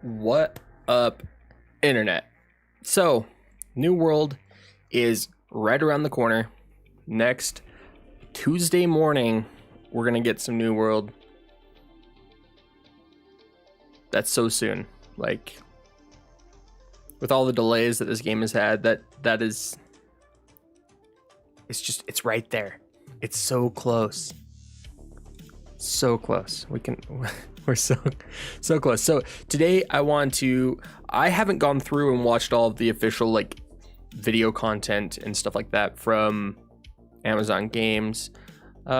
What up, internet? So, New World is right around the corner. Next Tuesday morning, we're gonna get some New World. That's so soon. Like, with all the delays that this game has had, it's right there. It's so close. So close. We're so close. So today I haven't gone through and watched all of the official like video content and stuff like that from Amazon Games.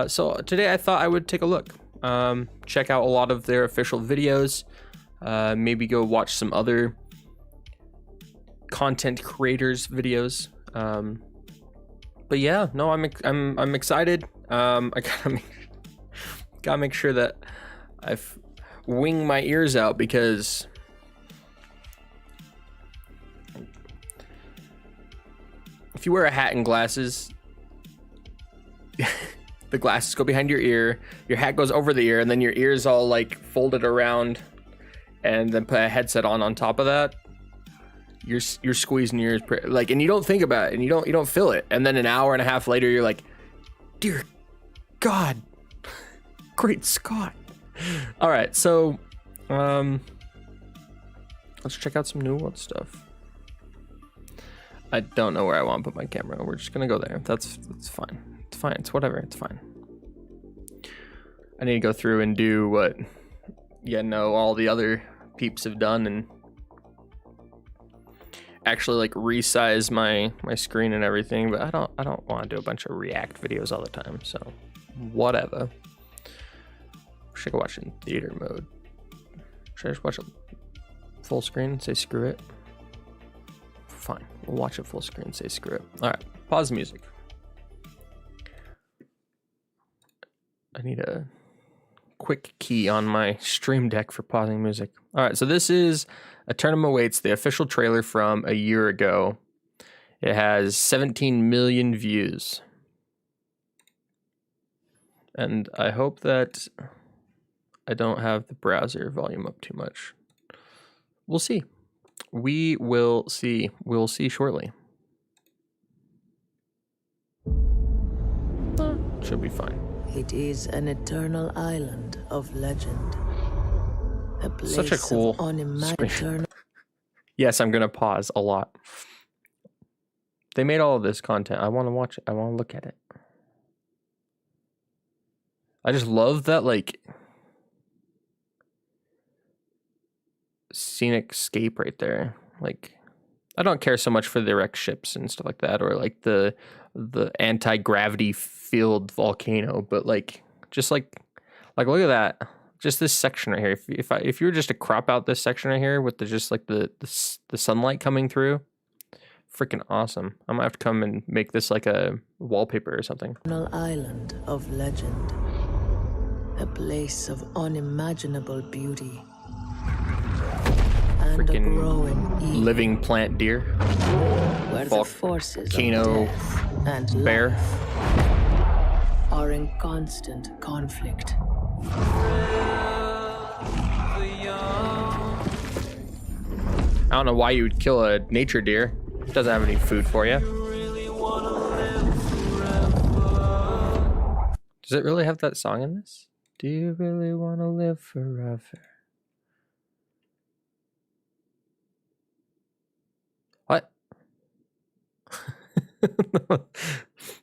So today I thought I would take a look, check out a lot of their official videos, maybe go watch some other content creators videos. But yeah, no, I'm excited. I gotta make sure that I've wing my ears out, because if you wear a hat and glasses, the glasses go behind your ear, your hat goes over the ear, and then your ears all like folded around, and then put a headset on top of that. You're squeezing your ears like, and you don't think about it, and you don't feel it, and then an hour and a half later you're like, dear God, great Scott. All right, so let's check out some New World stuff. I don't know where I want to put my camera. We're just gonna go there. That's fine. It's fine. It's whatever. It's fine. I need to go through and do what all the other peeps have done, and actually like resize my screen and everything. But I don't want to do a bunch of React videos all the time. So whatever. Should I watch it in theater mode? Should I just watch it full screen and say screw it? Fine, we'll watch it full screen and say screw it. All right, pause music. I need a quick key on my stream deck for pausing music. All right, so this is A Tournament Awaits, the official trailer from a year ago. It has 17 million views. And I hope that I don't have the browser volume up too much. We'll see. We will see. We'll see shortly. Should be fine. It is an eternal island of legend. A place Such a cool unimaginable. Yes, I'm gonna pause a lot. They made all of this content. I want to watch it. I want to look at it. I just love that, like, scenic scape right there. Like, I don't care so much for the wrecked ships and stuff like that, or like the anti-gravity field volcano, but like, just like look at that, just this section right here. If you were just to crop out this section right here with the sunlight coming through, freaking awesome. I'm gonna have to come and make this like a wallpaper or something. Eternal island of legend. A place of unimaginable beauty. And a growing evil, living plant deer, where the forces volcano of death and bear life are in constant conflict. I don't know why you would kill a nature deer. It doesn't have any food for you. Does it really have that song in this? Do you really want to live forever? What? I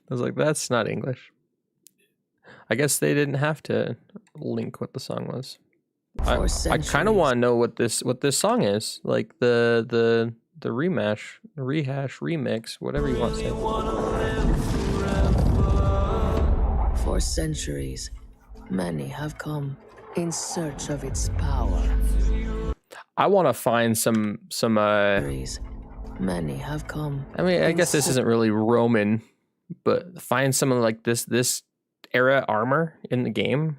was like, that's not English. I guess they didn't have to link what the song was. I kind of want to know what this song is. Like the rehash, remix, whatever you want to say. For centuries, many have come in search of its power. I want to find some Many have come. I mean, I guess this isn't really Roman, but find some of like this era armor in the game.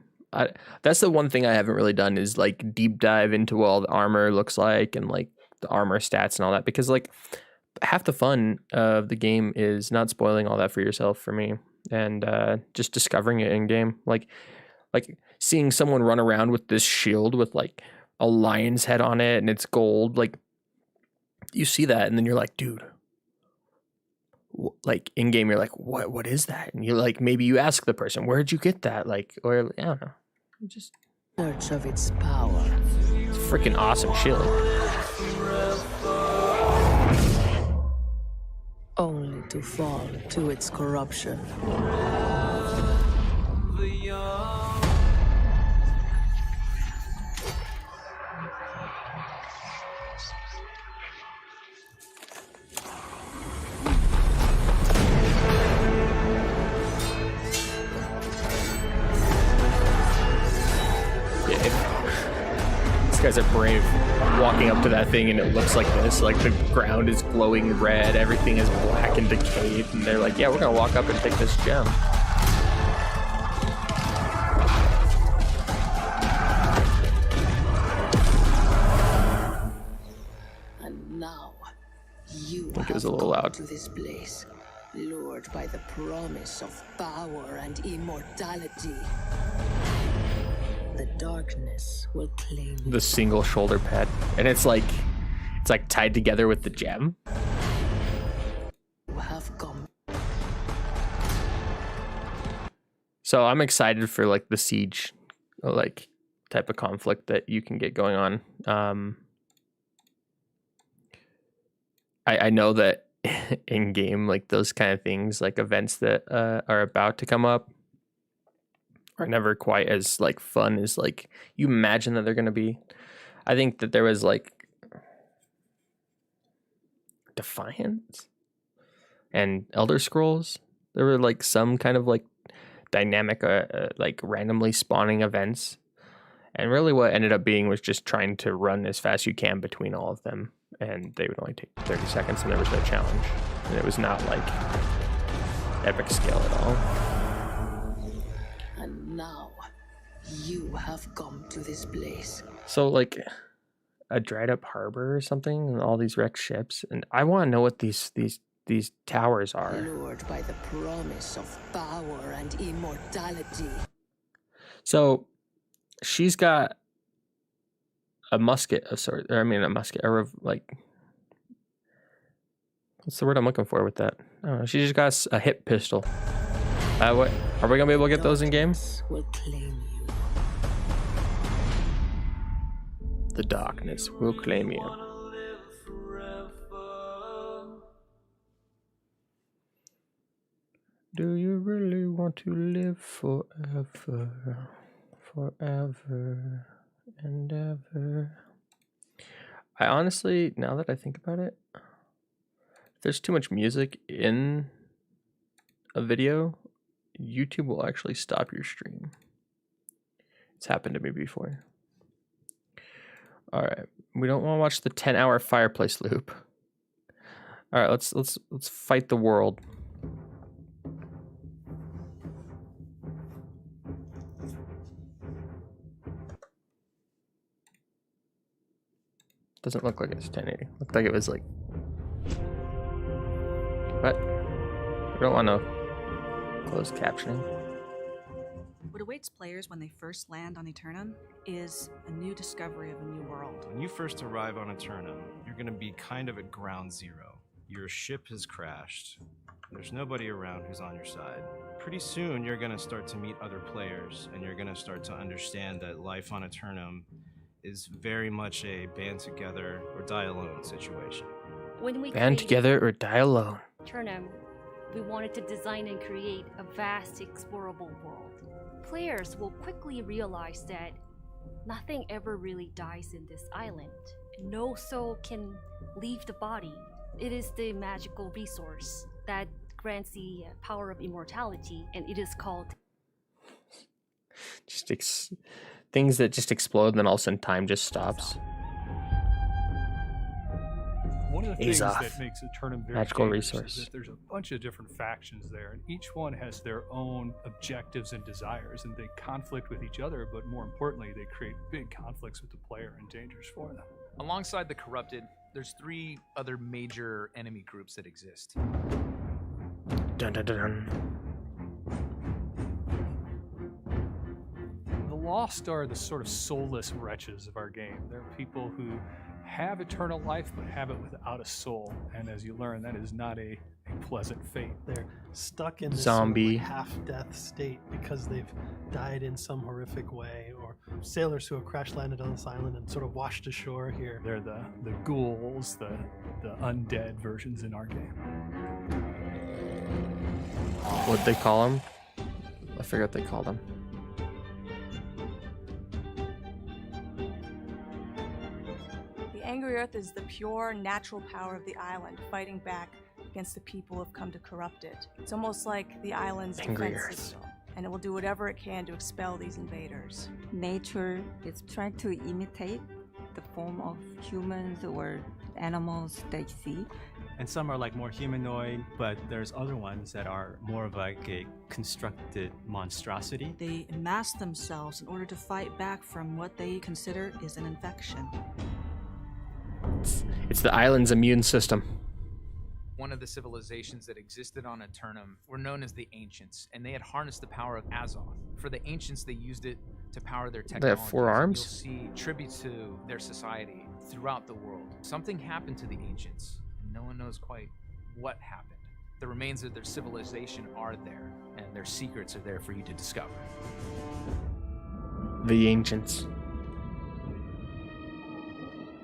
That's the one thing I haven't really done, is like deep dive into what all the armor looks like and like the armor stats and all that, because like half the fun of the game is not spoiling all that for yourself, for me, and just discovering it in game. Like seeing someone run around with this shield with like a lion's head on it and it's gold. Like, you see that and then you're like, dude, like in game, you're like, what is that? And you're like, maybe you ask the person, where'd you get that? Like, or I don't know. Just Search of its power. it's freaking awesome shit. Only to fall to its corruption. These guys are brave, walking up to that thing and it looks like this. Like the ground is glowing red, everything is black and decayed, and they're like, yeah, we're gonna walk up and take this gem. And now you I think it was a have little come loud. to this place, lured by the promise of power and immortality. The darkness will claim you. The single shoulder pad, and it's like tied together with the gem. You have come. So I'm excited for like the siege, like type of conflict that you can get going on. I know that in game, like those kind of things, like events that are about to come up, are never quite as like fun as like you imagine that they're gonna be. I think that there was like Defiance and Elder Scrolls. There were like some kind of like dynamic, like randomly spawning events, and really what ended up being was just trying to run as fast as you can between all of them, and they would only take 30 seconds, and there was no challenge, and it was not like epic scale at all. And now you have come to this place. So like a dried up harbor or something, and all these wrecked ships, and I want to know what these towers are. Lured by the promise of power and immortality. So she's got a musket of sort, or I mean a musket, or like, what's the word I'm looking for with that? I don't know. She just got a hip pistol. What are we gonna be able to get those in game? Will claim you. The darkness will claim you. Do you really want to live forever, forever and ever? I honestly, now that I think about it, if there's too much music in a video, YouTube will actually stop your stream. It's happened to me before. All right, we don't want to watch the 10-hour fireplace loop. All right, let's fight the world. Doesn't look like it's 1080. Looked like it was like, what? We don't want no closed captioning. What awaits players when they first land on Eternum is a new discovery of a new world. When you first arrive on Eternum, you're going to be kind of at ground zero. Your ship has crashed. There's nobody around who's on your side. Pretty soon, you're going to start to meet other players, and you're going to start to understand that life on Eternum is very much a band together or die alone situation. When we Band together or die alone. Eternum, we wanted to design and create a vast, explorable world. Players will quickly realize that nothing ever really dies in this island. No soul can leave the body. It is the magical resource that grants the power of immortality, and it is called Just things that just explode, and then all of a sudden time just stops. One of the Ease things off. that makes Eternum very Magical dangerous resource. is that there's a bunch of different factions there, and each one has their own objectives and desires, and they conflict with each other, but more importantly, they create big conflicts with the player and dangers for them. Alongside the corrupted, there's 3 other major enemy groups that exist. Dun dun dun dun. The lost are the sort of soulless wretches of our game. They're people who have eternal life but have it without a soul. And as you learn, that is not a pleasant fate. They're stuck in this Zombie. sort of half-death state because they've died in some horrific way, or sailors who have crash landed on this island and sort of washed ashore here. They're the ghouls, the undead versions in our game. What'd they call them? I forget what they called them. The Angry Earth is the pure, natural power of the island, fighting back against the people who have come to corrupt it. It's almost like the island's Angry defense Earth. system, and it will do whatever it can to expel these invaders. Nature is trying to imitate the form of humans or animals they see. And some are like more humanoid, but there's other ones that are more of like a constructed monstrosity. They mask themselves in order to fight back from what they consider is an infection. It's the island's immune system. One of the civilizations that existed on Eternum were known as the Ancients, and they had harnessed the power of Azoth. For the Ancients, they used it to power their technology. They have 4 arms? You'll see tributes to their society throughout the world. Something happened to the Ancients. No one knows quite what happened. The remains of their civilization are there, and their secrets are there for you to discover. The ancients.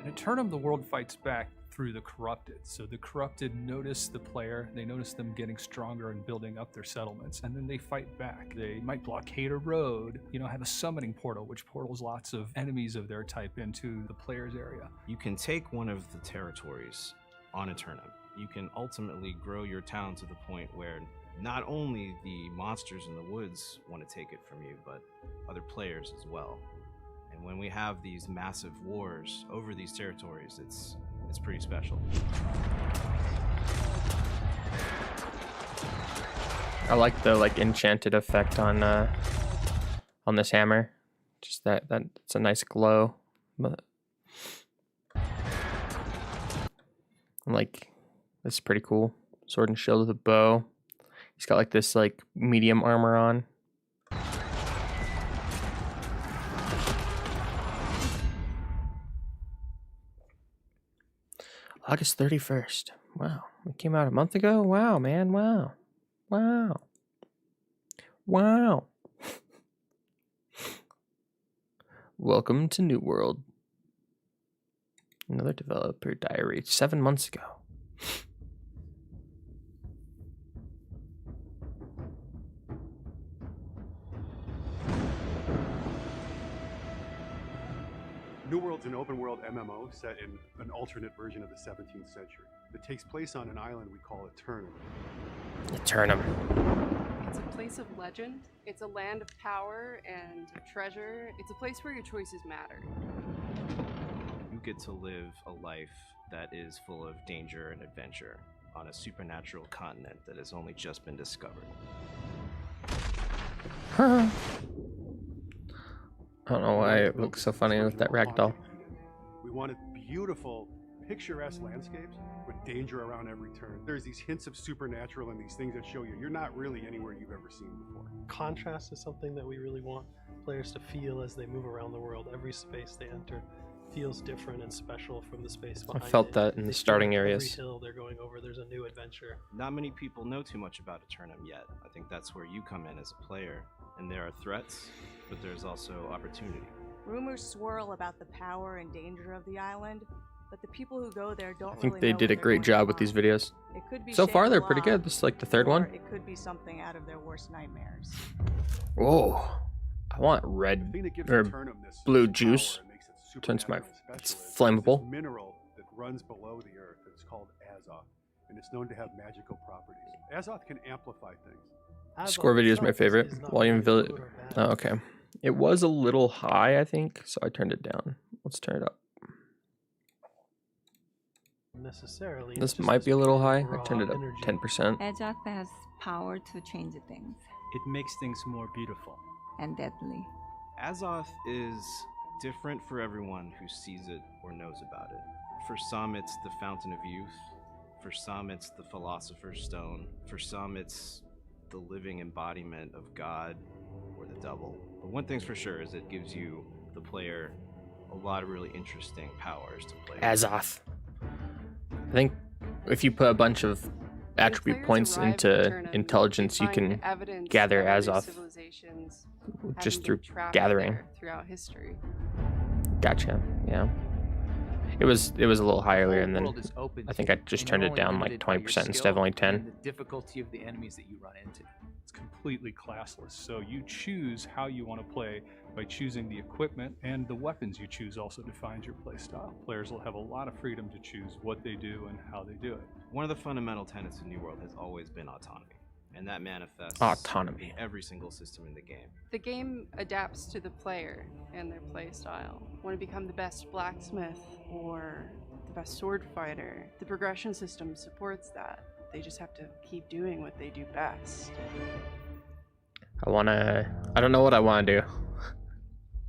In Eternum, the world fights back through the corrupted. So the corrupted notice the player, they notice them getting stronger and building up their settlements, and then they fight back. They might blockade a road, have a summoning portal, which portals lots of enemies of their type into the player's area. You can take one of the territories on Eternum. You can ultimately grow your town to the point where not only the monsters in the woods want to take it from you, but other players as well. And when we have these massive wars over these territories, it's pretty special. I like the enchanted effect on this hammer. Just that's a nice glow. But that's pretty cool. Sword and shield with a bow. He's got this medium armor on. August 31st. Wow. It came out a month ago? Wow, man. Wow. Wow. Wow. Welcome to New World. Another developer diary. 7 months ago. New World's an open-world MMO set in an alternate version of the 17th century. It takes place on an island we call Eternum. Eternum. It's a place of legend. It's a land of power and treasure. It's a place where your choices matter. You get to live a life that is full of danger and adventure on a supernatural continent that has only just been discovered. I don't know why it looks so funny with that ragdoll. We wanted beautiful, picturesque landscapes with danger around every turn. There's these hints of supernatural and these things that show you're not really anywhere you've ever seen before. Contrast is something that we really want players to feel as they move around the world. Every space they enter feels different and special from the space behind it. I felt that in the starting Every areas. hill they're going over, there's a new adventure. Not many people know too much about Eternum yet. I think that's where you come in as a player. And there are threats, but there's also opportunity. Rumors swirl about the power and danger of the island, but the people who go there don't I think really they know did what a they're great going to job with these find. videos. It could be So far, they're pretty Shangri-La, good. This is the third or one. It could be something out of their worst nightmares. Whoa. I want red The thing that gives or Eternum this blue power juice. and makes it Turns my... supernaturally It's special is flammable. this mineral that runs below the earth. It's called Azoth, and it's known to have magical properties. Azoth can amplify things. Score video is my itself favorite. is not Volume really village. good or bad. Oh, okay. It was a little high, I think, so I turned it down. Let's turn it up. Necessarily. This it's just might this be a little pure high. I raw turned it up energy. 10%. Azoth has power to change things, It makes things more beautiful. and deadly. Azoth is different for everyone who sees it or knows about it. For some, it's the Fountain of Youth. For some, it's the Philosopher's Stone. For some, it's the living embodiment of God or the devil. But one thing's for sure is it gives you, the player, a lot of really interesting powers to play with. Azoth. I think if you put a bunch of attribute players points arrive at into Eternum, intelligence, they you find can evidence gather of other Azoth civilizations just having through been trapped gathering. there throughout history. Gotcha. Yeah. It was a little higher earlier, and then world is open I think to I you, just and turned you're it only down like limited by your 20% instead of skill only and 10. the difficulty of the enemies that you run into. It's completely classless, so you choose how you want to play by choosing the equipment, and the weapons you choose also defines your play style. Players will have a lot of freedom to choose what they do and how they do it. One of the fundamental tenets of New World has always been autonomy, and that manifests Autonomy. in every single system in the game. The game adapts to the player and their play style. Want to become the best blacksmith or the best sword fighter? The progression system supports that. They just have to keep doing what they do best. I don't know what I want to do.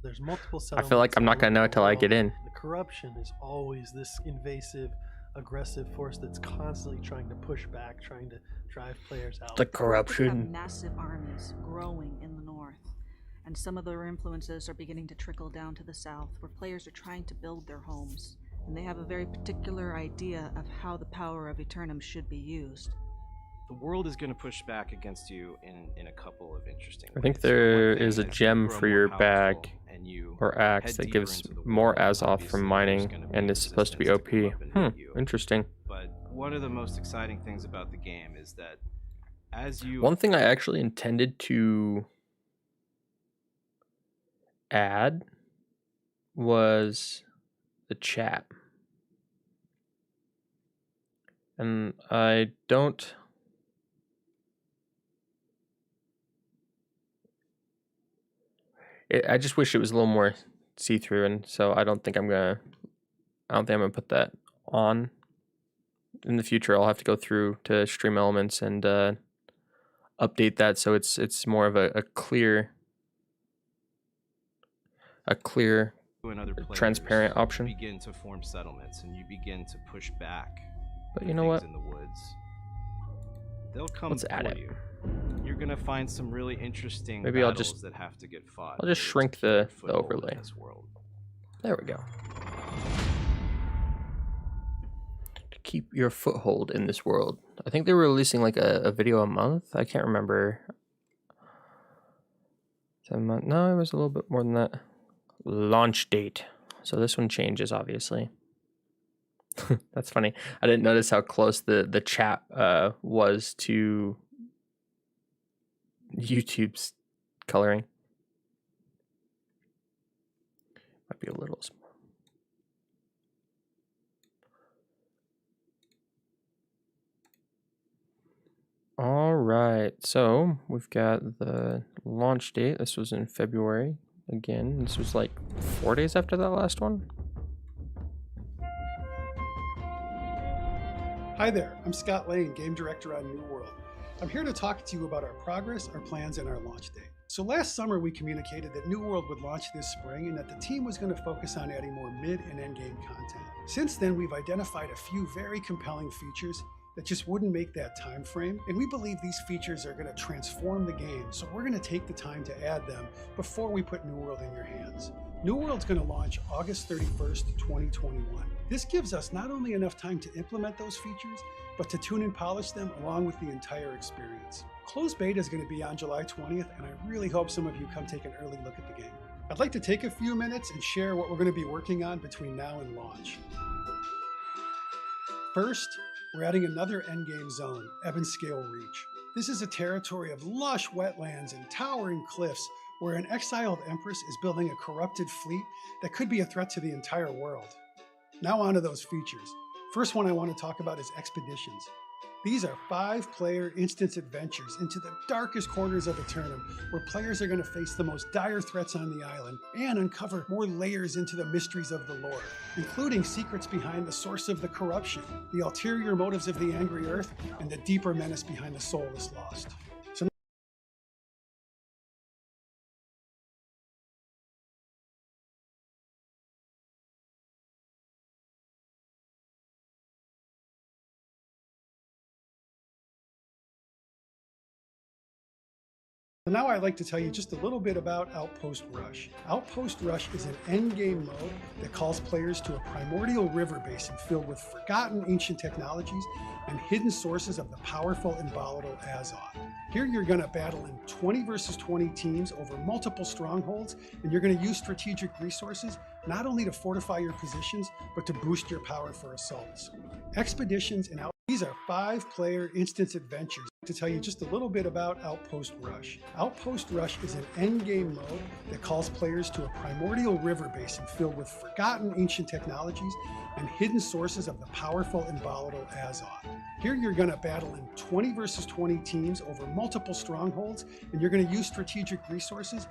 There's multiple I feel like settlements I'm not all gonna know over until the I get world. in. The corruption is always this invasive, aggressive force that's constantly trying to push back, trying to drive players out. The Corrupted have corruption. massive armies growing in the north, and some of their influences are beginning to trickle down to the south, where players are trying to build their homes, and they have a very particular idea of how the power of Eternum should be used. The world is going to push back against you in a couple of interesting ways. I think For there one thing, is a as you gem grow for more your powerful bag and you or axe head that deeper gives into the more world, Azoth obviously from there's mining gonna be and is supposed to be resistance OP. come up and hit you. Interesting. But one of the most exciting things about the game is that as you... One thing I actually intended to add was the chat. And I don't... I just wish it was a little more see-through, and so I don't think I'm gonna put that on. In the future, I'll have to go through to Stream Elements and update that so it's more of a clear, and other players transparent option. begin to form settlements and you begin to push back. But the you know things what? in the woods, they'll come Let's for add it. you. You're gonna find some really interesting Maybe I'll battles just that have to get fought. I'll just in order to shrink keep your the foothold in overlay. this world. There we go. To keep your foothold in this world. I think they were releasing like a video a month. I can't remember. 7 months? No, it was a little bit more than that. Launch date. So this one changes, obviously. That's funny. I didn't notice how close the chat was to YouTube's coloring. Might be a little small. All right, so we've got the launch date. This was in February. Again, this was like 4 days after that last one. Hi there, I'm Scott Lane, Game Director on New World. I'm here to talk to you about our progress, our plans, and our launch date. So last summer we communicated that New World would launch this spring and that the team was going to focus on adding more mid and end game content. Since then, we've identified a few very compelling features that just wouldn't make that time frame, and we believe these features are going to transform the game, so we're going to take the time to add them before we put New World in your hands. New World's going to launch August 31st, 2021. This gives us not only enough time to implement those features, but to tune and polish them along with the entire experience. Closed beta is going to be on July 20th, and I really hope some of you come take an early look at the game. I'd like to take a few minutes and share what we're going to be working on between now and launch. First, we're adding another endgame zone, Ebonscale Reach. This is a territory of lush wetlands and towering cliffs where an exiled empress is building a corrupted fleet that could be a threat to the entire world. Now on to those features. First one I want to talk about is expeditions. These are 5-player instance adventures into the darkest corners of Eternum, where players are going to face the most dire threats on the island and uncover more layers into the mysteries of the lore, including secrets behind the source of the corruption, the ulterior motives of the Angry Earth, and the deeper menace behind the Soulless Lost. Now I'd like to tell you just a little bit about Outpost Rush. Outpost Rush is an endgame mode that calls players to a primordial river basin filled with forgotten ancient technologies and hidden sources of the powerful and volatile Azoth. Here you're going to battle in 20 versus 20 teams over multiple strongholds, and you're going to use strategic resources not only to fortify your positions, but to boost your power for assaults. Expeditions and these are 5-player instance adventures. To tell you just a little bit about Outpost Rush. Outpost Rush is an endgame mode that calls players to a primordial river basin filled with forgotten ancient technologies and hidden sources of the powerful and volatile Azoth. Here you're going to battle in 20 versus 20 teams over multiple strongholds, and you're going to use strategic resources.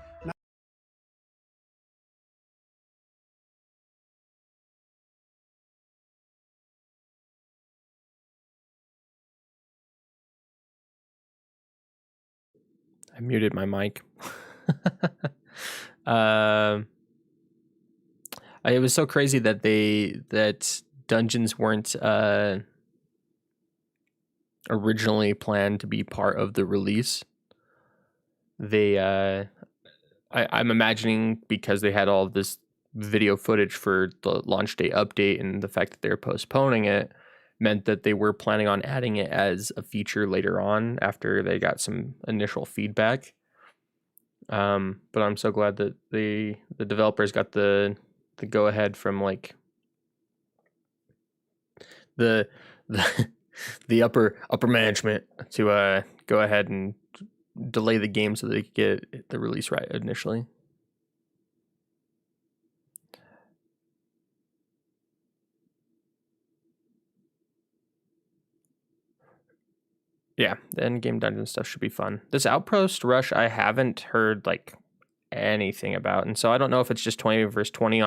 I muted my mic. It was so crazy that that dungeons weren't originally planned to be part of the release. They I'm imagining because they had all of this video footage for the launch day update and the fact that they're postponing it meant that they were planning on adding it as a feature later on after they got some initial feedback. But I'm so glad that the developers got the go ahead from like the the upper management to go ahead and delay the game so they could get the release right initially. Yeah, the end game dungeon stuff should be fun. This Outpost Rush I haven't heard like anything about, and so I don't know if it's just 20 versus 20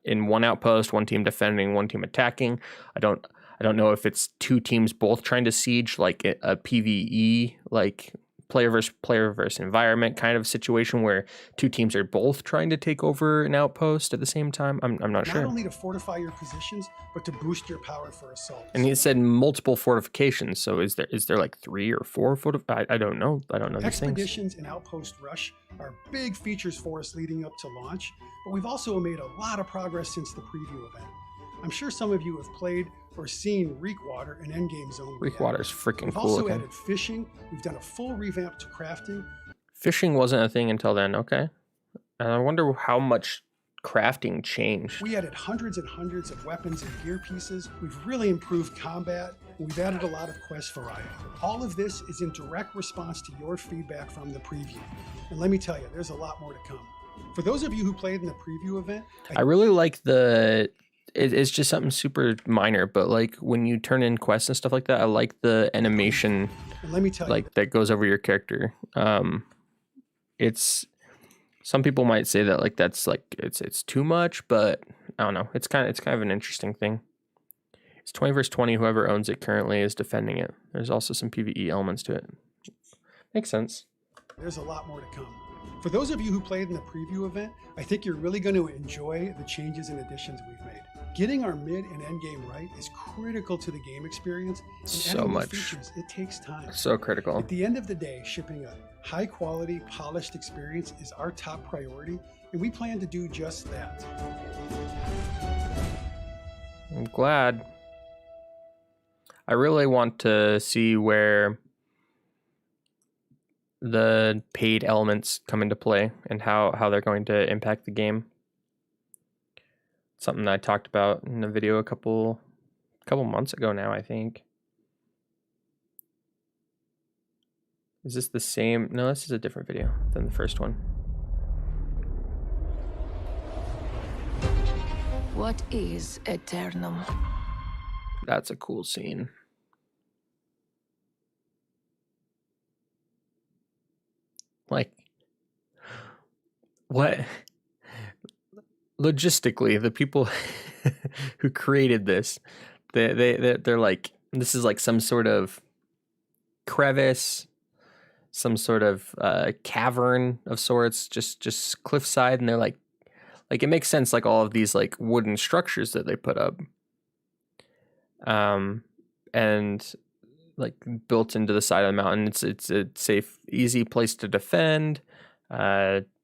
in one outpost, one team defending, one team attacking. I don't know if it's two teams both trying to siege, like a PvE, like player versus environment kind of situation where two teams are both trying to take over an outpost at the same time. I'm not sure. Not only to fortify your positions, but to boost your power for assaults. And he said multiple fortifications. So is there like 3 or 4 I don't know. I don't know these things. Expeditions and Outpost Rush are big features for us leading up to launch, but we've also made a lot of progress since the preview event. I'm sure some of you have played or seen Reekwater and Endgame Zone. Reekwater's freaking We've cool. also added fishing. We've done a full revamp to crafting. Fishing wasn't a thing until then, okay. And I wonder how much crafting changed. We added hundreds and hundreds of weapons and gear pieces. We've really improved combat. And we've added a lot of quest variety. All of this is in direct response to your feedback from the preview. And let me tell you, there's a lot more to come. For those of you who played in the preview event, I really like it's just something super minor, but like when you turn in quests and stuff like that, I like the animation. And let me tell you, that goes over your character. It's some people might say that like that's like it's too much, but I don't know. It's kind of an interesting thing. It's 20 versus 20. Whoever owns it currently is defending it. There's also some PvE elements to it. Makes sense. There's a lot more to come. For those of you who played in the preview event, I think you're really going to enjoy the changes and additions we've made. Getting our mid and end game right is critical to the game experience. And So much. Features, it takes time. So critical. At the end of the day, shipping a high quality, polished experience is our top priority, and we plan to do just that. I'm glad. I really want to see where the paid elements come into play and how they're going to impact the game. Something that I talked about in a video a couple months ago now, I think. Is this the same? No, this is a different video than the first one. What is Eternum? That's a cool scene. Like, what? Logistically, the people who created this, they're like, this is like some sort of crevice, some sort of cavern of sorts, just cliffside, and they're like it makes sense, like all of these like wooden structures that they put up. And like built into the side of the mountain. It's a safe, easy place to defend.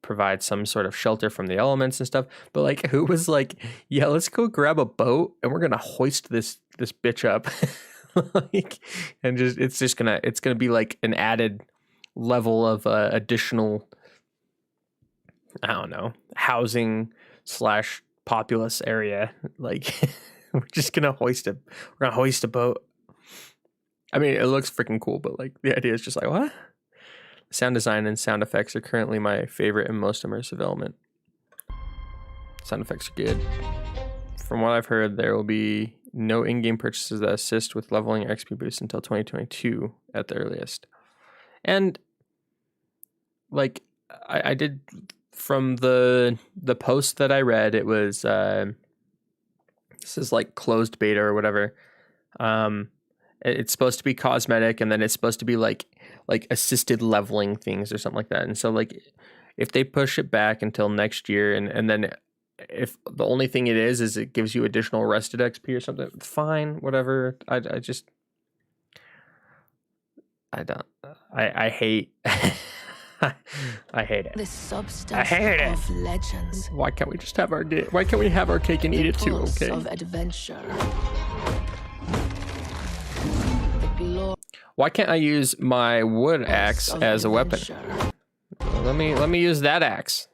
Provide some sort of shelter from the elements and stuff. But like, who was like, yeah, let's go grab a boat and we're gonna hoist this bitch up, like, and just it's gonna be like an added level of additional, I don't know, housing / populous area. Like, we're gonna hoist a boat. I mean, it looks freaking cool, but like the idea is just like, what? Sound design and sound effects are currently my favorite and most immersive element. Sound effects are good. From what I've heard, there will be no in-game purchases that assist with leveling or XP boosts until 2022 at the earliest. And like, I did, from the post that I read, it was this is like closed beta or whatever. It's supposed to be cosmetic, and then it's supposed to be like assisted leveling things or something like that. And so like, if they push it back until next year, and then if the only thing it is it gives you additional rested XP or something, fine, whatever. I hate I hate it. The substance I hate it. of legends. Why can't we just have our why can't we have our cake and eat it too? Pulse Okay. of adventure. Why can't I use my wood axe as a weapon? Let me use that axe.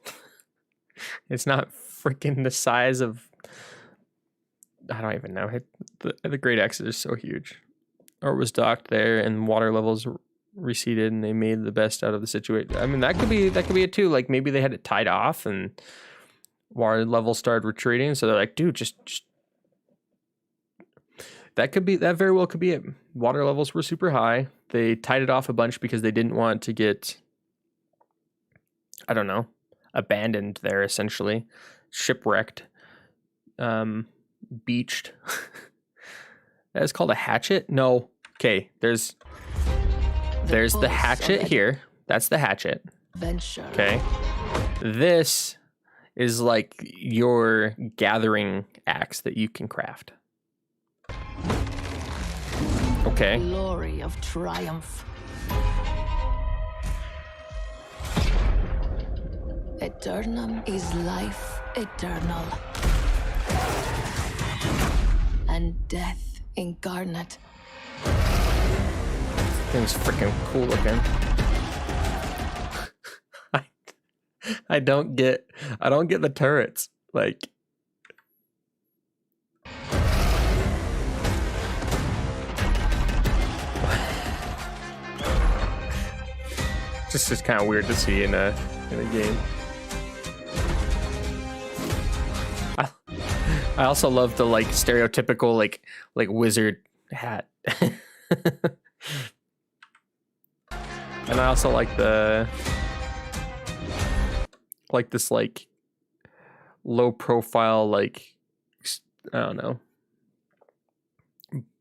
It's not freaking the size of, I don't even know. The great axes are so huge. Or it was docked there and water levels receded and they made the best out of the situation. I mean, that could be it too. Like, maybe they had it tied off and water levels started retreating, so they're like, dude, just that very well could be it. Water levels were super high. They tied it off a bunch because they didn't want to get, I don't know, abandoned there, essentially. Shipwrecked. Beached. That is called a hatchet? No. Okay, there's the hatchet here. That's the hatchet. Okay. This is like your gathering axe that you can craft. Okay. Glory of triumph. Eternum is life eternal. And death incarnate. Thing's freaking cool looking. I don't get the turrets. Like, this is kind of weird to see in a game. I also love the like stereotypical like wizard hat. And I also like this like low profile, like, I don't know,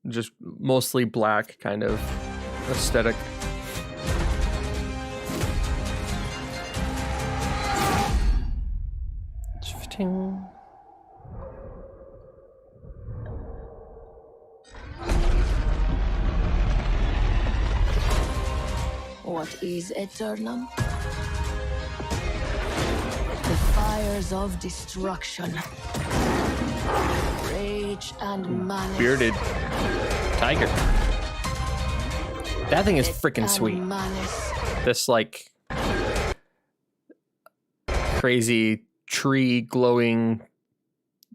just mostly black kind of aesthetic. What is Eternum? The fires of destruction. Rage and malice. Bearded tiger. That thing is freaking sweet. This like crazy tree glowing,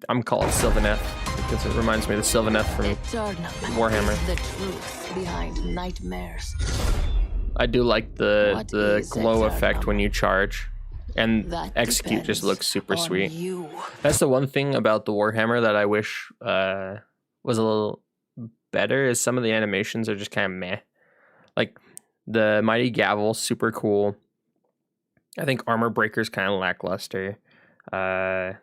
I'm calling it Sylvaneth because it reminds me of the Sylvaneth from Warhammer. The truth behind nightmares. I do like the glow effect when you charge, and execute just looks super sweet. That's the one thing about the Warhammer that I wish was a little better, is some of the animations are just kind of meh. Like the Mighty Gavel, super cool. I think Armor Breaker's kind of lackluster. The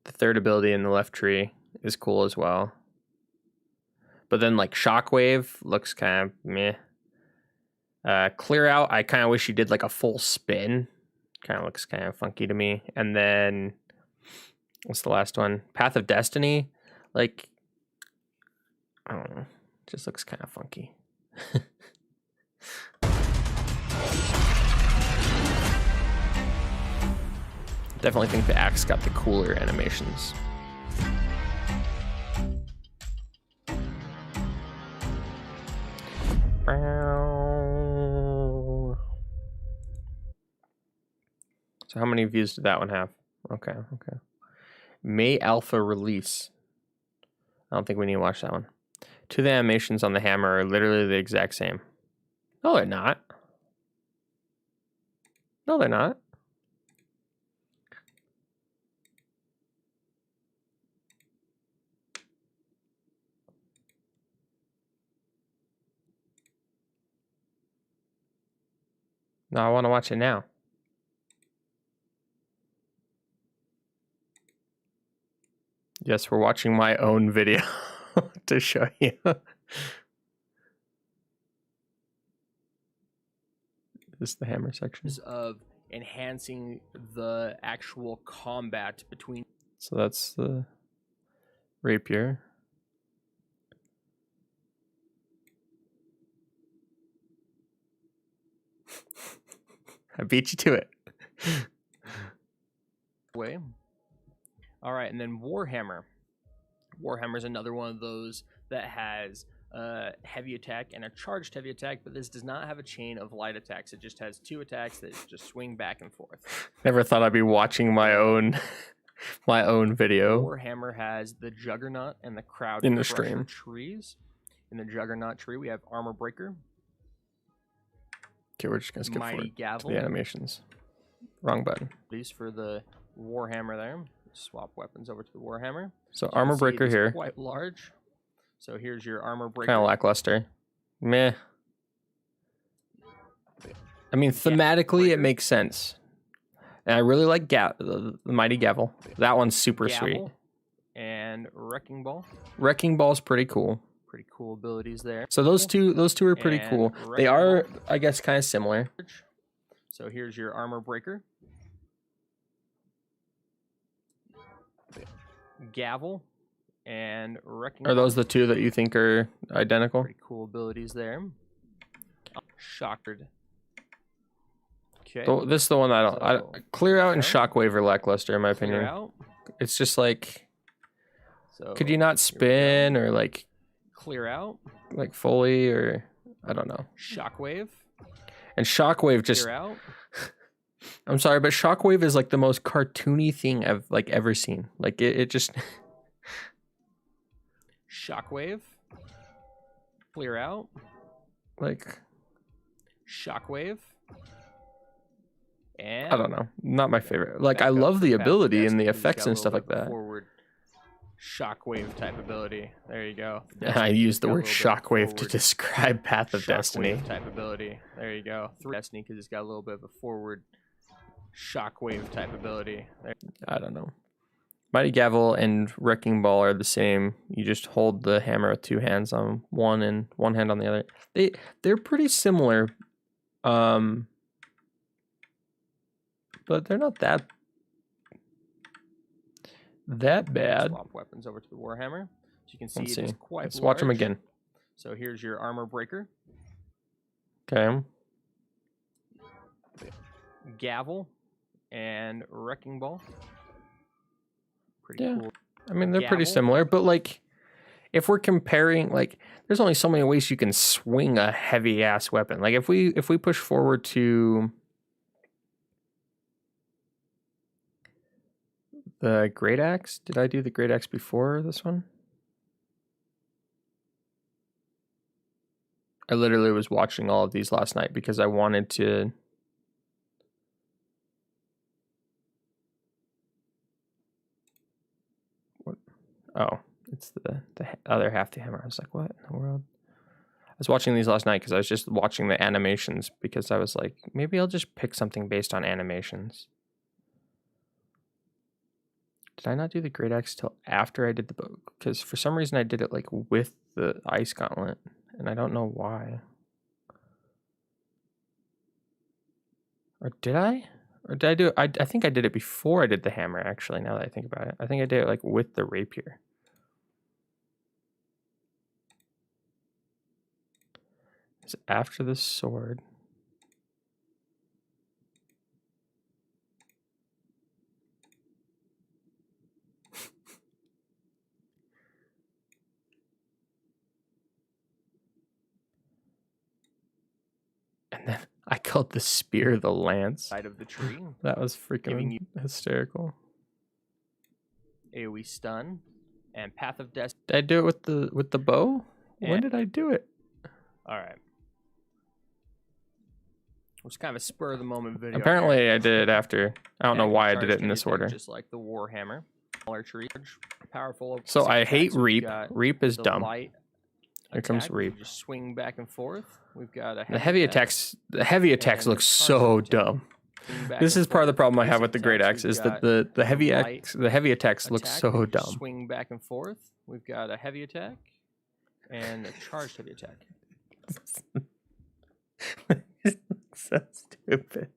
third ability in the left tree is cool as well. But then like Shockwave looks kind of meh. Clear Out, I kind of wish you did like a full spin. Kind of looks kind of funky to me. And then, what's the last one? Path of Destiny. Like, I don't know. Just looks kind of funky. Definitely think the axe got the cooler animations. So how many views did that one have? Okay, okay. May alpha release. I don't think we need to watch that one. Two of the animations on the hammer are literally the exact same. No, they're not. No, they're not. No, I want to watch it now. Yes, we're watching my own video to show you. This is the hammer section. Of enhancing the actual combat between. So that's the rapier. I beat you to it. Way. All right, and then Warhammer. Warhammer is another one of those that has heavy attack and a charged heavy attack, but this does not have a chain of light attacks. It just has 2 attacks that just swing back and forth. Never thought I'd be watching my own video. Warhammer has the Juggernaut and the Crowd in the Crusher stream. Trees. In the Juggernaut tree, we have Armor Breaker. Okay, we're just gonna skip Mighty forward to the animations. Wrong button. These for the Warhammer there. Swap weapons over to the Warhammer. So Armor Breaker here. Quite large. So here's your Armor Breaker. Kind of lackluster. Meh. I mean, thematically, it makes sense. And I really like the Mighty Gavel. That one's super sweet. And Wrecking Ball. Wrecking Ball's pretty cool. Pretty cool abilities there. So those two are pretty cool. They are, I guess, kind of similar. So here's your Armor Breaker. Gavel and Wrecking. Are those the two that you think are identical? Pretty cool abilities there. Shockwave. Okay. So this is the one I Clear Out and Shockwave are lackluster in my opinion. Out. It's just like, could you not spin or like Clear Out, like Foley, or I don't know. Shockwave. And Shockwave just. Clear Out. I'm sorry, but Shockwave is like the most cartoony thing I've like ever seen. Like it just. Shockwave. Clear Out. Like. Shockwave. And I don't know. Not my favorite. Like I love the ability and the effects and stuff like that. Forward Shockwave type ability. There you go. I used the word Shockwave to describe Path of Destiny. Type ability. There you go. Destiny because it's got a little bit of a forward Shockwave type ability. I don't know. Mighty Gavel and Wrecking Ball are the same. You just hold the hammer with 2 hands on one and 1 hand on the other. They're pretty similar. But they're not that bad. Swap weapons over to the Warhammer. So you can see it is quite Let's large. Watch them again. So here's your Armor Breaker. Okay. Gavel and Wrecking Ball. Pretty cool. I mean, they're pretty similar, but like if we're comparing, like there's only so many ways you can swing a heavy ass weapon. Like if we push forward to the Great Axe, did I do the Great Axe before this one? I literally was watching all of these last night because I wanted to. What? Oh, it's the other half the hammer. I was like, what in the world? I was watching these last night because I was just watching the animations because I was like, maybe I'll just pick something based on animations. Did I not do the Great Axe till after I did the bow? Because for some reason I did it like with the Ice Gauntlet, and I don't know why. Or did I? Or did I do it? I think I did it before I did the hammer, actually, now that I think about it. I think I did it like with the rapier. is after the sword. And then I called the spear the lance. Side of the tree. That was Giving freaking hysterical. AoE stun and Path of Destiny. Did I do it with the bow? When did I do it? All right. It was kind of a spur of the moment video. Apparently, I did it after. I don't know why I did it in this order. Just like the Warhammer, archery, powerful. So I hate Reap. Reap is dumb. Here comes Reap. Just swing back and forth. We've got a The heavy attacks. The heavy attacks look so dumb. This is part of the problem I have with the great axe is that the heavy attacks look so dumb. Swing back and forth. We've got a heavy attack and a charged heavy attack. So stupid.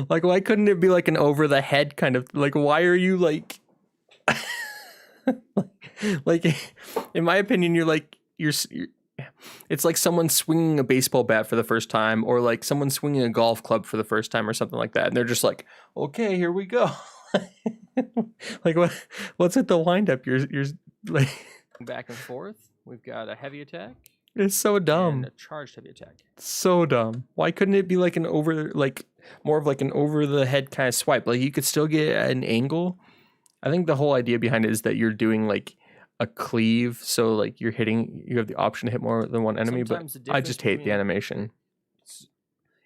Like, why couldn't it be like an over the head kind of like? Why are you like? Like, in my opinion, you're it's like someone swinging a baseball bat for the first time, or like someone swinging a golf club for the first time, or something like that, and they're just like, okay, here we go. Like, what's at the windup? You're like Back and forth. We've got a heavy attack. It's so dumb. And a charged heavy attack. So dumb. Why couldn't it be like an more of like an over the head kind of swipe? Like, you could still get an angle. I think the whole idea behind it is that you're doing like a cleave, so like you have the option to hit more than one enemy. Sometimes but I just hate the animation.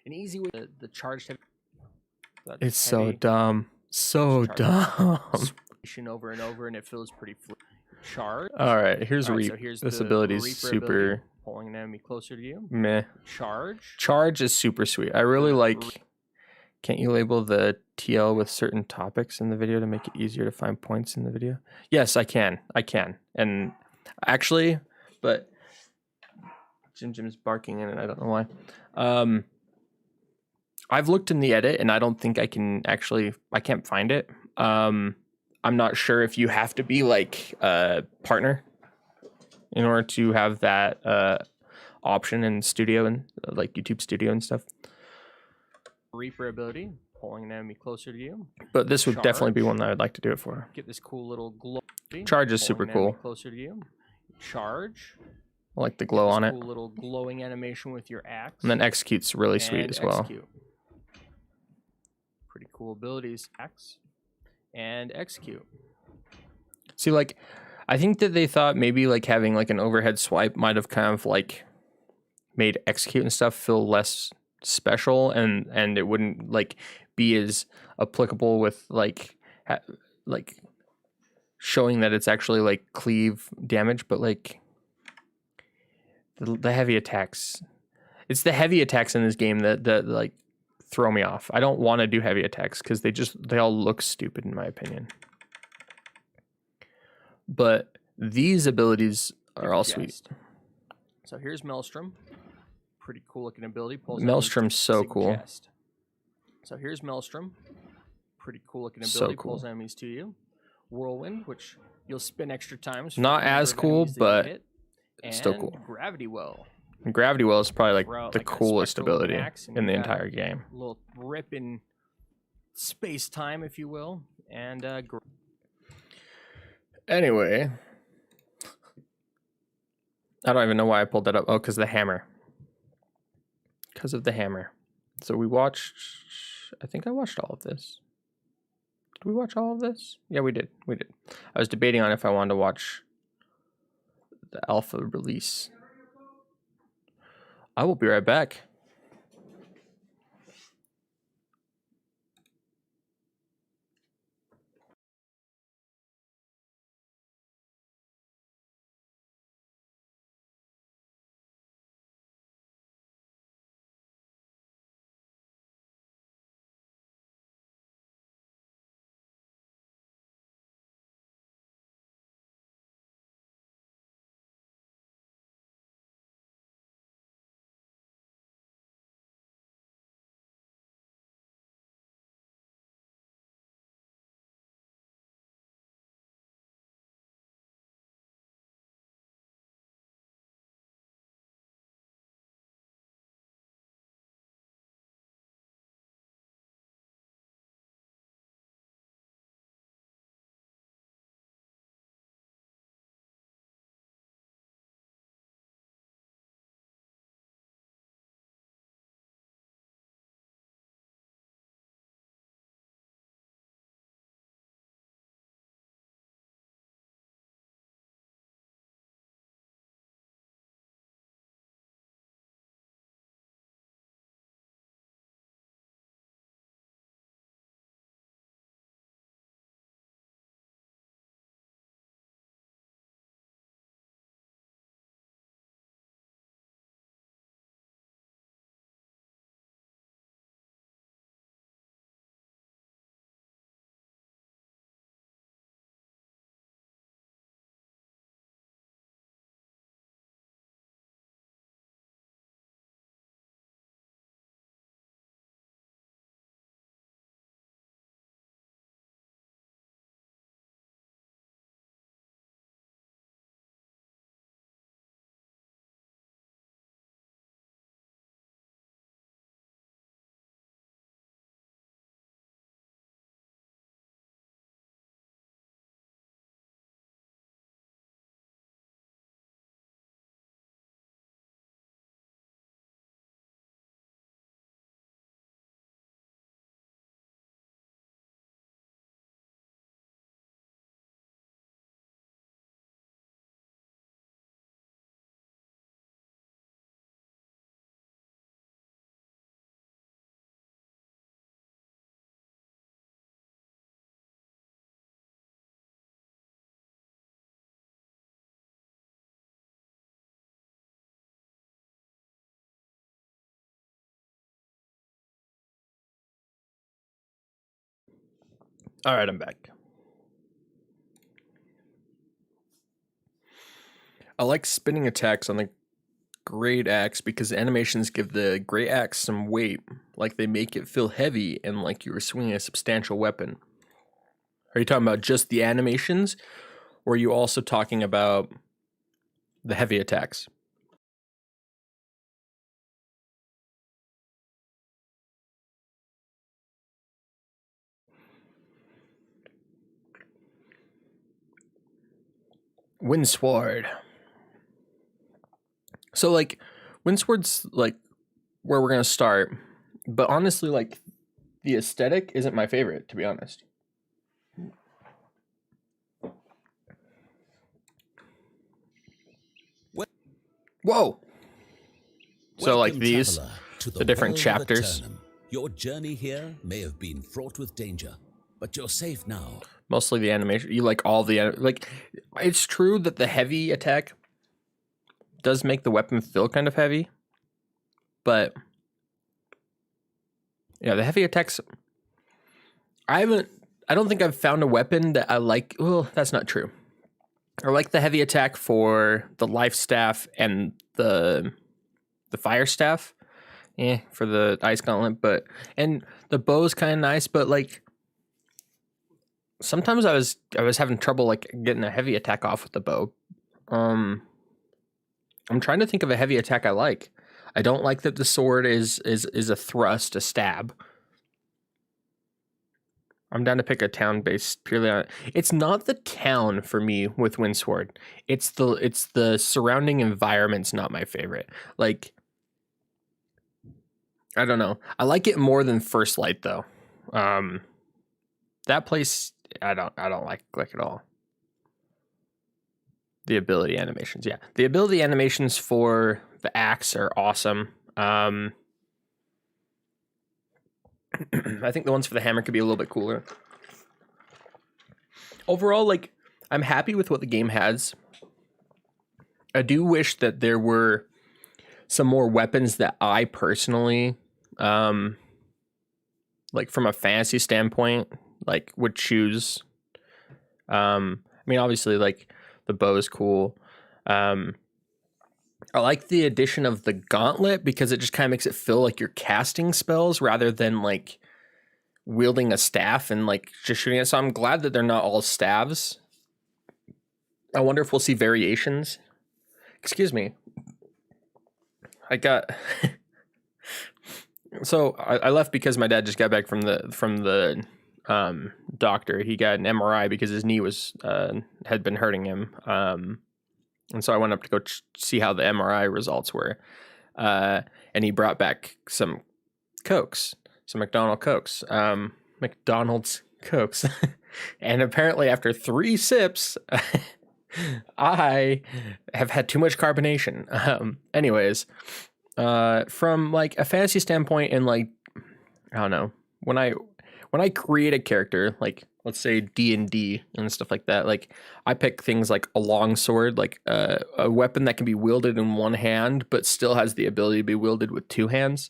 An easy way, the charged heavy. It's so dumb. So dumb. Over and over, and it feels pretty fluid. Charge. All right, here's Reap. So here's this the ability is Reaper super ability, pulling an enemy closer to you. Meh. Charge is super sweet. I really like. Can't you label the TL with certain topics in the video to make it easier to find points in the video? Yes, I can. And actually, but Jim's barking in it. I don't know why. I've looked in the edit and I don't think I can't find it. I'm not sure if you have to be like a partner in order to have that option in Studio and like YouTube Studio and stuff. Reaper ability, pulling an enemy closer to you. But this would definitely be one that I would like to do it for. Get this cool little glow. Charge is super cool. Closer to you. Charge. I like the glow on it. Cool little glowing animation with your axe. And then execute's really sweet as well. Execute. Pretty cool abilities. Axe and execute. See, like, I think that they thought maybe like having like an overhead swipe might have kind of like made execute and stuff feel less special, and it wouldn't like be as applicable with like showing that it's actually like cleave damage. But like the heavy attacks, it's the heavy attacks in this game that like throw me off. I don't want to do heavy attacks because they all look stupid in my opinion. But these abilities are all sweet. So here's Maelstrom. Pretty cool looking ability. Maelstrom's so cool. Chest. So here's Maelstrom. Pretty cool looking ability. So cool. Pulls enemies to you. Whirlwind, which you'll spin extra times. Not as cool, but still cool. Gravity Well. And Gravity Well is probably like the like coolest ability in the entire game. A little rip in space time, if you will. And anyway, I don't even know why I pulled that up. Oh, because of the hammer. Because of the hammer. So we watched. I think I watched all of this. Did we watch all of this? Yeah, we did. I was debating on if I wanted to watch the alpha release. I will be right back. All right, I'm back. I like spinning attacks on the great axe because the animations give the great axe some weight, like they make it feel heavy and like you were swinging a substantial weapon. Are you talking about just the animations, or are you also talking about the heavy attacks? Windsword. So like Windsword's like where we're gonna start, but honestly, like the aesthetic isn't my favorite, to be honest. Whoa. So like these, the different chapters. Your journey here may have been fraught with danger, but you're safe now. Mostly the animation. You like all the like. It's true that the heavy attack does make the weapon feel kind of heavy, but yeah, the heavy attacks. I don't think I've found a weapon that I like. Well, that's not true. I like the heavy attack for the life staff and the fire staff. For the ice gauntlet, and the bow's kind of nice, but like sometimes I was having trouble like getting a heavy attack off with the bow. I'm trying to think of a heavy attack I like. I don't like that the sword is a thrust, a stab. I'm down to pick a town based purely on it. It's not the town for me with Windsword. It's the surrounding environment's not my favorite. Like, I don't know. I like it more than First Light though. That place I don't like at all. The ability animations, yeah. The ability animations for the axe are awesome. I think the ones for the hammer could be a little bit cooler. Overall, like, I'm happy with what the game has. I do wish that there were some more weapons that I personally, like from a fantasy standpoint, like would choose. I mean, obviously, like the bow is cool. I like the addition of the gauntlet because it just kind of makes it feel like you're casting spells rather than like wielding a staff and like just shooting it. So I'm glad that they're not all staves. I wonder if we'll see variations. Excuse me. I got so I left because my dad just got back from the doctor. He got an MRI because his knee was had been hurting him. And so I went up to go see how the MRI results were. And he brought back some Cokes, some McDonald's Cokes. And apparently after 3 sips, I have had too much carbonation. Anyways, from like a fantasy standpoint and like, I don't know, when I create a character, like let's say D&D and stuff like that, like I pick things like a long sword, like a weapon that can be wielded in one hand, but still has the ability to be wielded with 2 hands.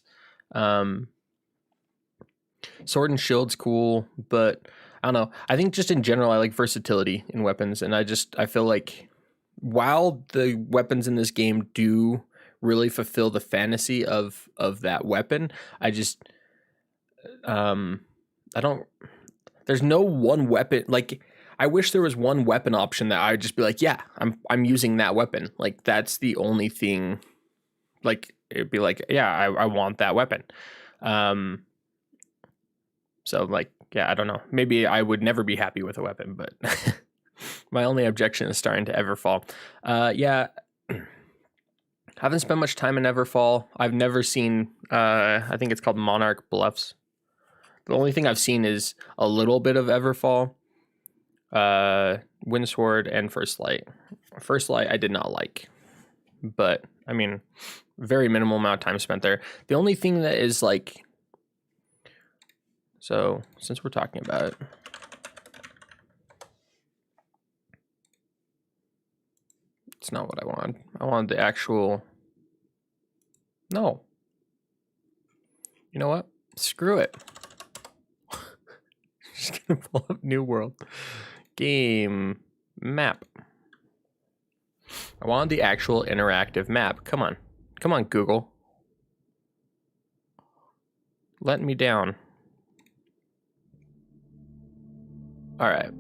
Sword and shield's cool, but I don't know. I think just in general, I like versatility in weapons. And I feel like while the weapons in this game do really fulfill the fantasy of that weapon, there's no one weapon. Like, I wish there was one weapon option that I would just be like, yeah, I'm using that weapon. Like, that's the only thing. Like, it'd be like, yeah, I want that weapon. So like, yeah, I don't know. Maybe I would never be happy with a weapon, but my only objection is starting to Everfall. Yeah, haven't spent much time in Everfall. I've never seen, I think it's called Monarch Bluffs. The only thing I've seen is a little bit of Everfall, Windsword, and First Light. First Light I did not like, but I mean, very minimal amount of time spent there. The only thing that is like, so since we're talking about it, it's not what I wanted. I wanted the actual, no. You know what? Screw it. just gonna pull up New World. Game map. I wanted the actual interactive map. Come on. Come on, Google. Let me down. All right.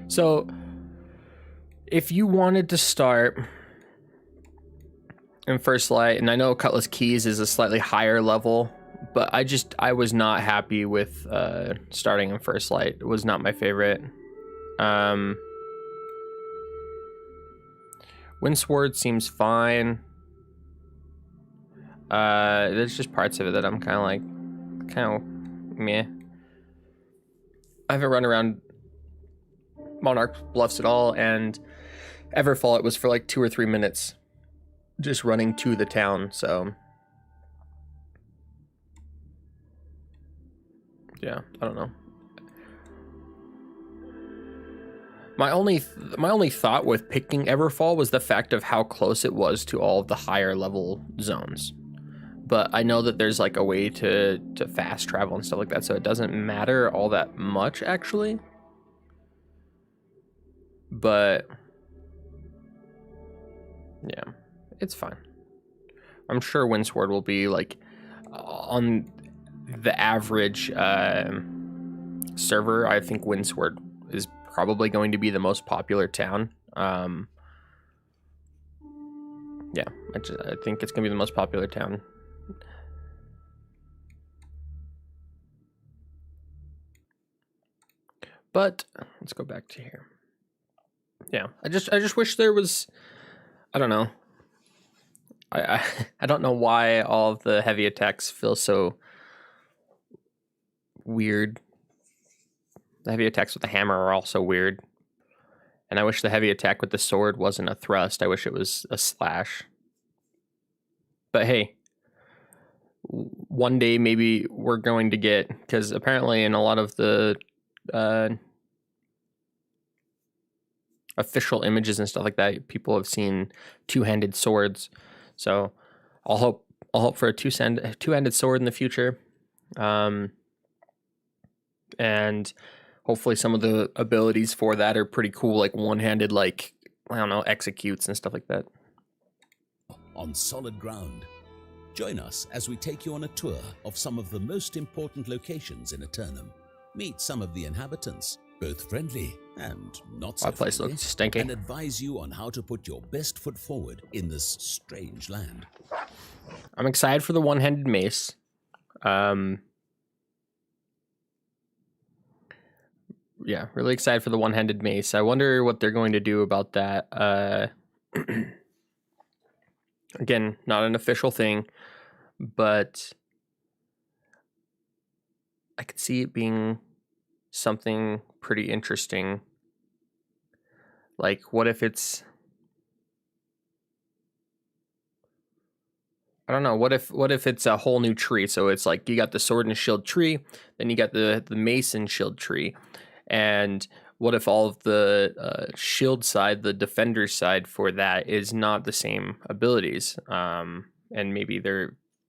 So, if you wanted to start in First Light, and I know Cutlass Keys is a slightly higher level, but I was not happy with starting in First Light. It was not my favorite. Windsword seems fine. There's just parts of it that I'm kind of meh. I haven't run around Monarch Bluffs at all, and Everfall it was for like 2 or 3 minutes, just running to the town. So yeah, I don't know. My only thought with picking Everfall was the fact of how close it was to all of the higher level zones. But I know that there's like a way to fast travel and stuff like that, so it doesn't matter all that much actually. But yeah, it's fine. I'm sure Windsword will be like on the average server. I think Windsword is probably going to be the most popular town. Yeah, I think it's gonna be the most popular town. But let's go back to here. Yeah, I just wish there was, I don't know. I don't know why all of the heavy attacks feel so weird. The heavy attacks with the hammer are also weird. And I wish the heavy attack with the sword wasn't a thrust. I wish it was a slash. But hey, one day maybe we're going to get, because apparently in a lot of the official images and stuff like that, people have seen two-handed swords. So I'll hope for a two-handed sword in the future. And hopefully some of the abilities for that are pretty cool, like one-handed, like, I don't know, executes and stuff like that. On solid ground. Join us as we take you on a tour of some of the most important locations in Eternum. Meet some of the inhabitants, both friendly and not so My place friendly, looks stinky. and advise you on how to put your best foot forward in this strange land. I'm excited for the one-handed mace. Yeah, really excited for the one-handed mace. I wonder what they're going to do about that. Again, not an official thing, but I could see it being something pretty interesting. Like, what if it's, I don't know, what if it's a whole new tree? So it's like you got the sword and shield tree, then you got the mace and shield tree. And what if all of the shield side, the defender side for that is not the same abilities? And maybe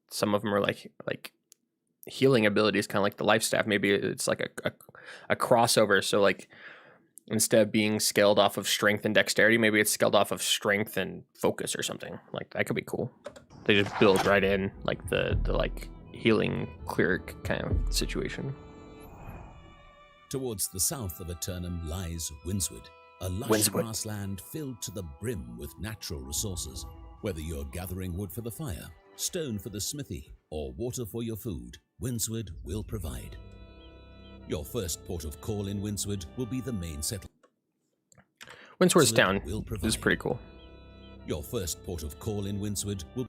some of them are like healing abilities, kind of like the life staff. Maybe it's like a crossover. So like instead of being scaled off of strength and dexterity, maybe it's scaled off of strength and focus or something. Like that could be cool. They just build right in like the like healing cleric kind of situation. Towards the south of Eternum lies Windswood, a lush grassland filled to the brim with natural resources. Whether you're gathering wood for the fire, stone for the smithy, or water for your food, Windswood will provide. Your first port of call in Windswood will be the main settlement. Windsword's town is pretty cool. Your first port of call in Windswood will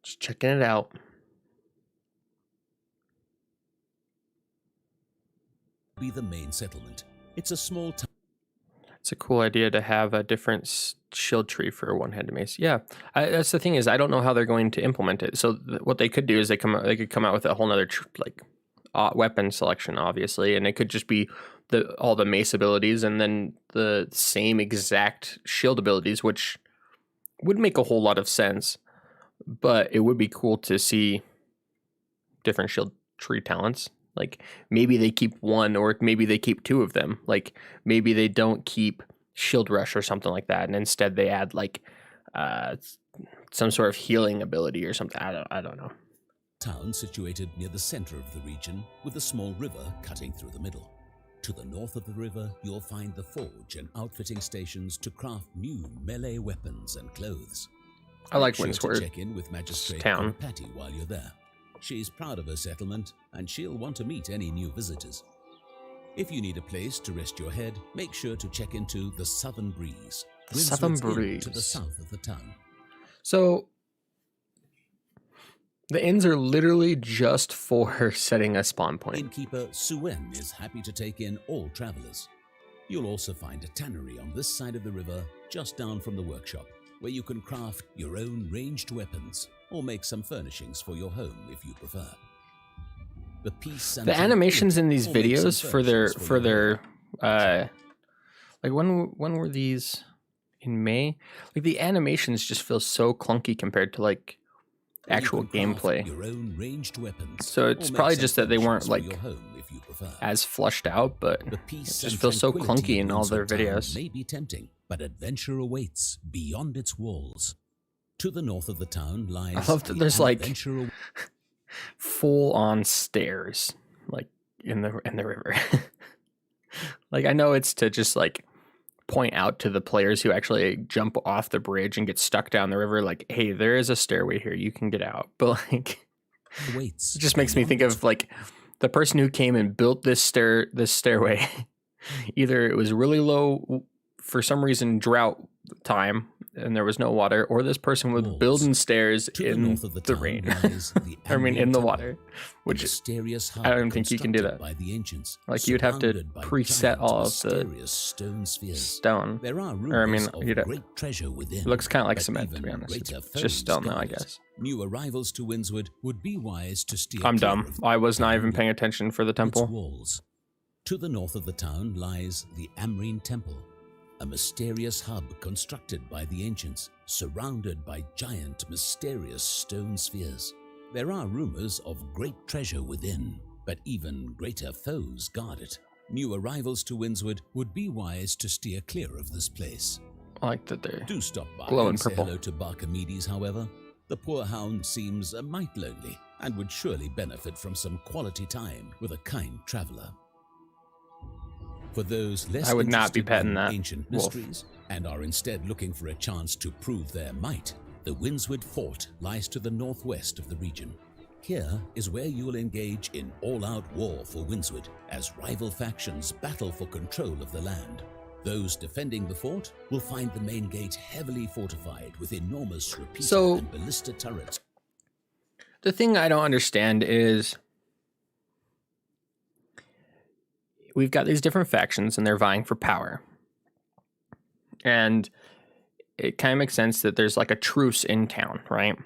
Just checking it out. be the main settlement. It's a small town. It's a cool idea to have a different shield tree for a one-handed mace. Yeah, that's the thing is I don't know how they're going to implement it. So what they could do is they could come out with a whole nother weapon selection, obviously, and it could just be all the mace abilities and then the same exact shield abilities, which would make a whole lot of sense, but it would be cool to see different shield tree talents. Like maybe they keep one, or maybe they keep two of them. Like maybe they don't keep shield rush or something like that, and instead they add like some sort of healing ability or something. I don't know. Town situated near the center of the region, with a small river cutting through the middle. To the north of the river, you'll find the forge and outfitting stations to craft new melee weapons and clothes. I like Make sure Windsword to check in with Magistrate Town. Patty while you're there. She's proud of her settlement, and she'll want to meet any new visitors. If you need a place to rest your head, make sure to check into the Southern Breeze. Southern Windsward's Inn Breeze. to the south of the town. So the inns are literally just for setting a spawn point. Innkeeper Suen is happy to take in all travelers. You'll also find a tannery on this side of the river, just down from the workshop, where you can craft your own ranged weapons or make some furnishings for your home if you prefer. The peace and The animations in these or make some videos for their furnishings your like when were these in May? Like the animations just feel so clunky compared to like home. actual You can craft gameplay. your own ranged weapons So or it's make probably some just that they weren't furnishings for like your home if you prefer. as flushed out, but The it peace just and feels so tranquility clunky in of all their Windsor Town videos. may be tempting, but adventure awaits beyond its walls. To the north of the town lies I love that the there's like adventure full on stairs like in the river. Like I know it's to just like point out to the players who actually jump off the bridge and get stuck down the river, like, hey, there is a stairway here, you can get out. But like awaits it just makes me think of like the person who came and built this stairway. Either it was really low for some reason, drought time, and there was no water, or this person was walls. building stairs To the in north of the the town rain. lies the I mean, in Amrine the Temple, water, a which mysterious hub I don't think you can do constructed that. by the ancients, Like you'd have to surrounded by preset giant, all of the mysterious stone spheres. stone. There are Or I mean, rumors of you'd have, great treasure within. it looks kind of like but cement, to even be honest. It's greater just foes stone, though, I guard it. guess. New arrivals to Windsward would be wise to steer I'm clear dumb. of I was not even the paying attention for the its temple. walls. To the north of the town lies the Amrine Temple, a mysterious hub constructed by the ancients, surrounded by giant, mysterious stone spheres. There are rumors of great treasure within, but even greater foes guard it. New arrivals to Windsward would be wise to steer clear of this place. I like that they're Do stop by glowing and say purple. hello to Barkamedes, however. The poor hound seems a mite lonely and would surely benefit from some quality time with a kind traveler. For those less I would not be interested petting in that ancient wolf. mysteries and are instead looking for a chance to prove their might, the Windsward Fort lies to the northwest of the region. Here is where you will engage in all-out war for Windsward as rival factions battle for control of the land. Those defending the fort will find the main gate heavily fortified with enormous repeater So- and ballista turrets. The thing I don't understand is we've got these different factions and they're vying for power. And it kind of makes sense that there's like a truce in town, right?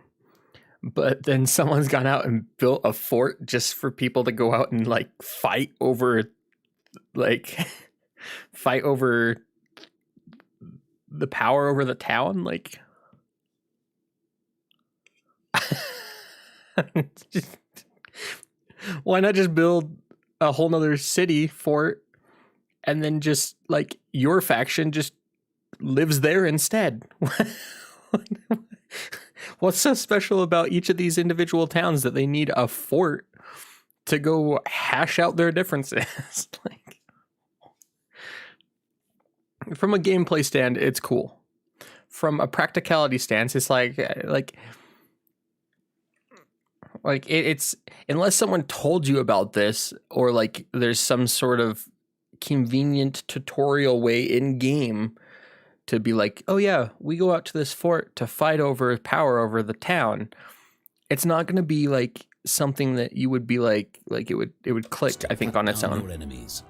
But then someone's gone out and built a fort just for people to go out and like fight over fight over the power over the town. Like it's just, why not just build a whole nother city fort and then just like your faction just lives there instead? What's so special about each of these individual towns that they need a fort to go hash out their differences? Like, from a gameplay stand, it's cool. From a practicality stance, it's it's unless someone told you about this, or like there's some sort of convenient tutorial way in game to be like, oh yeah, we go out to this fort to fight over power over the town. It's not going to be like something that you would be like it would click, I think, on its Down own. your enemies.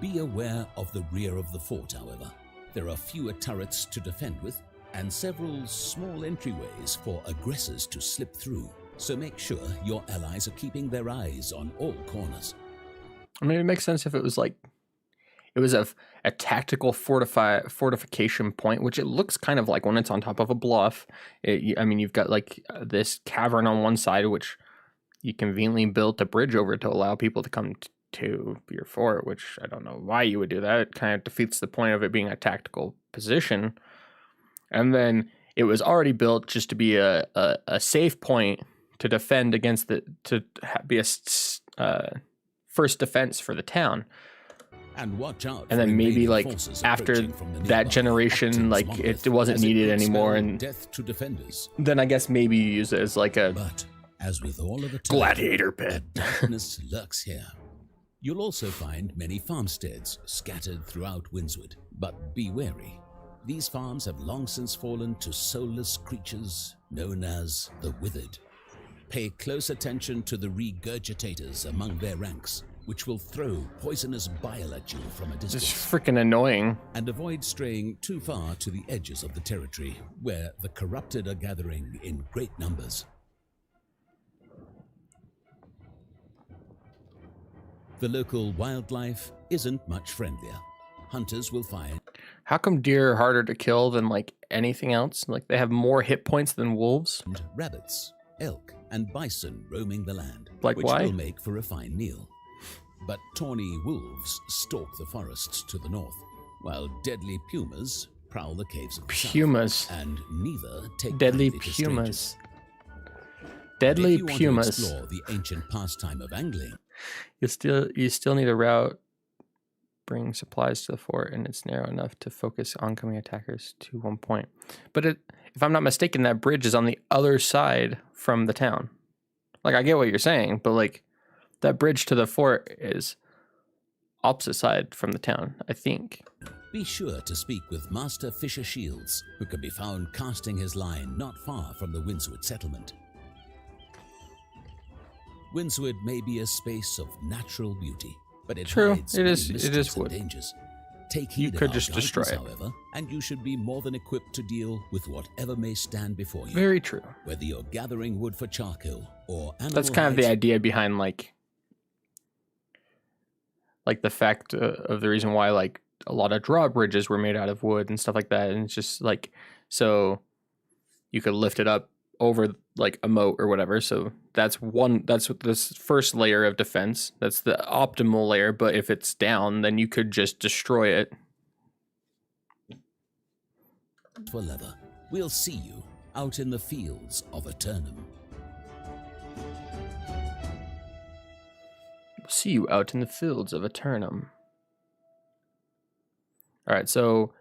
Be aware of the rear of the fort, however. There are fewer turrets to defend with, and several small entryways for aggressors to slip through. So make sure your allies are keeping their eyes on all corners. I mean, it makes sense if it was like it was a tactical fortification point, which it looks kind of like when it's on top of a bluff. I mean, you've got like this cavern on one side, which you conveniently built a bridge over to allow people to come to your fort, which I don't know why you would do that. It kind of defeats the point of it being a tactical position. And then it was already built just to be a safe point to defend against be a first defense for the town. And watch out. And then maybe like after that generation, like it wasn't needed anymore, and death to defenders. Then I guess maybe you use it as like a as with all of the gladiator pit. Darkness lurks here. You'll also find many farmsteads scattered throughout Windswood, but be wary. These farms have long since fallen to soulless creatures known as the Withered. Pay close attention to the regurgitators among their ranks, which will throw poisonous bile at you from a distance. It's freaking annoying. And avoid straying too far to the edges of the territory, where the corrupted are gathering in great numbers. The local wildlife isn't much friendlier. Hunters will find... How come deer are harder to kill than like anything else? Like they have more hit points than wolves? And rabbits, elk, and bison roaming the land, like which why? will make for a fine meal. But tawny wolves stalk the forests to the north, while deadly pumas prowl the caves of the south, and neither take deadly kindly to pumas. strangers. Deadly If you want to pumas. explore the ancient pastime of angling, You still need a route bringing supplies to the fort, and it's narrow enough to focus oncoming attackers to one point. But if I'm not mistaken, that bridge is on the other side from the town. Like, I get what you're saying, but like that bridge to the fort is opposite side from the town, I think. be sure to speak with Master Fisher Shields, who can be found casting his line not far from the Windswood settlement. Windswood may be a space of natural beauty, but it hides many mysteries and dangers. Take heed of our guidance, however, and you should be more than equipped to deal with whatever may stand before you. Very true. Whether you're gathering wood for charcoal or animal That's kind of the hides, idea behind like the fact of the reason why like a lot of drawbridges were made out of wood and stuff like that, and it's just like so you could lift it up over like a moat or whatever. So that's this first layer of defense. That's the optimal layer, but if it's down, then you could just destroy it. for leather. We'll see you out in the fields of Eternum. See you out in the fields of Eternum. All right, so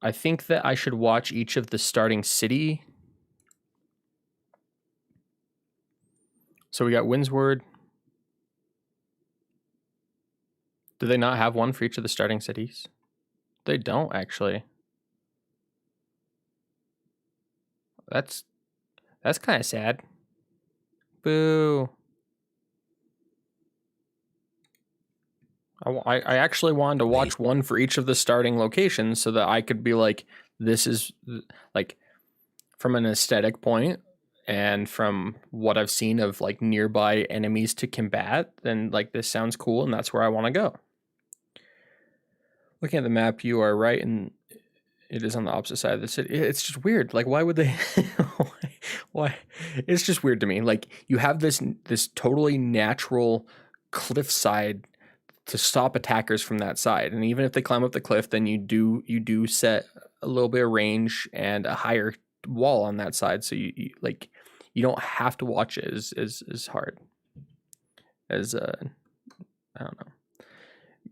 I think that I should watch each of the starting city. So we got Windsward. Do they not have one for each of the starting cities? They don't, actually. That's kind of sad. Boo. I actually wanted to watch one for each of the starting locations so that I could be like, this is like from an aesthetic point and from what I've seen of like nearby enemies to combat, then like this sounds cool and that's where I want to go. Looking at the map, you are right, and it is on the opposite side of the city. It's just weird. Like, why would they? Why? It's just weird to me. Like, you have this totally natural cliffside to stop attackers from that side, and even if they climb up the cliff, then you do set a little bit of range and a higher wall on that side, so you don't have to watch it as hard as I don't know.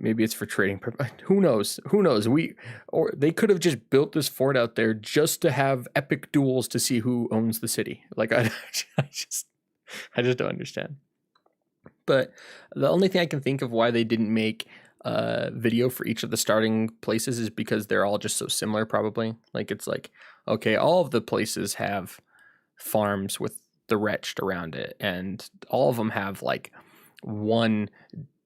Maybe it's for trading purposes. Who knows? Or they could have just built this fort out there just to have epic duels to see who owns the city. Like I just don't understand. But the only thing I can think of why they didn't make a video for each of the starting places is because they're all just so similar, probably. Like it's like, okay, all of the places have farms with the wretched around it, and all of them have like one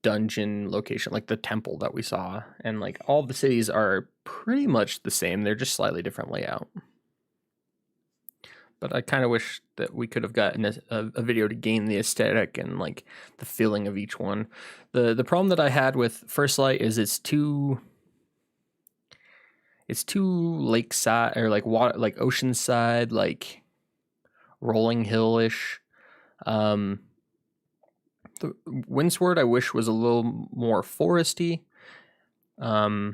dungeon location, like the temple that we saw, and like all of the cities are pretty much the same. They're just slightly different layout. But I kind of wish that we could have gotten a video to gain the aesthetic and like the feeling of each one. The problem that I had with First Light is it's too lakeside or like water, like oceanside, like rolling hillish. The Windsward I wish was a little more foresty. I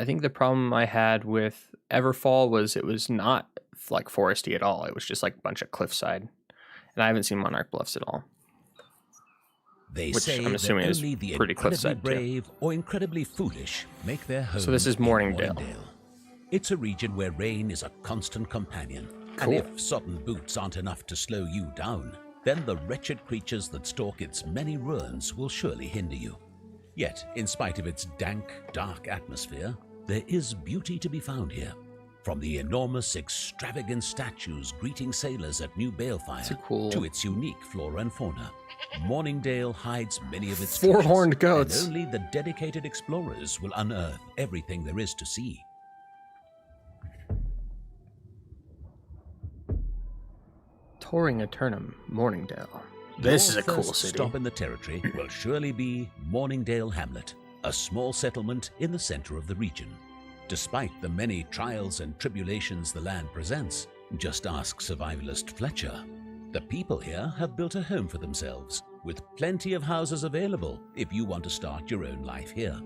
think the problem I had with Everfall was it was not like foresty at all. It was just like a bunch of cliffside, and I haven't seen Monarch Bluffs at all. They Which say I'm assuming that is only the pretty incredibly cliffside too. brave or incredibly foolish make their home. So this is in Morningdale. It's a region where rain is a constant companion. Cool. And if sodden boots aren't enough to slow you down, then the wretched creatures that stalk its many ruins will surely hinder you. Yet, in spite of its dank, dark atmosphere, there is beauty to be found here. From the enormous, extravagant statues greeting sailors at New Balefire to its unique flora and fauna, Morningdale hides many of its Four-horned treasures, goats. and only the dedicated explorers will unearth everything there is to see. Touring Eternum, Morningdale. This Your is a cool first city. stop in the territory will surely be Morningdale Hamlet, a small settlement in the center of the region. Despite the many trials and tribulations the land presents, just ask survivalist Fletcher. The people here have built a home for themselves, with plenty of houses available if you want to start your own life here.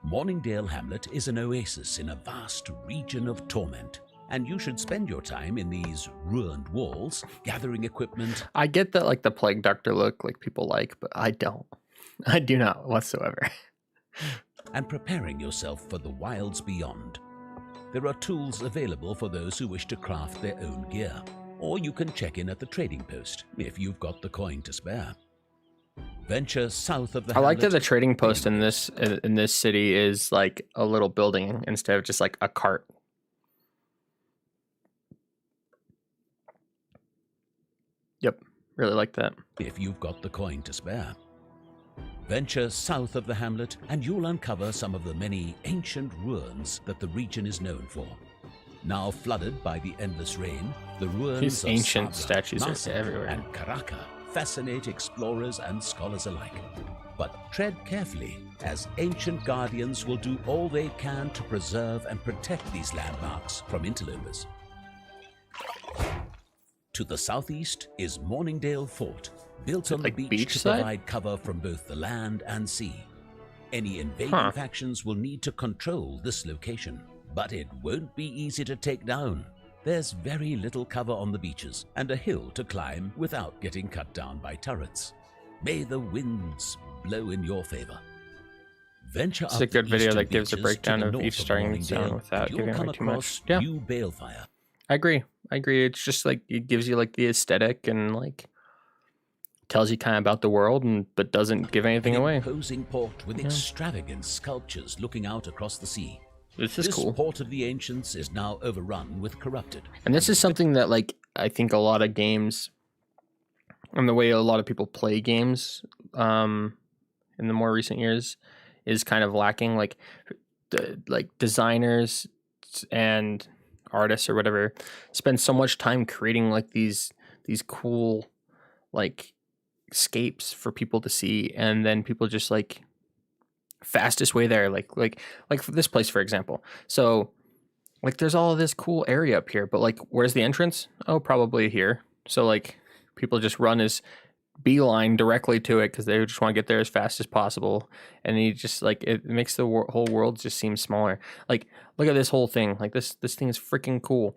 Morningdale Hamlet is an oasis in a vast region of torment, and you should spend your time in these ruined walls, gathering equipment. I get that like the Plague Doctor look like people like, but I don't. I do not whatsoever. And preparing yourself for the wilds beyond. There are tools available for those who wish to craft their own gear, or you can check in at the trading post if you've got the coin to spare. Venture south of the I like that hamlet. the trading post in this city is like a little building instead of just like a cart. Yep, really like that. If you've got the coin to spare. Venture south of the hamlet and you'll uncover some of the many ancient ruins that the region is known for. Now flooded by the endless rain, the ruins These of ancient Sabra, statues are Masa, everywhere. and Karaka fascinate explorers and scholars alike. But tread carefully, as ancient guardians will do all they can to preserve and protect these landmarks from interlopers. To the southeast is Morningdale Fort, built on the beach to provide cover from both the land and sea. Any invading factions will need to control this location, but it won't be easy to take down. There's very little cover on the beaches and a hill to climb without getting cut down by turrets. May the winds blow in your favor. Venture It's up a good the video eastern that gives a beaches to breakdown the of north each of starting zone Morningdale, without and you'll giving come away too much. across Yeah, New Balefire. I agree. It's just like it gives you like the aesthetic and like tells you kind of about the world, but doesn't give anything An away. imposing port with extravagant sculptures looking out across the sea. This is cool. This port of the ancients is now overrun with corrupted. And this is something that like I think a lot of games and the way a lot of people play games in the more recent years is kind of lacking. Like designers and artists or whatever spend so much time creating like these cool like escapes for people to see, and then people just like fastest way there, like for this place for example. So like there's all of this cool area up here, but like where's the entrance? Oh, probably here. So like people just run as beeline directly to it because they just want to get there as fast as possible, and you just like it makes the whole world just seem smaller. Like look at this whole thing, like this thing is freaking cool,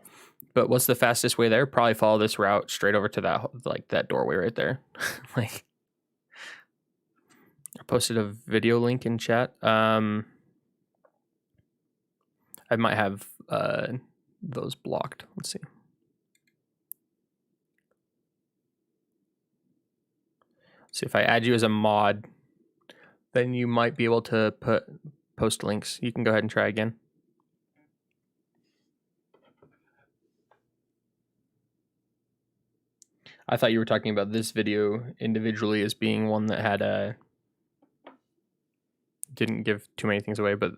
but what's the fastest way there? Probably follow this route straight over to that doorway right there. Like I posted a video link in chat. I might have those blocked. Let's see. See if I add you as a mod, then you might be able to post links. You can go ahead and try again. I thought you were talking about this video individually as being one that had didn't give too many things away, but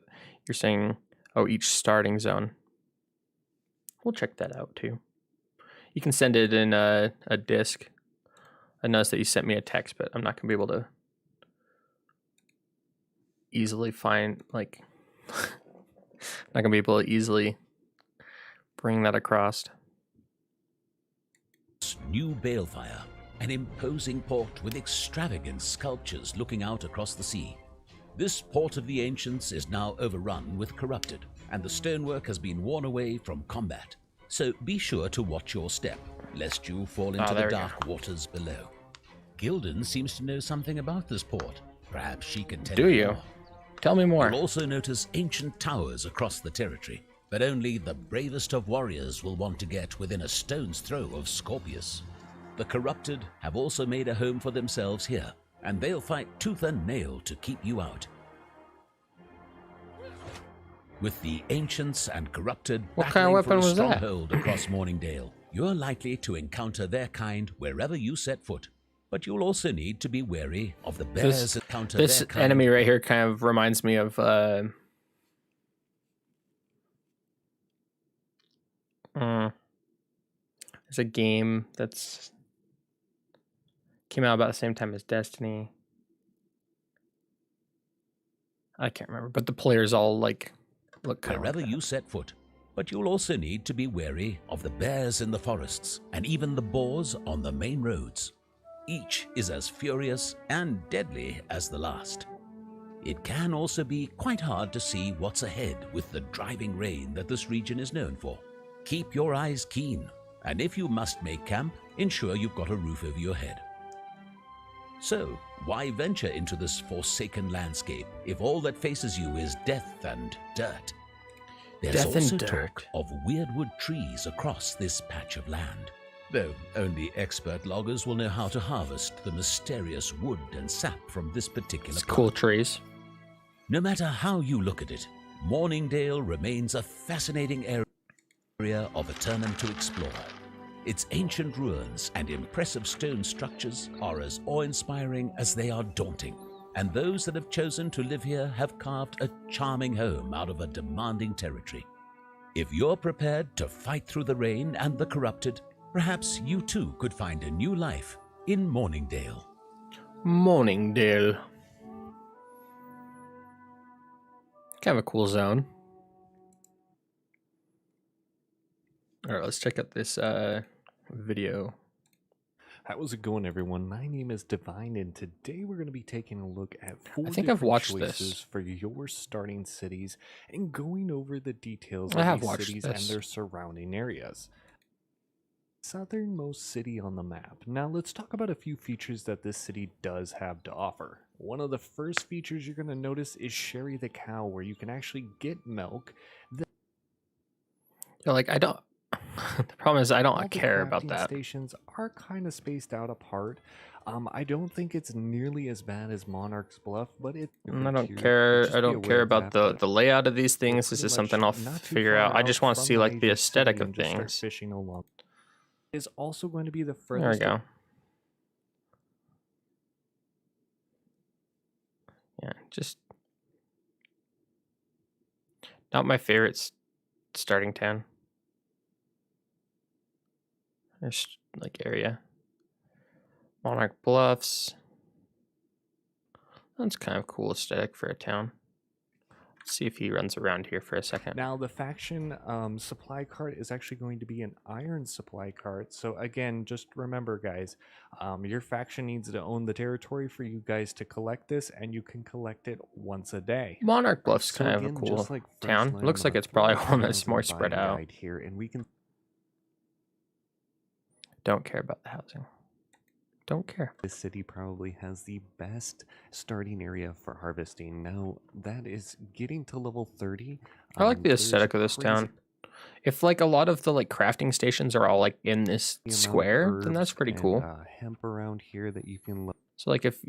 you're saying, oh, each starting zone. We'll check that out too. You can send it in a disc. I noticed that you sent me a text, but I'm not gonna be able to easily find, like, not gonna be able to easily bring that across. New Balefire, an imposing port with extravagant sculptures looking out across the sea. This port of the ancients is now overrun with corrupted, and the stonework has been worn away from combat. So be sure to watch your step, lest you fall into the dark waters below. Gildan seems to know something about this port. Perhaps she can tell you more. Tell me more. You'll also notice ancient towers across the territory, but only the bravest of warriors will want to get within a stone's throw of Scorpius. The corrupted have also made a home for themselves here, and they'll fight tooth and nail to keep you out. With the ancients and corrupted battling for a stronghold across Morningdale, you're likely to encounter their kind wherever you set foot. But you'll also need to be wary of the bears that counter their kind. This enemy right here kind of reminds me of there's a game that's came out about the same time as Destiny. I can't remember, but the players all like look kind wherever you set foot. But you'll also need to be wary of the bears in the forests and even the boars on the main roads. Each is as furious and deadly as the last. It can also be quite hard to see what's ahead with the driving rain that this region is known for. Keep your eyes keen, and if you must make camp, ensure you've got a roof over your head. So, why venture into this forsaken landscape if all that faces you is death and dirt? There's also talk of weirdwood trees across this patch of land, though only expert loggers will know how to harvest the mysterious wood and sap from this particular plant. Cool trees. No matter how you look at it, Morningdale remains a fascinating area of Eternum to explore. Its ancient ruins and impressive stone structures are as awe-inspiring as they are daunting, and those that have chosen to live here have carved a charming home out of a demanding territory. If you're prepared to fight through the rain and the corrupted, perhaps you too could find a new life in Morningdale. Morningdale. Kind of a cool zone. All right, let's check out this video. How's it going, everyone? My name is Divine, and today we're going to be taking a look at 4 I've watched choices this for your starting cities and going over the details I have of these watched cities this. and their surrounding areas. Southernmost city on the map. Now let's talk about a few features that this city does have to offer. One of the first features you're going to notice is Sherry the Cow, where you can actually get milk. Like, I don't. The problem is I All don't the care about crafting that. Stations are kind of spaced out apart. I don't think it's nearly as bad as Monarch's Bluff, but it. I don't care. I don't care about the layout of these things. This is something I'll figure out. I just want to see like the aesthetic of things. Fishing along is also going to be the There we furthest. go. Yeah, just not my favorite starting town. There's like area. Monarch Bluffs. That's kind of cool aesthetic for a town. Let's see if he runs around here for a second. Now the faction supply cart is actually going to be an iron supply cart. So again, just remember, guys, your faction needs to own the territory for you guys to collect this, and you can collect it once a day. Monarch Bluffs So kind again, of a cool just like town. First Looks like Landmark, it's probably we're one gonna that's have more a spread buying out. guide here, and we can. Don't care about the housing. Don't care. This city probably has the best starting area for harvesting. Now, that is getting to level 30. I like the There's aesthetic of this crazy town. If like a lot of the like crafting stations are all like in this amount of square, then that's herbs pretty and, cool. Hemp around here that you can So like if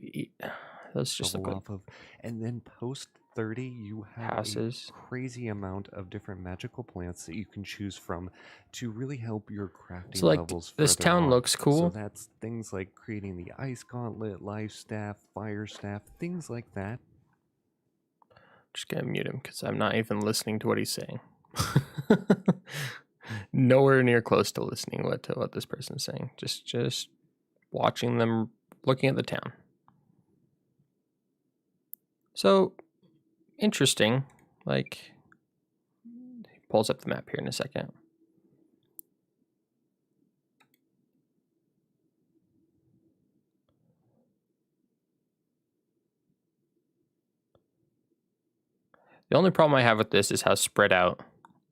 let's just look level like off of. And then post 30, you have houses. a crazy amount of different magical plants that you can choose from to really help your crafting So like levels this further town on. looks cool. So that's things like creating the ice gauntlet, life staff, fire staff, things like that. Just gonna mute him because I'm not even listening to what he's saying. Nowhere near close to listening to what this person's saying. Just watching them, looking at the town. So interesting. Like, he pulls up the map here in a second. The only problem I have with this is how spread out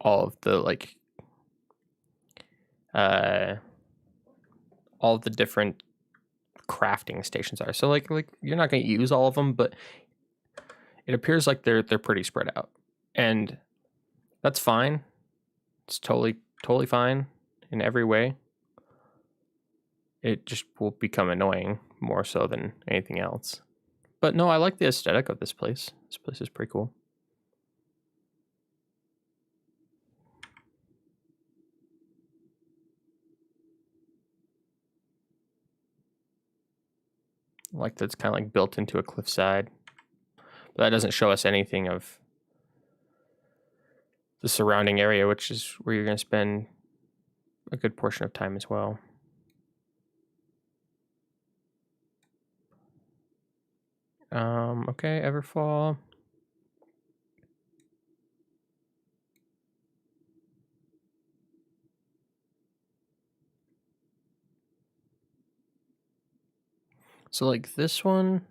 all of the all of the different crafting stations are. So like you're not going to use all of them, but it appears like they're pretty spread out, and that's fine. It's totally fine in every way. It just will become annoying more so than anything else. But no, I like the aesthetic of this place. This place is pretty cool. I like that it's kind of like built into a cliffside. But that doesn't show us anything of the surrounding area, which is where you're going to spend a good portion of time as well. Okay, Everfall. So like this one,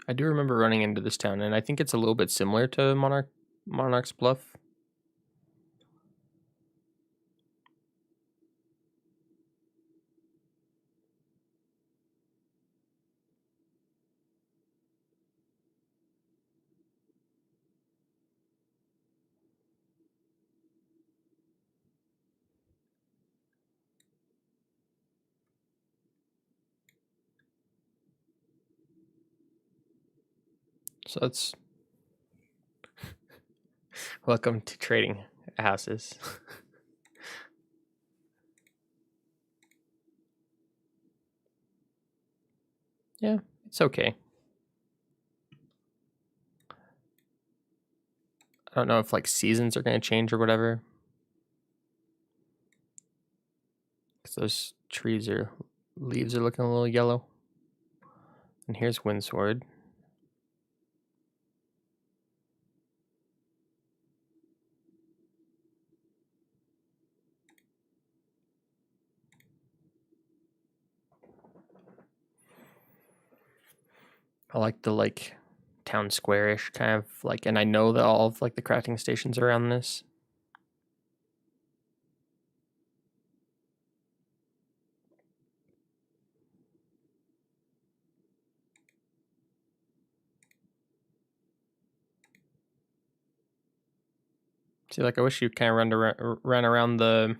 I do remember running into this town, and I think it's a little bit similar to Monarch's Bluff. So that's welcome to trading houses. Yeah, it's okay. I don't know if like seasons are going to change or whatever. Because those leaves are looking a little yellow. And here's Windsward. I like the town square-ish kind of and I know that all of the crafting stations are around this. See, I wish you kind of run around the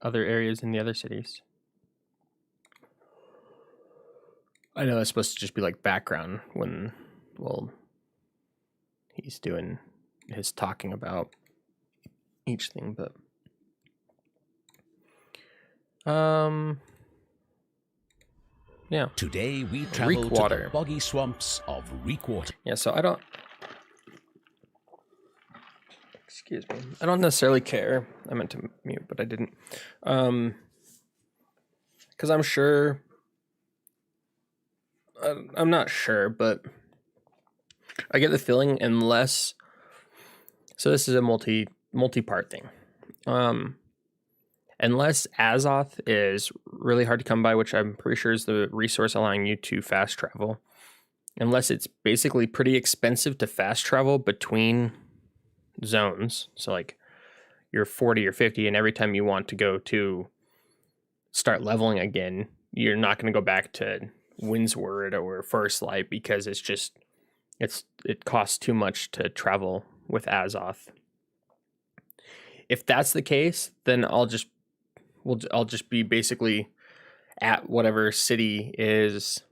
other areas in the other cities. I know that's supposed to just be background when, well, he's doing his talking about each thing, but yeah. Today we travel to the boggy swamps of Reekwater. Yeah, so I don't. Excuse me. I don't necessarily care. I meant to mute, but I didn't. Because I'm sure. I'm not sure, but I get the feeling unless. So this is a multi-part thing. Unless Azoth is really hard to come by, which I'm pretty sure is the resource allowing you to fast travel. Unless it's basically pretty expensive to fast travel between zones. So you're 40 or 50, and every time you want to go to start leveling again, you're not going to go back to Windsward or First Light because it costs too much to travel with Azoth. If that's the case, then I'll just be basically at whatever city is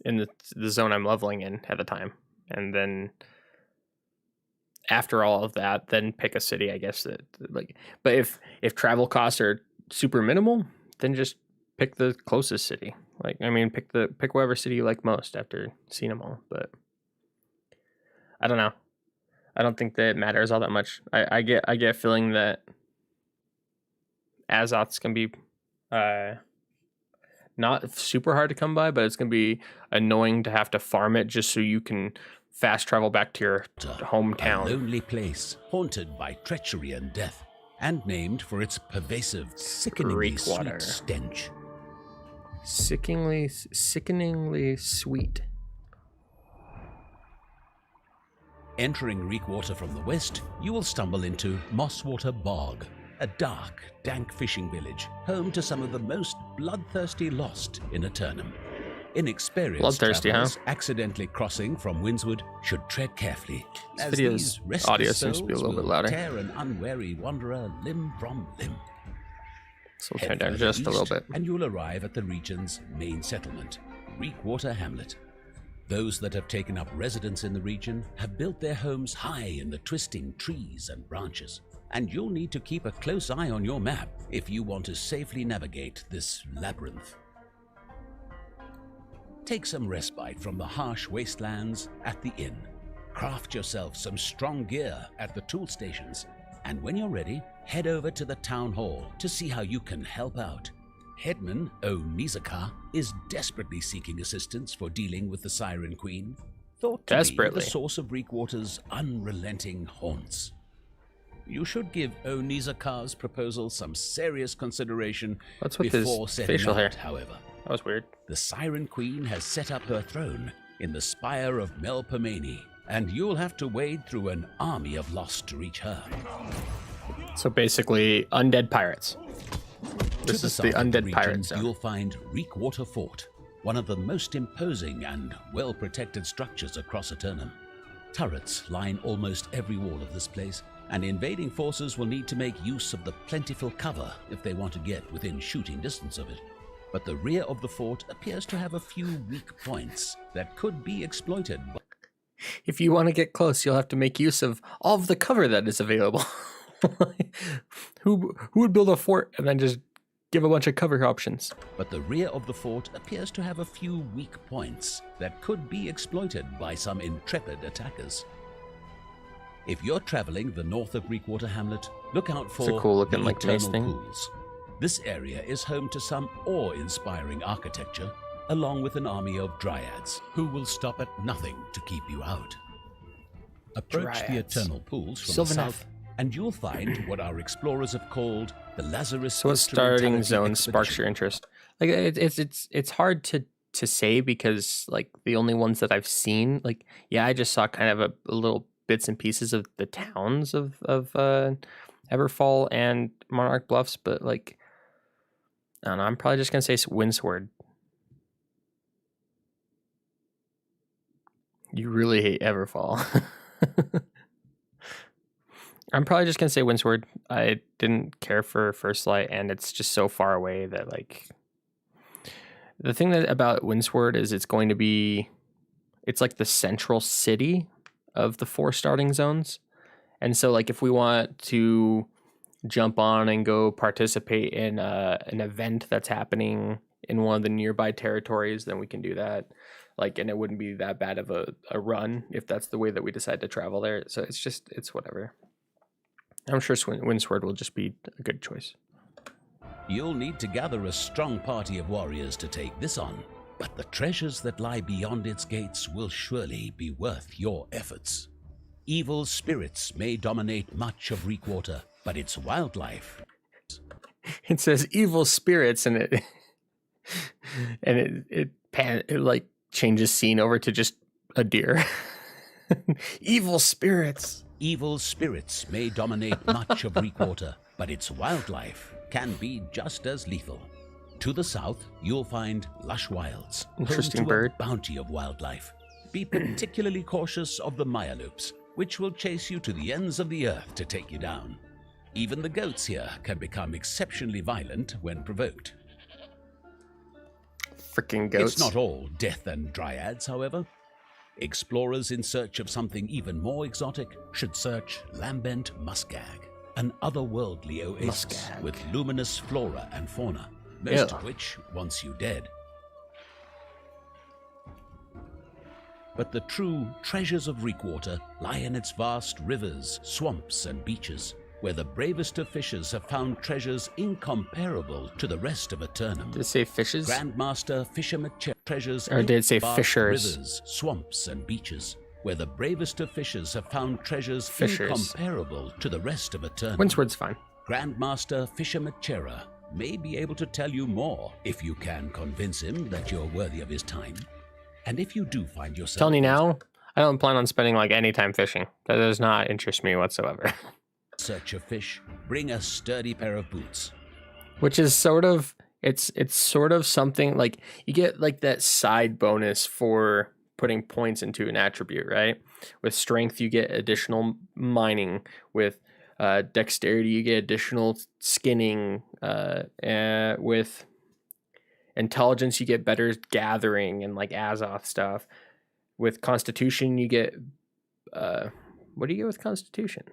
in the zone I'm leveling in at the time, and then after all of that, then pick a city, I guess. But if travel costs are super minimal, then just pick the closest city. Pick whatever city you like most after seeing them all. But I don't know. I don't think that it matters all that much. I get a feeling that Azoth's gonna be not super hard to come by, but it's gonna be annoying to have to farm it just so you can fast travel back to your hometown. A lonely place haunted by treachery and death, and named for its pervasive, sickeningly sweet stench. Sickeningly sweet. Entering Reekwater from the west, you will stumble into Mosswater Bog, a dark, dank fishing village, home to some of the most bloodthirsty lost in Eternum. Inexperienced travelers accidentally crossing from Windswood should tread carefully, as these restless audio seems to be a little bit louder. tear an unwary wanderer limb from limb. So we'll turn down just a little bit. And you'll arrive at the region's main settlement, Reekwater Hamlet. Those that have taken up residence in the region have built their homes high in the twisting trees and branches, and you'll need to keep a close eye on your map if you want to safely navigate this labyrinth. Take some respite from the harsh wastelands at the inn. Craft yourself some strong gear at the tool stations, and when you're ready, head over to the town hall to see how you can help out. Headman Onizaka is desperately seeking assistance for dealing with the Siren Queen, thought to be the source of Reekwater's unrelenting haunts. You should give Onizaka's proposal some serious consideration before setting out, however. That was weird. The Siren Queen has set up her throne in the spire of Melpomene, and you'll have to wade through an army of lost to reach her. So basically, undead pirates. This is the undead pirate zone. You'll find Reekwater Fort, one of the most imposing and well-protected structures across Eternum. Turrets line almost every wall of this place, and invading forces will need to make use of the plentiful cover if they want to get within shooting distance of it. But the rear of the fort appears to have a few weak points that could be exploited. If you want to get close, you'll have to make use of all of the cover that is available. Who would build a fort and then just give a bunch of cover options? But the rear of the fort appears to have a few weak points that could be exploited by some intrepid attackers. If you're traveling the north of Reekwater Hamlet, look out for a cool looking, the like, maze Eternal thing. Pools. This area is home to some awe-inspiring architecture, along with an army of dryads who will stop at nothing to keep you out. Approach the Eternal Pools from the south, and you'll find what our explorers have called the Lazarus. So what starting zone sparks your interest? Like it's hard to say because like the only ones that I've seen, like I just saw kind of a little bits and pieces of the towns of Everfall and Monarch Bluffs, but like I don't know. I'm probably just gonna say Windsward. You really hate Everfall. I'm probably just gonna say Windsward. I didn't care for First Light, and it's just so far away that like the thing that about Windsward is it's like the central city of the 4 starting zones, and so like if we want to jump on and go participate in an event that's happening in one of the nearby territories, then we can do that. Like, and it wouldn't be that bad of a run if that's the way that we decide to travel there. So it's whatever. I'm sure Windsword will just be a good choice. You'll need to gather a strong party of warriors to take this on, but the treasures that lie beyond its gates will surely be worth your efforts. Evil spirits may dominate much of Reekwater, but its wildlife. It says evil spirits, and it like changes scene over to just a deer. Evil spirits. Evil spirits may dominate much of Reekwater, but its wildlife can be just as lethal. To the south, you'll find lush wilds, interesting home to bird, a bounty of wildlife. Be particularly cautious of the Myaloops, which will chase you to the ends of the earth to take you down. Even the goats here can become exceptionally violent when provoked. Freaking goats. It's not all death and dryads, however. Explorers in search of something even more exotic should search Lambent Muskag, an otherworldly oasis with luminous flora and fauna, most of which wants you dead. But the true treasures of Reekwater lie in its vast rivers, swamps, and beaches, where the bravest of fishers have found treasures incomparable to the rest of Eternum. Did it say fishes? Grandmaster Fisherman treasures Or did it say vast fishers? rivers, swamps, and beaches, where the bravest of fishers have found treasures Fishers. incomparable to the rest of Eternum. Windsword's fine. Grandmaster Fisherman may be able to tell you more if you can convince him that you're worthy of his time. And if you do find yourself... Telling you now, I don't plan on spending like any time fishing. That does not interest me whatsoever. Search of fish, bring a sturdy pair of boots. Which is sort of, it's sort of something like you get like that side bonus for putting points into an attribute, right? With strength, you get additional mining. With dexterity, you get additional skinning. With intelligence, you get better gathering and like Azoth stuff. With constitution, you get what do you get with constitution?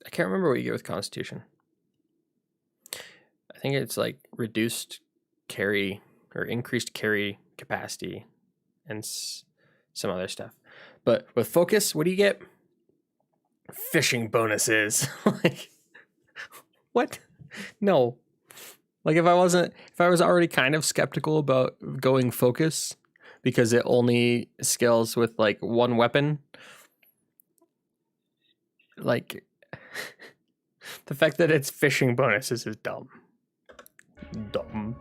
I can't remember what you get with constitution. I think it's like reduced carry or increased carry capacity and some other stuff. But with focus, what do you get? Fishing bonuses. Like, what? No. Like if I was already kind of skeptical about going focus because it only scales with like one weapon, like the fact that it's fishing bonuses is dumb. Dumb.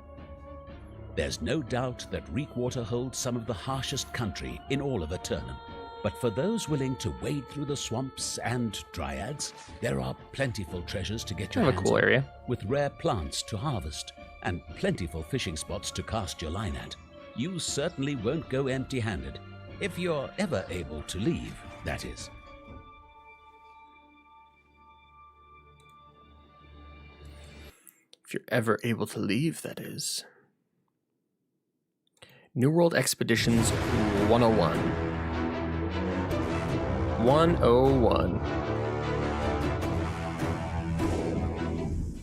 There's no doubt that Reekwater holds some of the harshest country in all of Eternum. But for those willing to wade through the swamps and dryads, there are plentiful treasures to get your hands cool on, area. with rare plants to harvest, and plentiful fishing spots to cast your line at. You certainly won't go empty-handed, if you're ever able to leave, that is. If you're ever able to leave, that is. New World Expeditions 101. 101.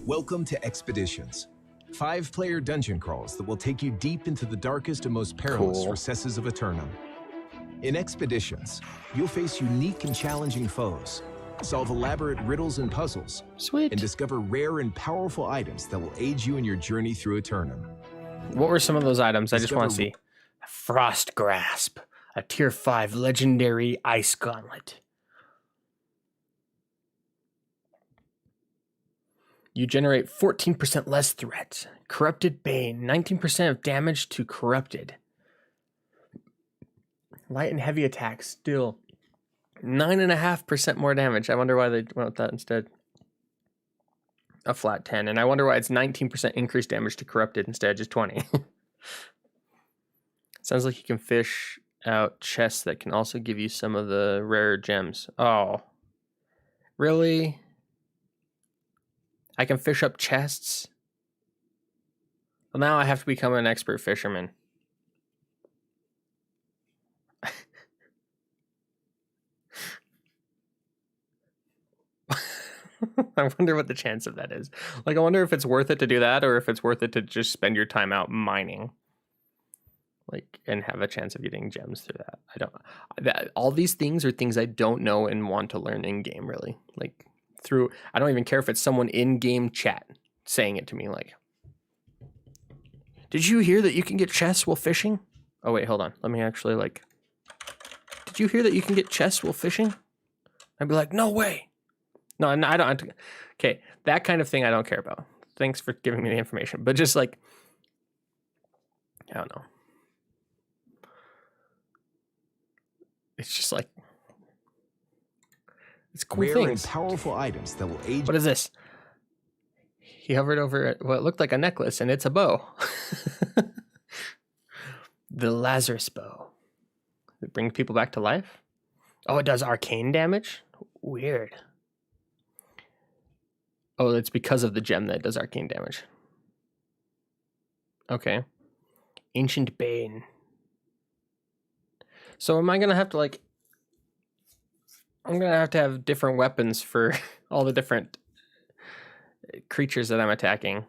Welcome to Expeditions. 5-player dungeon crawls that will take you deep into the darkest and most perilous recesses of Eternum. In Expeditions, you'll face unique and challenging foes, solve elaborate riddles and puzzles, Sweet. and discover rare and powerful items that will aid you in your journey through Eternum. What were some of those items? I just want to see. Frost Grasp, a tier 5 legendary ice gauntlet. You generate 14% less threat. Corrupted Bane, 19% of damage to corrupted. Light and heavy attacks, still 9.5% more damage. I wonder why they went with that instead. A flat 10. And I wonder why it's 19% increased damage to corrupted instead of just 20. Sounds like you can fish out chests that can also give you some of the rare gems. Oh, really? I can fish up chests? Well, now I have to become an expert fisherman. I wonder what the chance of that is. Like, I wonder if it's worth it to do that or if it's worth it to just spend your time out mining. Like, and have a chance of getting gems through that. All these things are things I don't know and want to learn in game, really. Like, I don't even care if it's someone in game chat saying it to me. Like, did you hear that you can get chests while fishing? Oh, wait, hold on. Let me actually, like, did you hear that you can get chests while fishing? I'd be like, no way. No, I don't. Okay, that kind of thing I don't care about. Thanks for giving me the information. But just like, I don't know. It's just like, it's cool Rare things. and powerful items that will aid. What is this? He hovered over what looked like a necklace, and it's a bow. The Lazarus bow. It brings people back to life? Oh, it does arcane damage? Weird. Oh, it's because of the gem that does arcane damage. Okay. Ancient Bane. So am I going to have to, like... I'm going to have different weapons for all the different creatures that I'm attacking.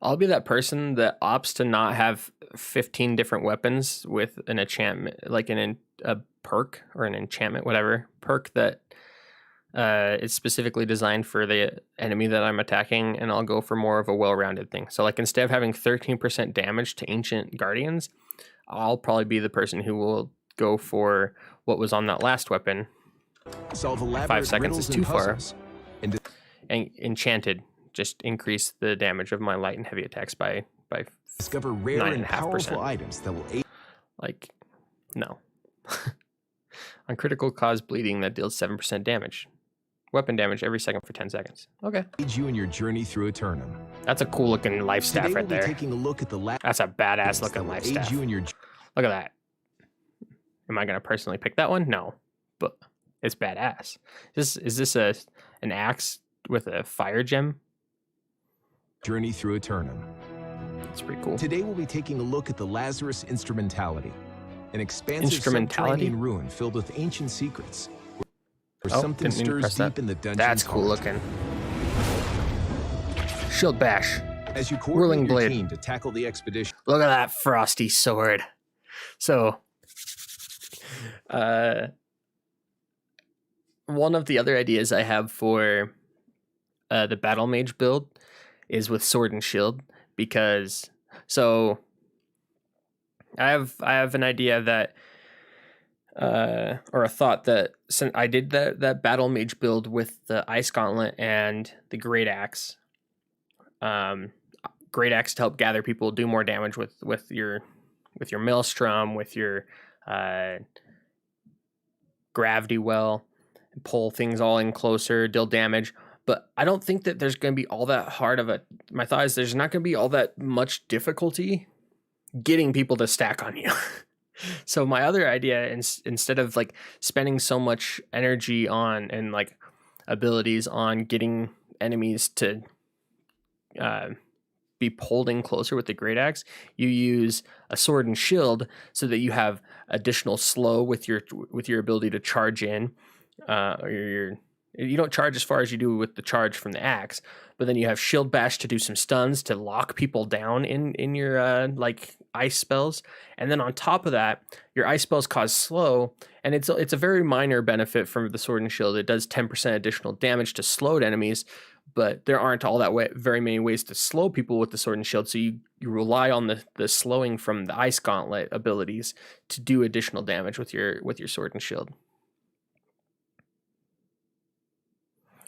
I'll be that person that opts to not have 15 different weapons with an enchantment, like a perk or an enchantment, whatever perk that is specifically designed for the enemy that I'm attacking, and I'll go for more of a well-rounded thing. So like instead of having 13% damage to ancient guardians, I'll probably be the person who will go for what was on that last weapon. Solve 5 seconds is too far. And enchanted, just increase the damage of my light and heavy attacks by discover rare and powerful items that will aid. Like, no. On critical cause bleeding that deals 7% damage. Weapon damage every second for 10 seconds. Okay. Aid you in your journey through Eternum. That's a cool looking life staff Today right we'll be there. taking a look at the That's a badass looking life aid staff. you in your. Look at that. Am I gonna personally pick that one? No, but it's badass. Is this an axe with a fire gem? Journey through Eternum. It's pretty cool. Today we'll be taking a look at the Lazarus Instrumentality, an expansive Instrumentality? subterranean ruin filled with ancient secrets, where Oh, something didn't mean to stirs press deep that. in the dungeon. That's cool looking. Shield bash. As you Whirling coordinate your blade. team to tackle the expedition. Look at that frosty sword. So, one of the other ideas I have for the battle mage build is with sword and shield, because so I have an idea that or a thought that since I did that battle mage build with the ice gauntlet and the great axe, great axe to help gather people, do more damage with your maelstrom, with your gravity well, pull things all in closer, deal damage. But I don't think that there's going to be all that hard of a. My thought is there's not going to be all that much difficulty getting people to stack on you. So my other idea, instead of like spending so much energy on and like abilities on getting enemies to be pulled in closer with the great axe, you use a sword and shield so that you have additional slow with your ability to charge in. You don't charge as far as you do with the charge from the axe, but then you have shield bash to do some stuns to lock people down in your like ice spells, and then on top of that, your ice spells cause slow, and it's a very minor benefit from the sword and shield. It does 10% additional damage to slowed enemies, but there aren't all that very many ways to slow people with the sword and shield, so you rely on the slowing from the ice gauntlet abilities to do additional damage with your sword and shield.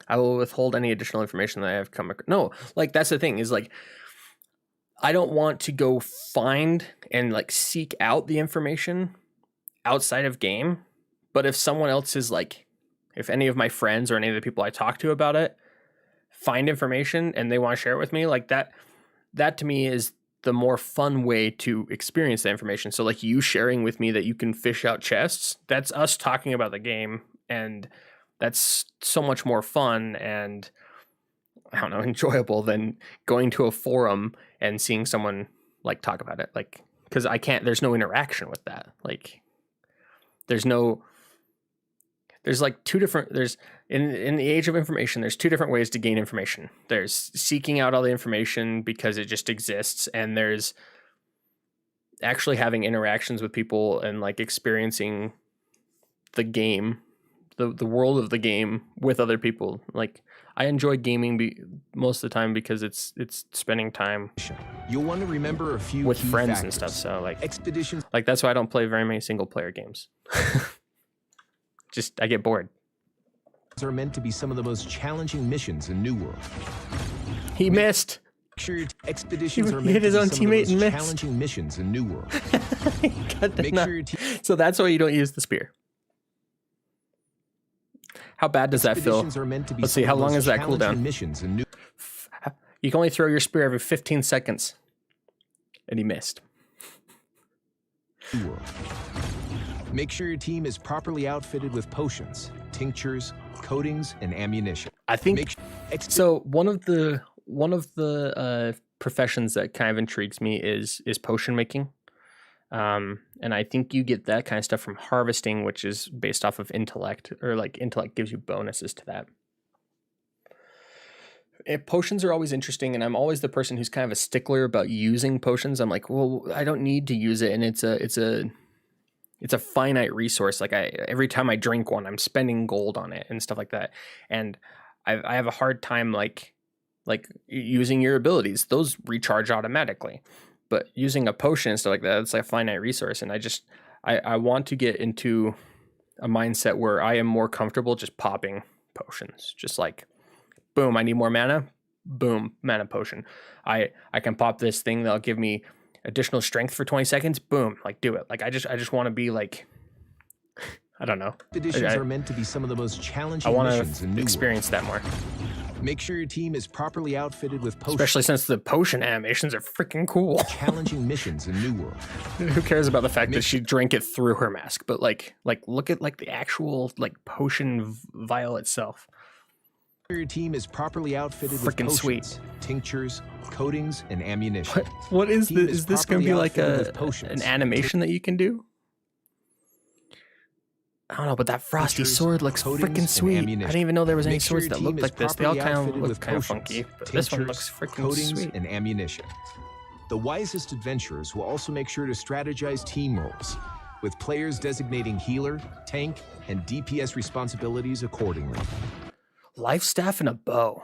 I will withhold any additional information that I have come across. No, like that's the thing is like, I don't want to go find and like seek out the information outside of game. But if someone else is like, if any of my friends or any of the people I talk to about it find information and they want to share it with me, like that to me is the more fun way to experience the information. So like you sharing with me that you can fish out chests, that's us talking about the game, and that's so much more fun and, I don't know, enjoyable than going to a forum and seeing someone like talk about it. Like, because there's no interaction with that. Like, there's like two different, in the age of information, there's two different ways to gain information. There's seeking out all the information because it just exists, and there's actually having interactions with people and like experiencing the game, the world of the game with other people. Like, I enjoy gaming most of the time because it's spending time. You'll want to remember a few with key friends factors. and stuff. So like expeditions, like that's why I don't play very many single player games. I get bored. Are meant to be some of the most challenging missions in New World. He missed. Make sure your expeditions are He meant hit his to be own some of the teammate and most missed. challenging missions in New World. Make sure your So that's why you don't use the spear. How bad does that feel? Expeditions are meant to be Let's see, some how of the long most is that challenging cooldown? Missions in New You can only throw your spear every 15 seconds. And he missed. World. Make sure your team is properly outfitted with potions, tinctures, coatings, and ammunition. I think so. One of the professions that kind of intrigues me is potion making, and I think you get that kind of stuff from harvesting, which is based off of intellect, or like intellect gives you bonuses to that. potions are always interesting, and I'm always the person who's kind of a stickler about using potions. I'm like, well, I don't need to use it, and it's a finite resource. Like every time I drink one, I'm spending gold on it and stuff like that. And I have a hard time like using your abilities. Those recharge automatically, but using a potion and stuff like that, it's like a finite resource. And I want to get into a mindset where I am more comfortable just popping potions, just like, boom, I need more mana, boom, mana potion. I can pop this thing that'll give me additional strength for 20 seconds, boom, like do it. Like I just want to be like, I don't know. Expeditions are meant to be some of the most challenging missions in New World. Experience that more. Make sure your team is properly outfitted with potions. Especially since the potion animations are freaking cool. Challenging missions in New World. Who cares about the fact that she drank it through her mask? But like look at like the actual like potion vial itself. Your team is properly outfitted with potions, sweet. Tinctures, coatings, and ammunition. What is this? Is this going to be like an animation that you can do? I don't know, but that frosty sword looks freaking sweet. I didn't even know there was any swords that looked like this. They all kind of look kind of funky, but this one looks freaking sweet. And ammunition. The wisest adventurers will also make sure to strategize team roles, with players designating healer, tank, and DPS responsibilities accordingly. Life staff and a bow.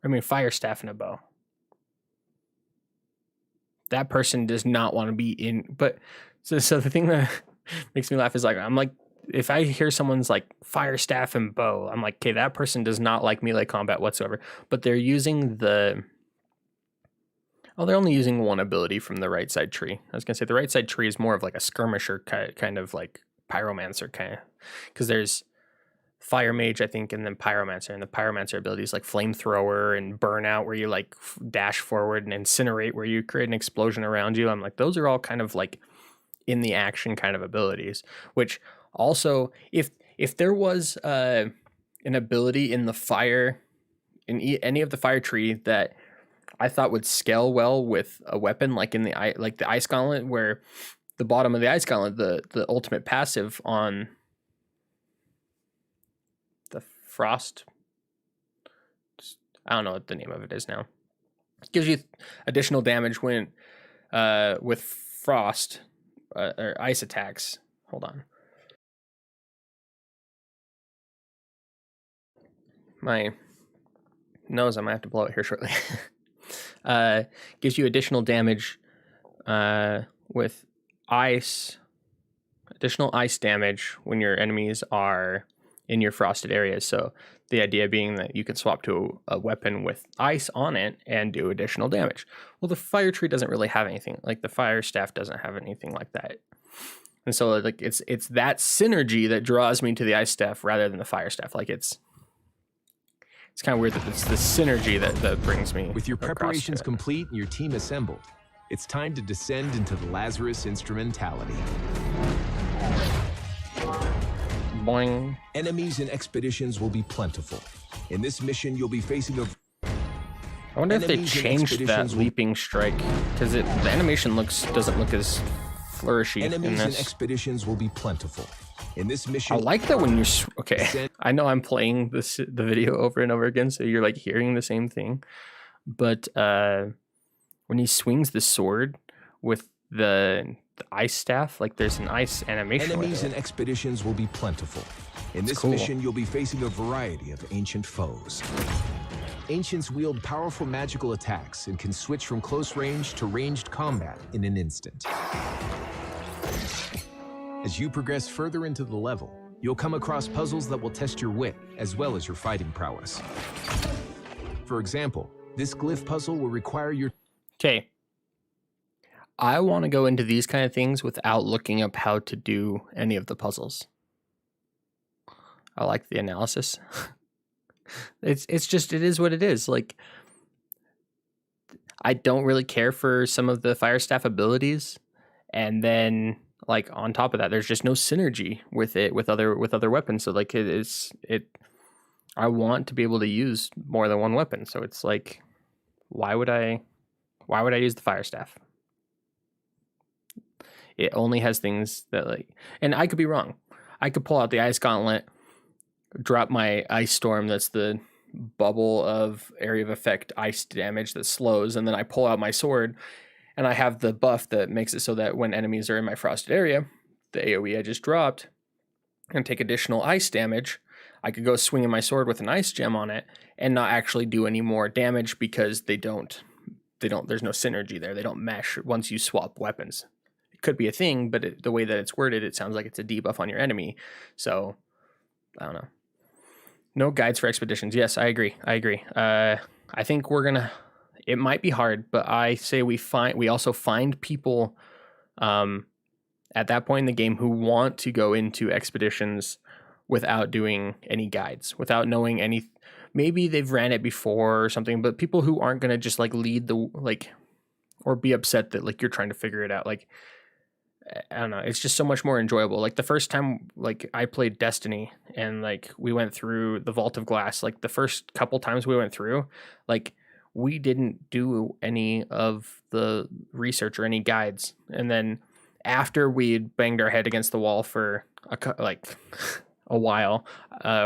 I mean, fire staff and a bow. That person does not want to be in. But so the thing that makes me laugh is like, I'm like, if I hear someone's like fire staff and bow, I'm like, okay, that person does not like melee combat whatsoever. But they're using they're only using one ability from the right side tree. I was gonna say the right side tree is more of like a skirmisher kind of like pyromancer kind of, because there's fire mage, I think, and then pyromancer, and the pyromancer ability is like flamethrower and burnout, where you like dash forward, and incinerate, where you create an explosion around you. I'm like, those are all kind of like in the action kind of abilities. Which also, if there was an ability in the fire, in any of the fire tree that I thought would scale well with a weapon, like in the ice gauntlet, where the bottom of the ice gauntlet, the ultimate passive on the frost, I don't know what the name of it is now. It gives you additional damage when with frost or ice attacks. Hold on. My nose, I might have to blow it here shortly. Gives you additional damage with ice, additional ice damage when your enemies are in your frosted areas. So the idea being that you can swap to a weapon with ice on it and do additional damage. Well, the fire tree doesn't really have anything, like the fire staff doesn't have anything like that. And so like it's that synergy that draws me to the ice staff rather than the fire staff. Like it's kind of weird that it's the synergy that brings me. With your preparations complete and your team assembled, it's time to descend into the Lazarus instrumentality. Boing. Enemies and expeditions will be plentiful. In this mission, you'll be facing a... I wonder if they changed that leaping strike, because the animation doesn't look as flourishy in Enemies this. and expeditions will be plentiful. In this mission, I like that when you're okay. I know I'm playing the video over and over again, so you're like hearing the same thing. But when he swings the sword with the ice staff, like there's an ice animation. Enemies and expeditions will be plentiful. In this mission, you'll be facing a variety of ancient foes. Ancients wield powerful magical attacks and can switch from close range to ranged combat in an instant. As you progress further into the level, you'll come across puzzles that will test your wit as well as your fighting prowess. For example, this glyph puzzle will require your... Okay. I want to go into these kind of things without looking up how to do any of the puzzles. I like the analysis. It's just, it is what it is. Like, I don't really care for some of the fire staff abilities, and then like on top of that, there's just no synergy with it with other weapons. So like I want to be able to use more than one weapon. So it's like, why would I use the fire staff? It only has things that like, and I could be wrong. I could pull out the ice gauntlet, drop my ice storm. That's the bubble of area of effect ice damage that slows, and then I pull out my sword, and I have the buff that makes it so that when enemies are in my frosted area, the AoE I just dropped, and take additional ice damage, I could go swinging my sword with an ice gem on it and not actually do any more damage because there's no synergy there. They don't mesh once you swap weapons. It could be a thing, but the way that it's worded, it sounds like it's a debuff on your enemy. So, I don't know. No guides for expeditions. Yes, I agree. I think it might be hard, but I say we also find people at that point in the game who want to go into expeditions without doing any guides, without knowing any. Maybe they've ran it before or something, but people who aren't gonna just like lead the or be upset that like you're trying to figure it out. Like, I don't know. It's just so much more enjoyable. Like the first time like I played Destiny and like we went through the Vault of Glass, like the first couple times we went through, like we didn't do any of the research or any guides. And then after we'd banged our head against the wall for a while,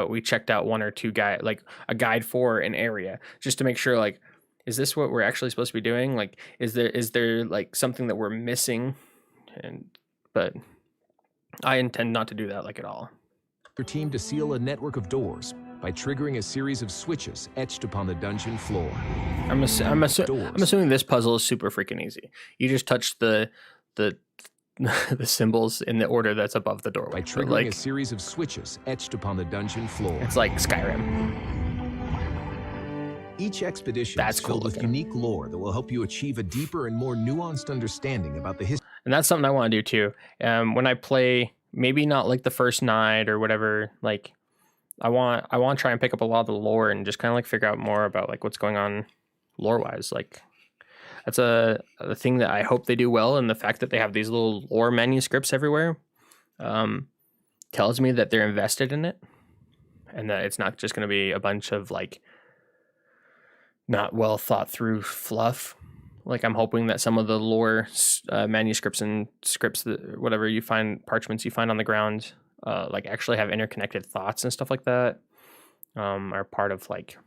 we checked out one or two a guide for an area just to make sure like, is this what we're actually supposed to be doing? Like, is there like something that we're missing? But I intend not to do that like at all. Your team to seal a network of doors by triggering a series of switches etched upon the dungeon floor. I'm assuming this puzzle is super freaking easy. You just touch the the symbols in the order that's above the doorway. By triggering a series of switches etched upon the dungeon floor. It's like Skyrim. Each expedition is filled with unique lore that will help you achieve a deeper and more nuanced understanding about the history. And that's something I want to do too. When I play, maybe not like the first night or whatever, like I want to try and pick up a lot of the lore and just kind of like figure out more about like what's going on lore wise. Like that's a thing that I hope they do well. And the fact that they have these little lore manuscripts everywhere tells me that they're invested in it and that it's not just going to be a bunch of like not well thought through fluff. Like I'm hoping that some of the lore manuscripts and scripts, whatever you find, parchments you find on the ground, like actually have interconnected thoughts and stuff like that, are part of like,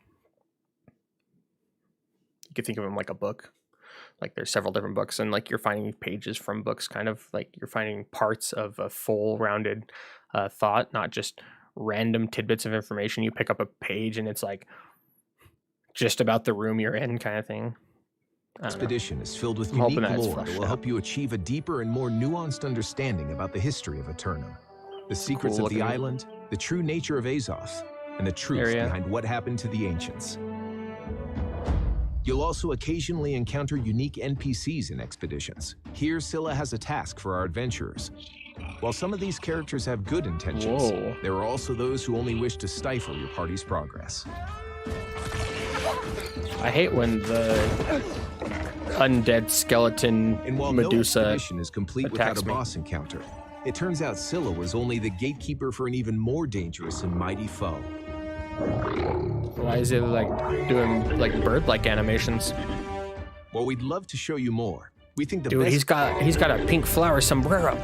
you could think of them like a book. Like there's several different books and like you're finding pages from books, kind of like you're finding parts of a full rounded thought, not just random tidbits of information. You pick up a page and it's like just about the room you're in kind of thing. Expedition is filled with unique lore that will help you achieve a deeper and more nuanced understanding about the history of Eternum, the secrets of the island, the true nature of Azoth, and the truth behind what happened to the ancients. You'll also occasionally encounter unique NPCs in expeditions. Here, Scylla has a task for our adventurers. While some of these characters have good intentions, there are also those who only wish to stifle your party's progress. I hate when the undead skeleton and while Medusa no expedition is complete without a boss encounter, it turns out Scylla was only the gatekeeper for an even more dangerous and mighty foe. Why is it like doing like bird-like animations? Well, we'd love to show you more. We think the Dude, best... he's got a pink flower sombrero.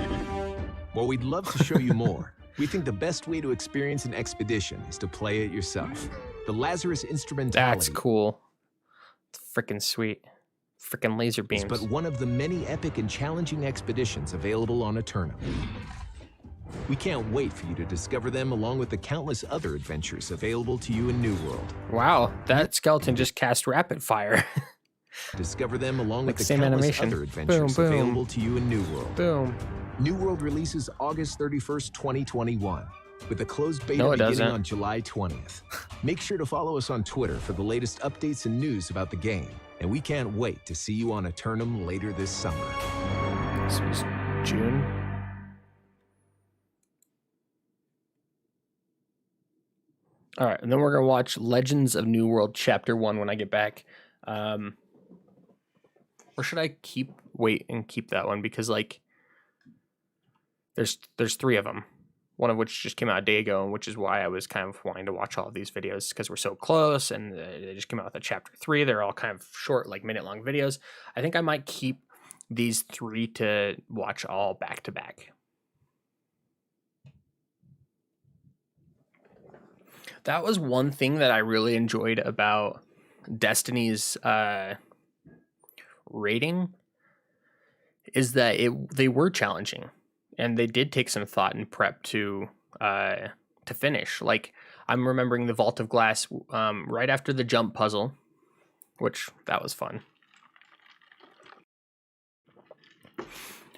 Well, we'd love to show you more. We think the best way to experience an expedition is to play it yourself. The Lazarus instrumentality. That's cool. Freaking sweet. Freaking laser beams. It's but one of the many epic and challenging expeditions available on Eternum. We can't wait for you to discover them along with the countless other adventures available to you in New World. Wow, that skeleton just cast rapid fire. Discover them along like with the countless other adventures available to you in New World. Boom. New World releases August 31st, 2021. With a closed beta beginning on July 20th. Make sure to follow us on Twitter for the latest updates and news about the game. And we can't wait to see you on Eternum later this summer. This was June. All right, and then we're going to watch Legends of New World Chapter 1 when I get back. Or should I wait and keep that one? Because, like, there's 3 of them. One of which just came out a day ago, which is why I was kind of wanting to watch all of these videos because we're so close, and they just came out with a chapter 3. They're all kind of short, like minute-long videos. I think I might keep these 3 to watch all back to back. That was one thing that I really enjoyed about Destiny's rating, is that they were challenging, and they did take some thought and prep to finish. Like, I'm remembering the Vault of Glass right after the jump puzzle, which that was fun.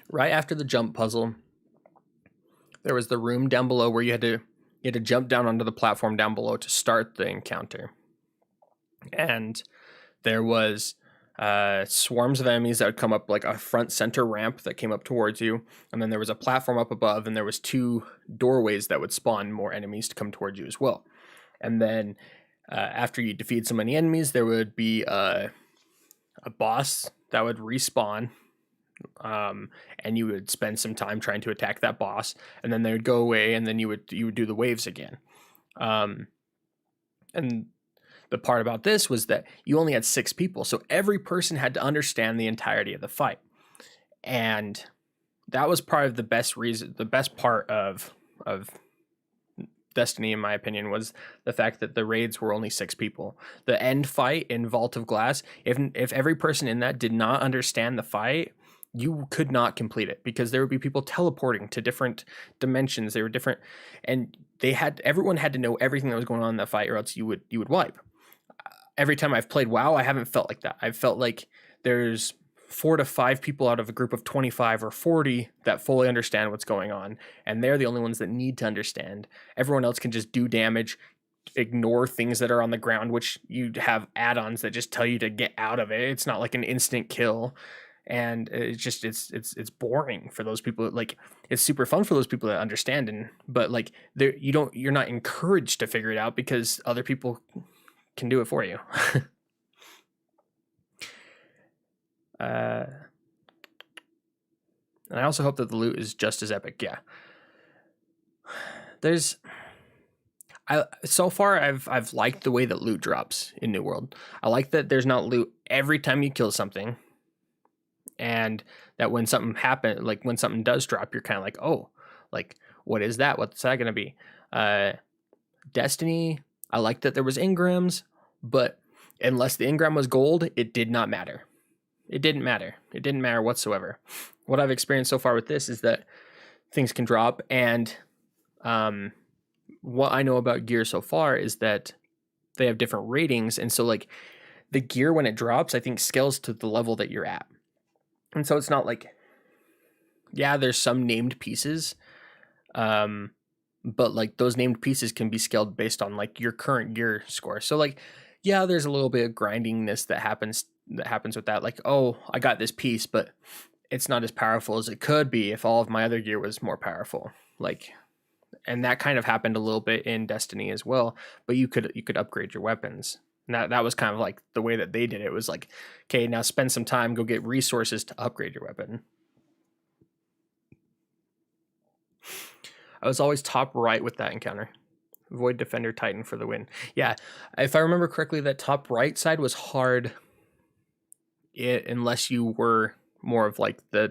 Right after the jump puzzle, there was the room down below where you had to jump down onto the platform down below to start the encounter. And there was swarms of enemies that would come up, like a front center ramp that came up towards you. And then there was a platform up above, and there was 2 doorways that would spawn more enemies to come towards you as well. And then after you defeat so many enemies, there would be a boss that would respawn. And you would spend some time trying to attack that boss, and then they would go away, and then you would do the waves again. And the part about this was that you only had 6 people, so every person had to understand the entirety of the fight. And that was probably the best part of Destiny, in my opinion, was the fact that the raids were only 6 people. The end fight in Vault of Glass, if every person in that did not understand the fight, you could not complete it, because there would be people teleporting to different dimensions. They were different, and everyone had to know everything that was going on in that fight, or else you would wipe. Every time I've played WoW, I haven't felt like that. I've felt like there's 4 to 5 people out of a group of 25 or 40 that fully understand what's going on, and they're the only ones that need to understand. Everyone else can just do damage, ignore things that are on the ground, which you have add-ons that just tell you to get out of it. It's not like an instant kill. And it's boring for those people. Like, it's super fun for those people that understand, but like you're not encouraged to figure it out because other people can do it for you. And I also hope that the loot is just as epic. Yeah. So far I've liked the way that loot drops in New World. I like that there's not loot every time you kill something. And that when something happens, like when something does drop, you're kind of like, oh, like, what is that? What's that going to be? Destiny, I like that there was engrams, but unless the engram was gold, it did not matter. It didn't matter. It didn't matter whatsoever. What I've experienced so far with this is that things can drop. And what I know about gear so far is that they have different ratings. And so like the gear, when it drops, I think scales to the level that you're at. And so it's not like, yeah, there's some named pieces, but like those named pieces can be scaled based on like your current gear score. So like, yeah, there's a little bit of grindingness that happens with that. Like, oh, I got this piece, but it's not as powerful as it could be if all of my other gear was more powerful. Like, and that kind of happened a little bit in Destiny as well. But you could upgrade your weapons. And that was kind of like the way that they did it. It was like, okay, now spend some time, go get resources to upgrade your weapon. I was always top right with that encounter. Void Defender Titan for the win. Yeah, if I remember correctly, that top right side was hard unless you were more of like the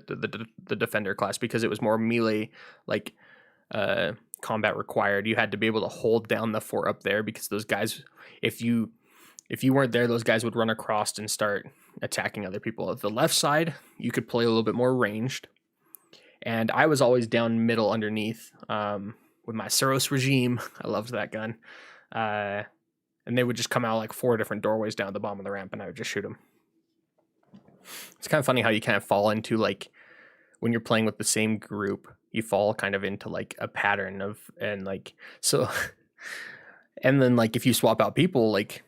defender class, because it was more melee, like combat required. You had to be able to hold down the fort up there, because those guys, if you weren't there, those guys would run across and start attacking other people. At the left side, you could play a little bit more ranged. And I was always down middle underneath with my Suros regime. I loved that gun. And they would just come out like 4 different doorways down at the bottom of the ramp, and I would just shoot them. It's kind of funny how you kind of fall into, like, when you're playing with the same group, you fall kind of into like a pattern of, and like, so, and then like if you swap out people, like,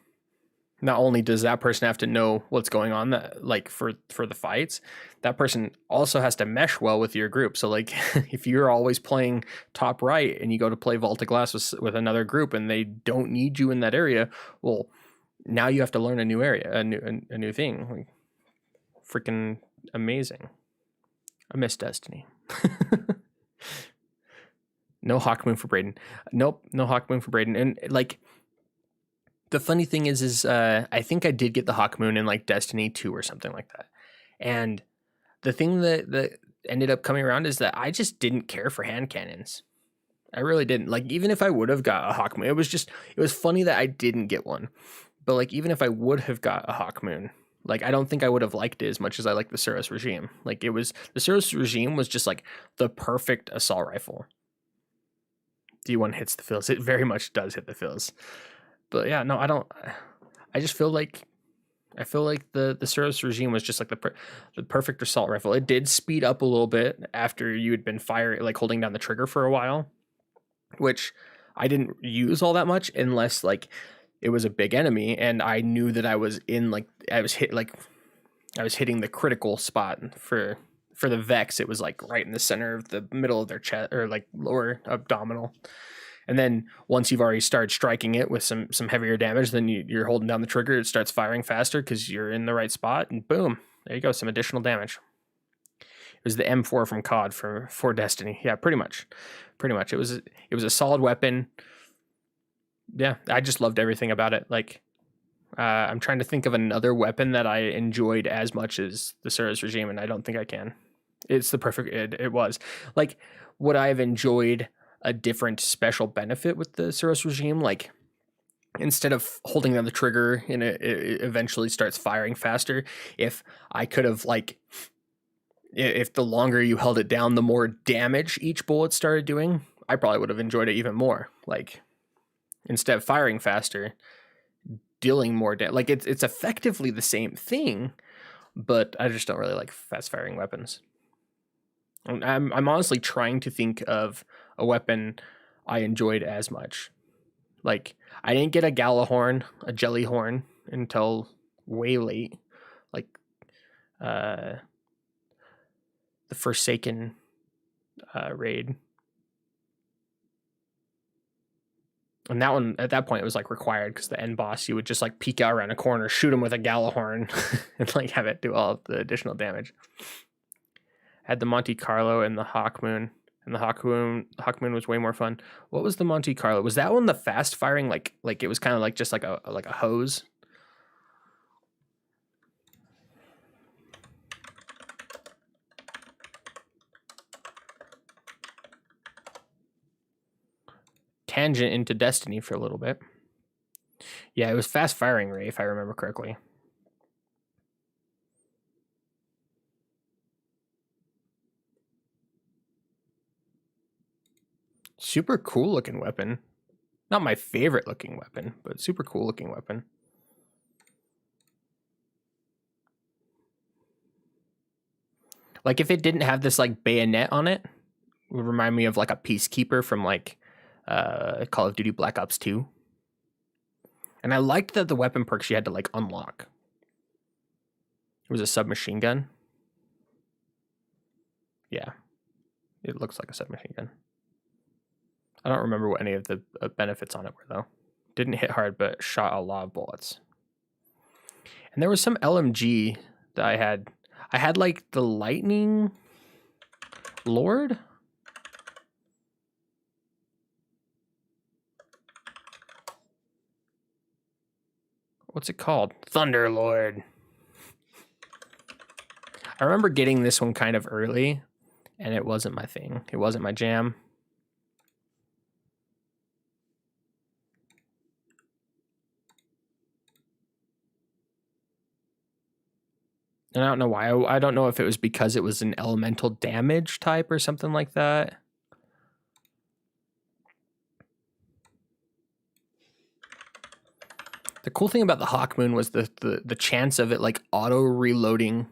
not only does that person have to know what's going on, that like for the fights, that person also has to mesh well with your group. So like if you're always playing top right and you go to play Vault of Glass with another group and they don't need you in that area, well, now you have to learn a new area, a new thing. Like, freaking amazing. I miss Destiny. No Hawk Moon for Braden. Nope, no Hawk Moon for Braden. And like, the funny thing is I think I did get the Hawk Moon in like Destiny 2 or something like that. And the thing that ended up coming around is that I just didn't care for hand cannons. I really didn't. Like, even if I would have got a Hawk Moon, it was funny that I didn't get one. But like, even if I would have got a Hawk Moon, like, I don't think I would have liked it as much as I liked the Suros Regime. Like, the Suros Regime was just like the perfect assault rifle. D1 hits the fills. It very much does hit the fills. But yeah, no, I just feel like the Suros Regime was just like the perfect assault rifle. It did speed up a little bit after you had been holding down the trigger for a while, which I didn't use all that much unless like it was a big enemy and I knew that I was hitting the critical spot for the Vex. It was like right in the center of the middle of their chest, or like lower abdominal. And then once you've already started striking it with some heavier damage, then you're holding down the trigger. It starts firing faster because you're in the right spot, and boom, there you go, some additional damage. It was the M4 from COD for Destiny. Yeah, pretty much. It was a solid weapon. Yeah, I just loved everything about it. Like, I'm trying to think of another weapon that I enjoyed as much as the Suros Regime, and I don't think I can. It's the perfect. It was like, would I have enjoyed a different special benefit with the Suros Regime? Like, instead of holding down the trigger and it eventually starts firing faster, if I could have like, if the longer you held it down, the more damage each bullet started doing, I probably would have enjoyed it even more. Like, instead of firing faster, dealing more damage. Like, it's effectively the same thing, but I just don't really like fast firing weapons. I'm honestly trying to think of a weapon I enjoyed as much. Like, I didn't get a Galahorn, a Jellyhorn, until way late. Like, the Forsaken raid. And that one, at that point, it was like required because the end boss, you would just like peek out around a corner, shoot him with a Galahorn, and like have it do all of the additional damage. Had the Monte Carlo and the Hawk Moon, and the Hawk Moon was way more fun. What was the Monte Carlo? Was that one the fast firing? Like it was kind of like just like a hose. Tangent into Destiny for a little bit. Yeah, it was fast firing ray, if I remember correctly. Super cool looking weapon. Not my favorite looking weapon, but super cool looking weapon. Like, if it didn't have this like bayonet on it, it would remind me of like a Peacekeeper from like Call of Duty Black Ops 2. And I liked that the weapon perks you had to like unlock. It was a submachine gun. Yeah, it looks like a submachine gun. I don't remember what any of the benefits on it were, though. Didn't hit hard, but shot a lot of bullets. And there was some LMG that I had. I had like the Lightning Lord. What's it called? Thunder Lord. I remember getting this one kind of early, and it wasn't my thing. It wasn't my jam. And I don't know why. I don't know if it was because it was an elemental damage type or something like that. The cool thing about the Hawk Moon was the chance of it like auto reloading.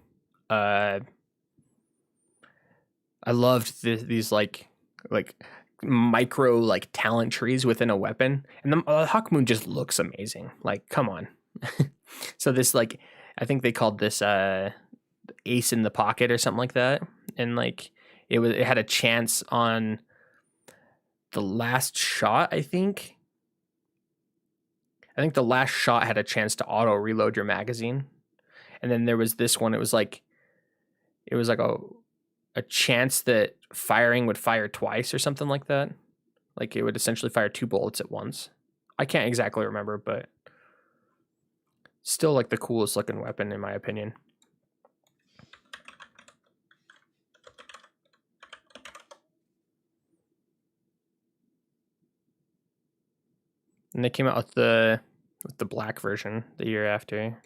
I loved these like micro like talent trees within a weapon, and the Hawk Moon just looks amazing. Like, come on. So this like, I think they called this ace in the pocket or something like that, and like it had a chance on the last shot. I think the last shot had a chance to auto reload your magazine, and then there was this one. It was like a chance that firing would fire twice or something like that. Like, it would essentially fire 2 bullets at once. I can't exactly remember, but still like the coolest looking weapon in my opinion. And they came out with the black version the year after.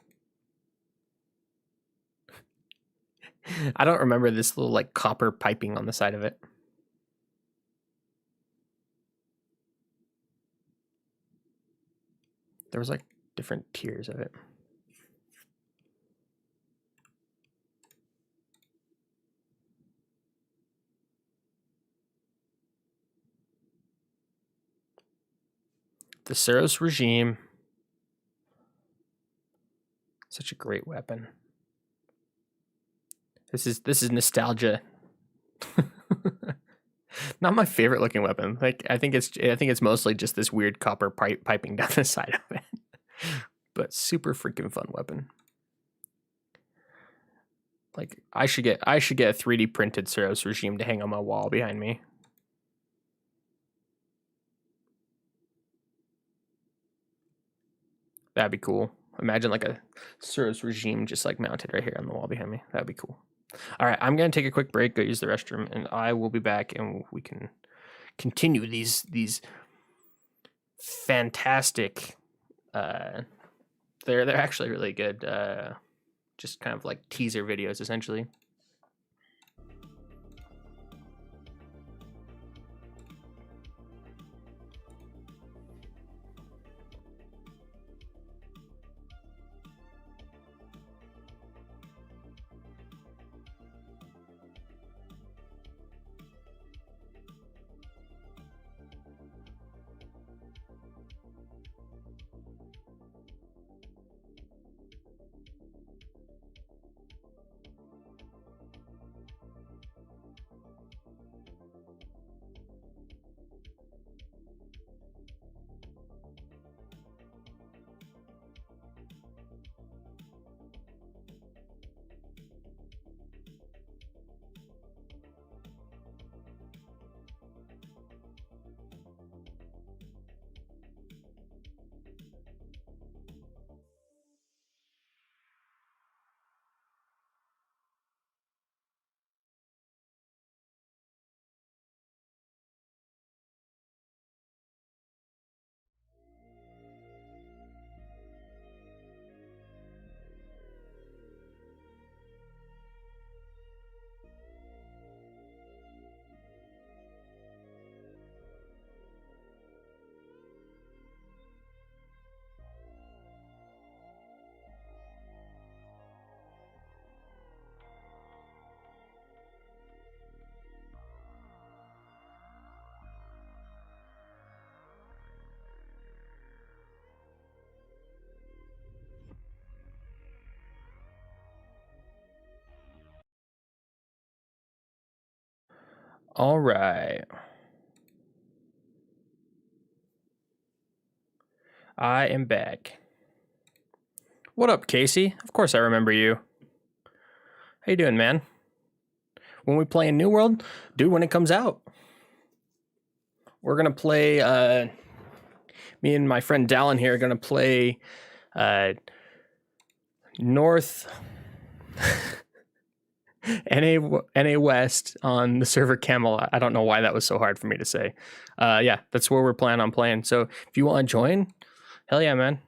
I don't remember this little like copper piping on the side of it. There was like different tiers of it. The Suros regime. Such a great weapon. This is nostalgia. Not my favorite looking weapon. Like I think it's mostly just this weird copper piping down the side of it. But super freaking fun weapon. Like I should get a 3D printed Suros regime to hang on my wall behind me. That'd be cool. Imagine like a Suros regime just like mounted right here on the wall behind me. That'd be cool. All right, I'm gonna take a quick break, go use the restroom, and I will be back, and we can continue these fantastic. They're actually really good. Just kind of like teaser videos, essentially. All right. I am back. What up, Casey? Of course I remember you. How you doing, man? When we play in New World? Dude, when it comes out. We're going to play, me and my friend Dallin here are going to play North... NA West on the server Camelot. I don't know why that was so hard for me to say. Yeah, that's where we're planning on playing. So if you want to join, hell yeah, man.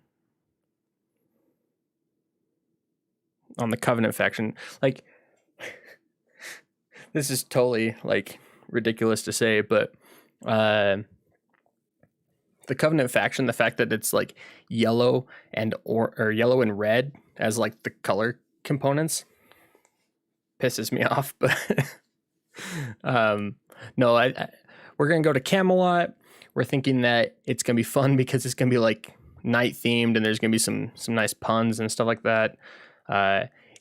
On the Covenant faction. Like, this is totally, like, ridiculous to say, but the Covenant faction, the fact that it's, like, yellow and yellow and red as, like, the color components pisses me off, but no, we're gonna go to Camelot. We're thinking that it's gonna be fun because it's gonna be like night themed, and there's gonna be some nice puns and stuff like that.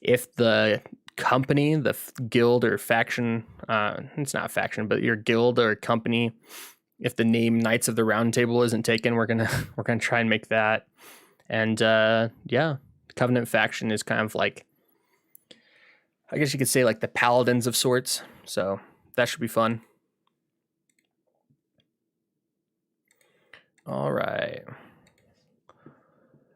If the company, the guild or faction, it's not a faction, but your guild or company, if the name Knights of the Round Table isn't taken, we're gonna try and make that. And yeah, the Covenant faction is kind of like, I guess you could say like the paladins of sorts. So that should be fun. All right.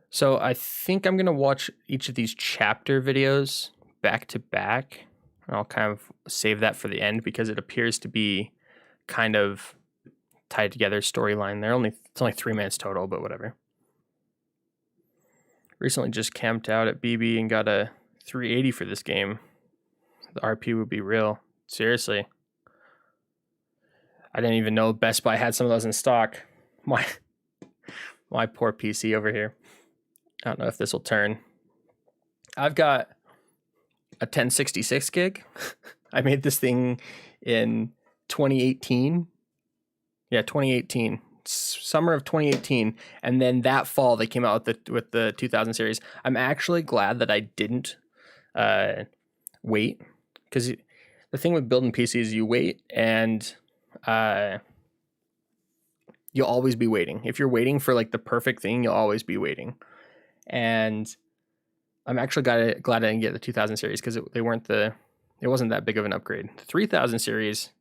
So I think I'm going to watch each of these chapter videos back to back. And I'll kind of save that for the end because it appears to be kind of tied together storyline. It's only 3 minutes total, but whatever. Recently just camped out at BB and got a 380 for this game. The RP would be real. Seriously. I didn't even know Best Buy had some of those in stock. My poor PC over here. I don't know if this will turn. I've got a 1066 gig. I made this thing in 2018. Yeah, 2018. Summer of 2018. And then that fall they came out with the 2000 series. I'm actually glad that I didn't wait, because the thing with building PCs, you wait and you'll always be waiting. If you're waiting for like the perfect thing, you'll always be waiting. And I'm actually glad I didn't get the 2000 series, because it wasn't that big of an upgrade. The 3000 series,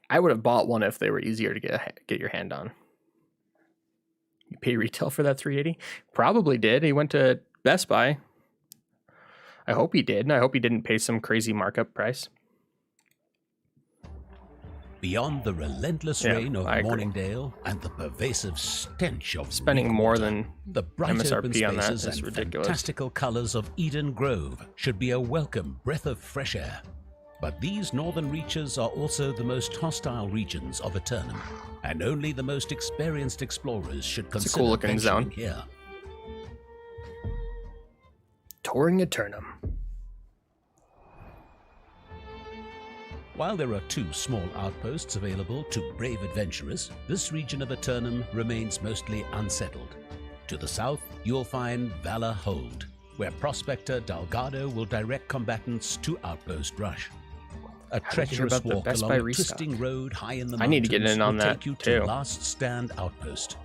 I would have bought one if they were easier to get your hand on. You pay retail for that 380? Probably did. He went to Best Buy. I hope he did. I hope he didn't pay some crazy markup price. Beyond the relentless rain of Morningdale and the pervasive stench of spending more than the bright MSRP on that is ridiculous. Fantastical colors of Eden Grove should be a welcome breath of fresh air. But these northern reaches are also the most hostile regions of Eternum, and only the most experienced explorers should consider it's a cool looking zone here. Touring Eternum. While there are 2 small outposts available to brave adventurers, this region of Eternum remains mostly unsettled. To the south, you'll find Valor Hold, where Prospector Delgado will direct combatants to Outpost Rush. A treacherous walk along a twisting road high in the mountains I need to get in on will that take you too. to Last Stand Outpost.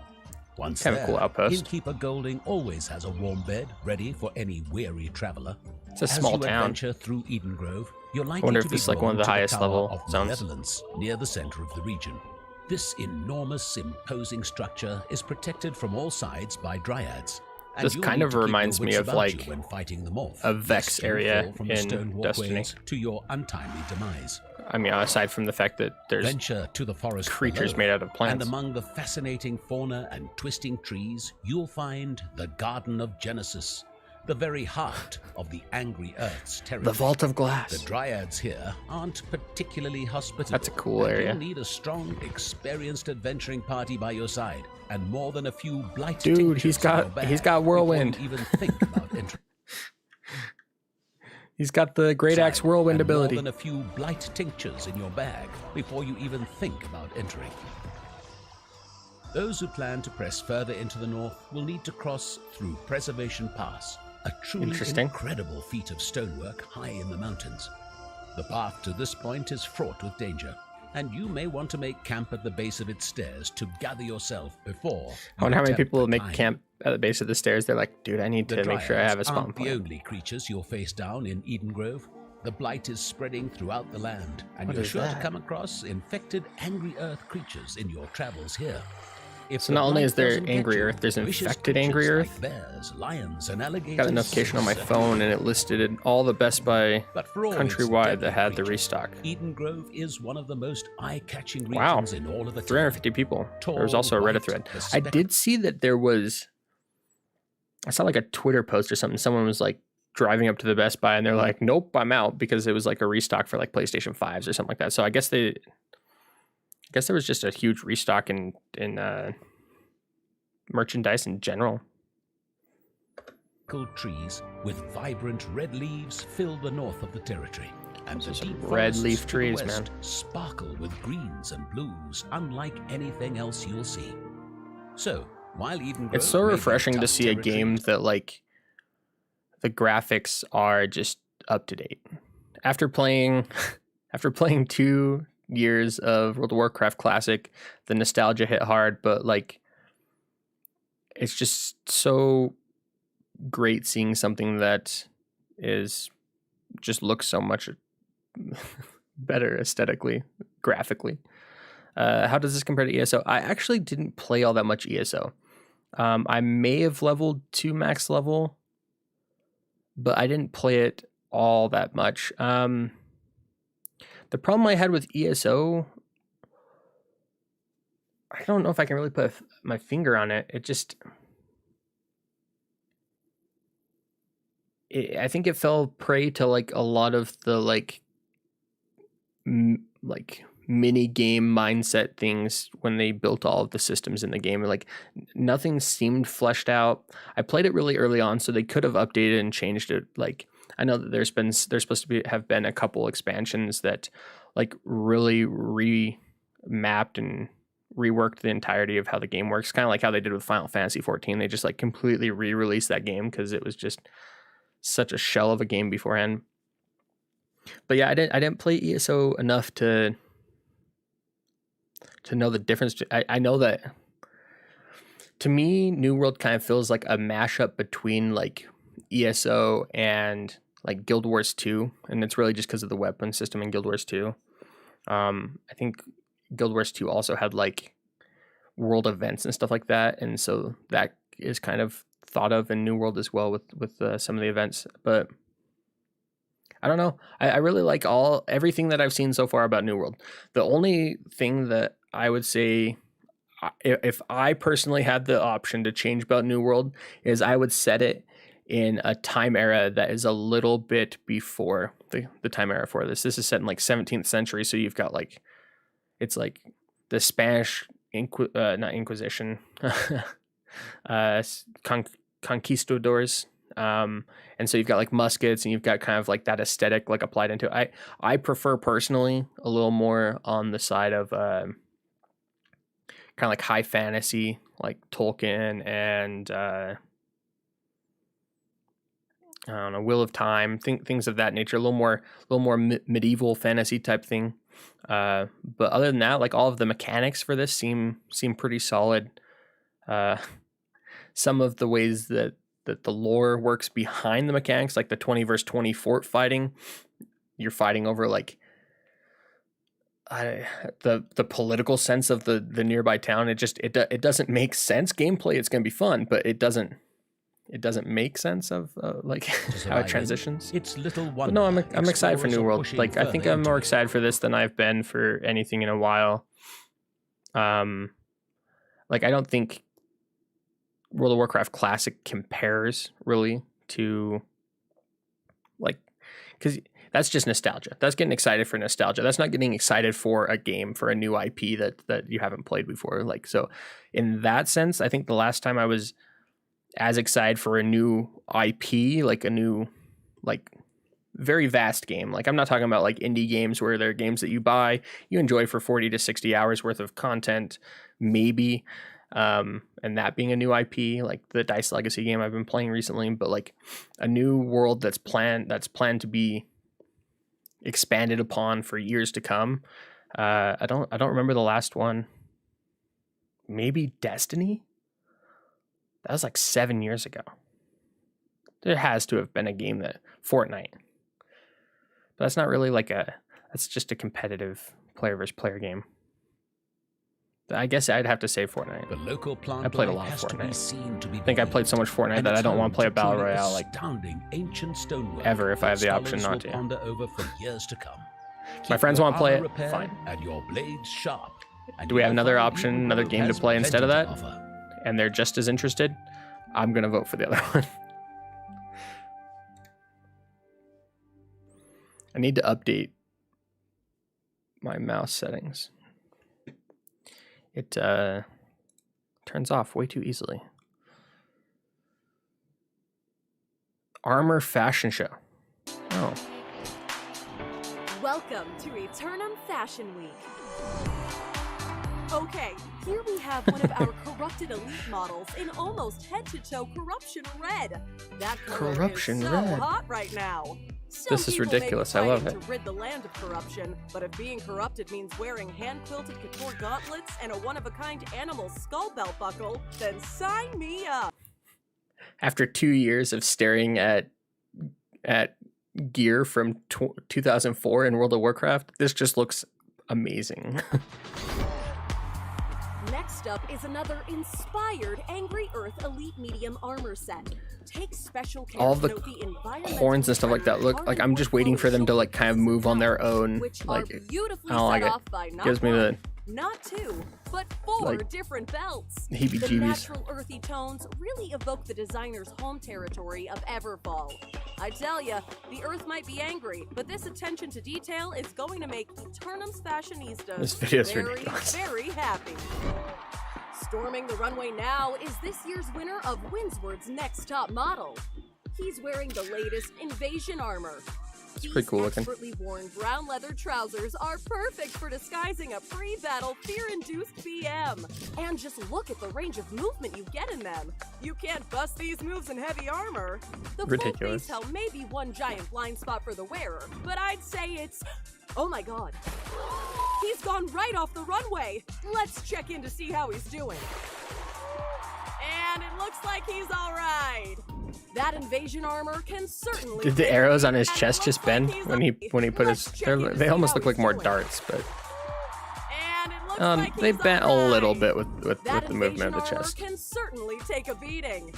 Once Kind of there, cool outpost. Innkeeper Golding always has a warm bed ready for any weary traveler. It's a small As you town. adventure through Eden Grove, you're likely I wonder to if be this is like one of drawn the to highest Tower level of zones. Malevolence near the center of the region. This enormous, imposing structure is protected from all sides by dryads. and This you'll kind need of to keep your reminds me wits of about you like when fighting them off, a Vex lest you area fall from the in stone Destiny. walkways to your untimely demise. I mean, aside from the fact that there's Venture to the forest creatures below, made out of plants. And among the fascinating fauna and twisting trees, you'll find the Garden of Genesis, the very heart of the Angry Earth's territory. The Vault of Glass. The Dryads here aren't particularly hospitable. That's a cool and area. You'll need a strong, experienced adventuring party by your side, and more than a few blight Dude, tinctures he's in your got bag whirlwind. before you even think about entering. He's got the Great Axe Whirlwind and ability. More than a few blight tinctures in your bag before you even think about entering. Those who plan to press further into the north will need to cross through Preservation Pass, a truly incredible feat of stonework high in the mountains. The path to this point is fraught with danger, and you may want to make camp at the base of its stairs to gather yourself before. I wonder how many attempt people the make climb. camp at the base of the stairs. They're like, dude, I need The to make sure I have a Dryads spawn aren't the point. only creatures you'll face down in Eden Grove. The blight is spreading throughout the land, and What you're is sure that? to come across infected Angry Earth creatures in your travels here. If So the not only blight is there doesn't get Angry you, Earth, there's vicious infected Angry creatures Earth. like bears, lions, and alligators. Got a notification on my certainly phone, and it listed all the Best Buy But for all its countrywide deadly that had the creatures, restock. Eden Grove is one of the most eye-catching Wow, regions in all of the 350 people. There was Tall, also a Reddit white, thread. the I did see that there was. I saw like a Twitter post or something. Someone was like driving up to the Best Buy, and they're like, "Nope, I'm out," because it was like a restock for like PlayStation 5s or something like that. So I guess there was just a huge restock in merchandise in general. trees with vibrant red leaves fill the north of the territory. And the deep red forests leaf to the trees, west man. sparkle with greens and blues unlike anything else you'll see. So, while Eden Grove It's so may be refreshing to tough see a territory, game that like the graphics are just up to date. After playing 2 years of World of Warcraft Classic, the nostalgia hit hard, but like it's just so great seeing something that is just looks so much better aesthetically, graphically. How does this compare to ESO? I actually didn't play all that much ESO. I may have leveled to max level, but I didn't play it all that much. The problem I had with ESO I don't know if I can really put my finger on it. I think it fell prey to like a lot of the like mini game mindset things when they built all of the systems in the game. Like nothing seemed fleshed out. I played it really early on, so they could have updated and changed it. Like I know that there's supposed to have been a couple expansions that like really remapped and reworked the entirety of how the game works, kind of like how they did with Final Fantasy 14. They just like completely re-released that game because it was just such a shell of a game beforehand. But yeah, I didn't play ESO enough to know the difference. I know that to me, New World kind of feels like a mashup between like ESO and like Guild Wars 2, and it's really just because of the weapon system in Guild Wars 2. I think Guild Wars 2 also had like world events and stuff like that, and so that is kind of thought of in New World as well with some of the events. But I don't know. I really like everything that I've seen so far about New World. The only thing that I would say, if I personally had the option to change about New World, is I would set it in a time era that is a little bit before the time era for this. This is set in like 17th century, so you've got like, it's like the Spanish not Inquisition, conquistadors. And so you've got like muskets and you've got kind of like that aesthetic like applied into it. I prefer personally a little more on the side of kind of like high fantasy, like Tolkien and I don't know, Wheel of Time, things of that nature. A little more medieval fantasy type thing. But other than that, like all of the mechanics for this seem pretty solid. Some of the ways that the lore works behind the mechanics, like the 20 versus 20 fort fighting, you're fighting over like the political sense of the nearby town. It doesn't make sense. Gameplay, it's going to be fun, but it doesn't make sense of like how it transitions. It's little wonder. But no, I'm excited for New World. Like I think I'm more excited for this than I've been for anything in a while. Like I don't think World of Warcraft Classic compares really to like, because that's just nostalgia. That's getting excited for nostalgia. That's not getting excited for a game, for a new IP that you haven't played before. Like, so in that sense, I think the last time I was as excited for a new IP, like a new, like very vast game. Like I'm not talking about like indie games where they're games that you buy, you enjoy for 40 to 60 hours worth of content, maybe. And that being a new IP, like the Dice Legacy game I've been playing recently, but like a new world that's planned to be expanded upon for years to come. I don't remember the last one. Maybe Destiny? That was like 7 years ago. There has to have been a game that Fortnite. But that's not really like that's just a competitive player versus player game. I guess I'd have to say Fortnite. The local plant I played a lot of Fortnite. I think I played so much Fortnite that I don't want to play a battle royale like ancient stonework ever if I have the option not to. Over for years to come. My friends want to play it. Fine. And your blades sharp. Do we have another option, another game to play instead of that? And they're just as interested? I'm gonna vote for the other one. I need to update my mouse settings. It turns off way too easily. Armor Fashion Show. Oh. Welcome to Eternum Fashion Week. Okay, here we have one of our corrupted elite models in almost head-to-toe corruption red. That color Corruption is so red. hot right now. Some This is people may be ridiculous. I love fighting it. to rid the land of corruption, but if being corrupted means wearing hand-quilted couture gauntlets and a one-of-a-kind animal skull belt buckle, then sign me up. After 2 years of staring at gear from 2004 in World of Warcraft, this just looks amazing. Next up is another inspired Angry Earth Elite Medium armor set. Take special care All to the note the environmental horns and stuff like that look like I'm just waiting for them to like kind of move on their own. Like I don't like it. Gives me the not 2, but 4 Like, different belts. The heebie-jeebies. natural earthy tones really evoke the designer's home territory of Everfall. I tell ya, the Earth might be angry, but this attention to detail is going to make Eternum's fashionistas This video's very, ridiculous. very happy. Storming the runway now is this year's winner of Windsward's next top model. He's wearing the latest invasion armor. It's pretty cool looking. Expertly worn brown leather trousers are perfect for disguising a pre-battle fear-induced BM. And just look at the range of movement you get in them. You can't bust these moves in heavy armor. The Ridiculous. full face helm may be one giant blind spot for the wearer, but I'd say it's... Oh my god. He's gone right off the runway. Let's check in to see how he's doing. And it looks like he's alright. That invasion armor can certainly... Did the arrows on his chest just bend when he put his? They almost look like more darts, but they bent a little bit with the movement of the chest. Can certainly take a beating.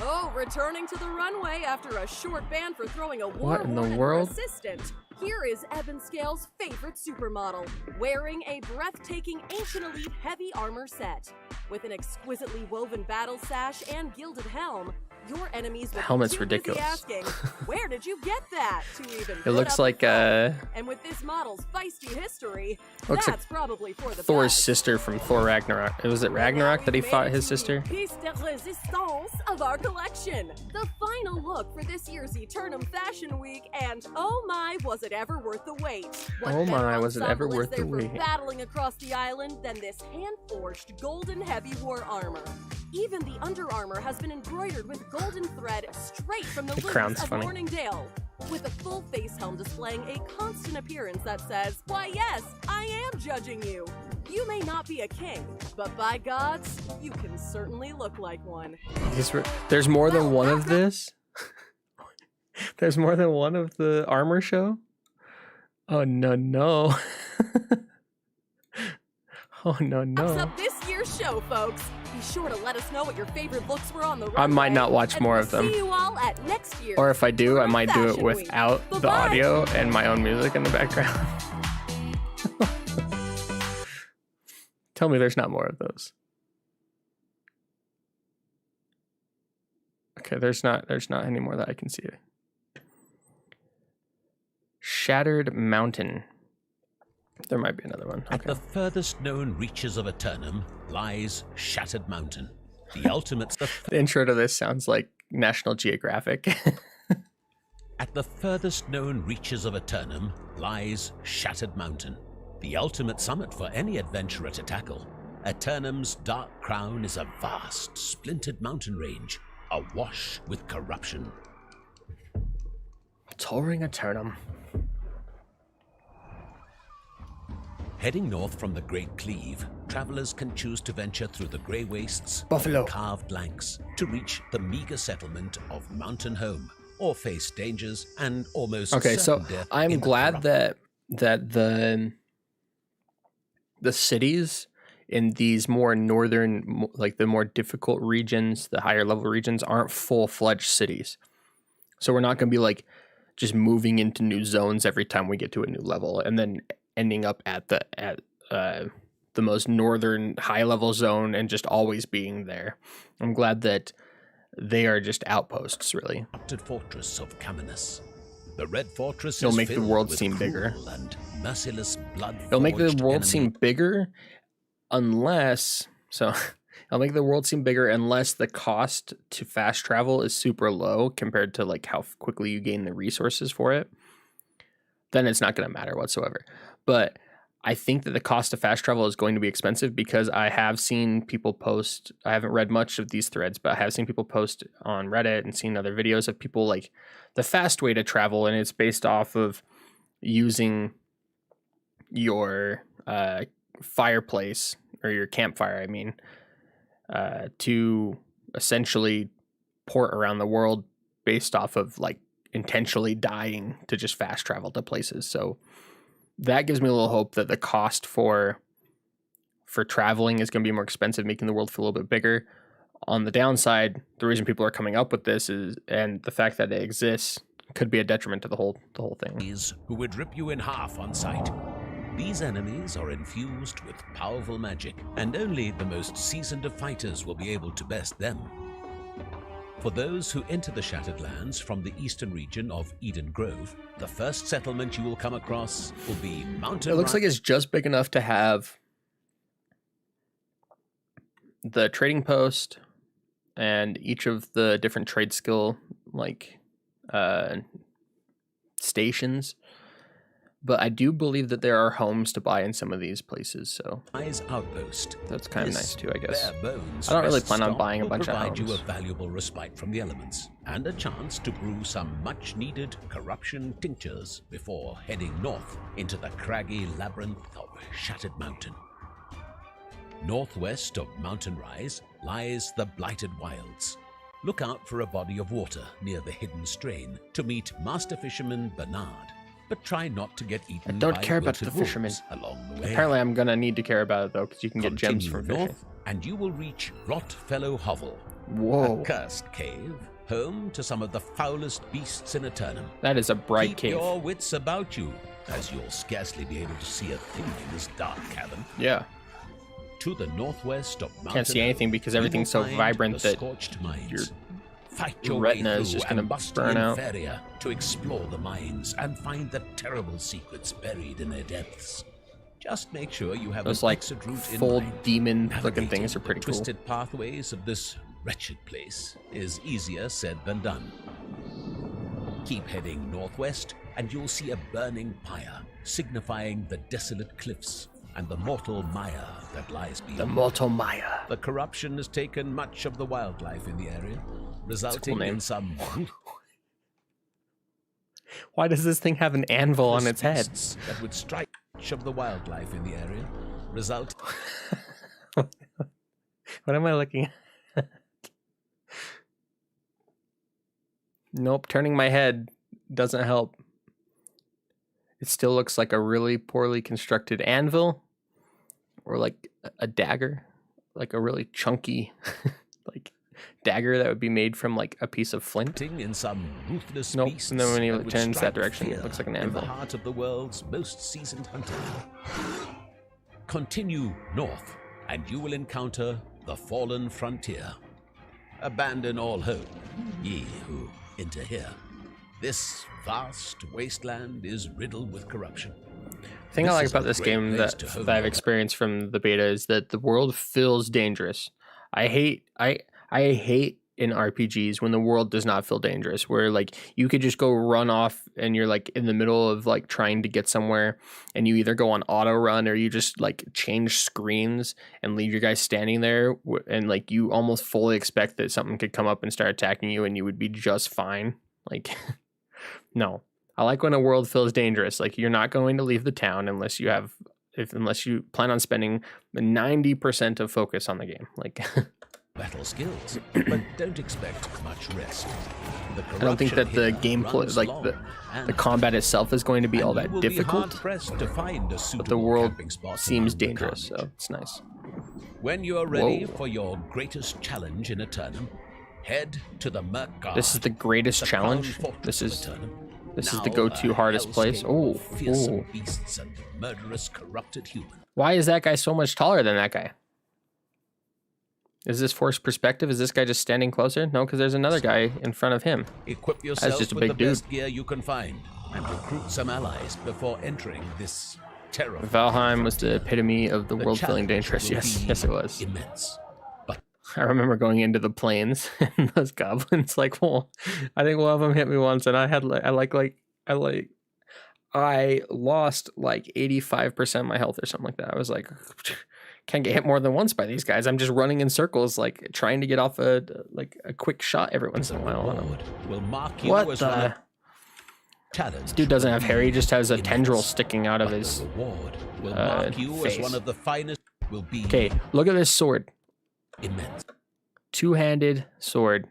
Oh, returning to the runway after a short ban for throwing a war What in the horn at her world? assistant. Here is Eben Scale's favorite supermodel, wearing a breathtaking Ancient Elite heavy armor set. With an exquisitely woven battle sash and gilded helm, your enemies will The helmet's be too busy ridiculous. asking, where did you get that? To even It put looks up a like fight. And with this model's feisty history, Looks that's like probably for the Thor's best. sister from Thor Ragnarok. Was it Ragnarok that he fought his sister? Piece de resistance of our collection. The final look for this year's Eternum Fashion Week, and oh my, was it ever worth the wait? What Oh my, better was it ever ensemble is worth the there for wait? battling across the island than this hand-forged golden heavy war armor. Even the under armor has been embroidered with golden thread straight from the crown's looms of funny. Morningdale, with a full face helm displaying a constant appearance that says, "Why yes, I am judging you. You may not be a king, but by gods, you can certainly look like one." There's more than one of this. There's more than one of the armor show. Oh no. Oh no. Wraps up this year's show, folks. Be sure to let us know what your favorite looks were on the runway. I might not watch and more we'll of them. See you all at next year's Or if I do, I Eternum might do it Fashion Week. without the Bye-bye. audio and my own music in the background. Tell me there's not more of those. Okay, there's not any more that I can see. Shattered Mountain. There might be another one. At the furthest known reaches of Eternum lies Shattered Mountain, the ultimate... The intro to this sounds like National Geographic. At the furthest known reaches of Eternum lies Shattered Mountain, the ultimate summit for any adventurer to tackle. Eternum's dark crown is a vast, splintered mountain range, awash with corruption. Touring Eternum. Heading north from the Great Cleave, travelers can choose to venture through the grey wastes Buffalo. of the carved lanks to reach the meager settlement of Mountain Home, or face dangers and almost Okay, so certain death I'm in the glad corrupt. that the cities in these more northern, like the more difficult regions, the higher level regions, aren't full-fledged cities. So we're not going to be like just moving into new zones every time we get to a new level, and then ending up at the most northern high level zone and just always being there. I'm glad that they are just outposts, really. Corrupted fortress of Caminus. The Red Fortress It'll is make the filled world with seem cruel bigger. and merciless blood. It'll make the world seem bigger unless it'll make the world seem bigger unless the cost to fast travel is super low compared to like how quickly you gain the resources for it. Then it's not going to matter whatsoever. But I think that the cost of fast travel is going to be expensive because I have seen people post, I haven't read much of these threads, but I have seen people post on Reddit and seen other videos of people like the fast way to travel, and it's based off of using your fireplace or your campfire, I mean, to essentially port around the world based off of like intentionally dying to just fast travel to places. So that gives me a little hope that the cost for traveling is going to be more expensive, making the world feel a little bit bigger. On the downside, the reason people are coming up with this is, and the fact that it exists, could be a detriment to the whole thing. Who would rip you in half on sight. These enemies are infused with powerful magic, and only the most seasoned of fighters will be able to best them. For those who enter the Shattered Lands from the eastern region of Eden Grove, the first settlement you will come across will be Mountain. It looks like it's just big enough to have the trading post and each of the different trade skill stations. But I do believe that there are homes to buy in some of these places, so outpost. That's kind of nice too, I guess. Bare bones I don't really rest plan on stop buying a will bunch of provide homes. you a valuable respite from the elements and a chance to brew some much-needed corruption tinctures before heading north into the craggy labyrinth of Shattered Mountain. Northwest of Mountain Rise lies the Blighted Wilds. Look out for a body of water near the hidden strain to meet Master Fisherman Bernard, but try not to get eaten. I don't by care about the wilted fishermen. wolves along the way. Apparently I'm gonna need to care about it though, because you can get gems Continue from fishing. north, and you will reach Rotfellow Hovel. Whoa. A cursed cave, home to some of the foulest beasts in Eternum. That is a bright Keep cave. your wits about you, as you'll scarcely be able to see a thing in this dark cavern. Yeah. To the northwest of Mountain Can't see anything because everything's so vibrant that your Fight your way retina is through just gonna musty burn out. Inferia to explore the mines and find the terrible secrets buried in their depths. Just make sure you have Those an like exit route in full mind. demon-looking things Navigating are pretty the cool. twisted pathways of this wretched place is easier said than done. Keep heading northwest, and you'll see a burning pyre, signifying the desolate cliffs and the mortal mire that lies beyond. The mortal mire. The corruption has taken much of the wildlife in the area, resulting name. in some Why does this thing have an anvil on its head? beasts that would strike much of the wildlife in the area, result. What am I looking at? Nope, turning my head doesn't help. It still looks like a really poorly constructed anvil, or like a dagger, like a really chunky like dagger that would be made from like a piece of flint. In some ruthless Nope, beasts and then when he that would turns strike that direction, it fear looks like an in anvil. the heart of the world's most seasoned hunter. Continue north, and you will encounter the Fallen Frontier. Abandon all hope, ye who enter here. This vast wasteland is riddled with corruption. The thing I This like is about a this great game place that, to hone that I've your experienced from the beta is that the world feels dangerous. I hate in RPGs when the world does not feel dangerous, where like you could just go run off and you're like in the middle of like trying to get somewhere and you either go on auto run or you just like change screens and leave your guys standing there and like you almost fully expect that something could come up and start attacking you and you would be just fine. Like no. I like when a world feels dangerous. Like you're not going to leave the town unless you plan on spending 90% of focus on the game. Like battle skills, but don't expect much rest. I don't think that the gameplay, like the combat itself, is going to be all that difficult. To find a but the world seems dangerous, so it's nice. When you are ready for your greatest challenge in Eternum, head to the Merkgard. This is the greatest challenge. This is the go-to hardest place. Oh, fearsome beasts and murderous corrupted humans. Why is that guy so much taller than that guy? Is this forced perspective? Is this guy just standing closer? No, because there's another guy in front of him. Equip yourself That's just a with big the dude. best gear you can find and recruit some allies before entering this terrible. Valheim was the epitome of the The world feeling challenge dangerous. will Yes, be yes, it was. Immense. I remember going into the plains and those goblins like, well, I think one of them hit me once, and I lost like 85% of my health or something like that. I was like, can't get hit more than once by these guys. I'm just running in circles, like trying to get off a quick shot every once in a while. Will mark you What as one the? of challenge. This dude doesn't have hair. He just has a tendril sticking out of his Reward will mark you face. as one of the finest. Will be Okay, look at this sword. immense. Two-handed sword.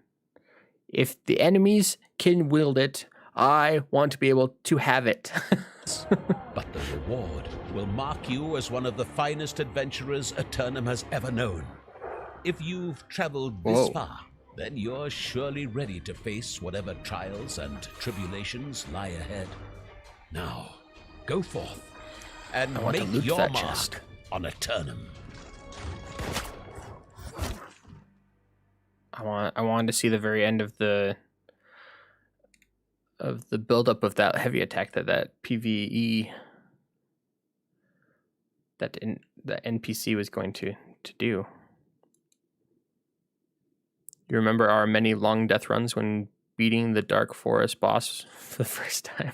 If the enemies can wield it, I want to be able to have it. But the reward will mark you as one of the finest adventurers Eternum has ever known. If you've traveled this Whoa. far, then you're surely ready to face whatever trials and tribulations lie ahead. Now, go forth and I want to make loot your that mark chest. on Eternum. I wanted to see the very end of the buildup of that heavy attack that PvE that the NPC was going to do. You remember our many long death runs when beating the Dark Forest boss for the first time?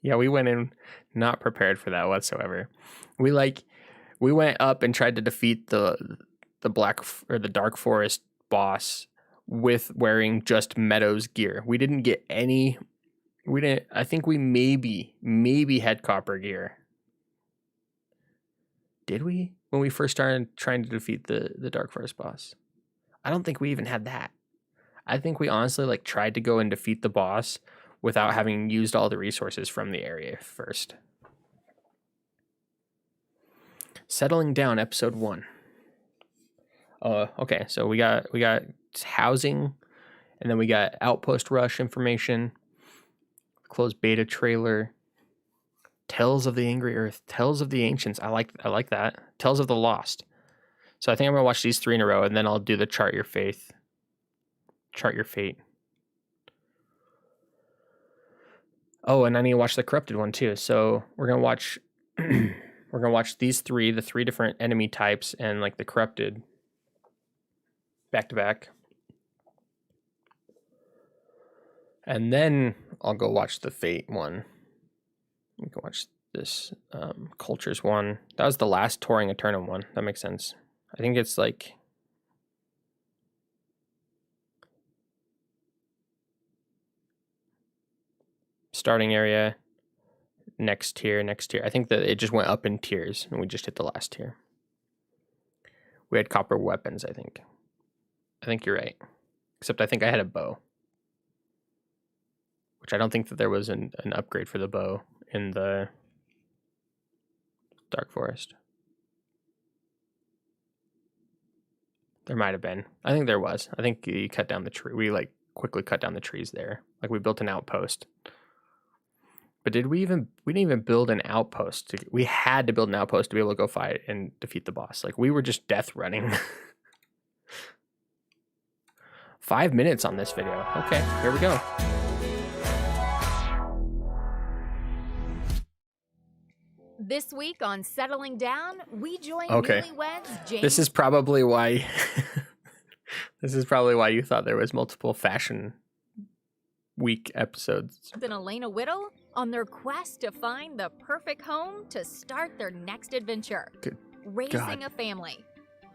Yeah, we went in not prepared for that whatsoever. We went up and tried to defeat the Dark Forest boss with wearing just Meadows gear. We didn't get any. We didn't. I think we maybe had copper gear. Did we when we first started trying to defeat the Dark Forest boss? I don't think we even had that. I think we honestly tried to go and defeat the boss without having used all the resources from the area first. Settling down, episode 1. Okay, so we got housing, and then we got outpost rush information, closed beta trailer, Tales of the Angry Earth, Tales of the Ancients. I like that. Tales of the Lost. So I think I'm gonna watch these 3 in a row, and then I'll do the Chart Your Fate. Oh, and I need to watch the Corrupted one too. So we're gonna watch these 3, the 3 different enemy types, and the Corrupted back to back. And then I'll go watch the Fate one. We can watch this Cultures one. That was the last Touring Eternum one. That makes sense. I think it's starting area, next tier. I think that it just went up in tiers, and we just hit the last tier. We had copper weapons, I think. I think you're right. Except I think I had a bow. Which I don't think that there was an upgrade for the bow in the Dark Forest. There might have been. I think there was. I think you cut down the tree. We quickly cut down the trees there. We built an outpost. But we didn't even build an outpost. We had to build an outpost to be able to go fight and defeat the boss. We were just death running. 5 minutes on this video. Okay, here we go. This week on Settling Down, we join Okay. newlyweds James. This is probably why you thought there was multiple Fashion Week episodes. and Elena Whittle on their quest to find the perfect home to start their next adventure. Good Raising God. a family.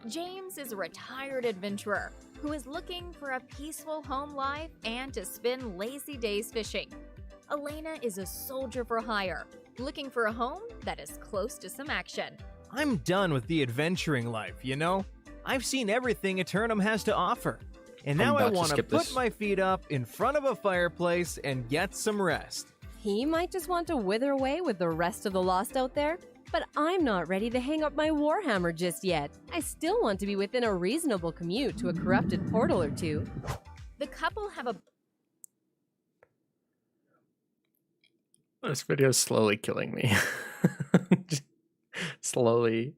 James is a retired adventurer who is looking for a peaceful home life and to spend lazy days fishing. Elena is a soldier for hire, looking for a home that is close to some action. I'm done with the adventuring life, you know? I've seen everything Eternum has to offer. And now I want to put my feet up in front of a fireplace and get some rest. He might just want to wither away with the rest of the Lost out there, but I'm not ready to hang up my Warhammer just yet. I still want to be within a reasonable commute to a corrupted portal or two. The couple have a This video is slowly killing me. slowly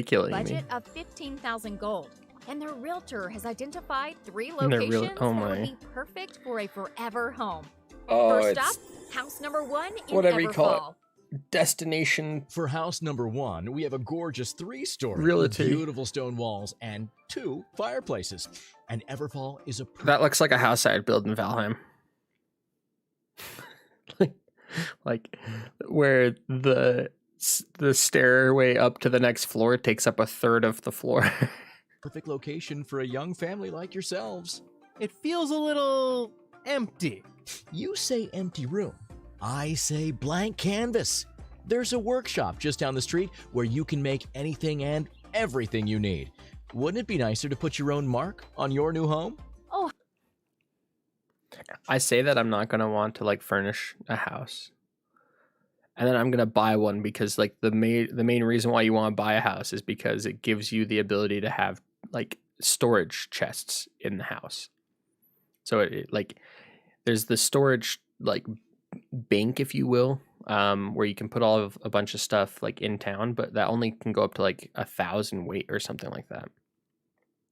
killing me. budget of 15,000 gold, and their realtor has identified 3 And their locations real- oh that would my. be perfect for a forever home. Oh, First it's- up, house number 1 in Whatever you call Everfall. it. Destination. For house number 1, we have a gorgeous 3-story with Realty. beautiful stone walls and 2 fireplaces. And Everfall is a That looks like a house I'd build in Valheim. Where the stairway up to the next floor takes up a third of the floor. perfect location for a young family like yourselves. It feels a little empty. You say empty room. I say blank canvas. There's a workshop just down the street where you can make anything and everything you need. Wouldn't it be nicer to put your own mark on your new home? Oh, I say that I'm not gonna want to furnish a house, and then I'm gonna buy one because the main reason why you want to buy a house is because it gives you the ability to have storage chests in the house. So it there's the storage bank, if you will, where you can put all of a bunch of stuff like in town, but that only can go up to like 1,000 weight or something like that.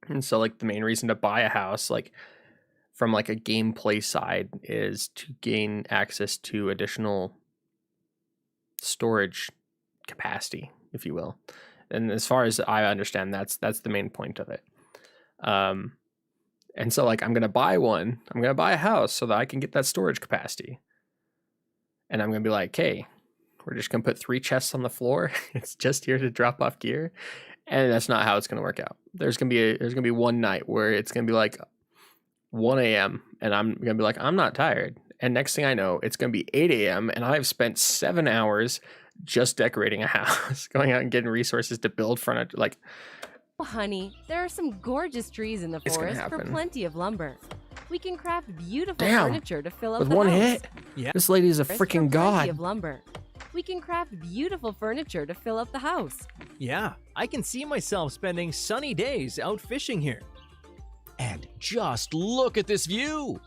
And so like the main reason to buy a house, like from like a gameplay side, is to gain access to additional storage capacity, if you will. And as far as I understand, that's the main point of it. And so like I'm gonna buy a house so that I can get that storage capacity. And I'm gonna be like, hey, we're just gonna put 3 chests on the floor. It's just here to drop off gear. And that's not how it's gonna work out. There's gonna be one night where it's gonna be like 1 a.m. and I'm gonna be like, I'm not tired. And next thing I know, it's gonna be 8 a.m. and I've spent 7 hours just decorating a house, going out and getting resources to build furniture. Like, oh, honey, there are some gorgeous trees in the forest for plenty of lumber. We can craft beautiful furniture to fill up with the one house. hit. Yeah. This lady is a freaking god. Plenty of lumber. We can craft beautiful furniture to fill up the house. Yeah, I can see myself spending sunny days out fishing here. And just look at this view.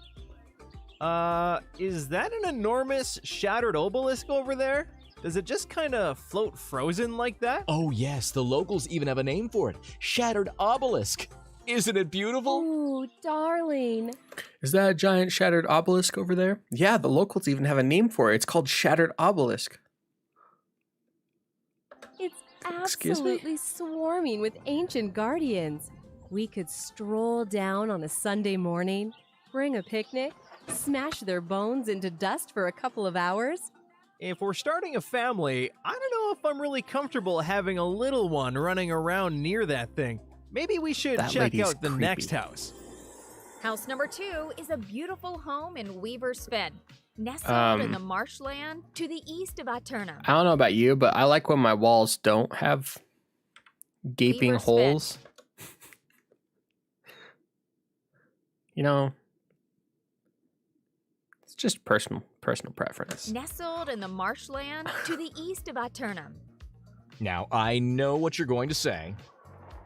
Is that an enormous shattered obelisk over there? Does it just kind of float frozen like that? Oh yes, the locals even have a name for it. Shattered obelisk. Isn't it beautiful? Ooh, darling. Is that a giant shattered obelisk over there? Yeah, the locals even have a name for it. It's called Shattered Obelisk. It's absolutely swarming with ancient guardians. We could stroll down on a Sunday morning, bring a picnic, smash their bones into dust for a couple of hours. If we're starting a family, I don't know if I'm really comfortable having a little one running around near that thing. Maybe we should check out the next house. House number 2 is a beautiful home in Weaver's Fen, nestled in the marshland to the east of Aeternum. I don't know about you, but I like when my walls don't have gaping Weaver's holes. You know, it's just personal preference. Nestled in the marshland to the east of Aeternum. Now, I know what you're going to say.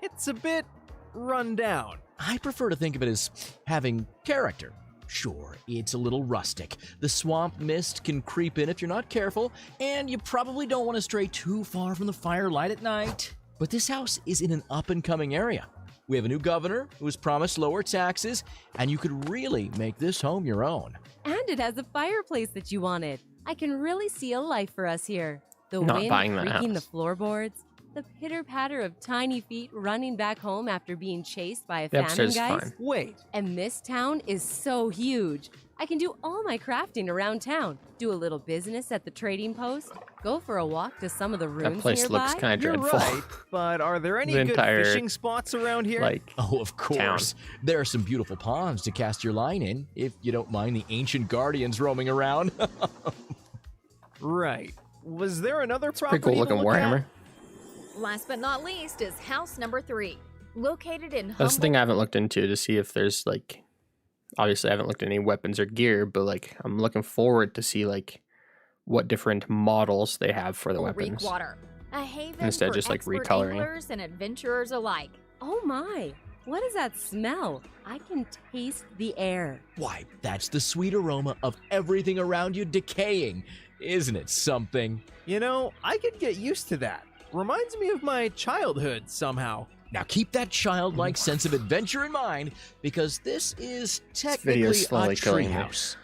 It's a bit run down. I prefer to think of it as having character. Sure, it's a little rustic. The swamp mist can creep in if you're not careful, and you probably don't want to stray too far from the firelight at night. But this house is in an up-and-coming area. We have a new governor who has promised lower taxes, and you could really make this home your own. And it has a fireplace that you wanted. I can really see a life for us here. The Not wind buying that creaking house. the floorboards, the pitter-patter of tiny feet running back home after being chased by a The famine, upstairs is guys. fine. Wait. And this town is so huge. I can do all my crafting around town, do a little business at the trading post, go for a walk to some of the ruins That place nearby. looks kind of You're dreadful. right, but are there any The good entire, fishing spots around here? Like, Oh, of course. There are some beautiful ponds to cast your line in, if you don't mind the ancient guardians roaming around. Right. Was there another pretty property cool to looking look at? Warhammer. Last but not least is house number 3, located in That's the thing I haven't looked into to see if there's like, obviously I haven't looked at any weapons or gear, but like I'm looking forward to see like what different models they have for the weapons. Reekwater, a haven Instead of for just, like, expert recoloring. anglers and adventurers alike. Oh my, what is that smell? I can taste the air. Why, that's the sweet aroma of everything around you decaying. Isn't it something? You know, I could get used to that. Reminds me of my childhood somehow. Now keep that childlike sense of adventure in mind, because this is technically video's slowly a killing me. treehouse.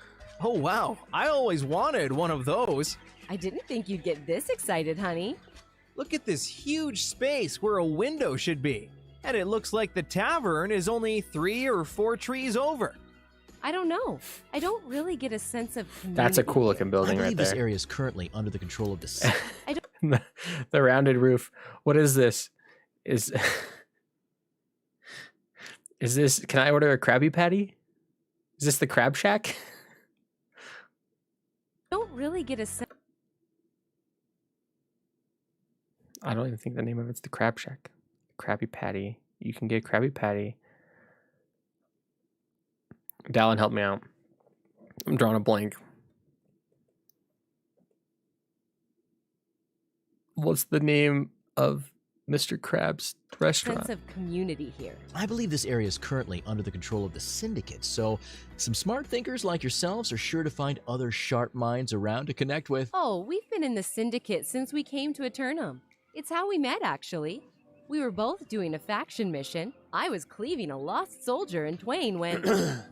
Oh wow, I always wanted one of those. I didn't think you'd get this excited, honey. Look at this huge space where a window should be. And it looks like the tavern is only 3 or 4 trees over. I don't know. I don't really get a sense of That's a community cool looking I building believe right this there. area is currently under the control of the city. The rounded roof. What is this? Is this? Can I order a Krabby Patty? Is this the Crab Shack? don't really get a sense. I don't even think the name of it's the Crab Shack. Krabby Patty. You can get Krabby Patty. Dallin, help me out. I'm drawing a blank. What's the name of Mr. Krabs restaurant. Sense of community here. I believe this area is currently under the control of the Syndicate, so some smart thinkers like yourselves are sure to find other sharp minds around to connect with. Oh, we've been in the Syndicate since we came to Eternum. It's how we met, actually. We were both doing a faction mission. I was cleaving a lost soldier, and Twain went...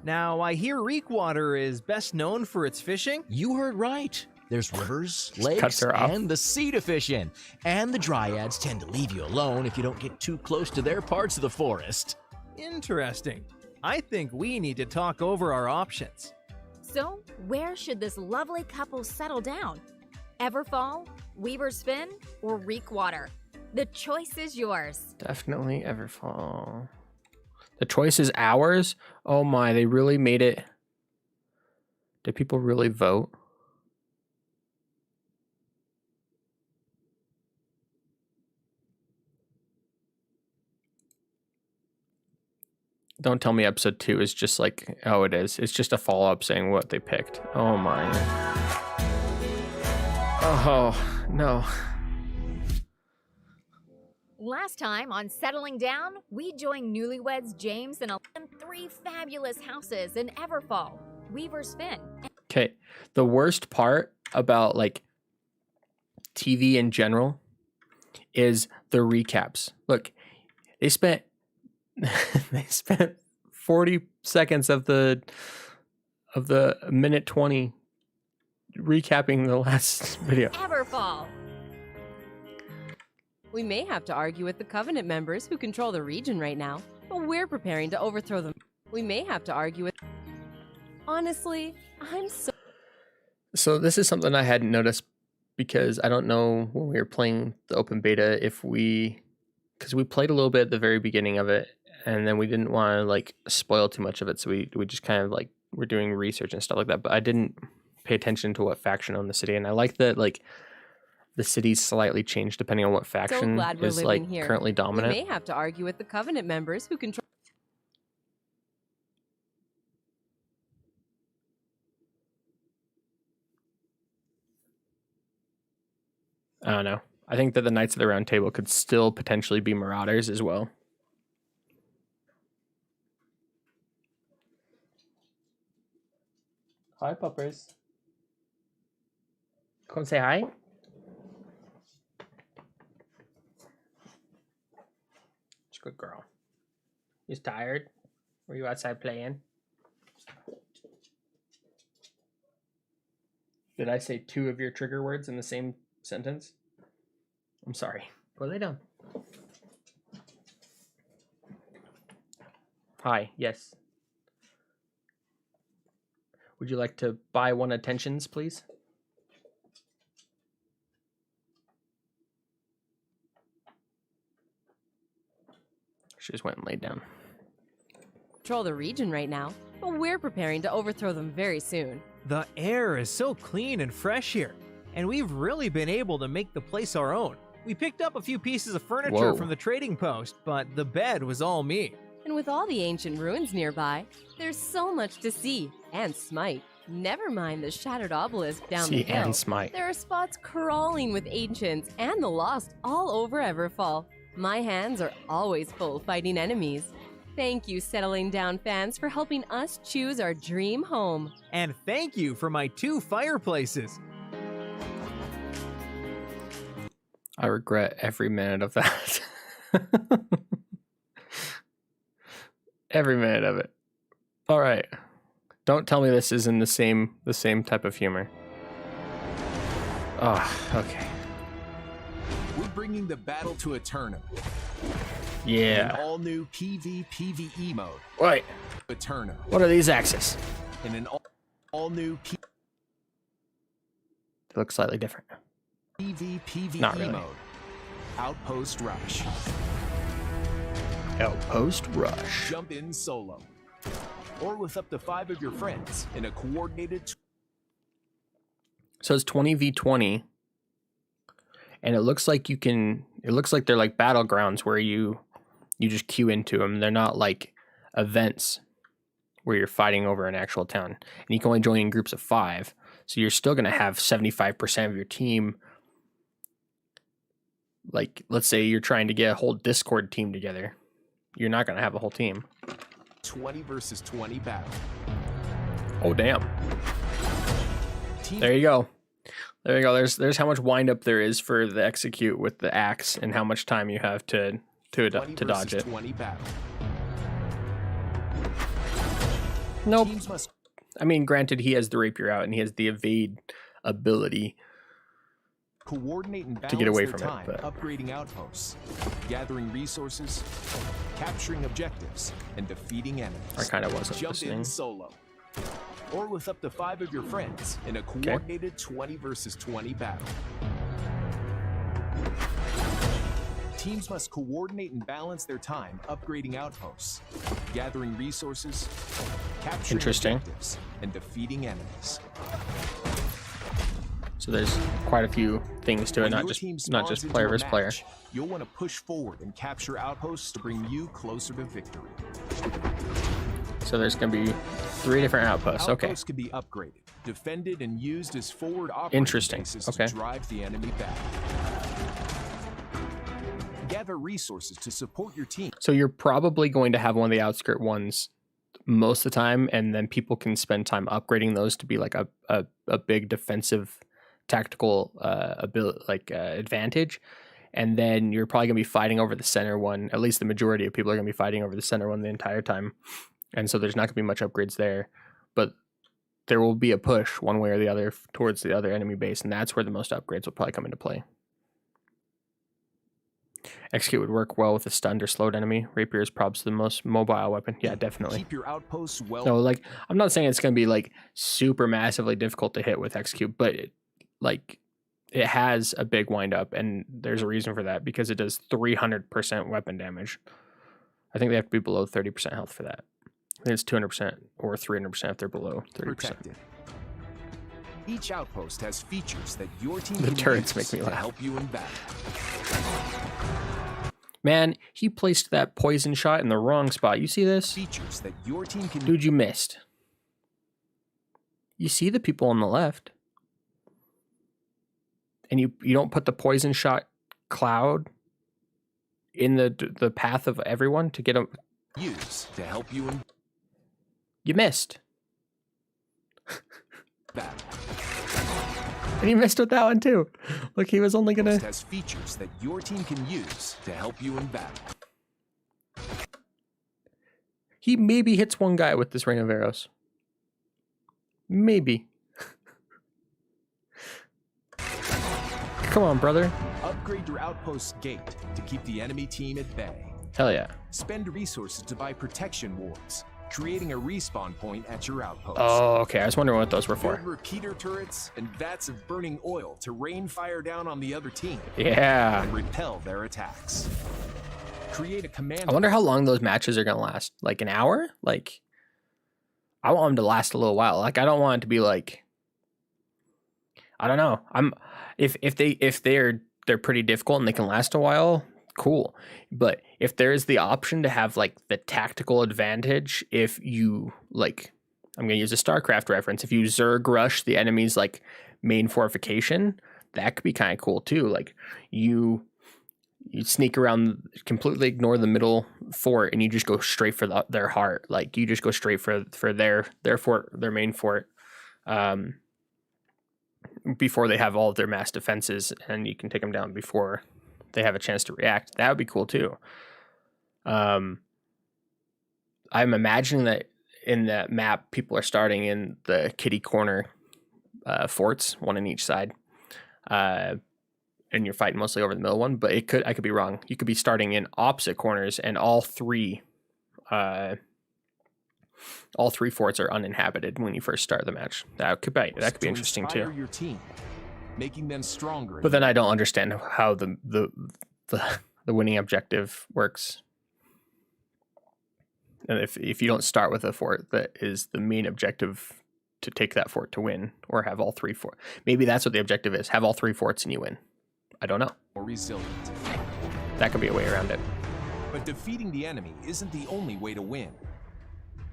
Now, I hear Reekwater is best known for its fishing? You heard right. There's rivers, lakes, and the sea to fish in. And the Dryads tend to leave you alone if you don't get too close to their parts of the forest. Interesting. I think we need to talk over our options. So, where should this lovely couple settle down? Everfall, Weaver's Fin, or Reekwater? The choice is yours. Definitely Everfall. The choice is ours? Oh my, they really made it. Did people really vote? Don't tell me episode 2 is just like, oh, it is. It's just a follow-up saying what they picked. Oh my. Oh, no. Last time on Settling Down, we joined newlyweds James and 3 fabulous houses in Everfall, Weaver's Fin. Okay, the worst part about like TV in general is the recaps. Look, they spent 40 seconds of the minute 20 recapping the last video. Everfall. We may have to argue with the Covenant members who control the region right now, but we're preparing to overthrow them. We may have to argue with... Honestly, I'm So this is something I hadn't noticed because I don't know when we were playing the open beta because we played a little bit at the very beginning of it, and then we didn't want to like spoil too much of it, so we just kind of like we're doing research and stuff like that. But I didn't pay attention to what faction owned the city, and I like that like the city's slightly changed depending on what faction is like here. currently dominant. We may have to argue with the Covenant members who control... I don't know. I think that the Knights of the Round Table could still potentially be Marauders as well. Hi, puppers. Come say hi. It's a good girl. You tired? Were you outside playing? Did I say 2 of your trigger words in the same sentence? I'm sorry. Go lay down. Hi, yes. Would you like to buy 1 attentions, please? She just went and laid down. Control the region right now, but we're preparing to overthrow them very soon. The air is so clean and fresh here, and we've really been able to make the place our own. We picked up a few pieces of furniture from the trading post, but the bed was all me. And with all the ancient ruins nearby, there's so much to see and smite. Never mind the shattered obelisk down the hill. And smite. There are spots crawling with ancients and the lost all over Everfall. My hands are always full fighting enemies. Thank you, Settling Down fans, for helping us choose our dream home. And thank you for my 2 fireplaces. I regret every minute of that. Every minute of it. All right. Don't tell me this is in the same type of humor. Oh, okay. We're bringing the battle to Eternum. Yeah. An all-new PvPvE mode. Wait. Eternum. What are these axes? In an all-new They look slightly different. PvPvE Not really. mode. Outpost Rush. Outpost Rush. Jump in solo. Or with up to 5 of your friends in a coordinated... So it's 20v20. And it looks like you can... It looks like they're like battlegrounds where you just queue into them. They're not like events where you're fighting over an actual town. And you can only join in groups of 5. So you're still going to have 75% of your team Like, let's say you're trying to get a whole Discord team together. You're not going to have a whole team. 20 versus 20 battle. Oh, damn. There you go. There you go. There's how much windup there is for the execute with the axe and how much time you have to dodge it. 20 battle. Nope. I mean, granted, he has the rapier out and he has the evade ability Coordinate and to get away balance from their it. time, But upgrading outposts, gathering resources, capturing objectives, and defeating enemies. I kind of wasn't Jump listening. in solo, or with up to 5 of your friends in a coordinated 20 versus 20 battle. Teams must coordinate and balance their time, upgrading outposts, gathering resources, capturing Interesting. objectives, and defeating enemies. So there's quite a few things to it, When not your just team not spawns just into player a versus player. match, you'll want to push forward and capture outposts to bring you closer to victory. So there's going to be 3 different outposts. Okay. Outposts can be upgraded, defended, and used as forward operating Interesting. bases Okay. to drive the enemy back. Gather resources to support your team. So you're probably going to have one of the outskirt ones most of the time, and then people can spend time upgrading those to be like a big defensive tactical advantage. And then you're probably going to be fighting over the center one. At least the majority of people are going to be fighting over the center one the entire time. And so there's not going to be much upgrades there. But there will be a push one way or the other towards the other enemy base, and that's where the most upgrades will probably come into play. Execute would work well with a stunned or slowed enemy. Rapier is probably the most mobile weapon. Yeah, definitely. Keep your outposts well. No, like, I'm not saying it's going to be like super massively difficult to hit with execute, but it has a big wind up, and there's a reason for that because it does 300% weapon damage. I think they have to be below 30% health for that. I think it's 200% or 300% if they're below 30%. Protected. Each outpost has features that your team The can turrets use make me to laugh. help you in battle. Man, he placed that poison shot in the wrong spot. You see this? Features that your team can Dude, you missed. You see the people on the left. And you don't put the poison shot cloud in the path of everyone to get them. use to help you in You missed. battle. And he missed with that one too. Look, he was only gonna. Has features that your team can use to help you in battle. He maybe hits one guy with this rain of arrows. Maybe. Come on, brother. Upgrade your outpost gate to keep the enemy team at bay. Hell yeah. Spend resources to buy protection wards, creating a respawn point at your outpost. Oh, okay. I was wondering what those were Build for. repeater turrets and vats of burning oil to rain fire down on the other team. Yeah. And repel their attacks. Create a command. I wonder how long those matches are gonna last. Like an hour? Like, I want them to last a little while. Like, I don't want it to be like, I don't know. If they're pretty difficult and they can last a while, cool. But if there is the option to have like the tactical advantage, if you like, I'm gonna use a StarCraft reference. If you Zerg rush the enemy's like main fortification, that could be kind of cool too. Like you sneak around, completely ignore the middle fort, and you just go straight for their heart. Like you just go straight for their fort, their main fort. Before they have all of their mass defenses, and you can take them down before they have a chance to react. That would be cool too. I'm imagining that in that map, people are starting in the kitty corner forts, one on each side, and you're fighting mostly over the middle one. But I could be wrong. You could be starting in opposite corners, and all three forts are uninhabited when you first start the match. That could be interesting too. Your team, making them stronger. But then I don't understand how the winning objective works. And if you don't start with a fort that is the main objective to take that fort to win, or have all 3 forts, maybe that's what the objective is: have all 3 forts and you win. I don't know. More resilient. That could be a way around it. But defeating the enemy isn't the only way to win.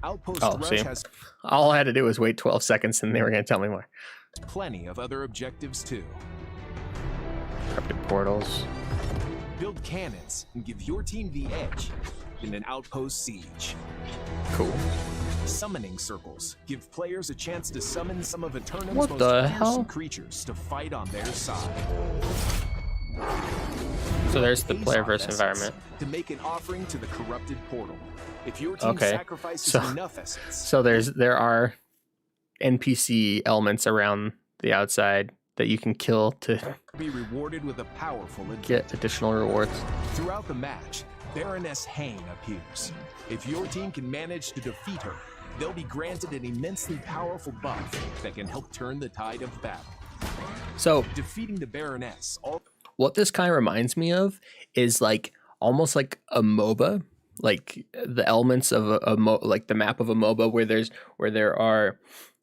Outpost Oh, Rush see, has all I had to do was wait 12 seconds, and they were going to tell me more. plenty of other objectives too. Corrupted portals. Build cannons and give your team the edge in an outpost siege. Cool. Summoning circles give players a chance to summon some of Eternum's What most the fearsome hell? creatures to fight on their side. So there's the player Azov versus essence environment. to make an offering to the corrupted portal. If your team Okay. sacrifices So, enough essence, so there are NPC elements around the outside that you can kill to be rewarded with a powerful advantage. get additional rewards. Throughout the match, Baroness Hane appears. If your team can manage to defeat her, they'll be granted an immensely powerful buff that can help turn the tide of battle. So defeating the Baroness, what this kind of reminds me of is like almost like a MOBA, like the elements of like the map of a MOBA where there are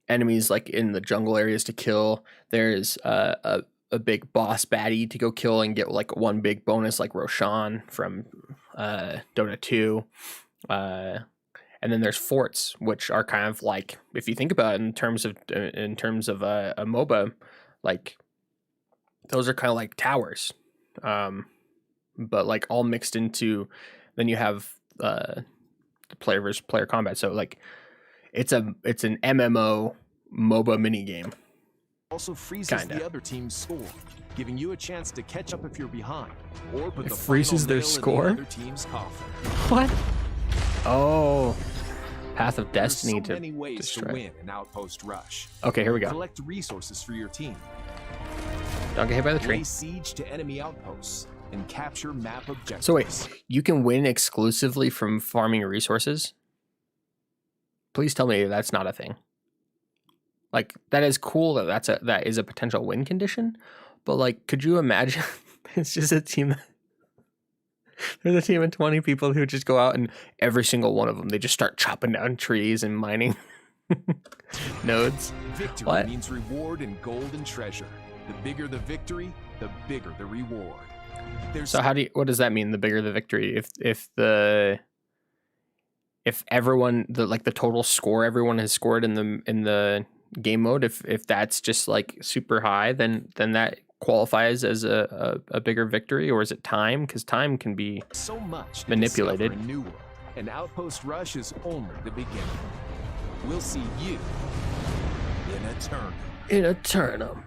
enemies like in the jungle areas to kill. There's a big boss baddie to go kill and get like one big bonus, like Roshan from Dota 2. And then there's forts, which are kind of like, if you think about it in terms of a MOBA, like those are kind of like towers, but like all mixed into. Then you have the player versus player combat. So like it's an MMO MOBA mini game. also freezes Kinda. the other team's score, giving you a chance to catch up if you're behind, or put It the freezes final their nail in score? the other team's coffin. What? Oh, Path of Destiny There's so to many ways destroy. to win an outpost rush. Okay, here we go. Collect resources for your team. Don't get hit by the tree. Lay siege to enemy outposts and capture map objectives. So wait, you can win exclusively from farming resources? Please tell me that's not a thing. Like, that is cool that is a potential win condition, but like, could you imagine it's just a team there's a team of 20 people who just go out and every single one of them, they just start chopping down trees and mining nodes. Victory What? means reward and gold and treasure. The bigger the victory, the bigger the reward. There's So what does that mean? The bigger the victory, if everyone, the total score everyone has scored in the game mode, if that's just like super high, then that qualifies as a bigger victory, or is it time? Because time can be so much to manipulated. discover in New World. An outpost rush is only the beginning. We'll see you in Eternum. In Eternum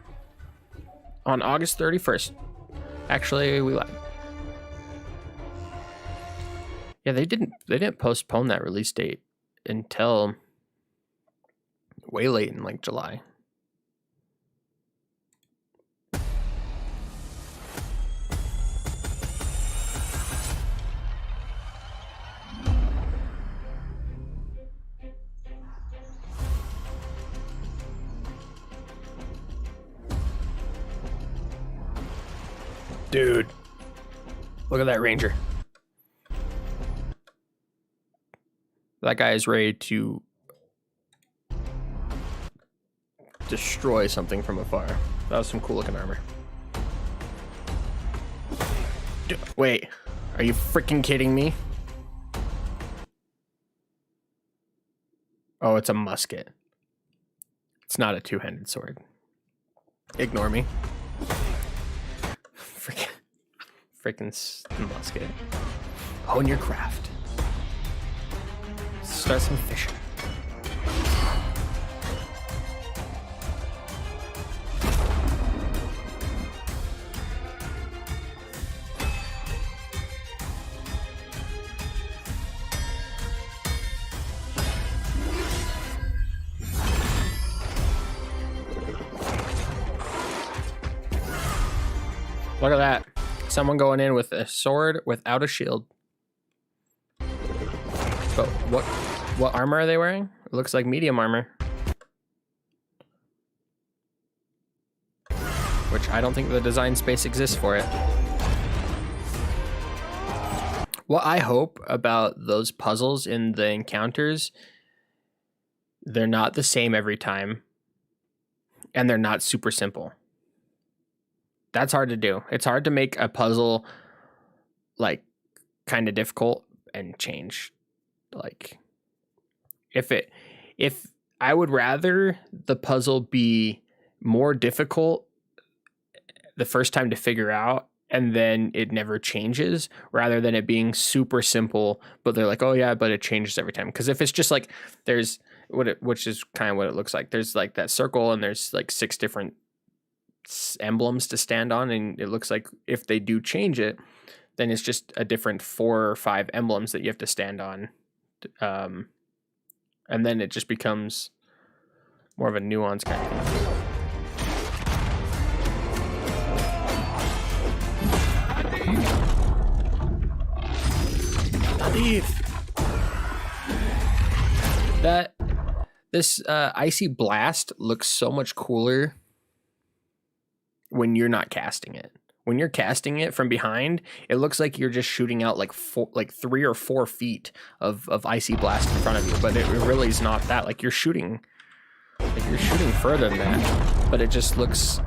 on August 31st. Actually, we lied. Yeah, they didn't postpone that release date until way late in like July. Dude, look at that ranger. That guy is ready to destroy something from afar. That was some cool looking armor. Wait, are you freaking kidding me? Oh, it's a musket. It's not a two-handed sword. Ignore me. Freaking musket. Hone your craft. Start some fishing. Look at that. Someone going in with a sword without a shield. But what armor are they wearing? It looks like medium armor. Which I don't think the design space exists for it. What I hope about those puzzles in the encounters, they're not the same every time. And they're not super simple. That's hard to do. It's hard to make a puzzle like kind of difficult and change. Like if I would rather the puzzle be more difficult the first time to figure out and then it never changes, rather than it being super simple, but they're like, oh yeah, but it changes every time. Because if it's just like there's which is kind of what it looks like. There's like that circle and there's like 6 different emblems to stand on, and it looks like if they do change it, then it's just a different 4 or 5 emblems that you have to stand on, and then it just becomes more of a nuance kind of thing. This icy blast looks so much cooler when you're not casting it. When you're casting it from behind, it looks like you're just shooting out like 3 or 4 feet of icy blast in front of you, but it really is not that. Like you're shooting further than that, but it just looks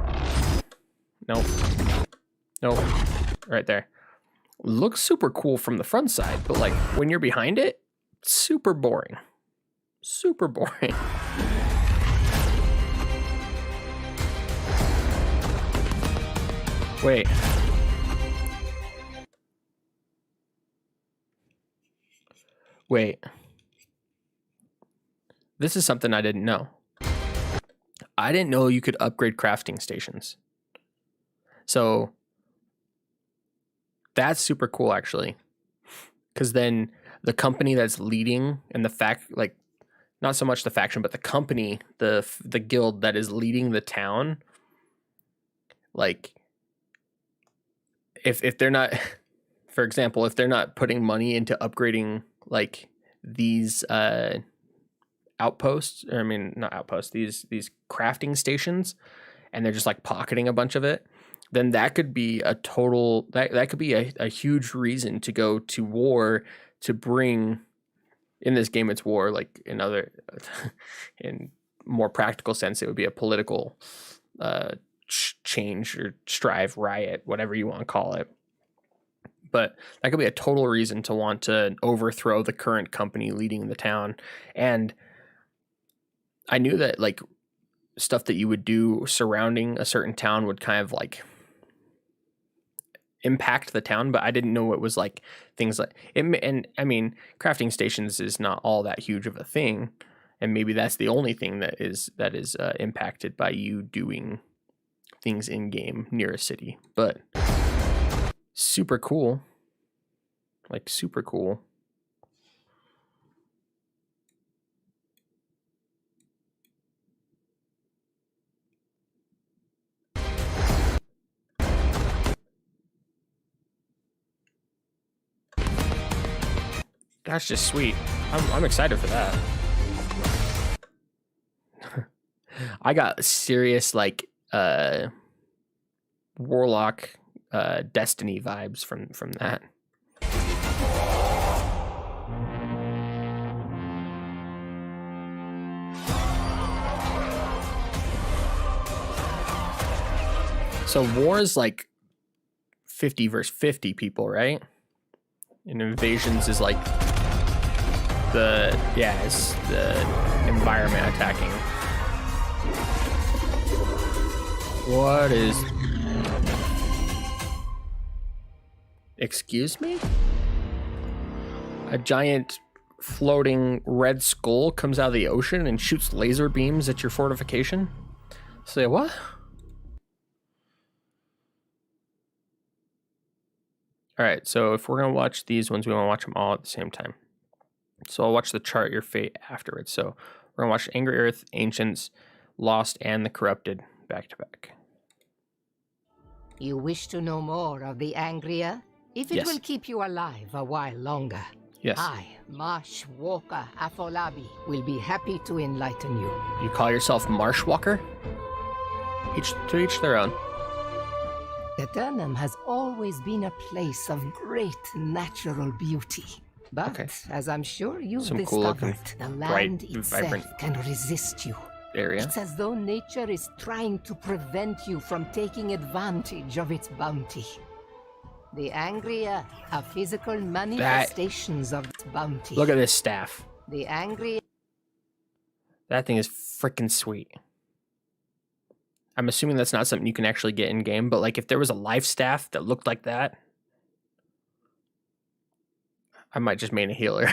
nope, right there. Looks super cool from the front side, but like when you're behind it, super boring. Super boring. Wait. This is something I didn't know. I didn't know you could upgrade crafting stations. So that's super cool, actually. Because then the company that's leading and like not so much the faction, but the company, the guild that is leading the town, like if they're not, for example, if they're not putting money into upgrading like these outposts, or I mean not outposts, these crafting stations, and they're just like pocketing a bunch of it, then that could be a total that could be a huge reason to go to war, to bring, in this game it's war, like in more practical sense it would be a political change or strive, riot, whatever you want to call it. But that could be a total reason to want to overthrow the current company leading the town. And I knew that like stuff that you would do surrounding a certain town would kind of like impact the town, but I didn't know it was like things like it. And I mean, crafting stations is not all that huge of a thing, and maybe that's the only thing that is impacted by you doing things in game near a city. But super cool, like super cool. That's just sweet. I'm excited for that. I got serious like Warlock Destiny vibes from that. So war is like 50 versus 50 people, right? And invasions is like it's the environment attacking. What is... Excuse me? A giant floating red skull comes out of the ocean and shoots laser beams at your fortification? Say what? Alright, so if we're going to watch these ones, we want to watch them all at the same time. So I'll watch the Chart Your Fate afterwards. So we're going to watch Angry Earth, Ancients, Lost, and the Corrupted back to back. You wish to know more of the Angria? If it will keep you alive a while longer, yes, I, Marsh Walker Afolabi, will be happy to enlighten you. You call yourself Marsh Walker? To each their own. Eternum has always been a place of great natural beauty. But, as I'm sure you've discovered, the land itself can resist you. Area. It's as though nature is trying to prevent you from taking advantage of its bounty. The Angria are physical manifestations of its bounty. Look at this staff. The Angria... That thing is freaking sweet. I'm assuming that's not something you can actually get in game, but like if there was a life staff that looked like that, I might just main a healer.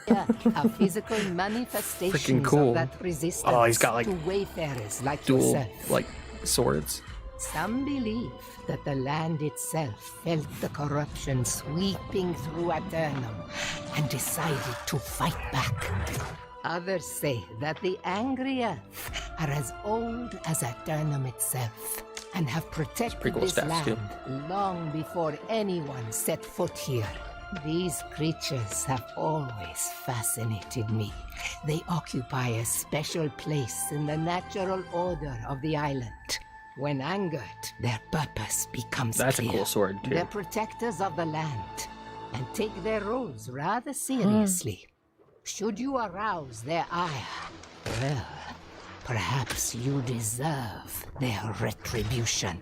Yeah, a physical manifestation cool. of that resistance. Oh, he's got like to wayfarers like dual yourself. like swords. Some believe that the land itself felt the corruption sweeping through Aeternum and decided to fight back. Others say that the angry Earth are as old as Aeternum itself and have protected cool this stats, land too. long before anyone set foot here. These creatures have always fascinated me. They occupy a special place in the natural order of the island. When angered, their purpose becomes That's clear. a cool sword, too. They're protectors of the land and take their roles rather seriously. Should you arouse their ire, well, perhaps you deserve their retribution.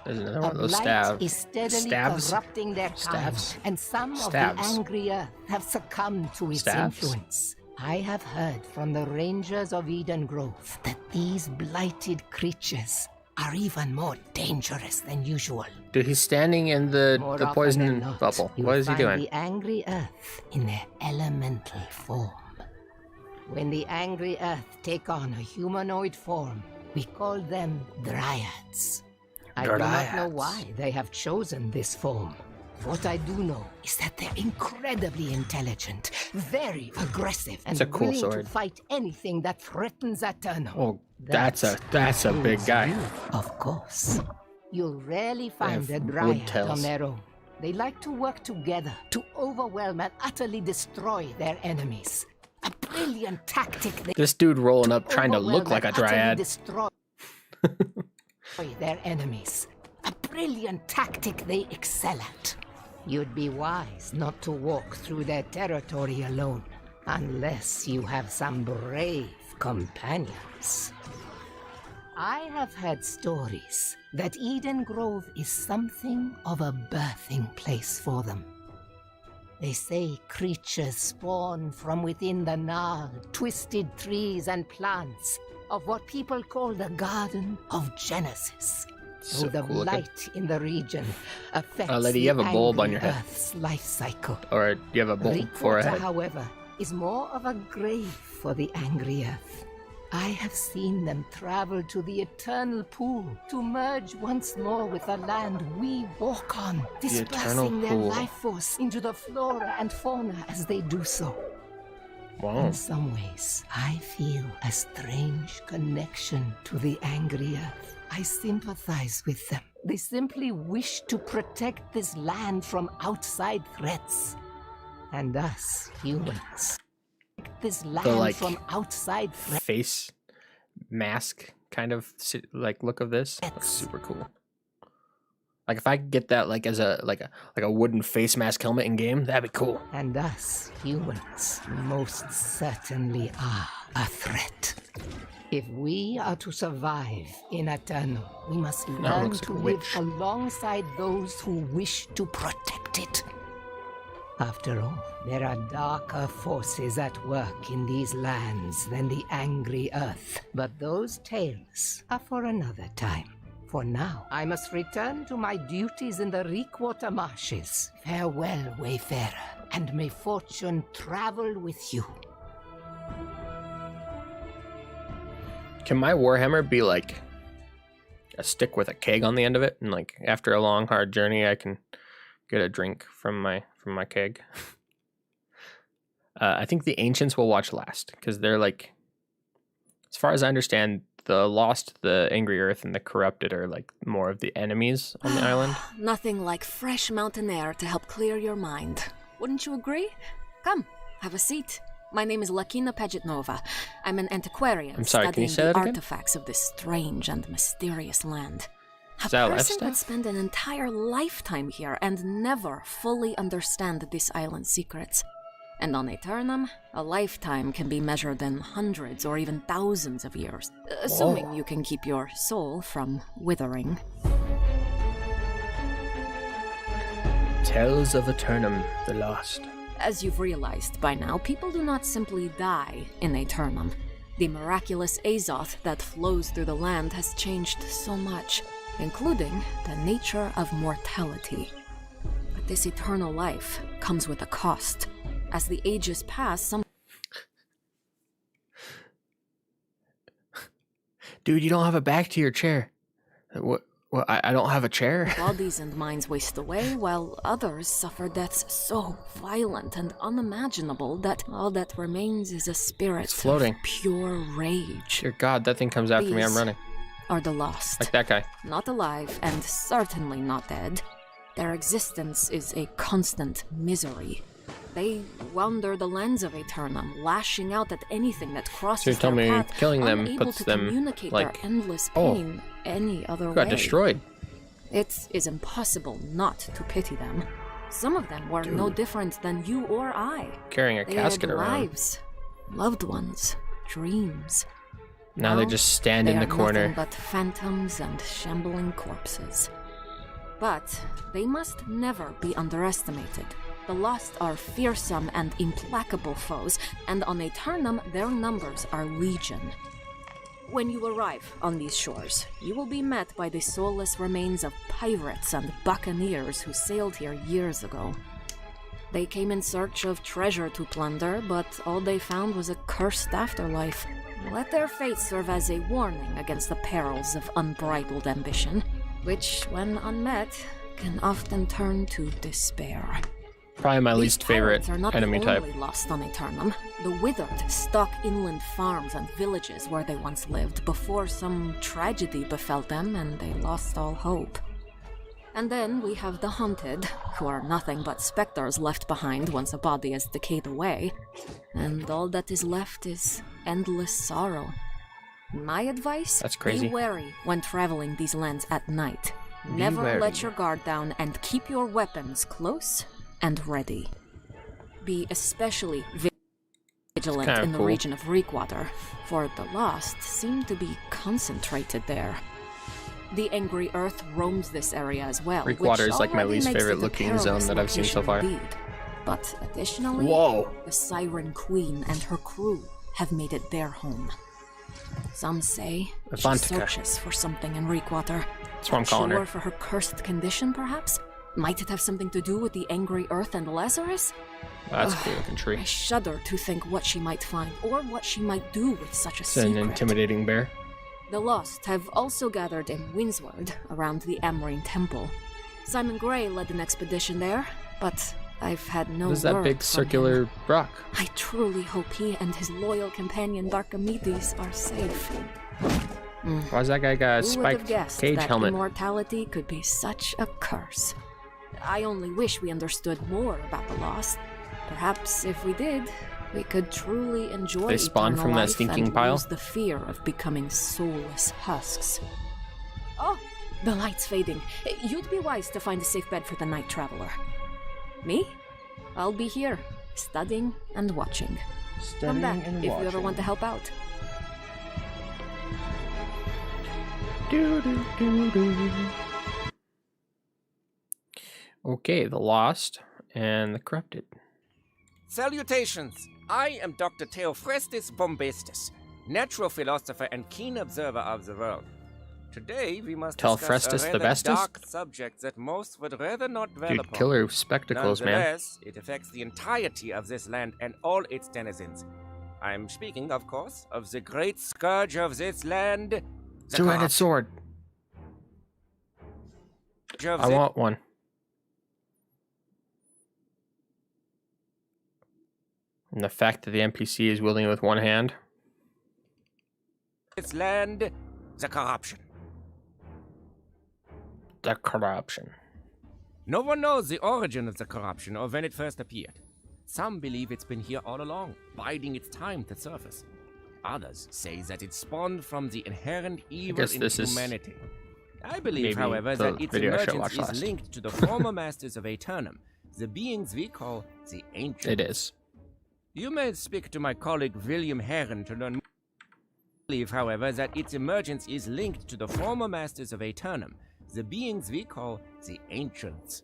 There's another one of those Blight is steadily stabs. corrupting their kind, and some of the angry Earth have succumbed to its influence. I have heard from the Rangers of Eden Grove that these blighted creatures are even more dangerous than usual. Dude, he's standing in the poison not, bubble. you'll What is he find doing? the angry Earth in their elemental form. When the angry Earth take on a humanoid form, we call them dryads. I do not know why they have chosen this form. What I do know is that they're incredibly intelligent, very aggressive, and It's a cool willing sword. to fight anything that threatens Aeternum. Oh, that's a big guy. Of course. You'll rarely find have a wood dryad tails. on their own. They like to work together to overwhelm and utterly destroy their enemies. A brilliant tactic they This dude rolling up trying to look overwhelm like a and utterly dryad. destroy their enemies. A brilliant tactic they excel at. You'd be wise not to walk through their territory alone, unless you have some brave companions. I have heard stories that Eden Grove is something of a birthing place for them. They say creatures spawn from within the gnarled, twisted trees and plants of what people call the Garden of Genesis. So the cool looking. blight in the region affects lady, you have the a bulb on angry your head. Earth's life cycle. Or you have a bulb for a Reekwater, head. however, is more of a grave for the angry Earth. I have seen them travel to the eternal pool to merge once more with the land we walk on, dispersing their pool. life force into the flora and fauna as they do so. Wow. In some ways, I feel a strange connection to the angry Earth. I sympathize with them. They simply wish to protect this land from outside threats. And us, humans, protect this land like, from outside threats. Face mask kind of like look of this. Looks super cool. Like if I could get that like as a wooden face mask helmet in game, that'd be cool. And us, humans, most certainly are a threat. If we are to survive in Aeternum, we must learn to live alongside those who wish to protect it. After all, there are darker forces at work in these lands than the angry Earth. But those tales are for another time. For now, I must return to my duties in the Reekwater marshes. Farewell, Wayfarer, and may fortune travel with you. Can my Warhammer be like a stick with a keg on the end of it, and like after a long hard journey, I can get a drink from my keg? I think the Ancients will watch last because they're like, as far as I understand, the Lost, the Angry Earth, and the Corrupted are like more of the enemies on the island. Nothing like fresh mountain air to help clear your mind. Wouldn't you agree? Come, have a seat. My name is Lakina Pagetnova. I'm an antiquarian I'm sorry, can you studying say the that again? artifacts of this strange and mysterious land. Is that A life person stuff? could spend an entire lifetime here and never fully understand this island's secrets. And on Aeternum, a lifetime can be measured in hundreds or even thousands of years, assuming you can keep your soul from withering. Tales of Aeternum, the Lost. As you've realized by now, people do not simply die in Aeternum. The miraculous azoth that flows through the land has changed so much, including the nature of mortality. But this eternal life comes with a cost. As the ages pass, some... Dude, you don't have a back to your chair. What? Well, I don't have a chair. Bodies and minds waste away, while others suffer deaths so violent and unimaginable that all that remains is a spirit It's floating. of pure rage. Dear God, that thing comes after me. I'm These running. are the lost. Like that guy. Not alive, and certainly not dead. Their existence is a constant misery. They wander the lands of Aeternum, lashing out at anything that crosses So you're telling their me path, killing them unable puts to them, communicate like, their endless oh, pain any other got way. destroyed. It is impossible not to pity them. Some of them were no different than you or I. Carrying a They casket had around. lives, loved ones, dreams. Now they just stand in the corner. Nothing but phantoms and shambling corpses. But they must never be underestimated. The lost are fearsome and implacable foes, and on Aeternum their numbers are legion. When you arrive on these shores, you will be met by the soulless remains of pirates and buccaneers who sailed here years ago. They came in search of treasure to plunder, but all they found was a cursed afterlife. Let their fate serve as a warning against the perils of unbridled ambition, which, when unmet, can often turn to despair. Probably my least favorite Pirates are not enemy the type. only lost on Aeternum. The withered stalk inland farms and villages where they once lived before some tragedy befell them and they lost all hope. And then we have the haunted, who are nothing but specters left behind once a body has decayed away, and all that is left is endless sorrow. My advice? That's crazy. Be wary when traveling these lands at night. Be Never wary. let your guard down and keep your weapons close and ready. Be especially vigilant kinda in the cool. region of Reekwater, for the lost seem to be concentrated there. The Angry Earth roams this area as well. Reekwater which is like my already least makes favorite it a looking zone perilous that I've seen so location far. indeed. But additionally, Whoa. the Siren Queen and her crew have made it their home. Some say she Avantika. searches for something in Reekwater. That's what I'm calling Sure her. for her cursed condition, perhaps? Might it have something to do with the Angry Earth and Lazarus? That's a Ugh, cool looking tree. I shudder to think what she might find, or what she might do with such a It's an secret. intimidating bear. The Lost have also gathered in Windsward, around the Amrine Temple. Simon Gray led an expedition there, but I've had no What is that word big from circular him. rock? I truly hope he and his loyal companion Darkomedes are safe. Why's that guy got a Who would spiked have guessed cage that helmet? immortality could be such a curse? I only wish we understood more about the Lost. Perhaps if we did, we could truly enjoy They spawn eternal from that life stinking and pile? lose the fear of becoming soulless husks. Oh, the light's fading. You'd be wise to find a safe bed for the night traveler. Me? I'll be here, studying and watching. Come back if you ever want to help out. Okay, the Lost and the Corrupted. Salutations! I am Dr. Theophrestus Bombastus, natural philosopher and keen observer of the world. Today we must discuss Theophrestus a the rather bestest? dark subject that most would rather not dwell Dude, upon. killer spectacles, man. Nonetheless, it affects the entirety of this land and all its denizens. I'm speaking, of course, of the great scourge of this land, the Two-handed sword. of I the- want one. And the fact that the NPC is wielding it with one hand. its land, the corruption. The corruption. No one knows the origin of the corruption or when it first appeared. Some believe it's been here all along, biding its time to surface. Others say that it spawned from the inherent evil guess in this is humanity. I believe, maybe however, the that its video I should emergence watch is last. linked to the former masters of Aeternum, the beings we call the Ancients. It is. You may speak to my colleague William Heron to learn more. I believe, however, that its emergence is linked to the former masters of Aeternum, the beings we call the Ancients.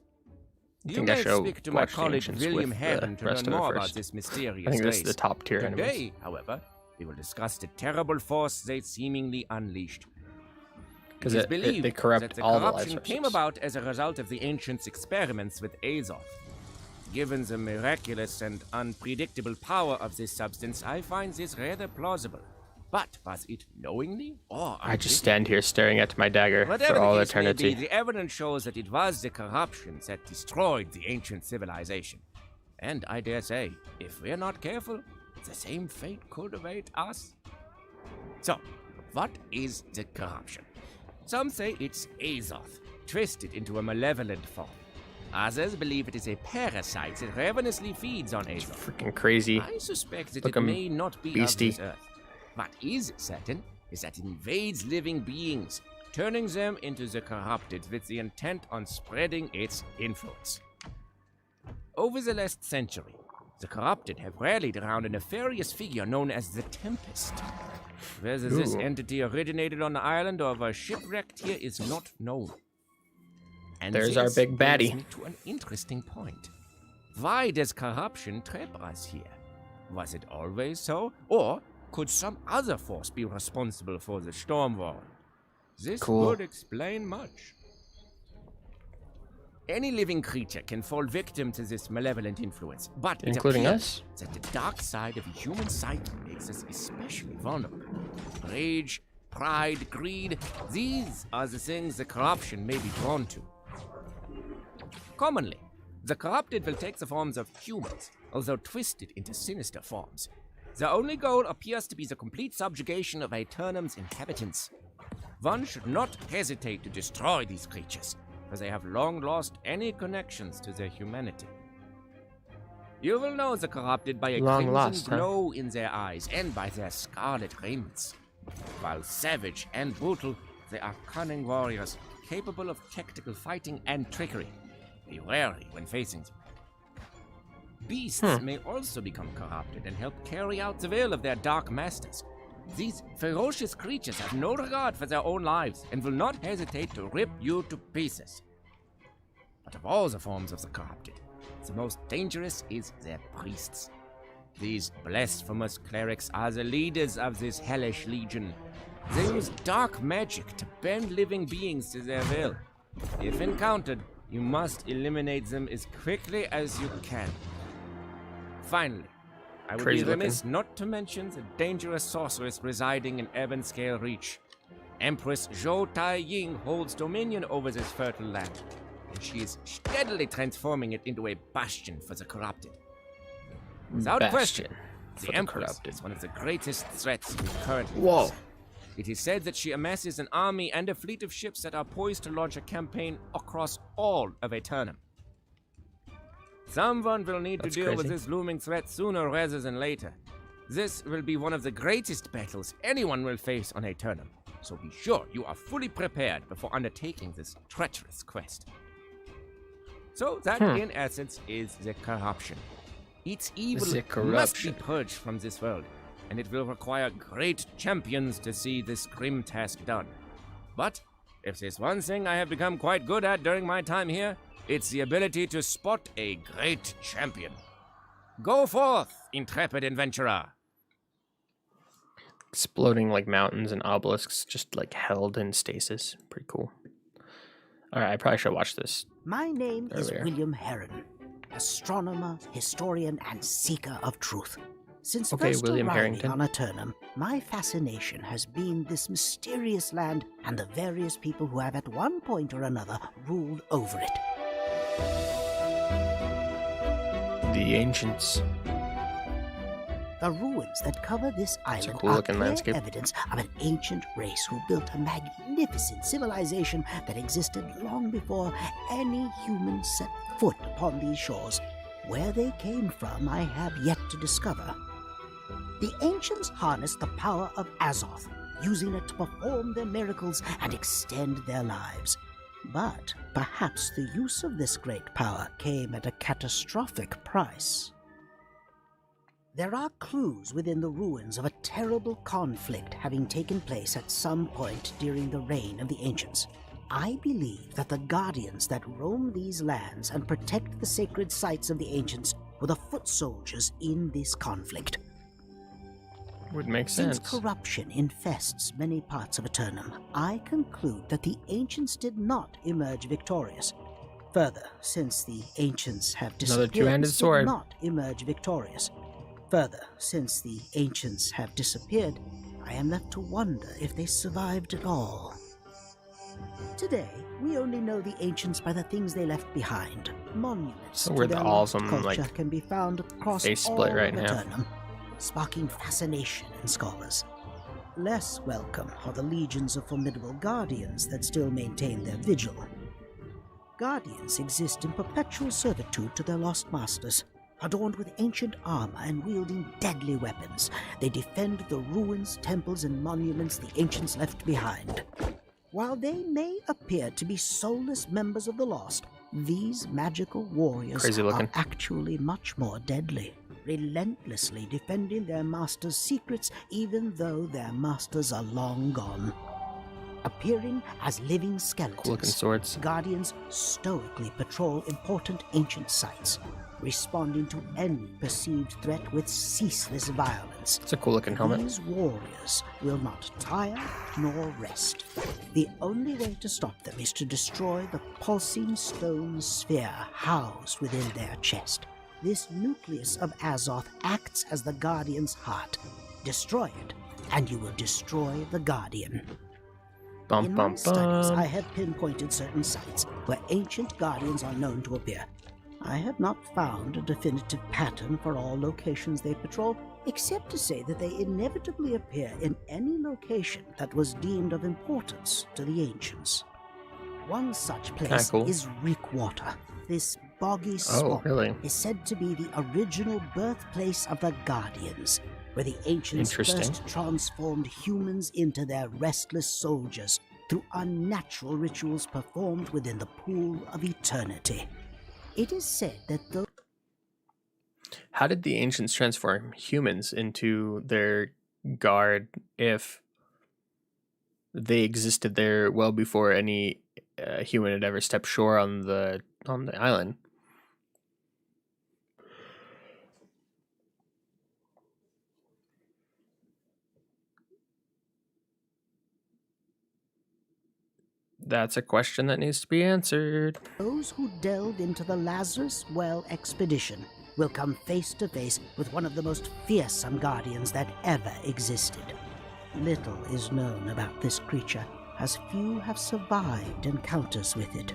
I You think I may should speak to my watch the colleague Ancients William with Heron the to rest learn of it more about first. this mysterious I think this is race. the top tier Today, enemies. however, We will discuss the terrible force they seemingly unleashed. Because it is believed they corrupt that the all corruption the life came about as a result of the ancients' experiments with Azoth. Given the miraculous and unpredictable power of this substance, I find this rather plausible. But was it knowingly or I just stand here staring at my dagger Whatever for all the case eternity. may be, the evidence shows that it was the corruption that destroyed the ancient civilization. And I dare say, if we're not careful, the same fate could await us. So, what is the corruption? Some say it's Azoth, twisted into a malevolent form. Others believe it is a parasite that ravenously feeds on Azoth. Freaking crazy. I suspect that Look, it may not be beastie. of this earth. What is certain is that it invades living beings, turning them into the corrupted with the intent on spreading its influence. Over the last century, the corrupted have rallied around a nefarious figure known as the Tempest. Whether this entity originated on the island or was shipwrecked here is not known. And There's our this big brings baddie. me to an interesting point. Why does corruption trap us here? Was it always so? Or could some other force be responsible for the storm wall? This would explain much. Any living creature can fall victim to this malevolent influence, but it Including appears us? that the dark side of human psyche makes us especially vulnerable. Rage, pride, greed, these are the things the corruption may be drawn to. Commonly, the corrupted will take the forms of humans, although twisted into sinister forms. The only goal appears to be the complete subjugation of Aeternum's inhabitants. One should not hesitate to destroy these creatures, for they have long lost any connections to their humanity. You will know the corrupted by a crimson glow in their eyes and by their scarlet raiments. While savage and brutal, they are cunning warriors, capable of tactical fighting and trickery. Be wary when facing them. Beasts may also become corrupted and help carry out the will of their dark masters. These ferocious creatures have no regard for their own lives and will not hesitate to rip you to pieces. But of all the forms of the corrupted, the most dangerous is their priests. These blasphemous clerics are the leaders of this hellish legion. They use dark magic to bend living beings to their will. If encountered, you must eliminate them as quickly as you can. Finally, I would be remiss not to mention the dangerous sorceress residing in Ebonscale Reach. Empress Zhou Tai Ying holds dominion over this fertile land, and she is steadily transforming it into a bastion for the corrupted. Without question, the Empress is one of the greatest threats we currently face. It is said that she amasses an army and a fleet of ships that are poised to launch a campaign across all of Aeternum. Someone will need to deal with this looming threat sooner rather than later. This will be one of the greatest battles anyone will face on Aeternum, so be sure you are fully prepared before undertaking this treacherous quest. So that, in essence, is the corruption. Its evil must be purged from this world, and it will require great champions to see this grim task done. But if there's one thing I have become quite good at during my time here, it's the ability to spot a great champion. Go forth, intrepid adventurer! Exploding like mountains and obelisks, just like held in stasis. Pretty cool. Alright, I probably should watch this. My name is William Heron, astronomer, historian, and seeker of truth. Since first arriving on Aeternum, my fascination has been this mysterious land and the various people who have at one point or another ruled over it. The ancients. The ruins that cover this island cool are clear landscape. evidence of an ancient race who built a magnificent civilization that existed long before any humans set foot upon these shores. Where they came from, I have yet to discover. The ancients harnessed the power of Azoth, using it to perform their miracles and extend their lives. But perhaps the use of this great power came at a catastrophic price. There are clues within the ruins of a terrible conflict having taken place at some point during the reign of the ancients. I believe that the guardians that roam these lands and protect the sacred sites of the ancients were the foot soldiers in this conflict. Would make sense. Since corruption infests many parts of Eternum, I conclude that the Ancients did not emerge victorious. Further, since the Ancients have disappeared, Another two-handed sword. did not emerge victorious. Further, since the Ancients have disappeared, I am left to wonder if they survived at all. Today, we only know the Ancients by the things they left behind. Monuments So to we're the their lost awesome, culture like, can be found across face split all right of now. Eternum, sparking fascination in scholars. Less welcome are the legions of formidable guardians that still maintain their vigil. Guardians exist in perpetual servitude to their lost masters. Adorned with ancient armor and wielding deadly weapons, they defend the ruins, temples, and monuments the ancients left behind. While they may appear to be soulless members of the lost, these magical warriors are actually much more deadly, relentlessly defending their masters' secrets even though their masters are long gone. Appearing as living skeletons, swords. Guardians stoically patrol important ancient sites, responding to any perceived threat with ceaseless violence. It's a cool-looking helmet. These warriors will not tire nor rest. The only way to stop them is to destroy the pulsing stone sphere housed within their chest. This nucleus of Azoth acts as the Guardian's heart. Destroy it, and you will destroy the Guardian. In my studies, I have pinpointed certain sites where ancient Guardians are known to appear. I have not found a definitive pattern for all locations they patrol, except to say that they inevitably appear in any location that was deemed of importance to the ancients. One such place is Reekwater. This boggy swamp is said to be the original birthplace of the Guardians, where the ancients first transformed humans into their restless soldiers through unnatural rituals performed within the pool of eternity. It is said that those... How did the ancients transform humans into their guard if they existed there well before any human had ever stepped shore on the island? That's a question that needs to be answered. Those who delve into the Lazarus Well expedition will come face to face with one of the most fearsome guardians that ever existed. Little is known about this creature, as few have survived encounters with it.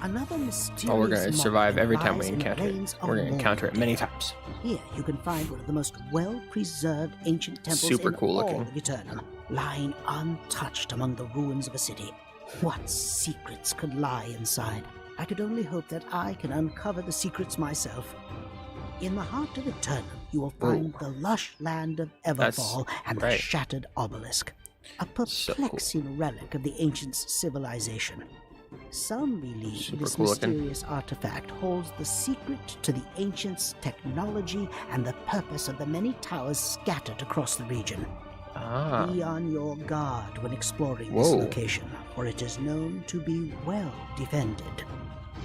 Another mysterious we're going to survive every time we lies in encounter it. lanes We're going to of encounter it many Morrowind. times. Here you can find one of the most well-preserved ancient temples Super in cool all looking. of Eternum, lying untouched among the ruins of a city. What secrets could lie inside? I could only hope that I can uncover the secrets myself. In the heart of Eternum, you will find the lush land of Everfall and the shattered obelisk, a perplexing relic of the ancients' civilization. Some believe this mysterious artifact holds the secret to the ancients' technology and the purpose of the many towers scattered across the region. Be on your guard when exploring this location, for it is known to be well defended.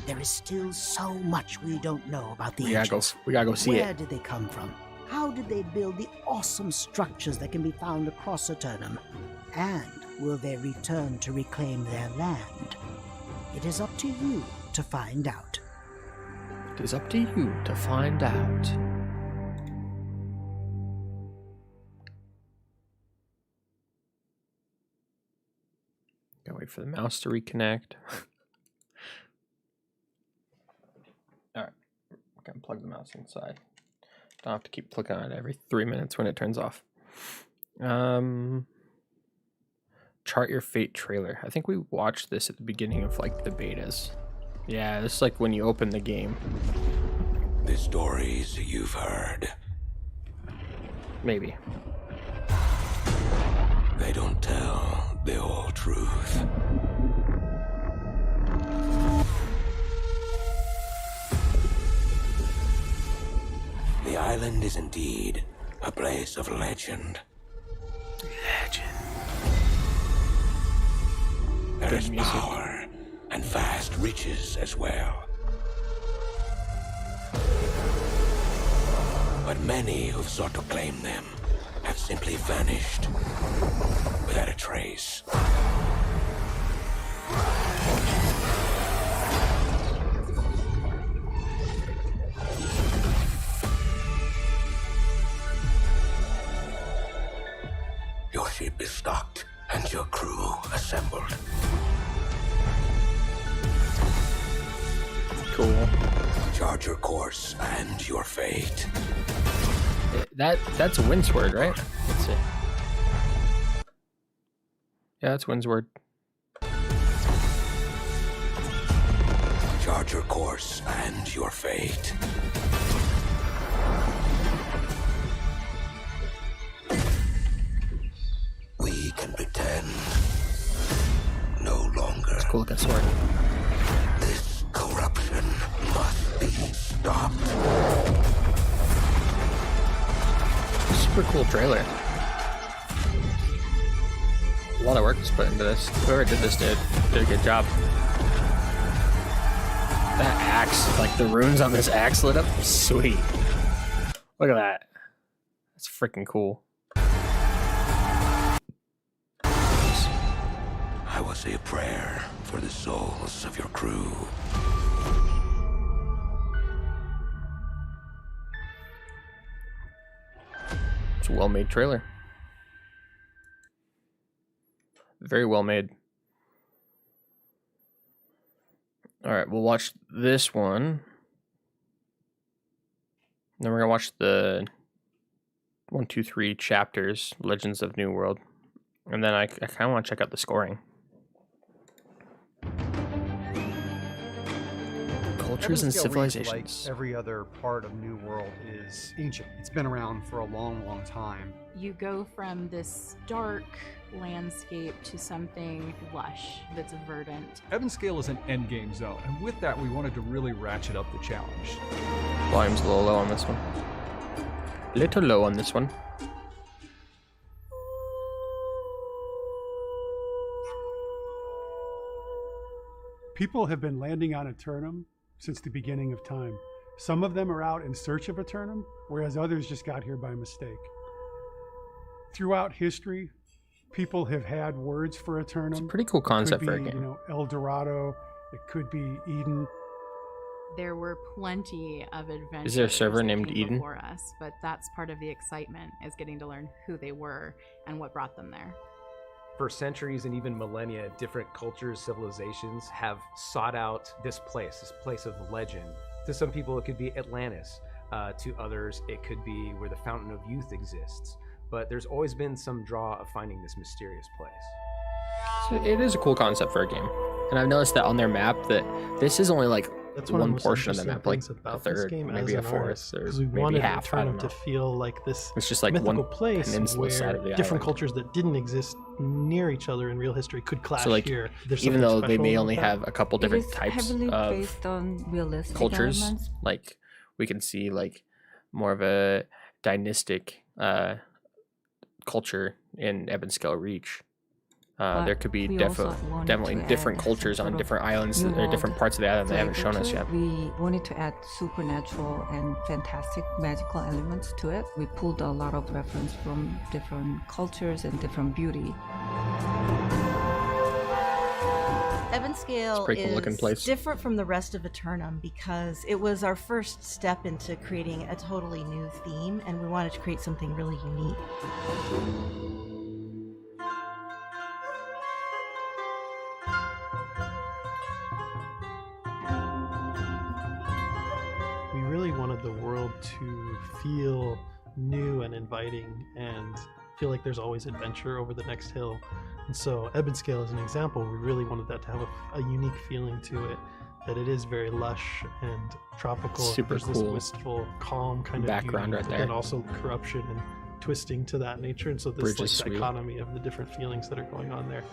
There is still so much we don't know about the ancients. We gotta go see Where it. did they come from? How did they build the awesome structures that can be found across Eternum? And will they return to reclaim their land? It is up to you to find out. It is up to you to find out. Gotta wait for the mouse to reconnect. Alright, we're gonna plug the mouse inside. Don't have to keep clicking on it every 3 minutes when it turns off. Chart Your Fate trailer. I think we watched this at the beginning of like the betas. Yeah, this is like when you open the game. The stories you've heard. Maybe. They don't tell the whole truth. The island is indeed a place of legend. There is power and vast riches as well. But many who've sought to claim them have simply vanished without a trace. Your ship is stocked and your crew assembled. Cool. Chart your course and your fate. That's a Windsword, right? Let's see. Yeah, that's Windsword. Chart your course and your fate. We can pretend no longer. It's cool looking sword. This corruption must be stopped. Super cool trailer. A lot of work was put into this. Whoever did this did a good job. That axe, like the runes on this axe lit up, sweet. Look at that. That's freaking cool. I will say a prayer for the souls of your crew. It's a well-made trailer. Very well made. All right, we'll watch this one. Then we're gonna watch the 1, 2, 3 chapters, Legends of New World, and then I kind of want to check out the scoring. Cultures and civilizations. Like every other part of New World is ancient. It's been around for a long, long time. You go from this dark landscape to something lush that's verdant. Ebonscale is an endgame zone, and with that, we wanted to really ratchet up the challenge. Volume's a little low on this one. Little low on this one. People have been landing on Eternum since the beginning of time. Some of them are out in search of Eternum, whereas others just got here by mistake. Throughout history, people have had words for Eternum. It's a pretty cool concept for a game. You know, El Dorado. It could be Eden. There were plenty of adventures. Is there a server named Eden? Before us, but that's part of the excitement, is getting to learn who they were and what brought them there. For centuries and even millennia, different cultures, civilizations have sought out this place of legend. To some people, it could be Atlantis. To others, it could be where the Fountain of Youth exists. But there's always been some draw of finding this mysterious place. So it is a cool concept for a game. And I've noticed that on their map that this is only like one portion of the map, like a third, maybe a fourth, or maybe half. I don't know. To feel like this it's just like mythical one place peninsula where side of the different island. cultures that didn't exist near each other in real history could clash So like, here. There's even something though they special may about only that. have a couple different types of based on realistic cultures, elements. like we can see like more of a dynastic culture in Ebonscale Reach. There could be definitely different cultures on different islands or different parts of the island they haven't shown us yet. We wanted to add supernatural and fantastic magical elements to it. We pulled a lot of reference from different cultures and different beauty. Ebonscale cool is different from the rest of Eternum because it was our first step into creating a totally new theme, and we wanted to create something really unique. We really wanted the world to feel new and inviting and feel like there's always adventure over the next hill. And so Ebonscale is an example. We really wanted that to have a unique feeling to it, that it is very lush and tropical. Super There's cool. this wistful, calm kind of Background beauty, right there. and also corruption and twisting to that nature. And so this Bridge like is sweet. dichotomy of the different feelings that are going on there.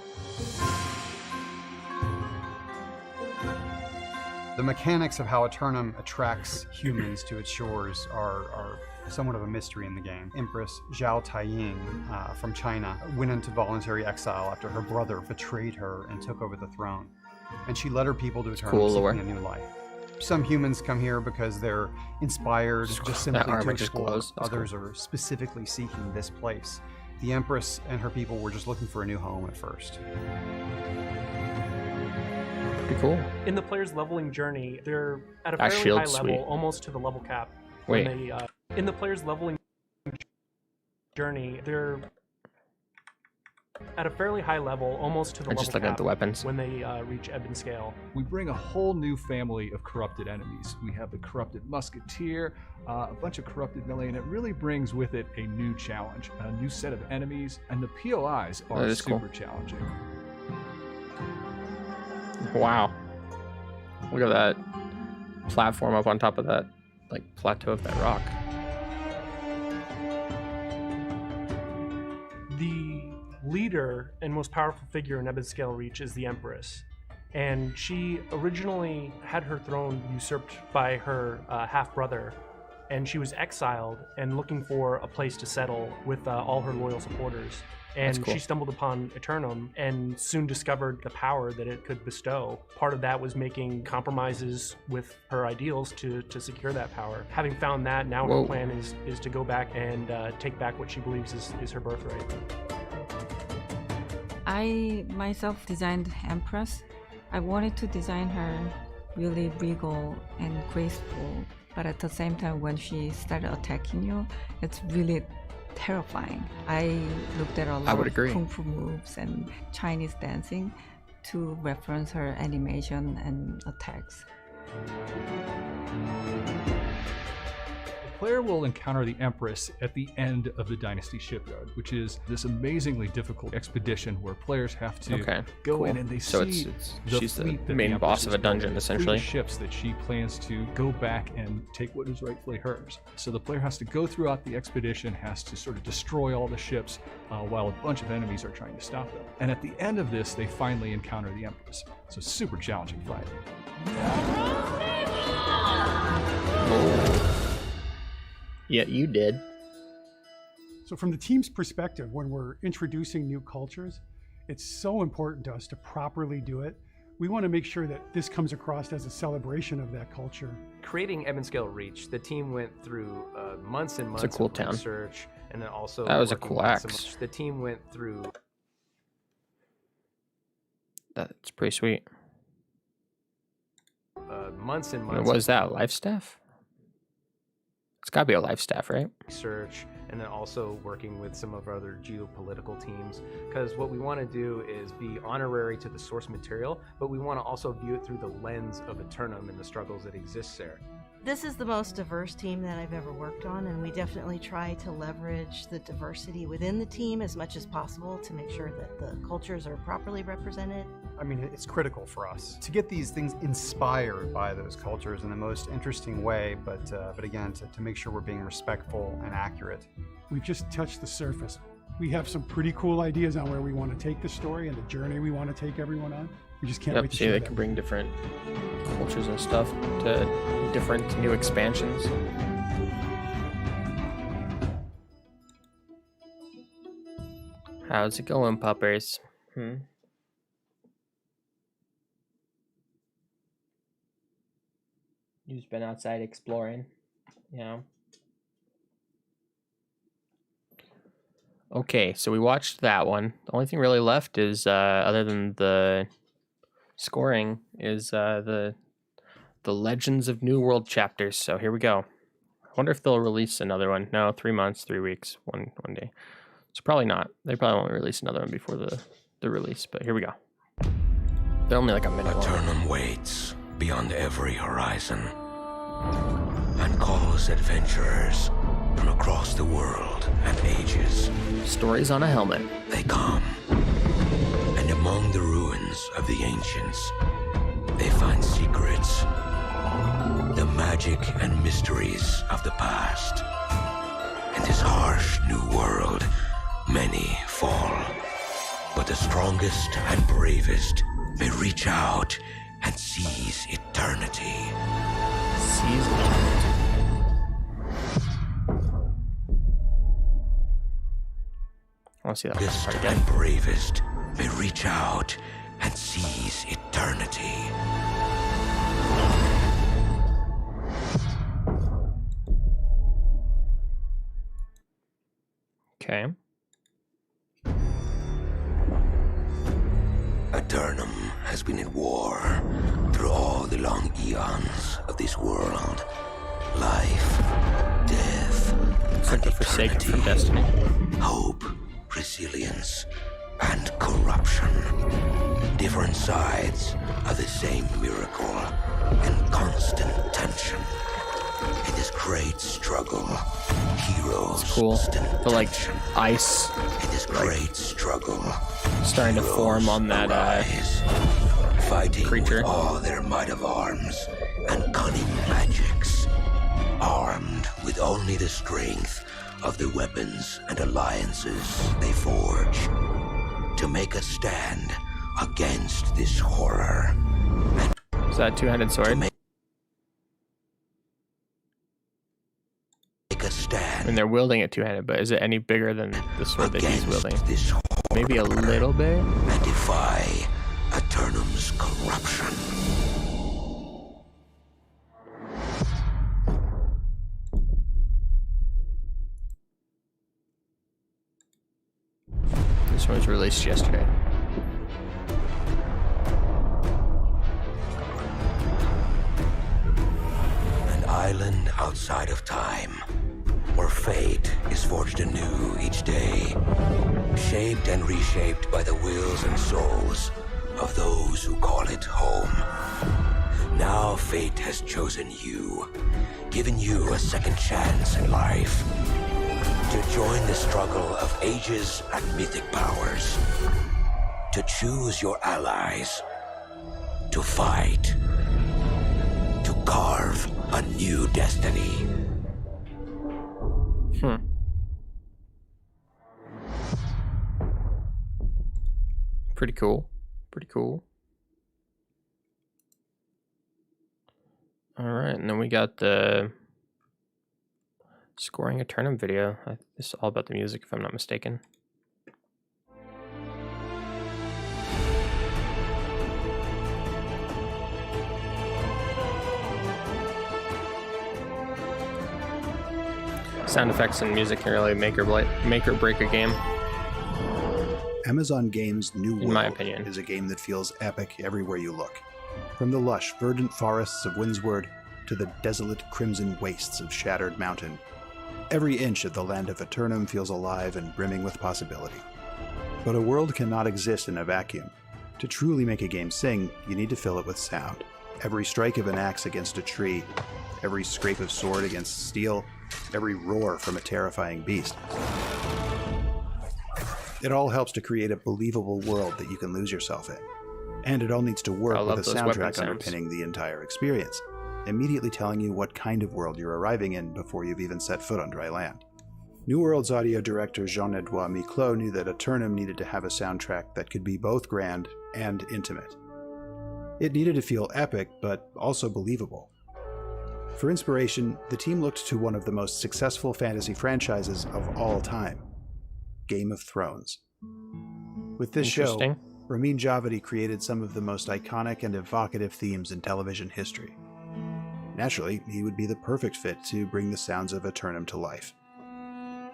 The mechanics of how Eternum attracts humans to its shores are somewhat of a mystery in the game. Empress Zhao Taiying from China went into voluntary exile after her brother betrayed her and took over the throne. And she led her people to Eternum Cool lore. seeking a new life. Some humans come here because they're inspired just simply to explore. Others are specifically seeking this place. The Empress and her people were just looking for a new home at first. Pretty cool. In the player's leveling journey, they're at a fairly high level, almost to the level cap. Wait. In the player's leveling journey, they're at a fairly high level, almost to the level cap, at the weapons. When they reach ebb and scale. We bring a whole new family of corrupted enemies. We have the corrupted musketeer, a bunch of corrupted melee, and it really brings with it a new challenge, a new set of enemies, and the POIs are super challenging. Wow. Look at that platform up on top of that, like, plateau of that rock. The leader and most powerful figure in Ebb and Scale Reach is the Empress. And she originally had her throne usurped by her half-brother, and she was exiled and looking for a place to settle with all her loyal supporters. And she stumbled upon Eternum and soon discovered the power that it could bestow. Part of that was making compromises with her ideals to secure that power. Having found that, now her plan is to go back and take back what she believes is her birthright. I myself designed Empress. I wanted to design her really regal and graceful, but at the same time when she started attacking you, it's really terrifying. I looked at a lot of kung fu moves and Chinese dancing to reference her animation and attacks. The player will encounter the Empress at the end of the Dynasty Shipyard, which is this amazingly difficult expedition where players have to go in and they see she's the main boss of a dungeon, essentially. Ships that she plans to go back and take what is rightfully hers. So the player has to go throughout the expedition, has to sort of destroy all the ships while a bunch of enemies are trying to stop them. And at the end of this, they finally encounter the Empress. So super challenging fight. Yeah, you did. So from the team's perspective, when we're introducing new cultures, it's so important to us to properly do it. We want to make sure that this comes across as a celebration of that culture. Creating Ebb and Scale Reach, the team went through months and months of research, and then also that was a cool axe. The team went through. That's pretty sweet. Months and months. What was that, life staff? It's got to be a life staff, right? Research, and then also working with some of our other geopolitical teams, because what we want to do is be honorary to the source material, but we want to also view it through the lens of Eternum and the struggles that exist there. This is the most diverse team that I've ever worked on, and we definitely try to leverage the diversity within the team as much as possible to make sure that the cultures are properly represented. I mean, it's critical for us to get these things inspired by those cultures in the most interesting way, but again, to make sure we're being respectful and accurate. We've just touched the surface. We have some pretty cool ideas on where we want to take the story and the journey we want to take everyone on. We just can't wait to see they can bring different cultures and stuff to different new expansions. How's it going, puppers? You've been outside exploring, you know? Okay, so we watched that one. The only thing really left is, other than the scoring, is the Legends of New World chapters. So here we go. I wonder if they'll release another one. No, 3 months, 3 weeks, one day. So probably not. They probably won't release another one before the release, but here we go. They're only like a minute long. Eternum waits beyond every horizon and calls adventurers from across the world and ages. Stories on a helmet. They come, and among the ruins of the ancients, they find secrets, the magic and mysteries of the past. In this harsh new world, many fall, but the strongest and bravest may reach out and seize eternity. Seize eternity. I want to see that part again. And bravest may reach out and seize eternity. Okay. Eternum has been at war through all the long eons of this world. Life, death, and eternity. From Destiny. Hope, resilience, and corruption. Different sides of the same miracle and constant tension. In this great struggle, heroes The like ice. In this great struggle, starting to form on that fighting creature. With all their might of arms and cunning magics, armed with only the strength of the weapons and alliances they forge to make a stand against this horror. Is that a two-handed sword? Make a stand. And they're wielding it two-handed, but is it any bigger than the sword that he's wielding? Maybe a little bit. And defy Eternum's corruption. This one was released yesterday. An island outside of time, where fate is forged anew each day, shaped and reshaped by the wills and souls of those who call it home. Now fate has chosen you, given you a second chance in life, to join the struggle of ages and mythic powers, to choose your allies, to fight, to carve a new destiny. Pretty cool. Pretty cool. All right, and then we got the scoring a Eternum video. This is all about the music, if I'm not mistaken. Sound effects and music can really make or break a game. Amazon Games' New World, in my opinion, is a game that feels epic everywhere you look. From the lush, verdant forests of Windsward to the desolate crimson wastes of Shattered Mountain, every inch of the land of Eternum feels alive and brimming with possibility. But a world cannot exist in a vacuum. To truly make a game sing, you need to fill it with sound. Every strike of an axe against a tree, every scrape of sword against steel, every roar from a terrifying beast. It all helps to create a believable world that you can lose yourself in. And it all needs to work with a soundtrack underpinning the entire experience, immediately telling you what kind of world you're arriving in before you've even set foot on dry land. New World's audio director Jean-Edouard Miclot knew that Eternum needed to have a soundtrack that could be both grand and intimate. It needed to feel epic, but also believable. For inspiration, the team looked to one of the most successful fantasy franchises of all time, Game of Thrones. With this show, Ramin Djawadi created some of the most iconic and evocative themes in television history. Naturally, he would be the perfect fit to bring the sounds of Eternum to life.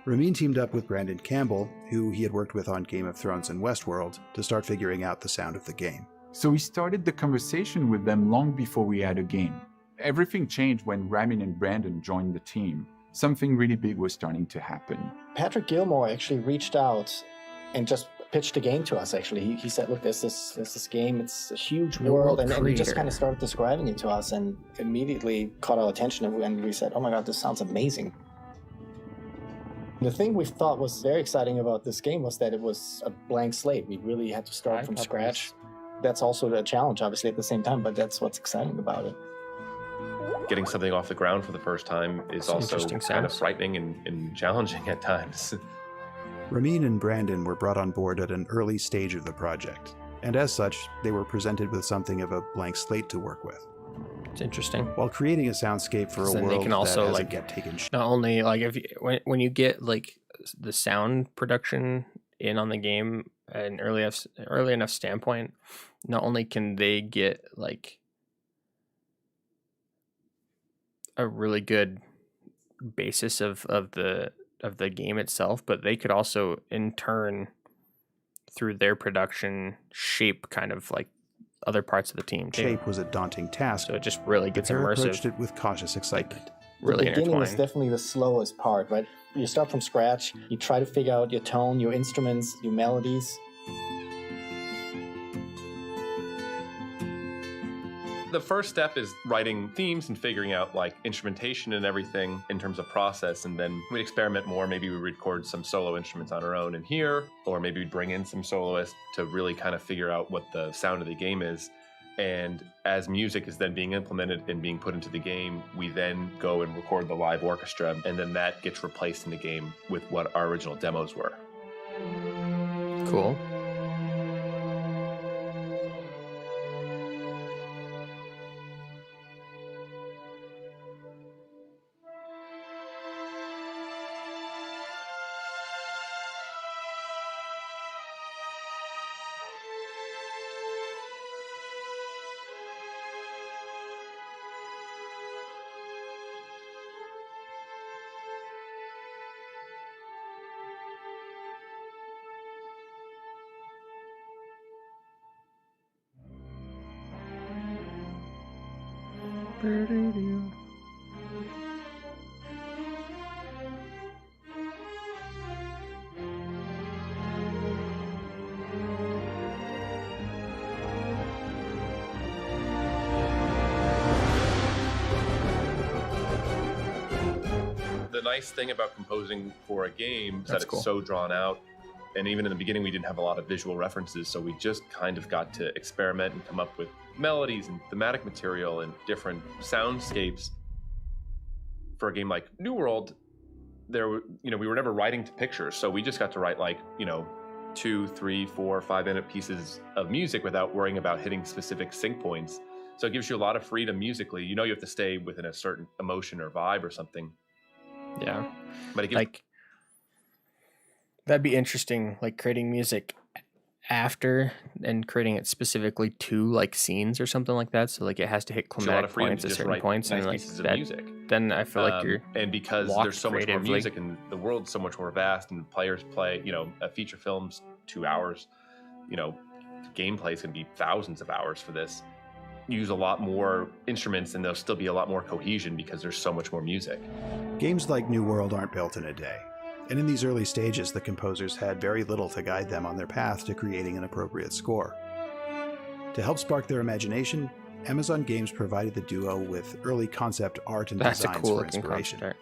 Ramin teamed up with Brandon Campbell, who he had worked with on Game of Thrones and Westworld, to start figuring out the sound of the game. So we started the conversation with them long before we had a game. Everything changed when Ramin and Brandon joined the team. Something really big was starting to happen. Patrick Gilmore actually reached out and just pitched a game to us, actually. He said, look, there's this game, it's a huge world, and he just kind of started describing it to us and immediately caught our attention, and we said, oh my god, this sounds amazing. The thing we thought was very exciting about this game was that it was a blank slate. We really had to start from scratch. That's also a challenge, obviously, at the same time, but that's what's exciting about it. Getting something off the ground for the first time is also kind of frightening and challenging at times. Ramin and Brandon were brought on board at an early stage of the project, and as such, they were presented with something of a blank slate to work with. It's interesting. While creating a soundscape for a world they can also that like get taken. Not only like if you, when you get like the sound production in on the game at an early enough standpoint, not only can they get like a really good basis of the of the game itself, but they could also in turn through their production shape kind of like other parts of the team too. Shape was a daunting task, so it just really gets immersive. immersive. Approached it with cautious excitement. Really the beginning is definitely the slowest part, right? You start from scratch, you try to figure out your tone, your instruments, your melodies. The first step is writing themes and figuring out like instrumentation and everything in terms of process, and then we'd experiment more. Maybe we record some solo instruments on our own in here, or maybe we'd bring in some soloists to really kind of figure out what the sound of the game is. And as music is then being implemented and being put into the game, we then go and record the live orchestra, and then that gets replaced in the game with what our original demos were. Cool. The nice thing about composing for a game is that That's it's cool. so drawn out. And even in the beginning, we didn't have a lot of visual references, so we just kind of got to experiment and come up with melodies and thematic material and different soundscapes. For a game like New World, we were never writing to pictures, so we just got to write 2, 3, 4, 5-minute pieces of music without worrying about hitting specific sync points. So it gives you a lot of freedom musically. You have to stay within a certain emotion or vibe or something. Yeah, but it gives that'd be interesting, like creating music after and creating it specifically to like scenes or something like that. So like it has to hit climatic points at certain points, and like that. Music. Then I feel like you're and because there's so much more music and the world's so much more vast, and players play. A feature film's 2 hours. Gameplay is going to be thousands of hours for this. Use a lot more instruments, and there'll still be a lot more cohesion because there's so much more music. Games like New World aren't built in a day. And in these early stages, the composers had very little to guide them on their path to creating an appropriate score. To help spark their imagination, Amazon Games provided the duo with early concept art and designs for inspiration.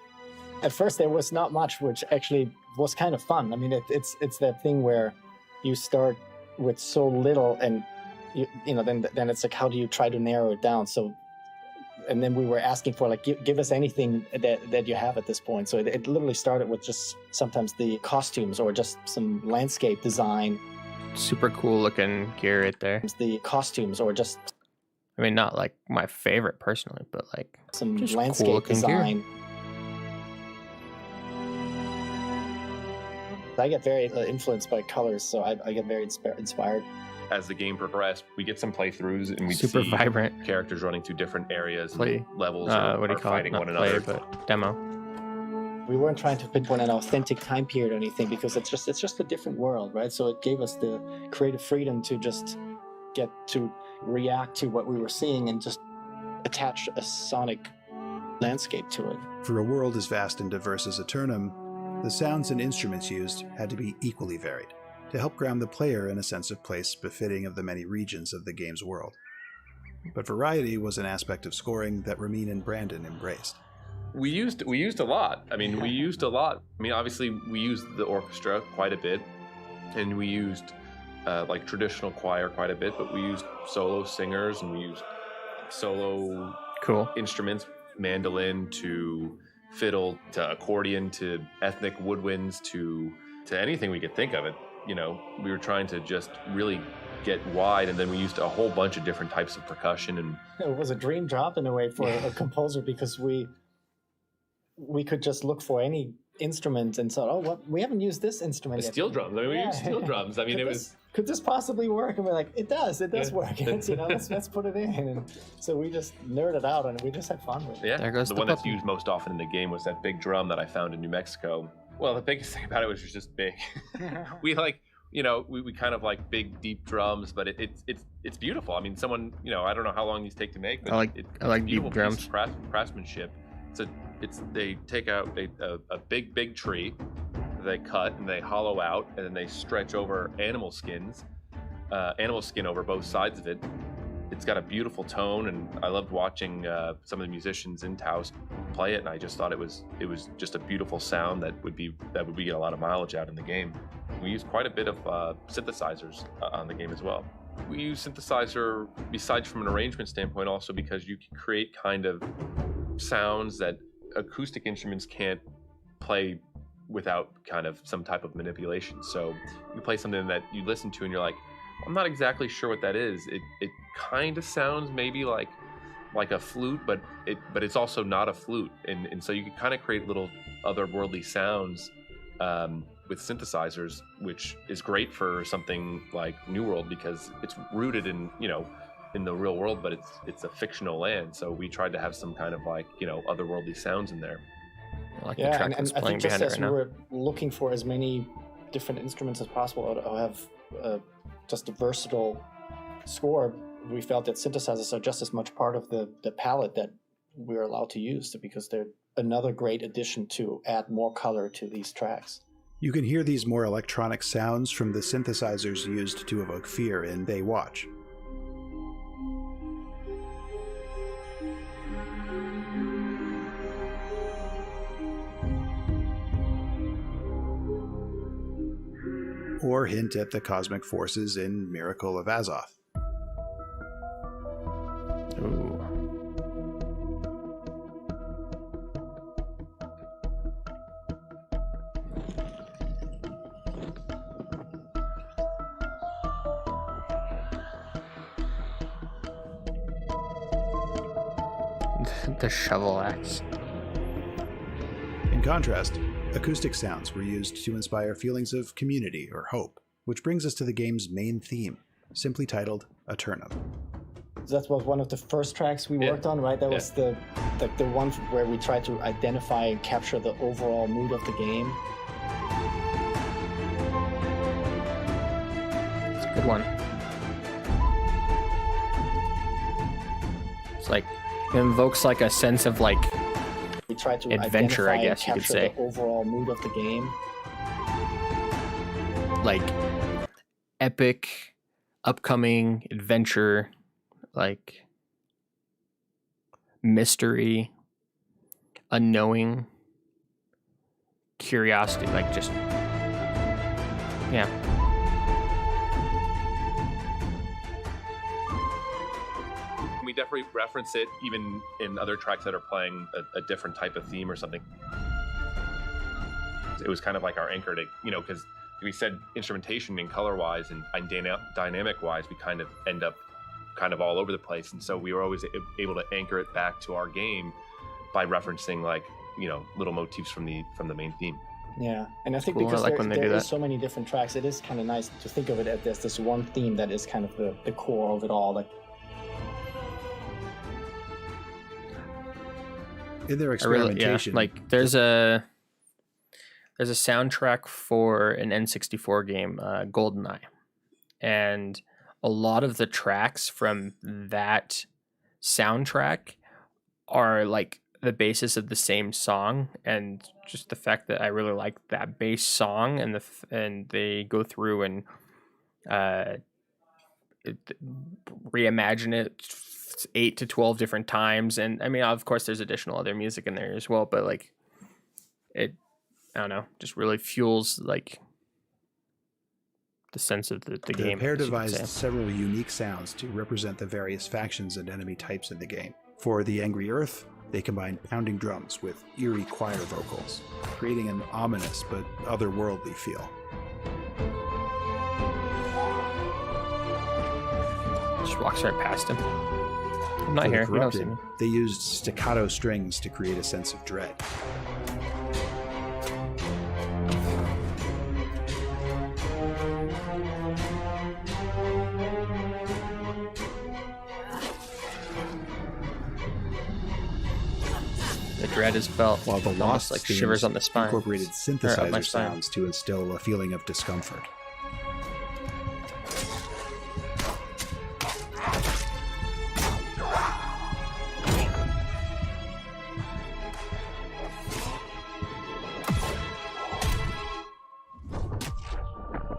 At first, there was not much, which actually was kind of fun. I mean, it's that thing where you start with so little, and then it's like, how do you try to narrow it down? So. And then we were asking for give us anything that you have at this point. So it literally started with just sometimes the costumes or just some landscape design. Super cool looking gear right there. The costumes or just... I mean, not like my favorite personally, but like some just landscape cool design. Gear. I get very influenced by colors, so I get very inspired. As the game progressed, we get some playthroughs, and we Super see vibrant characters running through different areas, Play. and levels, What do you are call fighting it? one Not play, another. but demo. We weren't trying to pinpoint an authentic time period or anything, because it's just a different world, right? So it gave us the creative freedom to just get to react to what we were seeing and just attach a sonic landscape to it. For a world as vast and diverse as Eternum, the sounds and instruments used had to be equally varied to help ground the player in a sense of place befitting of the many regions of the game's world. But variety was an aspect of scoring that Ramin and Brandon embraced. We used a lot. We used a lot. Obviously, we used the orchestra quite a bit, and we used traditional choir quite a bit, but we used solo singers, and we used solo instruments, mandolin to fiddle to accordion to ethnic woodwinds to anything we could think of it. We were trying to just really get wide, and then we used a whole bunch of different types of percussion. And it was a dream job in a way for a composer, because we could just look for any instrument and thought, we haven't used this instrument yet. Steel drums. We used steel drums. Could this possibly work? And we're like, it does work. Let's put it in. And so we just nerded out, and we just had fun with it. Yeah, the one that's used most often in the game was that big drum that I found in New Mexico. Well, the biggest thing about it was just big. We kind of like big, deep drums, but it's beautiful. I mean, someone, I don't know how long these take to make, but I like deep drums. Craftsmanship. They take out a big tree, they cut and they hollow out, and then they stretch over animal skin over both sides of it. It's got a beautiful tone, and I loved watching some of the musicians in Taos play it, and I just thought it was just a beautiful sound that would get a lot of mileage out in the game. We use quite a bit of synthesizers on the game as well. We use synthesizer besides from an arrangement standpoint also because you can create kind of sounds that acoustic instruments can't play without kind of some type of manipulation. So you play something that you listen to and you're like, I'm not exactly sure what that is. It kind of sounds maybe like a flute, but it's also not a flute. And so you can kind of create little otherworldly sounds with synthesizers, which is great for something like New World because it's rooted in the real world, but it's a fictional land. So we tried to have some kind of otherworldly sounds in there. Like yeah, and I think just as we were looking for as many different instruments as possible to have just a versatile score, we felt that synthesizers are just as much part of the palette that we're allowed to use because they're another great addition to add more color to these tracks. You can hear these more electronic sounds from the synthesizers used to evoke fear in They Watch. Or hint at the cosmic forces in Miracle of Azoth. Ooh. The shovel axe. In contrast, acoustic sounds were used to inspire feelings of community or hope, which brings us to the game's main theme, simply titled Eternum. That was one of the first tracks we worked on, right? That was the one where we tried to identify and capture the overall mood of the game. It's a good one. It's like it invokes like a sense of like we tried to adventure, I guess you could say. The overall mood of the game. Like epic, upcoming adventure, like mystery, unknowing, curiosity, like just yeah. We definitely reference it even in other tracks that are playing a different type of theme or something. It was kind of like our anchor to, because we said instrumentation and color-wise and dynamic-wise, we kind of end up kind of all over the place. And so we were always able to anchor it back to our game by referencing little motifs from the main theme. Yeah, and I think because there is so many different tracks, it is kind of nice to think of it as this one theme that is kind of the core of it all. In their experimentation, there's a soundtrack for an N64 game, GoldenEye, and a lot of the tracks from that soundtrack are like the basis of the same song, and just the fact that I really like that bass song, and they go through and reimagine it 8 to 12 different times, and I mean, of course, there's additional other music in there as well, but like it, I don't know, just really fuels like the sense of the game. The pair devised several unique sounds to represent the various factions and enemy types in the game. For the Angry Earth, they combined pounding drums with eerie choir vocals, creating an ominous but otherworldly feel. Just walks right past him. I'm not here. You don't see me. They used staccato strings to create a sense of dread. The dread is felt. While the Almost Lost like themes shivers on the spine. incorporated Or synthesizer up my spine. sounds to instill a feeling of discomfort.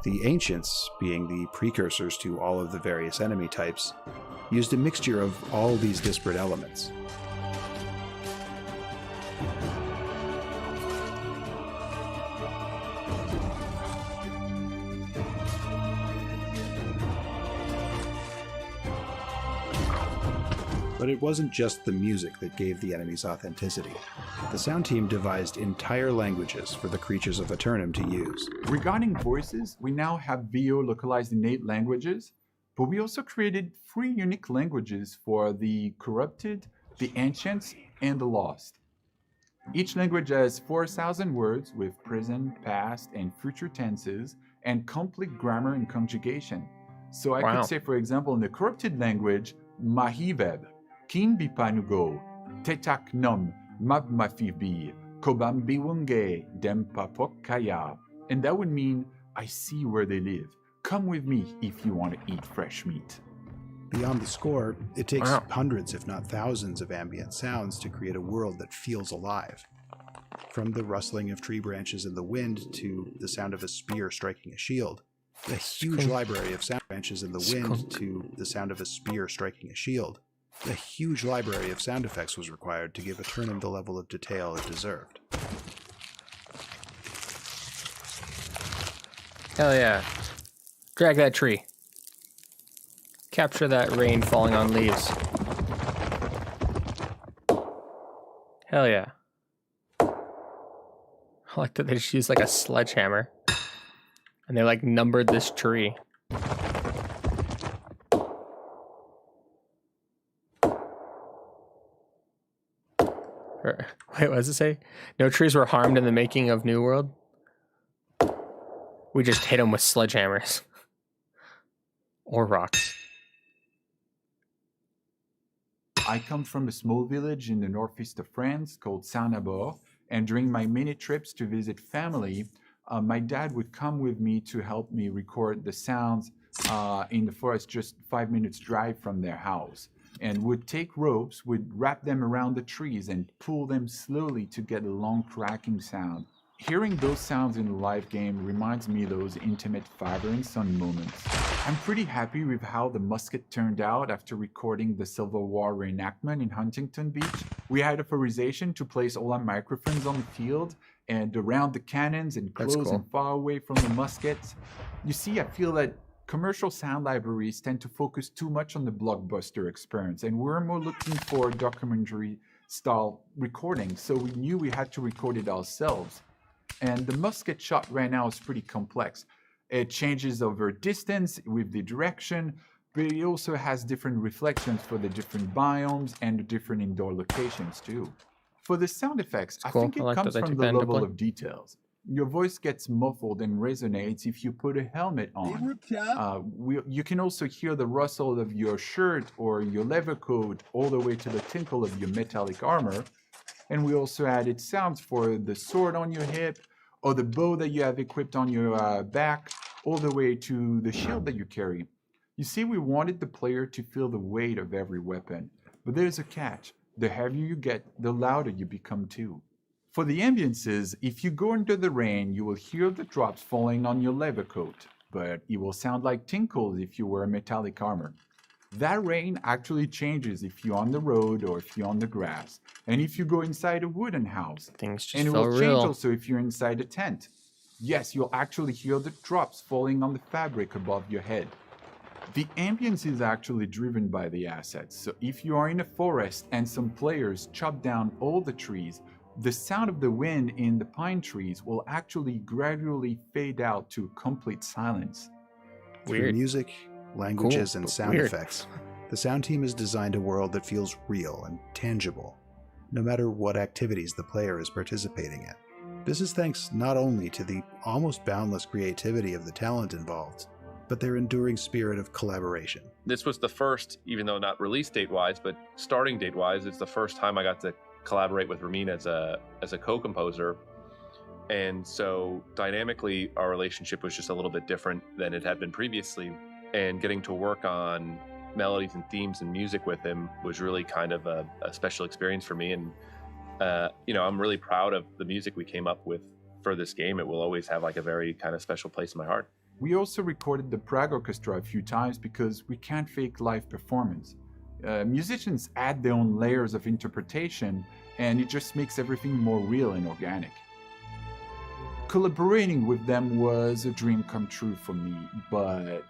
The Ancients, being the precursors to all of the various enemy types, used a mixture of all these disparate elements. But it wasn't just the music that gave the enemies authenticity. The sound team devised entire languages for the creatures of Eternum to use. Regarding voices, we now have VO localized in 8 languages, but we also created 3 unique languages for the Corrupted, the Ancients, and the Lost. Each language has 4,000 words with present, past, and future tenses, and complete grammar and conjugation. So I could say, for example, in the Corrupted language, Mahiveb, Kin Bipanugo, Tetak Nom, Mab Mafibi, Kobam Biwunge, Dempapok Kaya. And that would mean, I see where they live. Come with me if you want to eat fresh meat. Beyond the score, it takes hundreds, if not thousands, of ambient sounds to create a world that feels alive. From the rustling of tree branches in the wind to the sound of a spear striking a shield. A huge library of sound branches in the wind to the sound of a spear striking a shield. A huge library of sound effects was required to give Eternum the level of detail it deserved. Hell yeah. Drag that tree. Capture that rain falling on leaves. Hell yeah. I like that they just used like a sledgehammer. And they like numbered this tree. Wait, what does it say? No trees were harmed in the making of New World? We just hit them with sledgehammers. Or rocks. I come from a small village in the northeast of France called Saint-Nabord, and during my many trips to visit family, my dad would come with me to help me record the sounds in the forest just 5 minutes drive from their house, and would take ropes, would wrap them around the trees and pull them slowly to get a long cracking sound. Hearing those sounds in a live game reminds me of those intimate father and son moments. I'm pretty happy with how the musket turned out after recording the Civil War reenactment in Huntington Beach. We had authorization to place all our microphones on the field and around the cannons and close and far away from the muskets. You see, I feel that commercial sound libraries tend to focus too much on the blockbuster experience, and we're more looking for documentary-style recording, so we knew we had to record it ourselves. And the musket shot right now is pretty complex. It changes over distance with the direction, but it also has different reflections for the different biomes and the different indoor locations too. For the sound effects, I think it comes from the level of details. Your voice gets muffled and resonates if you put a helmet on. You can also hear the rustle of your shirt or your leather coat all the way to the tinkle of your metallic armor. And we also added sounds for the sword on your hip or the bow that you have equipped on your back, all the way to the shield that you carry. You see, we wanted the player to feel the weight of every weapon. But there's a catch. The heavier you get, the louder you become too. For the ambiences, if you go under the rain, you will hear the drops falling on your leather coat, but it will sound like tinkles if you wear metallic armor. That rain actually changes if you're on the road or if you're on the grass, and if you go inside a wooden house. Things just and it feel will real. change also if you're inside a tent. Yes, you'll actually hear the drops falling on the fabric above your head. The ambience is actually driven by the assets, so if you are in a forest and some players chop down all the trees, the sound of the wind in the pine trees will actually gradually fade out to complete silence. Through music, languages, and sound effects, the sound team has designed a world that feels real and tangible, no matter what activities the player is participating in. This is thanks not only to the almost boundless creativity of the talent involved, but their enduring spirit of collaboration. This was the first, even though not release date-wise, but starting date-wise, it's the first time I got to collaborate with Ramin as a co-composer. And so dynamically, our relationship was just a little bit different than it had been previously. And getting to work on melodies and themes and music with him was really kind of a special experience for me. And, I'm really proud of the music we came up with for this game. It will always have like a very kind of special place in my heart. We also recorded the Prague Orchestra a few times because we can't fake live performance. Musicians add their own layers of interpretation, and it just makes everything more real and organic. Collaborating with them was a dream come true for me, but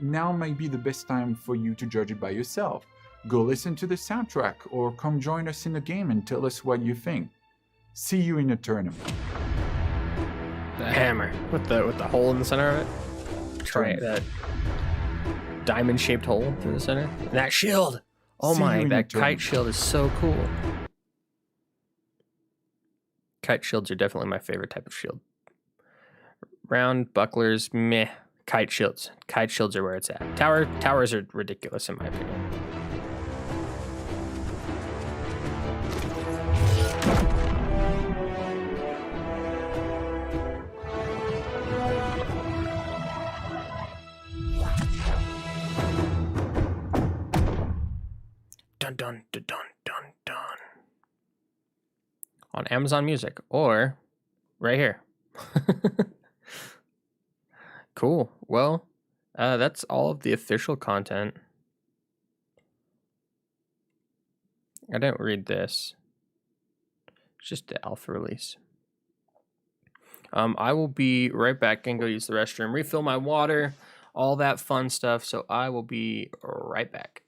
now might be the best time for you to judge it by yourself. Go listen to the soundtrack or come join us in the game and tell us what you think. See you in a tournament. The hammer with the hole in the center of it. Try that diamond-shaped hole through the center. And that shield. Oh my, that kite shield is so cool. Kite shields are definitely my favorite type of shield. Round bucklers, meh. Kite shields. Kite shields are where it's at. Towers are ridiculous in my opinion. Dun dun dun dun dun dun. On Amazon Music or right here. Cool. Well, that's all of the official content. I didn't read this. It's just the alpha release. I will be right back and go use the restroom, refill my water, all that fun stuff. So I will be right back.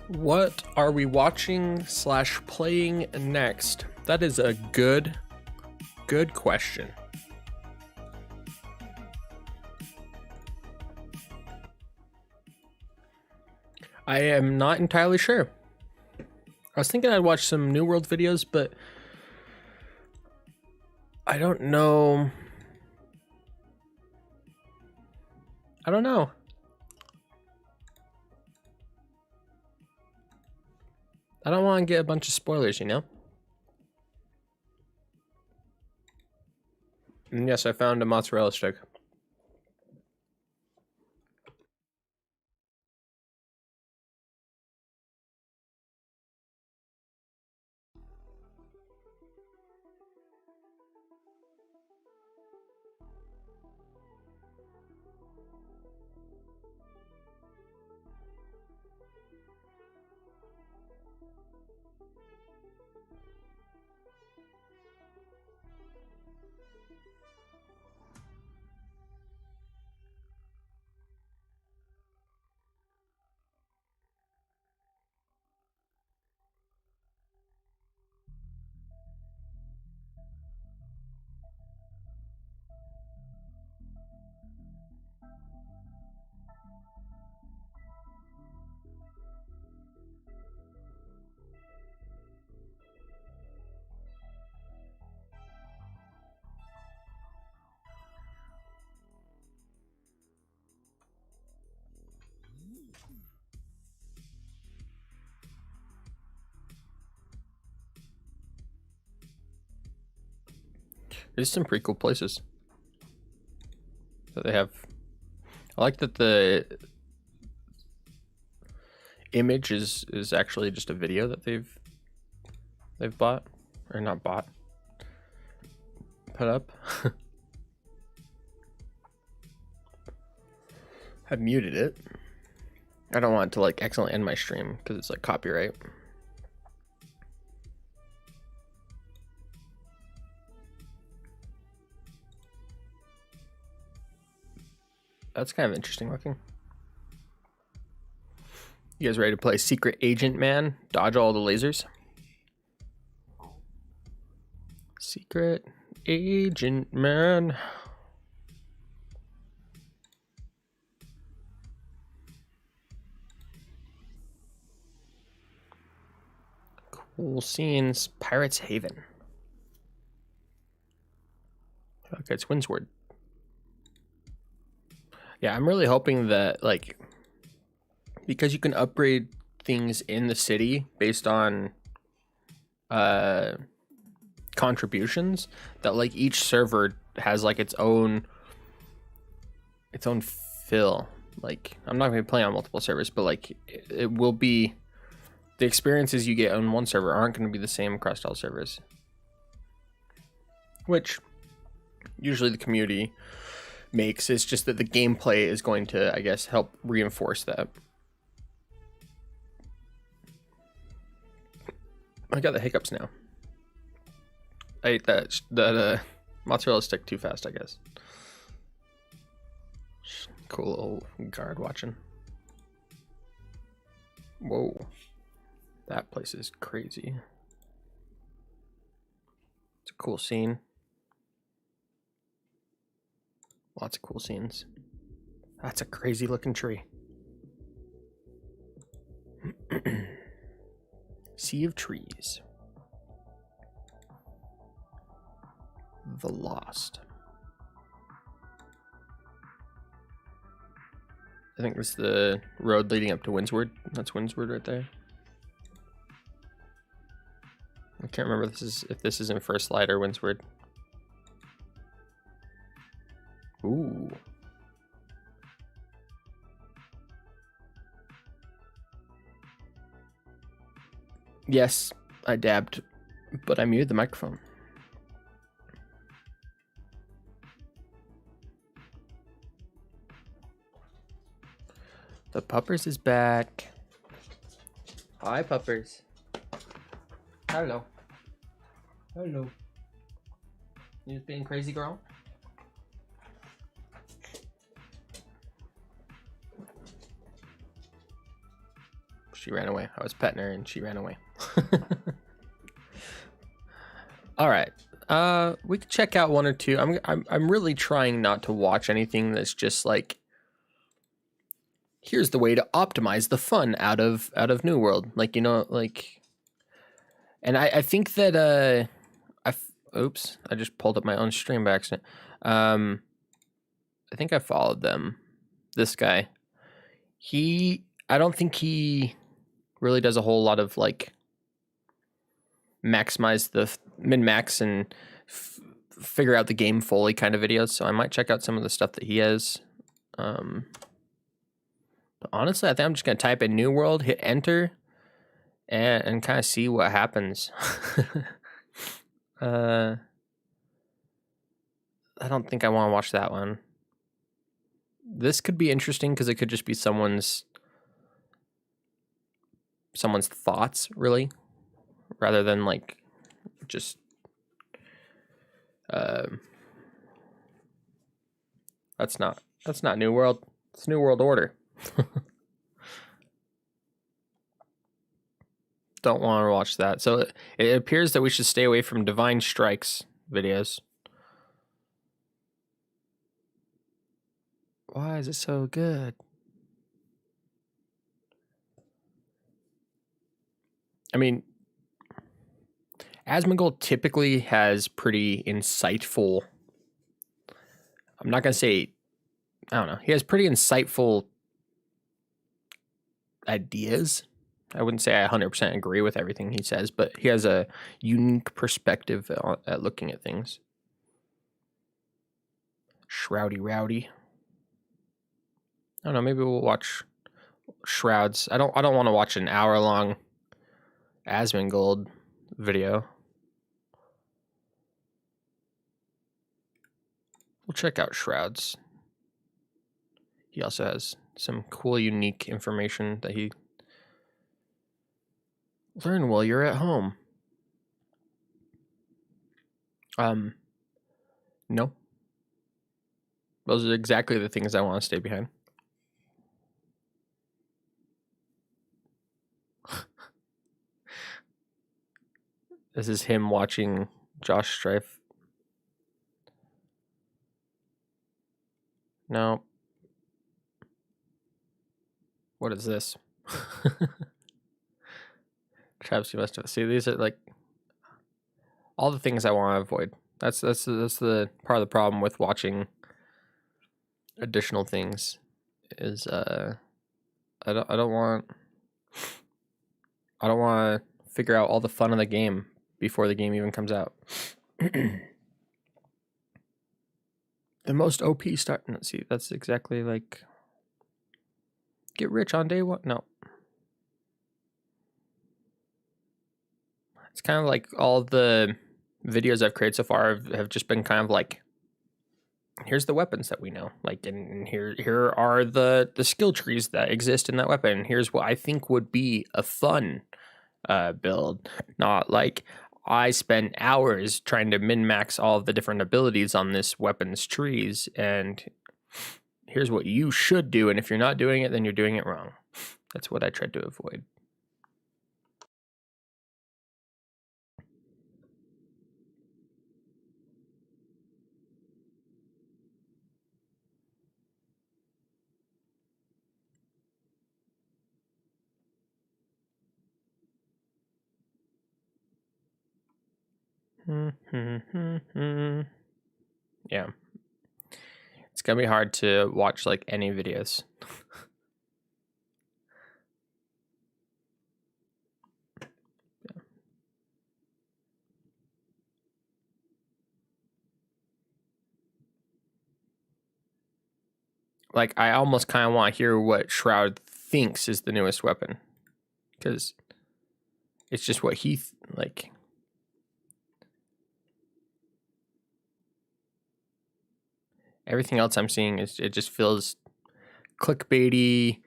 What are we watching / playing next? That is a good question. I am not entirely sure. I was thinking I'd watch some New World videos, but I don't know. I don't know. I don't want to get a bunch of spoilers, you know? And yes, I found a mozzarella stick. There's some pretty cool places that they have. I like that the image is actually just a video that they've bought, or not bought, put up. I've muted it. I don't want it to like accidentally end my stream because it's like copyright. That's kind of interesting looking. You guys ready to play Secret Agent Man? Dodge all the lasers. Secret Agent Man. Cool scenes. Pirates Haven. Okay, it's Windsward. Yeah, I'm really hoping that, like, because you can upgrade things in the city based on contributions, that like each server has like its own fill. Like, I'm not going to play on multiple servers, but like it will be, the experiences you get on one server aren't going to be the same across all servers, which usually the community makes. It's just that the gameplay is going to, I guess, help reinforce that. I got the hiccups now. I ate that mozzarella stick too fast, I guess. Cool little guard watching. Whoa. That place is crazy. It's a cool scene. Lots of cool scenes. That's a crazy looking tree. Sea of trees. The Lost. I think it's the road leading up to Windsward. That's Windsward right there. I can't remember if this is in First Light or Windsward. Ooh. Yes, I dabbed, but I muted the microphone. The Puppers is back. Hi, Puppers. Hello. Hello. You just being crazy, girl? She ran away. I was petting her and she ran away. All right. We could check out one or two. I'm really trying not to watch anything that's just like, here's the way to optimize the fun out of New World. Like, you know, like, and I think that oops, I just pulled up my own stream by accident. I think I followed them. This guy, I don't think he really does a whole lot of like maximize the min-max and figure out the game fully kind of videos. So I might check out some of the stuff that he has. But honestly, I think I'm just gonna type in New World, hit enter, and kind of see what happens. I don't think I want to watch that one. This could be interesting because it could just be someone's thoughts, really, rather than like just that's not New World. It's New World Order. Don't want to watch that. So it appears that we should stay away from Divine Strikes videos. Why is it so good? I mean, Asmongold typically has pretty insightful, I'm not going to say, I don't know. He has pretty insightful ideas. I wouldn't say I 100% agree with everything he says, but he has a unique perspective at looking at things. Shroudy Rowdy. I don't know, maybe we'll watch Shrouds. I don't want to watch an hour-long Asmongold video. We'll check out Shrouds. He also has some cool, unique information that he learn while you're at home. No. Those are exactly the things I want to stay behind. This is him watching Josh Strife. No. What is this? Travis, you must have. See, these are like all the things I want to avoid. That's the part of the problem with watching additional things is I don't want to figure out all the fun of the game before the game even comes out. The most OP start. No, see, that's exactly like get rich on day one. No. It's kind of like all the videos I've created so far have just been kind of like, here's the weapons that we know. Like, and here are the skill trees that exist in that weapon. Here's what I think would be a fun build. Not like I spent hours trying to min-max all of the different abilities on this weapon's trees, and here's what you should do, and if you're not doing it, then you're doing it wrong. That's what I tried to avoid. Yeah. It's gonna be hard to watch like any videos. Yeah. Like, I almost kind of want to hear what Shroud thinks is the newest weapon, because it's just what he like. Everything else I'm seeing is it just feels clickbaity,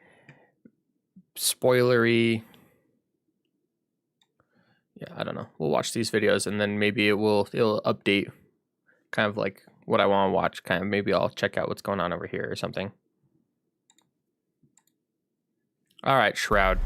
spoilery. Yeah, I don't know. We'll watch these videos and then maybe it'll update kind of like what I want to watch. Kind of maybe I'll check out what's going on over here or something. All right, Shroud.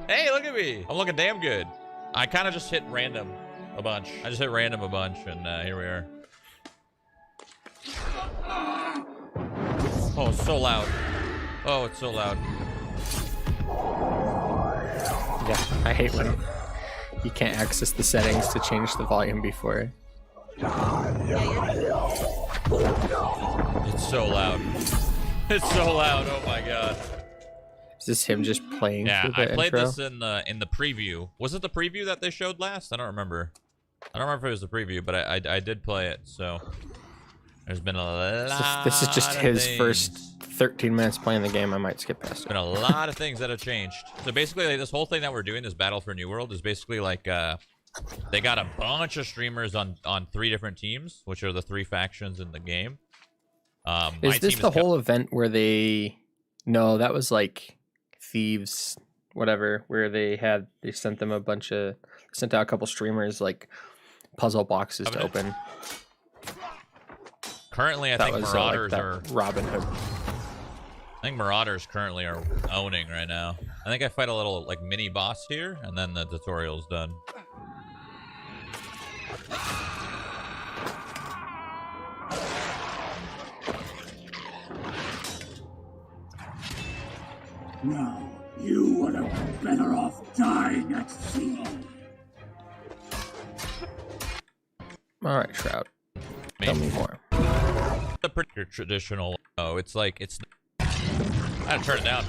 Hey, look at me. I'm looking damn good. I kind of just hit random a bunch. I just hit random a bunch, and here we are. Oh, it's so loud. Oh, it's so loud. Yeah, I hate when you can't access the settings to change the volume before. It's so loud. It's so loud. Oh my god. Is this him just playing? Yeah, through the I played intro? this in the preview. Was it the preview that they showed last? I don't remember. I don't remember if it was the preview, but I did play it. So there's been a lot. This is just his first 13 minutes playing the game. I might skip past it. Been a lot of things that have changed. So basically, like, this whole thing that we're doing, this Battle for New World, is basically like they got a bunch of streamers on 3 different teams, which are the 3 factions in the game. Is this the whole event where they? No, that was like Thieves, whatever, where they sent out a couple streamers like puzzle boxes to open. Currently, I think Marauders are Robin Hood. I think Marauders currently are owning right now. I think I fight a little like mini boss here, and then the tutorial's done. No, you would have been better off dying at sea. All right, Shroud. Tell me more. The pretty traditional. Oh, it's like it's. I had to turn it down.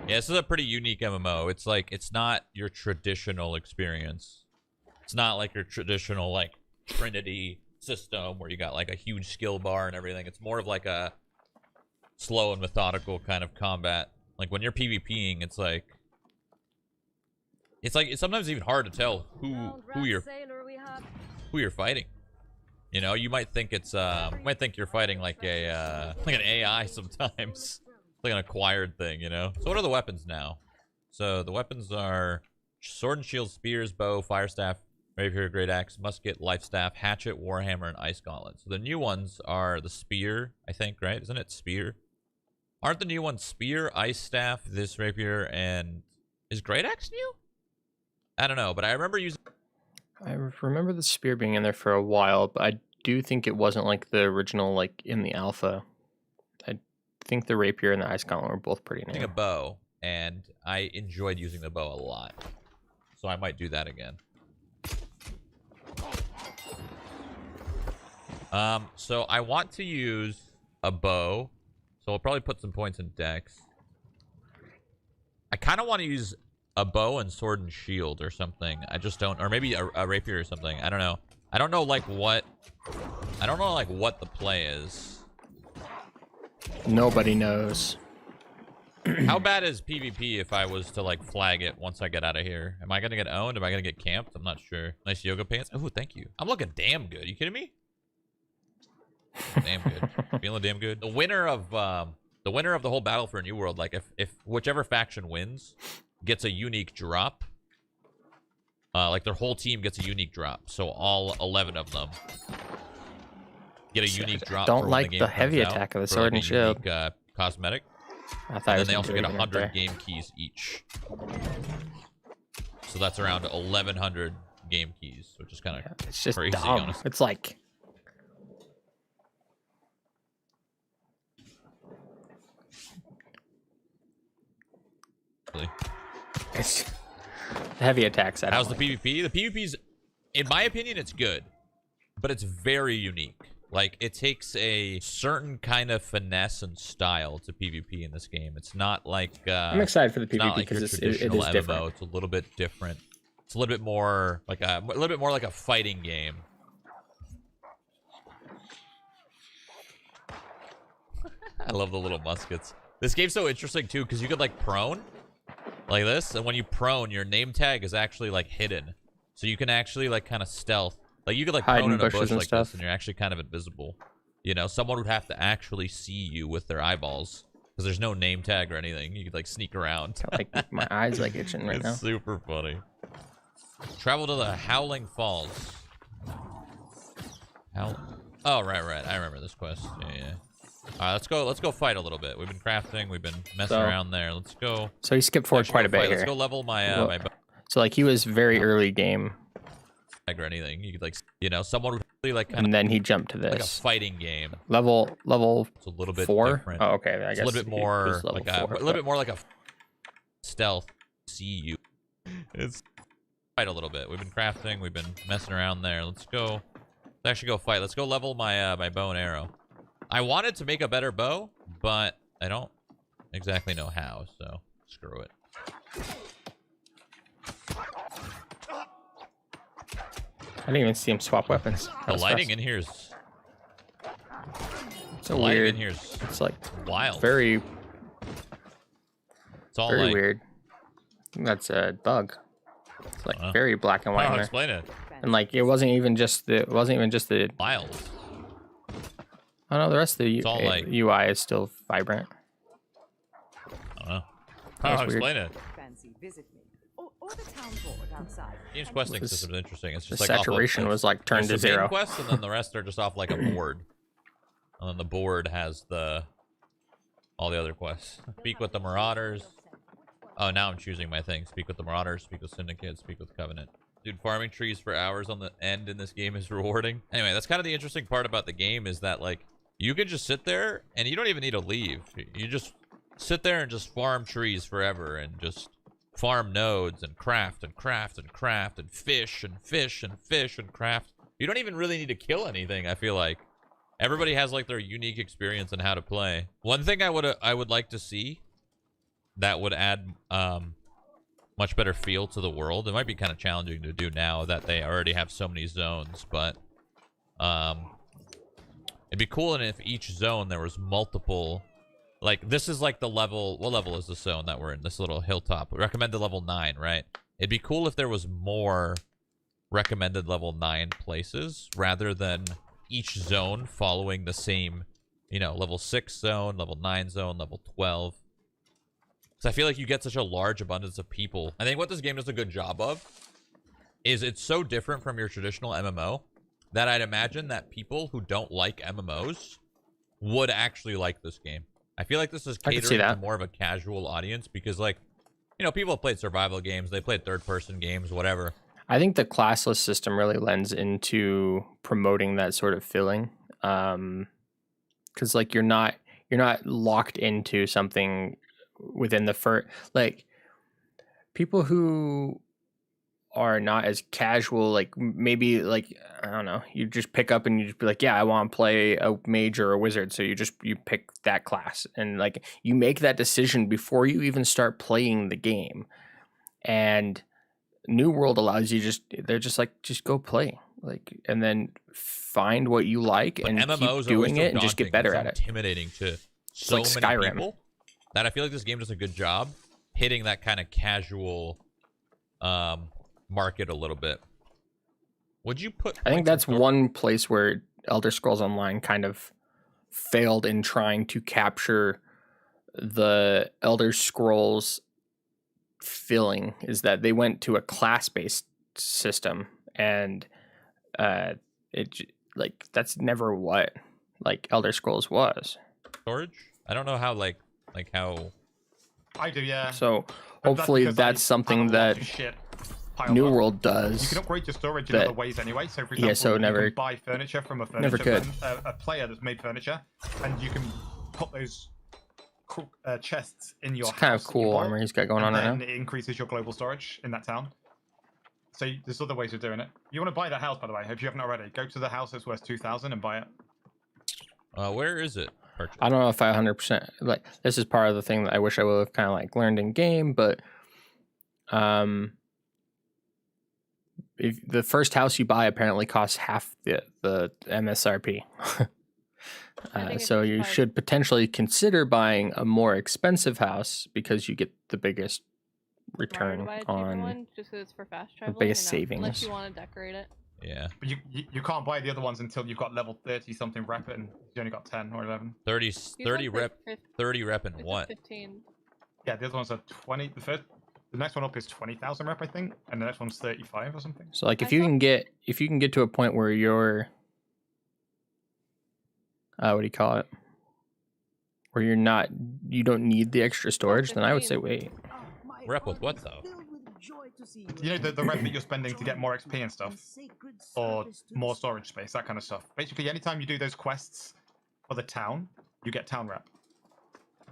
Yeah, this is a pretty unique MMO. It's like it's not your traditional experience. It's not like your traditional like Trinity system where you got like a huge skill bar and everything. It's more of like a slow and methodical kind of combat. Like when you're PvPing, it's sometimes even hard to tell who you're fighting. You know, you might think it's you're fighting like a like an AI sometimes. Like an acquired thing, you know. So what are the weapons now? So the weapons are sword and shield, spears, bow, fire staff, rapier, great axe, musket, life staff, hatchet, warhammer, and ice gauntlet. So the new ones are the spear, I think, right? Isn't it spear? Aren't the new ones spear, ice staff, this rapier, and is great axe new? I don't know, but I remember using. I remember the spear being in there for a while, but I do think it wasn't like the original, like in the alpha. I think the rapier and the ice gauntlet were both pretty new. Using a bow, and I enjoyed using the bow a lot, so I might do that again. So I want to use a bow, so I'll probably put some points in dex. I kind of want to use a bow and sword and shield or something. I just don't, or maybe a rapier or something. I don't know. I don't know like what the play is. Nobody knows. How bad is PvP if I was to like flag it once I get out of here? Am I gonna get owned? Am I gonna get camped? I'm not sure. Nice yoga pants. Oh, thank you. I'm looking damn good. You kidding me? Damn good. Feeling damn good. The winner of the whole battle for New World, like if whichever faction wins, gets a unique drop. Like their whole team gets a unique drop. So all 11 of them get a unique drop. Don't like the heavy attack of the sword and shield. Unique, cosmetic. And then they also get 100 game keys each. So that's around 1,100 game keys, which is kind of it's just crazy. dumb. Honestly. It's like it's the heavy attacks. How's the PvP? The PvP's, in my opinion, it's good, but it's very unique. Like, it takes a certain kind of finesse and style to PvP in this game. It's not like I'm excited for the PvP like because it is MMO. different. It's a little bit different. It's a little bit more like a fighting game. I love the little muskets. This game's so interesting too because you could like prone like this, and when you prone, your name tag is actually like hidden, so you can actually like kind of stealth. Like you could like hide prone in in a bushes bush and like stuff. this, and you're actually kind of invisible. You know, someone would have to actually see you with their eyeballs because there's no name tag or anything. You could like sneak around. Like my eyes like itching right It's now. super funny. Travel to the Howling Falls. Oh, right. I remember this quest. Yeah. All right, let's go fight a little bit. We've been crafting. We've been messing around there. Let's go. So he skipped forward quite a bit here. Let's go level my my. So like he was very early game. Or anything. You could like, you know, someone would really like And then he jumped to this. like a fighting game. Level It's a little bit 4. different. Oh, okay. I It's guess a little bit he more was level like 4, a little bit more like a stealth. See you. It's fight a little bit. We've been crafting. We've been messing around there. Let's actually go fight. Let's go level my my bow and arrow. I wanted to make a better bow, but I don't exactly know how. So screw it. I didn't even see him swap weapons. The lighting in here is so the lighting weird. in here is It's like wild. very It's all very like, weird. I think that's a bug. It's like very black and white. I'll in there. explain it. And like it wasn't even just the Wild. Oh no, the rest of the It's all like- UI is still vibrant. I don't know. That's I'll weird. explain it. Fancy visit me. Or the town board outside. Game's questing This- system is interesting. It's the just like saturation was like turned there's to the main 0. quests, and then the rest are just off like a board. And then the board has all the other quests. Speak with the Marauders. Oh, now I'm choosing my thing. Speak with the Marauders, speak with Syndicate, speak with Covenant. Dude, farming trees for hours on the end in this game is rewarding. Anyway, that's kind of the interesting part about the game is that, like, you can just sit there and you don't even need to leave. You just sit there and just farm trees forever and just farm nodes and craft and craft and craft and fish and fish and fish and craft. You don't even really need to kill anything, I feel like. Everybody has, like, their unique experience in how to play. One thing I would like to see that would add much better feel to the world. It might be kind of challenging to do now that they already have so many zones, but it'd be cool if each zone there was multiple. Like, this is like the level. What level is the zone that we're in? This little hilltop. We recommended level 9, right? It'd be cool if there was more recommended level 9 places rather than each zone following the same, you know, level 6 zone, level 9 zone, level 12. So I feel like you get such a large abundance of people. I think what this game does a good job of is it's so different from your traditional MMO that I'd imagine that people who don't like MMOs would actually like this game. I feel like this is I can see catering to that. more of a casual audience because, like, you know, people have played survival games, they played third-person games, whatever. I think the classless system really lends into promoting that sort of feeling, because like you're not locked into something within the first, like people who are not as casual, like maybe like I don't know, you just pick up and you just be like, yeah, I want to play a mage or a wizard, so you pick that class, and like you make that decision before you even start playing the game. And New World allows you they're just like, just go play, like, and then find what you like and MMOs keep doing it and just get better at it. Intimidating to so like many Skyrim. people that I feel like this game does a good job hitting that kind of casual market a little bit. Would you put? I think that's one place where Elder Scrolls Online kind of failed in trying to capture the Elder Scrolls feeling, is that they went to a class-based system, and like that's never what like Elder Scrolls was. Storage? I don't know how like how. I do, yeah. So hopefully that's something that New World does. You can upgrade your storage in other ways anyway. So for example, ESO never you can buy furniture from a a player that's made furniture, and you can put those chests in your It's kind of cool armor he's got going on right now. It increases your global storage in that town. So there's other ways of doing it. You want to buy that house, by the way, if you haven't already. Go to the house that's worth 2,000 and buy it. Where is it? I don't know if I 100% like. This is part of the thing that I wish I would have kind of like learned in game, but if the first house you buy apparently costs half the MSRP. So you should potentially consider buying a more expensive house because you get the biggest return on just 'cause it's for fast travel, biggest savings. Unless you want to decorate it. Yeah. But you can't buy the other ones until you've got level 30 something rep, and you only got 10 or 11. 30 rep, 30 rep and what? 15. Yeah, the other ones are 20. The next one up is 20,000 rep, I think, and the next one's 35 or something. So like if you can get to a point where you're what do you call it? Where you don't need the extra storage, then I would say wait. Rep with what though? You know the rep that you're spending to get more XP and stuff, or more storage space, that kind of stuff. Basically, anytime you do those quests for the town, you get town rep.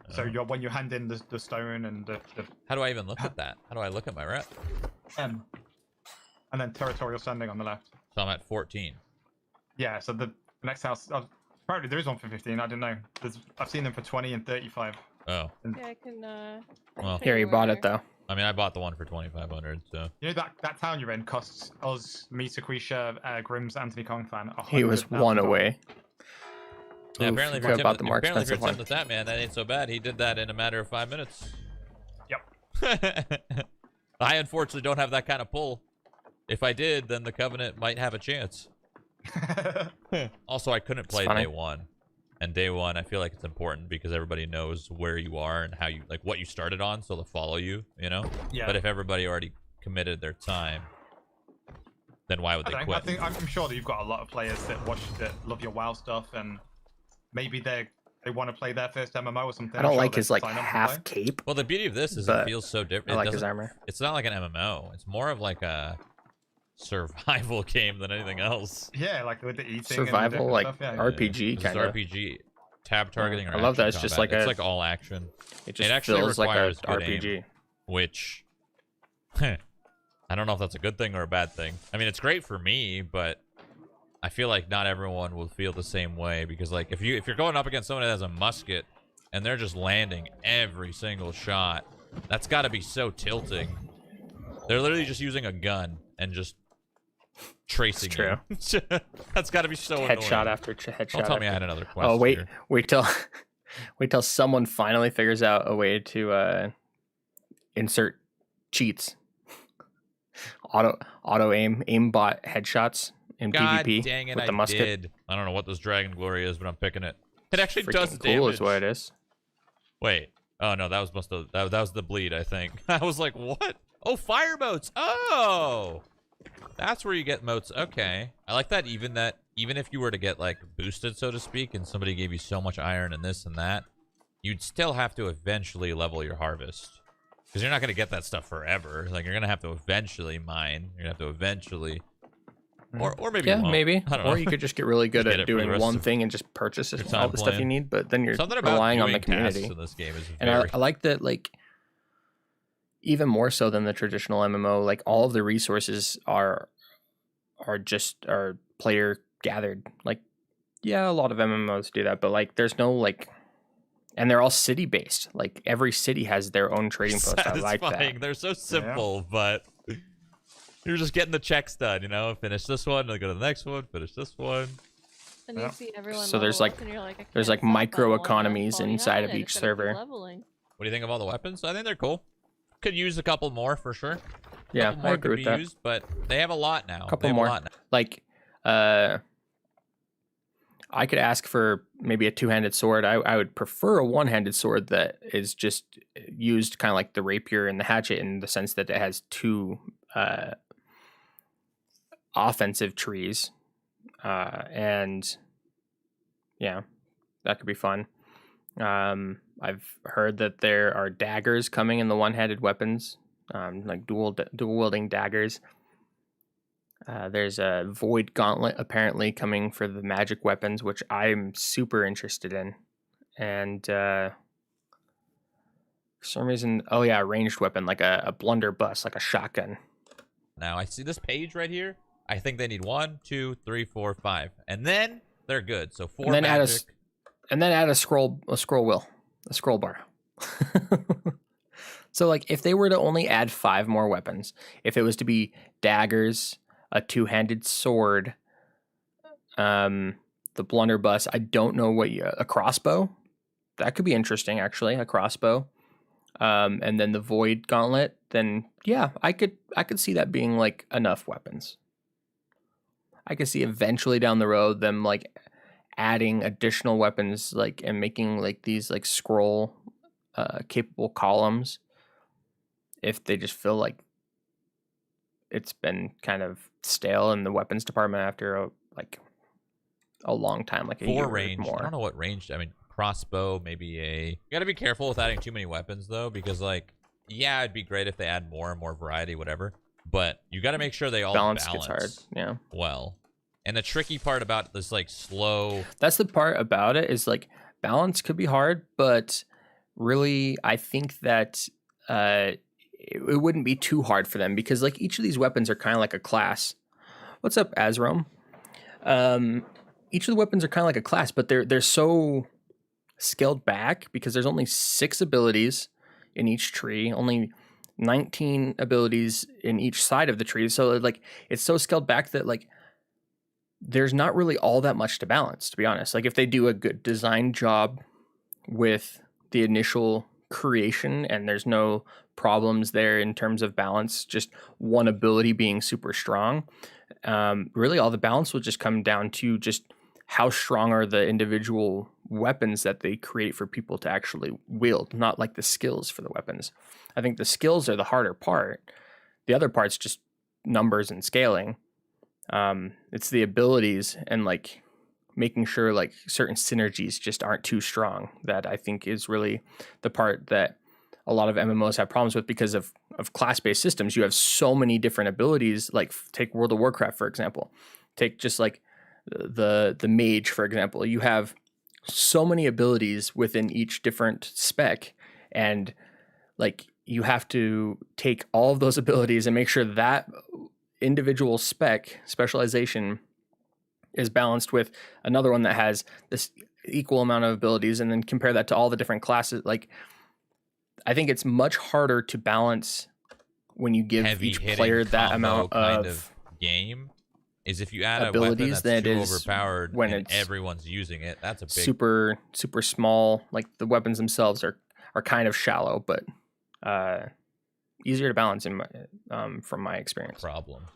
So when you hand in the stone and the How do I even look at that? How do I look at my rep? and then territorial standing on the left. So I'm at 14. Yeah. So the next house, apparently there is one for 15. I don't know. I've seen them for 20 and 35. Oh. Yeah, I can. Well, here you bought it though. I mean, I bought the one for 2,500. So you know that town you're in costs us, me, Sequisha, Grimm's, Anthony Kong fan. He was one away. Yeah, Oof, apparently, you could have bought the more apparently expensive for one. Tim the Fat Man, that ain't so bad. He did that in a matter of 5 minutes. Yep. I unfortunately don't have that kind of pull. If I did, then the Covenant might have a chance. Also, I couldn't play day one. And day one, I feel like it's important because everybody knows where you are and how you like what you started on, so they'll follow you. You know. Yeah. But if everybody already committed their time, then why would they quit? I'm sure that you've got a lot of players that love your WoW stuff, and maybe they want to play their first MMO or something. I don't like his like half cape. Well, the beauty of this is it feels so different. I like his armor. It's not like an MMO. It's more of like a survival game than anything else. Yeah, like with the eating. Survival, and like stuff. Yeah, RPG kind of. RPG, tab targeting. Or I love that it's action just combat. like it's like all action. It just actually feels like a requires good RPG. aim, which I don't know if that's a good thing or a bad thing. I mean, it's great for me, but I feel like not everyone will feel the same way because, like, if you're going up against someone that has a musket and they're just landing every single shot, that's got to be so tilting. They're literally just using a gun and just tracing you. That's got to be so annoying. Headshot after headshot. Don't tell me I had another question. Oh wait, here. wait till someone finally figures out a way to insert cheats. Auto aimbot headshots in God PvP dang it, with the musket. did. I don't know what this Dragon Glory is, but I'm picking it. It actually Freaking does cool damage. is what it is. Wait. Oh no, that was the bleed, I think. I was like, what? Oh, fire motes. Oh, that's where you get motes. Okay, I like that. Even if you were to get like boosted, so to speak, and somebody gave you so much iron and this and that, you'd still have to eventually level your harvest. Because you're not going to get that stuff forever. Like, you're going to have to eventually mine. You're going to have to eventually... Or maybe you won't. maybe. I don't know. Or you could just get really good Just get at it for the doing rest one of thing and just purchase your all time the stuff you playing. need, but then you're Something about relying on the doing tasks community. in this game is And very... I like that, like, even more so than the traditional MMO, like, all of the resources are player gathered. Like, yeah, a lot of MMOs do that, but, like, there's no, like... And they're all city-based. Like, every city has their own trading post. I like that. They're so simple, but you're just getting the checks done, you know? Finish this one, then go to the next one, finish this one. And you see everyone So there's level like up and you're like, I there's can't like stop micro leveling, economies falling inside out, of I each just gotta keep server. leveling. What do you think of all the weapons? I think they're cool. Could use a couple more for sure. Yeah, Couple I more agree could with be that. used, but they have a lot now. Couple They have more. A lot now. Like, I could ask for maybe a two-handed sword. I would prefer a one-handed sword that is just used kind of like the rapier and the hatchet in the sense that it has two offensive trees. And yeah, that could be fun. I've heard that there are daggers coming in the one-handed weapons, like dual wielding daggers. There's a void gauntlet apparently coming for the magic weapons, which I'm super interested in. And for some reason, oh yeah, a ranged weapon like a blunderbuss, like a shotgun. Now I see this page right here. I think they need 1, 2, 3, 4, 5, and then they're good. So 4 And then magic. add a scroll wheel, a scroll bar. So like if they were to only add 5 more weapons, if it was to be daggers, a two-handed sword, the blunderbuss, I don't know what a crossbow. That could be interesting actually, a crossbow. And then the void gauntlet, then yeah, I could see that being like enough weapons. I could see eventually down the road them like adding additional weapons like and making like these like scroll capable columns if they just feel like it's been kind of stale in the weapons department after a long time, like a 4 year or range. more. I don't know what range. I mean, crossbow, maybe a... You gotta be careful with adding too many weapons, though, because, like, yeah, it'd be great if they add more and more variety, whatever. But you gotta make sure they all balance gets hard, yeah. Well. And the tricky part about this, like, slow... That's the part about it is, like, balance could be hard, but really, I think that it wouldn't be too hard for them because, like, each of these weapons are kind of like a class. What's up, Azrom? Each of the weapons are kind of like a class, but they're so scaled back because there's only 6 abilities in each tree, only 19 abilities in each side of the tree. So like it's so scaled back that like there's not really all that much to balance, to be honest. Like if they do a good design job with the initial creation and there's no problems there in terms of balance, just one ability being super strong, really all the balance will just come down to just how strong are the individual weapons that they create for people to actually wield, not like the skills for the weapons. I think the skills are the harder part. The other part's just numbers and scaling. It's the abilities and like making sure like certain synergies just aren't too strong that I think is really the part that a lot of MMOs have problems with because of class-based systems. You have so many different abilities, like take World of Warcraft, for example. Take just like the mage, for example. You have so many abilities within each different spec, and like you have to take all of those abilities and make sure that individual specialization is balanced with another one that has this equal amount of abilities, and then compare that to all the different classes. Like I think it's much harder to balance when you give each player that amount of game is if you add abilities a weapon than it that's too is overpowered when and it's everyone's using it. That's a big super small. Like the weapons themselves are kind of shallow, but easier to balance in from my experience. Problem.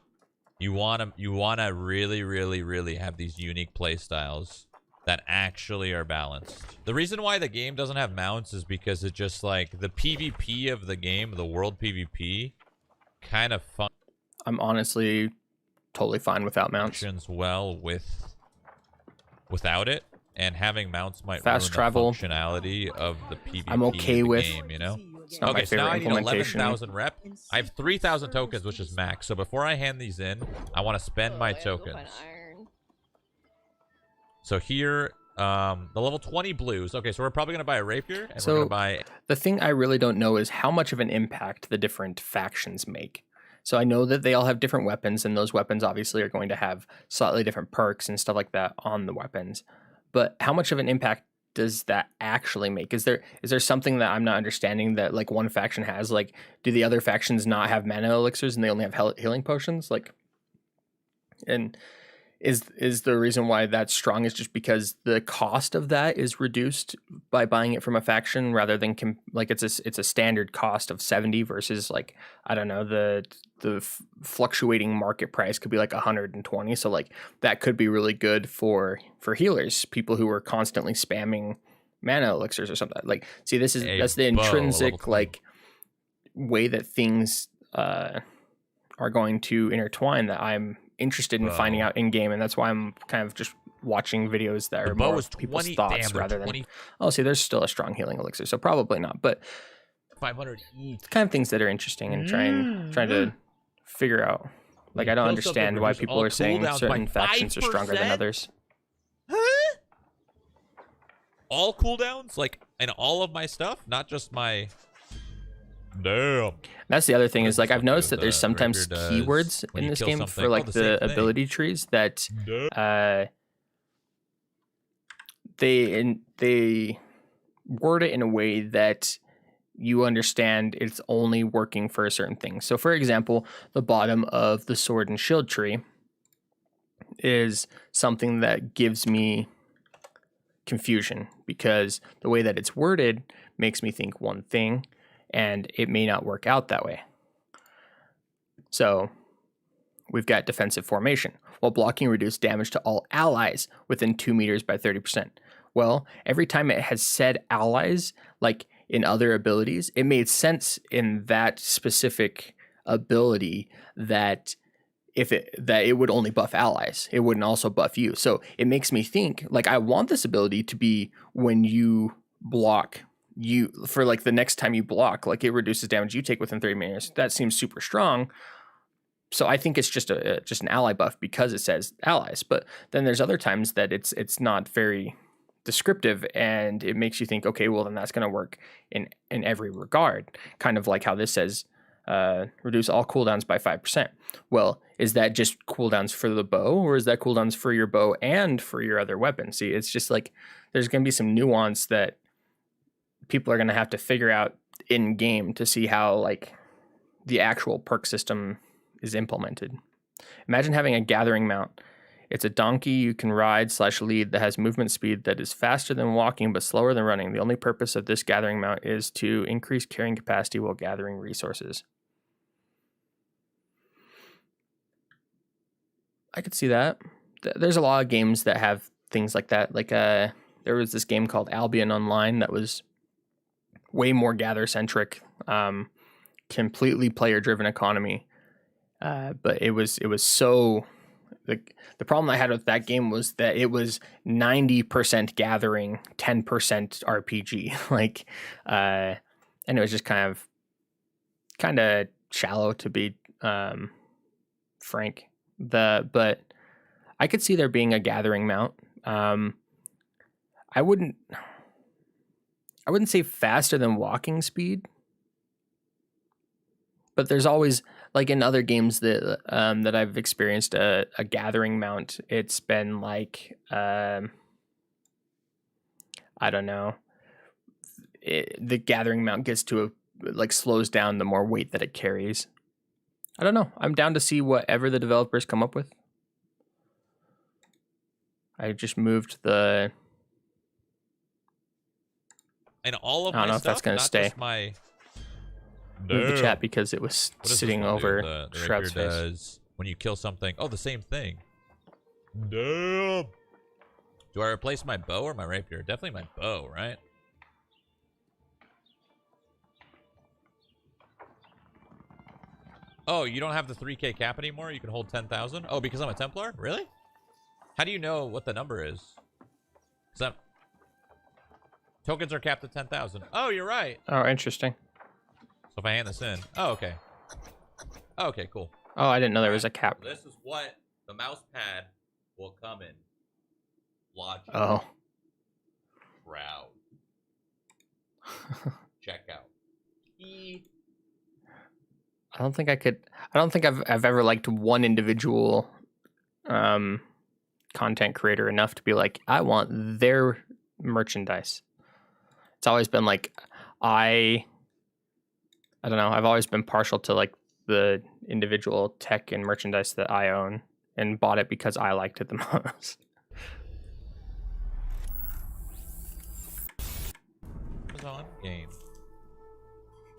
You wanna really have these unique play styles that actually are balanced. The reason why the game doesn't have mounts is because it just like the PvP of the game, the world PvP, kind of fun. I'm honestly totally fine without mounts. Functions well without it, and having mounts might fast ruin travel the functionality of the PvP I'm okay of the with game, you know? It's not my Okay, so now favorite I need implementation. 11,000 rep. I have 3,000 tokens, which is max. So before I hand these in, I want to spend my tokens. So here, the level 20 blues. Okay, so we're probably going to buy a rapier, and we're going to buy... The thing I really don't know is how much of an impact the different factions make. So I know that they all have different weapons, and those weapons obviously are going to have slightly different perks and stuff like that on the weapons. But how much of an impact does that actually make? Is there something that I'm not understanding that like one faction has? Like, do the other factions not have mana elixirs and they only have healing potions? Like, and is the reason why that's strong is just because the cost of that is reduced by buying it from a faction rather than like it's a standard cost of 70 versus like, I don't know, the fluctuating market price could be like 120. So like that could be really good for healers, people who are constantly spamming mana elixirs or something. Like, see, that's the intrinsic like way that things are going to intertwine that I'm interested in finding out in game, and that's why I'm kind of just watching videos that are more people's thoughts rather than oh, see, there's still a strong healing elixir, so probably not, but 500 each. Kind of things that are interesting and trying to figure out. Like, I don't understand why people are saying certain factions are stronger than others. Huh? All cooldowns, like in all of my stuff, not just my. Damn. That's the other thing is like I've noticed that there's sometimes keywords in this game for like the ability trees that they word it in a way that you understand it's only working for a certain thing. So for example, the bottom of the sword and shield tree is something that gives me confusion because the way that it's worded makes me think one thing, and it may not work out that way. So we've got defensive formation. While blocking reduced damage to all allies within 2 meters by 30%. Well, every time it has said allies, like in other abilities, it made sense in that specific ability that it would only buff allies. It wouldn't also buff you. So it makes me think, like, I want this ability to be when you block, for like the next time you block, like it reduces damage you take within 30 meters. That seems super strong. So I think it's just an ally buff because it says allies. But then there's other times that it's not very descriptive, and it makes you think, okay, well then that's going to work in every regard. Kind of like how this says reduce all cooldowns by 5%. Well, is that just cooldowns for the bow, or is that cooldowns for your bow and for your other weapon? See, it's just like there's going to be some nuance that people are going to have to figure out in game to see how like the actual perk system is implemented. Imagine having a gathering mount. It's a donkey you can ride / lead that has movement speed that is faster than walking but slower than running. The only purpose of this gathering mount is to increase carrying capacity while gathering resources. I could see that. There's a lot of games that have things like that. Like there was this game called Albion Online that was way more gather centric, completely player driven economy. But it was so the problem I had with that game was that it was 90% gathering, 10% RPG. Like, and it was just kind of shallow, to be frank. But I could see there being a gathering mount. I wouldn't say faster than walking speed, but there's always, like in other games that I've experienced a gathering mount, it's been like, I don't know, the gathering mount gets to slows down the more weight that it carries. I don't know. I'm down to see whatever the developers come up with. I just moved the... And all of I don't know if that's going to stay. Move the chat because it was sitting over Shroud's face. When you kill something. Oh, the same thing. Damn. Do I replace my bow or my rapier? Definitely my bow, right? Oh, you don't have the 3K cap anymore? You can hold 10,000? Oh, because I'm a Templar? Really? How do you know what the number is? Tokens are capped at 10,000. Oh, you're right. Oh, interesting. So if I hand this in, oh, okay. Oh, okay, cool. Oh, I didn't know there was a cap. So this is what the mouse pad will come in. Logic. Oh. Crowd. Checkout. I don't think I could. I don't think I've ever liked one individual content creator enough to be like, I want their merchandise. It's always been like, I don't know. I've always been partial to like the individual tech and merchandise that I own and bought it because I liked it the most. On game.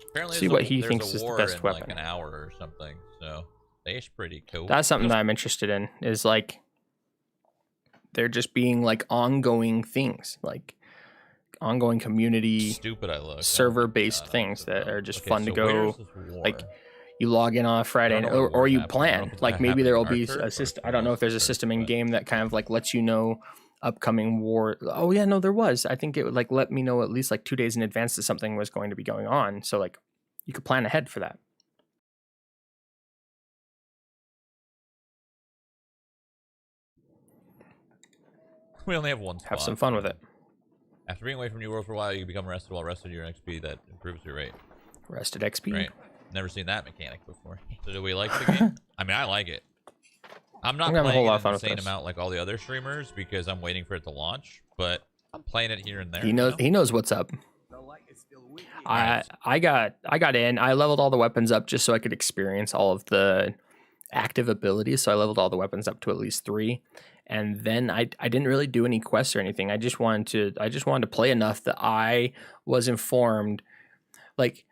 Apparently, See what he thinks is the best weapon. Like an hour or something. So that's pretty cool. That's something that I'm interested in. Is like they're just being like ongoing things, like ongoing community, stupid. I look server-based things that are just fun to go. Like you log in on a Friday, or you plan. Like maybe there will be a system. I don't know if there's a system in game that kind of like lets you know upcoming war. Oh yeah, no, there was. I think it would like let me know at least like 2 days in advance that something was going to be going on. So like you could plan ahead for that. We only have one spot. Have some fun with it. After being away from New World for a while, you become rested. While rested, your XP that improves your rate. Rested XP. Right. Never seen that mechanic before. So do we like the game? I mean, I like it. I'm not playing an insane amount like all the other streamers because I'm waiting for it to launch, but I'm playing it here and there. He knows. He knows what's up. I got in. I leveled all the weapons up just so I could experience all of the active abilities. So I leveled all the weapons up to at least 3, and then I didn't really do any quests or anything. I just wanted to play enough that I was informed. Like,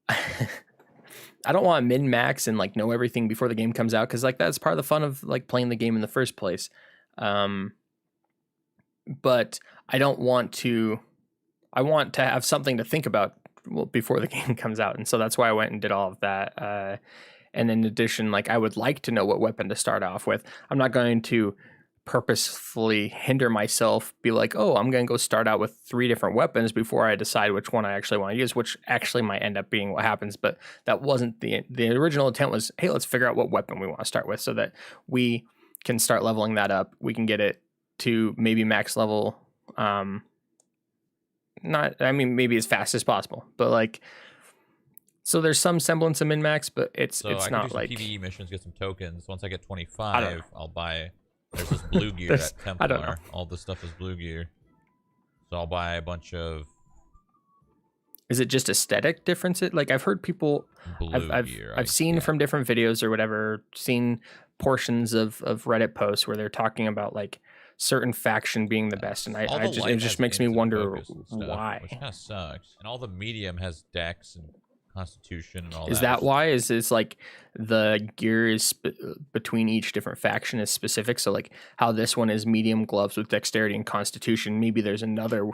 I don't want min-max and like know everything before the game comes out because like that's part of the fun of like playing the game in the first place. But I don't want to. I want to have something to think about before the game comes out, and so that's why I went and did all of that. And in addition, like I would like to know what weapon to start off with. I'm not going to purposefully hinder myself, be like, oh, I'm going to go start out with 3 different weapons before I decide which one I actually want to use, which actually might end up being what happens. But that wasn't the original intent. Was, hey, let's figure out what weapon we want to start with so that we can start leveling that up. We can get it to maybe max level. Maybe as fast as possible, but like, so there's some semblance of min-max, but it's I can not do some like PvE missions, get some tokens. Once I get 25, I'll buy. There's this blue gear at Templar. I don't know. All this stuff is blue gear, so I'll buy a bunch of. Is it just aesthetic differences? Like I've heard people, I've seen from different videos or whatever, seen portions of Reddit posts where they're talking about like certain faction being the best, and it just makes me wonder why. Which kind of sucks. And all the medium has dex and constitution and all that. Is that why? Is like the gear is between each different faction is specific? So like how this one is medium gloves with dexterity and constitution. Maybe there's another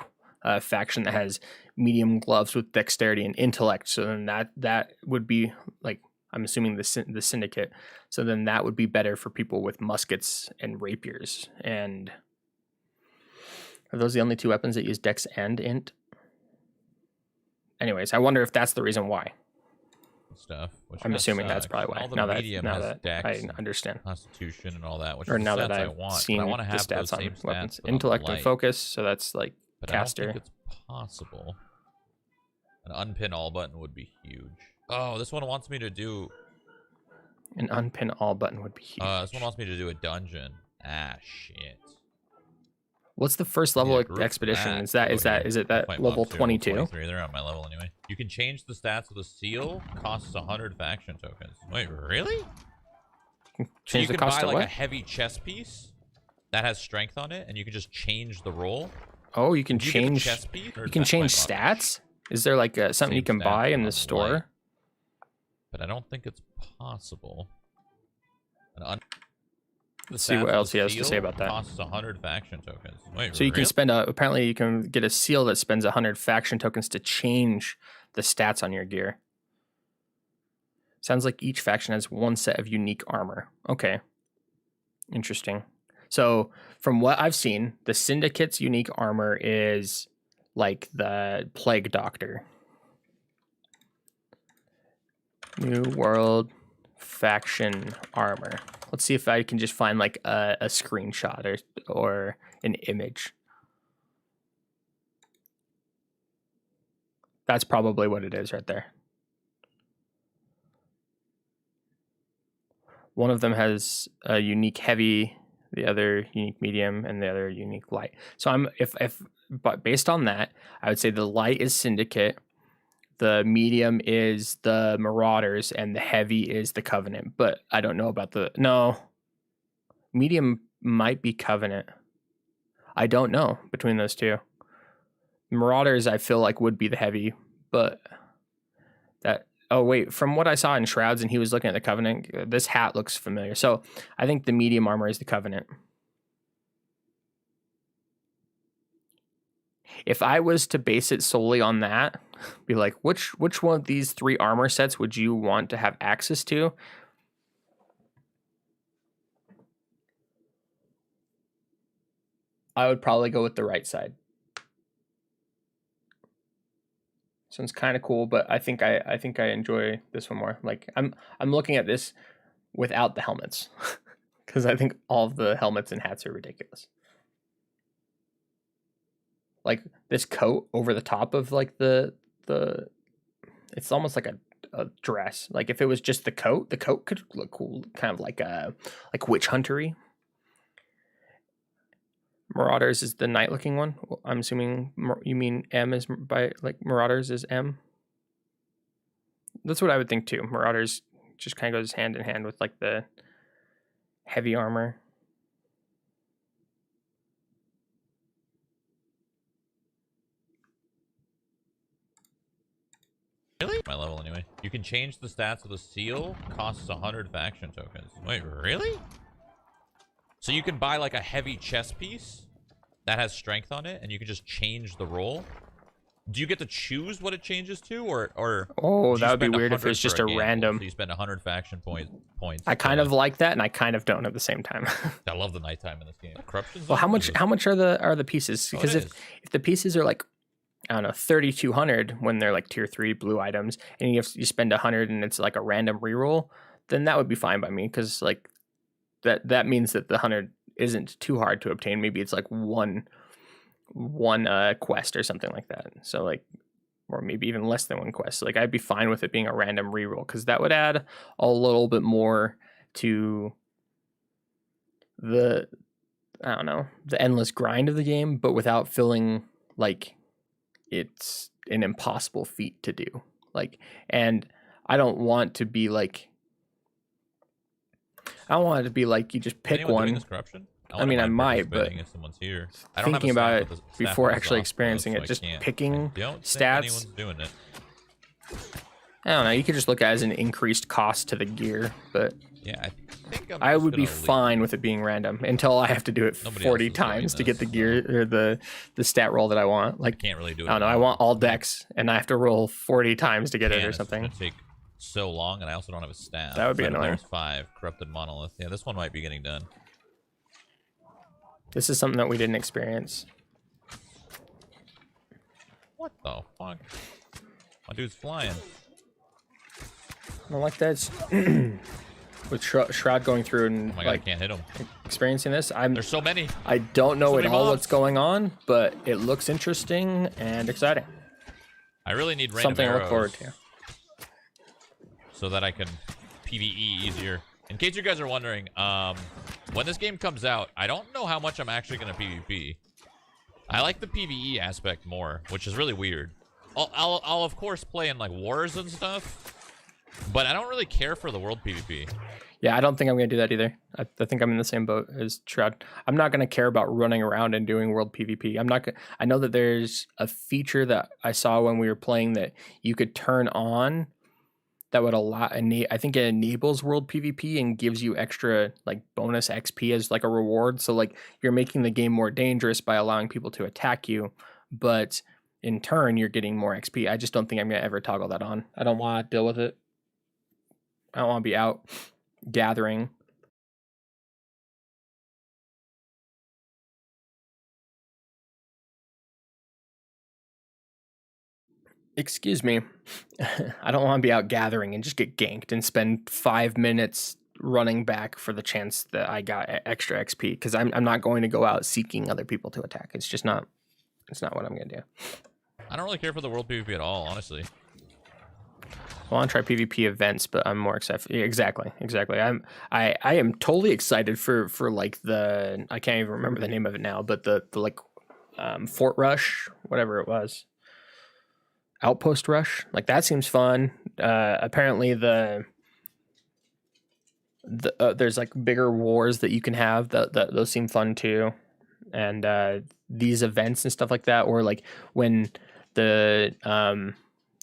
faction that has medium gloves with dexterity and intellect. So then that would be like, I'm assuming the syndicate. So then that would be better for people with muskets and rapiers. And are those the only 2 weapons that use dex and int? Anyways, I wonder if that's the reason why. Stuff. I'm assuming that's probably why. All the now medium that, has now that dex I understand. Constitution and all that, which or is now the that stats I've I want. seen I want to the have stats those on same weapons. stats, Intellect and focus, so that's like but caster. I don't think it's possible. An unpin all button would be huge. Oh, this one wants me to do. An unpin all button would be huge. This one wants me to do a dungeon. Ah, shit. What's the first level expedition? Is it that level 22? 23. They're on my level anyway. You can change the stats of the seal. Costs 100 faction tokens. Wait, really? So you can buy like a heavy chest piece that has strength on it, and you can just change the roll. Oh, you can change. You can change stats. Is there like something you can buy in the store? But I don't think it's possible. Let's see what else he has to say about that. Costs 100 faction tokens. Wait, so you can spend apparently you can get a seal that spends 100 faction tokens to change the stats on your gear. Sounds like each faction has 1 set of unique armor. Okay. Interesting. So from what I've seen, the Syndicate's unique armor is like the Plague Doctor. New World faction armor. Let's see if I can just find like a screenshot or an image. That's probably what it is right there. One of them has a unique heavy, the other unique medium, and the other unique light. So but based on that, I would say the light is Syndicate, the medium is the Marauders, and the heavy is the Covenant. But I don't know about medium might be Covenant. I don't know between those two. Marauders, I feel like would be the heavy, but that. Oh wait, from what I saw in Shrouds, and he was looking at the Covenant. This hat looks familiar, so I think the medium armor is the Covenant. If I was to base it solely on that, be like, which one of these 3 armor sets would you want to have access to? I would probably go with the right side. This one's kind of cool, but I think I enjoy this one more. Like I'm looking at this without the helmets because I think all of the helmets and hats are ridiculous. Like this coat over the top of like the it's almost like a dress. Like if it was just the coat could look cool, kind of like witch huntery. Marauders is the night looking one. I'm assuming you mean M is by like Marauders is M. That's what I would think too. Marauders just kind of goes hand in hand with like the heavy armor. Really? My level anyway. You can change the stats of the seal. Costs 100 faction tokens. Wait, really? So you can buy like a heavy chest piece that has strength on it, and you can just change the roll. Do you get to choose what it changes to, or oh, that would be weird if it was just a random. So you spend 100 faction points. I kind of like that, and I kind of don't at the same time. I love the nighttime in this game. Corruption. Well, how much are the pieces? Because if the pieces are like, I don't know, 3,200 when they're like tier 3 blue items, and you spend 100 and it's like a random reroll, then that would be fine by me because like that means that the 100 isn't too hard to obtain. Maybe it's like one quest or something like that. So like, or maybe even less than one quest. Like I'd be fine with it being a random reroll because that would add a little bit more to the, I don't know, the endless grind of the game, but without feeling like it's an impossible feat to do. Like, and I don't want to be like, I don't want it to be like you just pick one. I mean, I might, but if someone's here. Thinking about it before actually experiencing it, just picking stats. Doing it. I don't know. You could just look at it as an increased cost to the gear, but yeah, I would be fine with it being random until I have to do it 40 times to get the gear or the stat roll that I want. Like, can't really do it. I don't know. I want all decks, and I have to roll 40 times to get it or something. It's gonna take so long, and I also don't have a staff. That would be annoying. There's 5 corrupted monolith. Yeah, this one might be getting done. This is something that we didn't experience. What the fuck? My dude's flying. I don't like that. With Shroud going through and oh my God, I can't hit him. Experiencing this, there's so many. I don't know at all what's going on, but it looks interesting and exciting. I really need random something arrows to look forward to, so that I can PvE easier. In case you guys are wondering, when this game comes out, I don't know how much I'm actually going to PvP. I like the PvE aspect more, which is really weird. I'll of course play in like wars and stuff, but I don't really care for the world PvP. Yeah, I don't think I'm going to do that either. I think I'm in the same boat as Shroud. I'm not going to care about running around and doing world PvP. I'm not gonna, I know that there's a feature that I saw when we were playing that you could turn on that would allow, I think it enables world PvP and gives you extra like bonus XP as like a reward. So like you're making the game more dangerous by allowing people to attack you, but in turn you're getting more XP. I just don't think I'm going to ever toggle that on. I don't want to deal with it. I don't want to be out gathering. Excuse me. I don't want to be out gathering and just get ganked and spend 5 minutes running back for the chance that I got extra XP, because I'm not going to go out seeking other people to attack. It's just not. It's not what I'm going to do. I don't really care for the world PvP at all, honestly. I want to try PvP events, but I'm more excited. Exactly. I am totally excited for like the, I can't even remember the name of it now, but the like Fort Rush, whatever it was, Outpost Rush. Like that seems fun. Apparently there's like bigger wars that you can have that those seem fun too, and these events and stuff like that, or like when the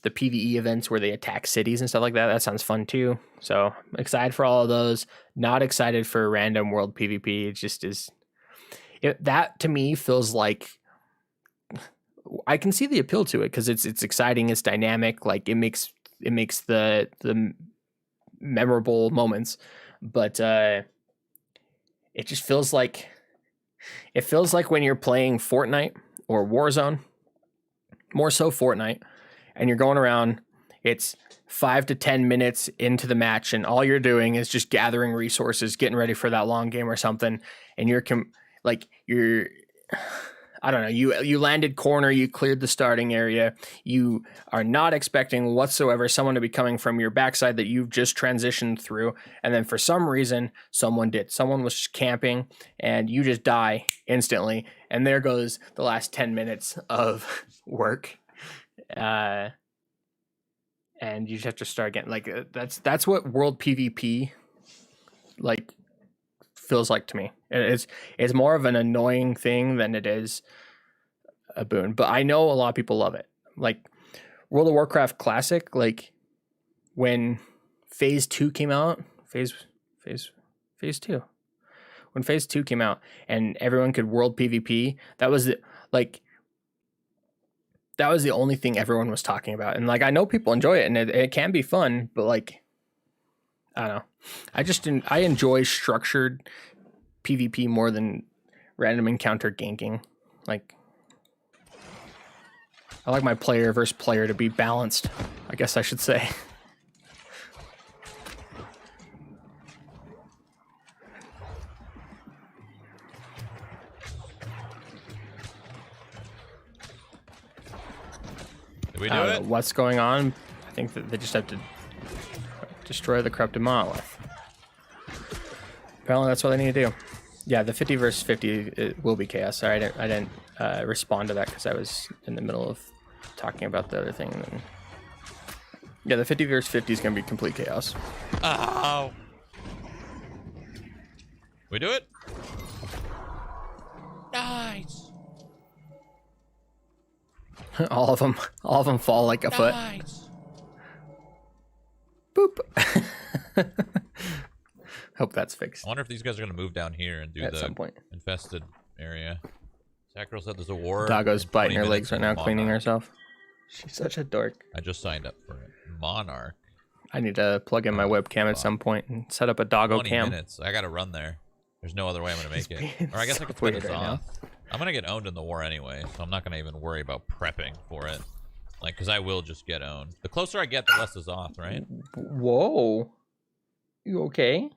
PvE events where they attack cities and stuff like that. That sounds fun too. So I'm excited for all of those. Not excited for random world PvP. It just is. That to me feels like I can see the appeal to it because it's exciting. It's dynamic. Like it makes the memorable moments, but it just feels like when you're playing Fortnite or Warzone, more so Fortnite, and you're going around, it's 5 to 10 minutes into the match, and all you're doing is just gathering resources, getting ready for that long game or something, and you're I don't know, you landed corner, you cleared the starting area, you are not expecting whatsoever someone to be coming from your backside that you've just transitioned through, and then for some reason, someone was just camping, and you just die instantly, and there goes the last 10 minutes of work. And you just have to start again. Like that's what world PvP like feels like to me. It's more of an annoying thing than it is a boon. But I know a lot of people love it. Like World of Warcraft Classic, like when Phase 2 came out, Phase 2. When Phase 2 came out and everyone could world PvP, that was the only thing everyone was talking about. And like, I know people enjoy it and it can be fun, but like, I don't know. I enjoy structured PvP more than random encounter ganking. Like, I like my player versus player to be balanced, I guess I should say. Did we do it? What's going on? I think that they just have to destroy the corrupted monolith. Apparently that's what they need to do. Yeah, the 50 versus 50 it will be chaos. Sorry, I didn't respond to that because I was in the middle of talking about the other thing. And then... Yeah, the 50 versus 50 is going to be complete chaos. Oh. We do it? Nice. all of them fall like a foot. Boop. Hope that's fixed. I wonder if these guys are gonna move down here and do at the some point. Infested area. Sakura said there's a war. Doggo's biting her legs right now, Monarch. cleaning herself. She's such a dork. I just signed up for it. Monarch. I need to plug in my webcam at some point and set up a doggo 20 cam. minutes. I gotta run there. There's no other way I'm gonna make it. Or I guess I could spend this right off. I'm gonna get owned in the war anyway, so I'm not gonna even worry about prepping for it. Like, because I will just get owned. The closer I get, the less is off, right? Whoa. You okay?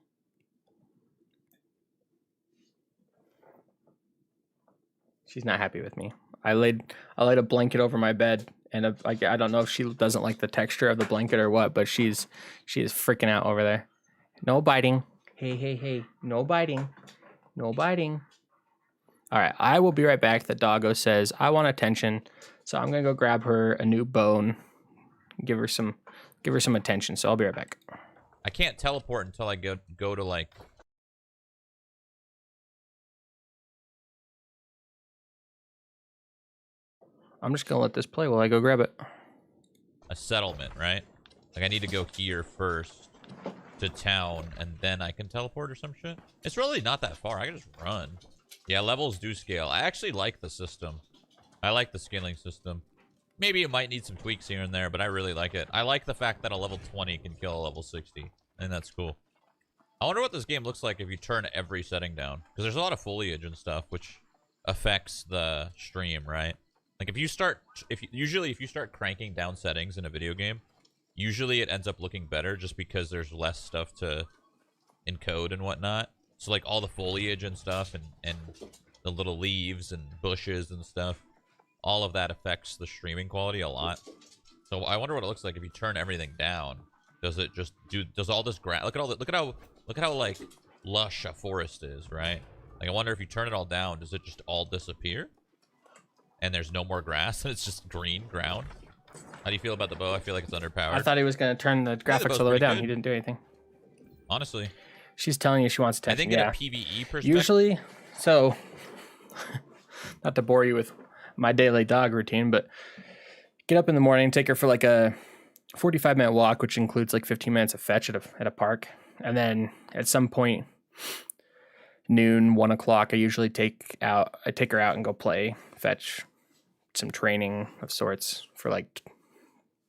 She's not happy with me. I laid a blanket over my bed, and I don't know if she doesn't like the texture of the blanket or what, but she is freaking out over there. No biting. Hey. No biting. No biting. All right, I will be right back. The doggo says, I want attention. So I'm going to go grab her a new bone, give her some attention. So I'll be right back. I can't teleport until I go to like... I'm just going to let this play while I go grab it. A settlement, right? Like I need to go here first to town and then I can teleport or some shit. It's really not that far. I can just run. Yeah, levels do scale. I actually like the system. I like the scaling system. Maybe it might need some tweaks here and there, but I really like it. I like the fact that a level 20 can kill a level 60. And that's cool. I wonder what this game looks like if you turn every setting down. Because there's a lot of foliage and stuff, which affects the stream, right? Like if you start cranking down settings in a video game, usually it ends up looking better just because there's less stuff to encode and whatnot. So like all the foliage and stuff and the little leaves and bushes and stuff, all of that affects the streaming quality a lot. So I wonder what it looks like if you turn everything down. Does it just does all this grass, look at how like lush a forest is, right? Like I wonder if you turn it all down, does it just all disappear? And there's no more grass and it's just green ground? How do you feel about the bow? I feel like it's underpowered. I thought he was going to turn the graphics all the way down. He didn't do anything. Honestly. She's telling you she wants attention. I think in a PvE perspective. Usually, so, not to bore you with my daily dog routine, but get up in the morning, take her for like a 45-minute walk, which includes like 15 minutes of fetch at a park. And then at some point, noon, 1 o'clock, I usually take her out and go play fetch, some training of sorts for like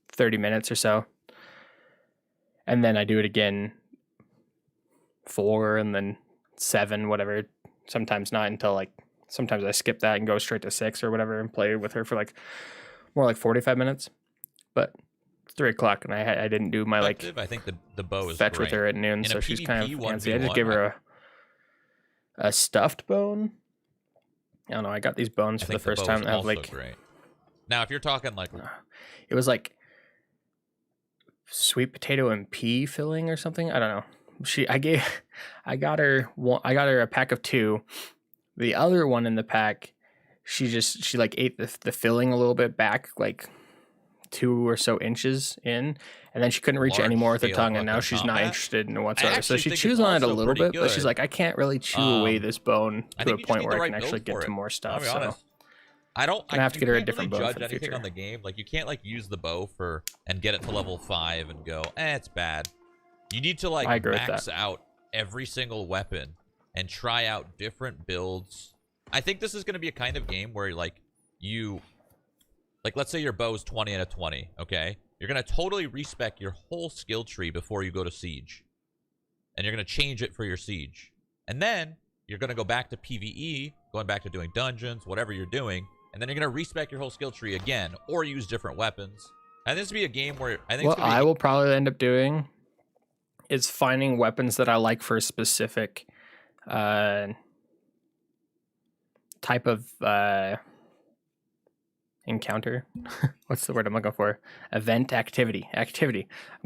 30 minutes or so. And then I do it again 4 and then 7, whatever. Sometimes not until like, sometimes I skip that and go straight to 6 or whatever and play with her for like more like 45 minutes. But it's 3 o'clock and I didn't do my like I think the bow is fetch great. with her at noon, In so a she's kind of PvP fancy. I just 1v1, gave her a stuffed bone. I don't know. I got these bones for the first time that have like great. Now, if you're talking like it was like sweet potato and pea filling or something. I don't know. I got her a pack of 2. The other one in the pack, she like ate the filling a little bit back, like 2 or so inches in, and then she couldn't reach it anymore with her tongue, and now she's not interested in it whatsoever. So she chews on it a little bit, but she's like, I can't really chew away this bone to a point where I can actually get to more stuff. So I have to get her a different really bow judge for the anything future. on the game. Like you can't like use the bow and get it to level 5 and go, it's bad. You need to like max out every single weapon and try out different builds. I think this is going to be a kind of game where like let's say your bow's 20 out of 20, okay? You're going to totally respec your whole skill tree before you go to Siege. And you're going to change it for your Siege. And then you're going to go back to PvE, going back to doing dungeons, whatever you're doing. And then you're going to respec your whole skill tree again, or use different weapons. And this would be a game where I think what I will probably end up doing is finding weapons that I like for a specific type of encounter. What's the word I'm looking for? Event, activity. I'm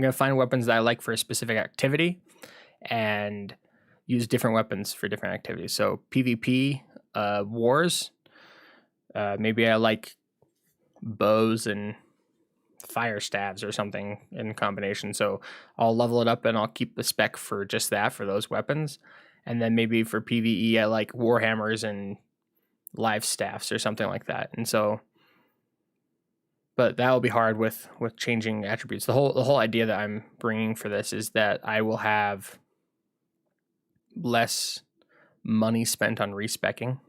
going to find weapons that I like for a specific activity and use different weapons for different activities. So PvP, wars, maybe I like bows and fire staves or something in combination. So I'll level it up and I'll keep the spec for just that, for those weapons. And then maybe for PvE, I like warhammers and live staffs or something like that. And so, but that will be hard with changing attributes. The whole idea that I'm bringing for this is that I will have less money spent on respecking.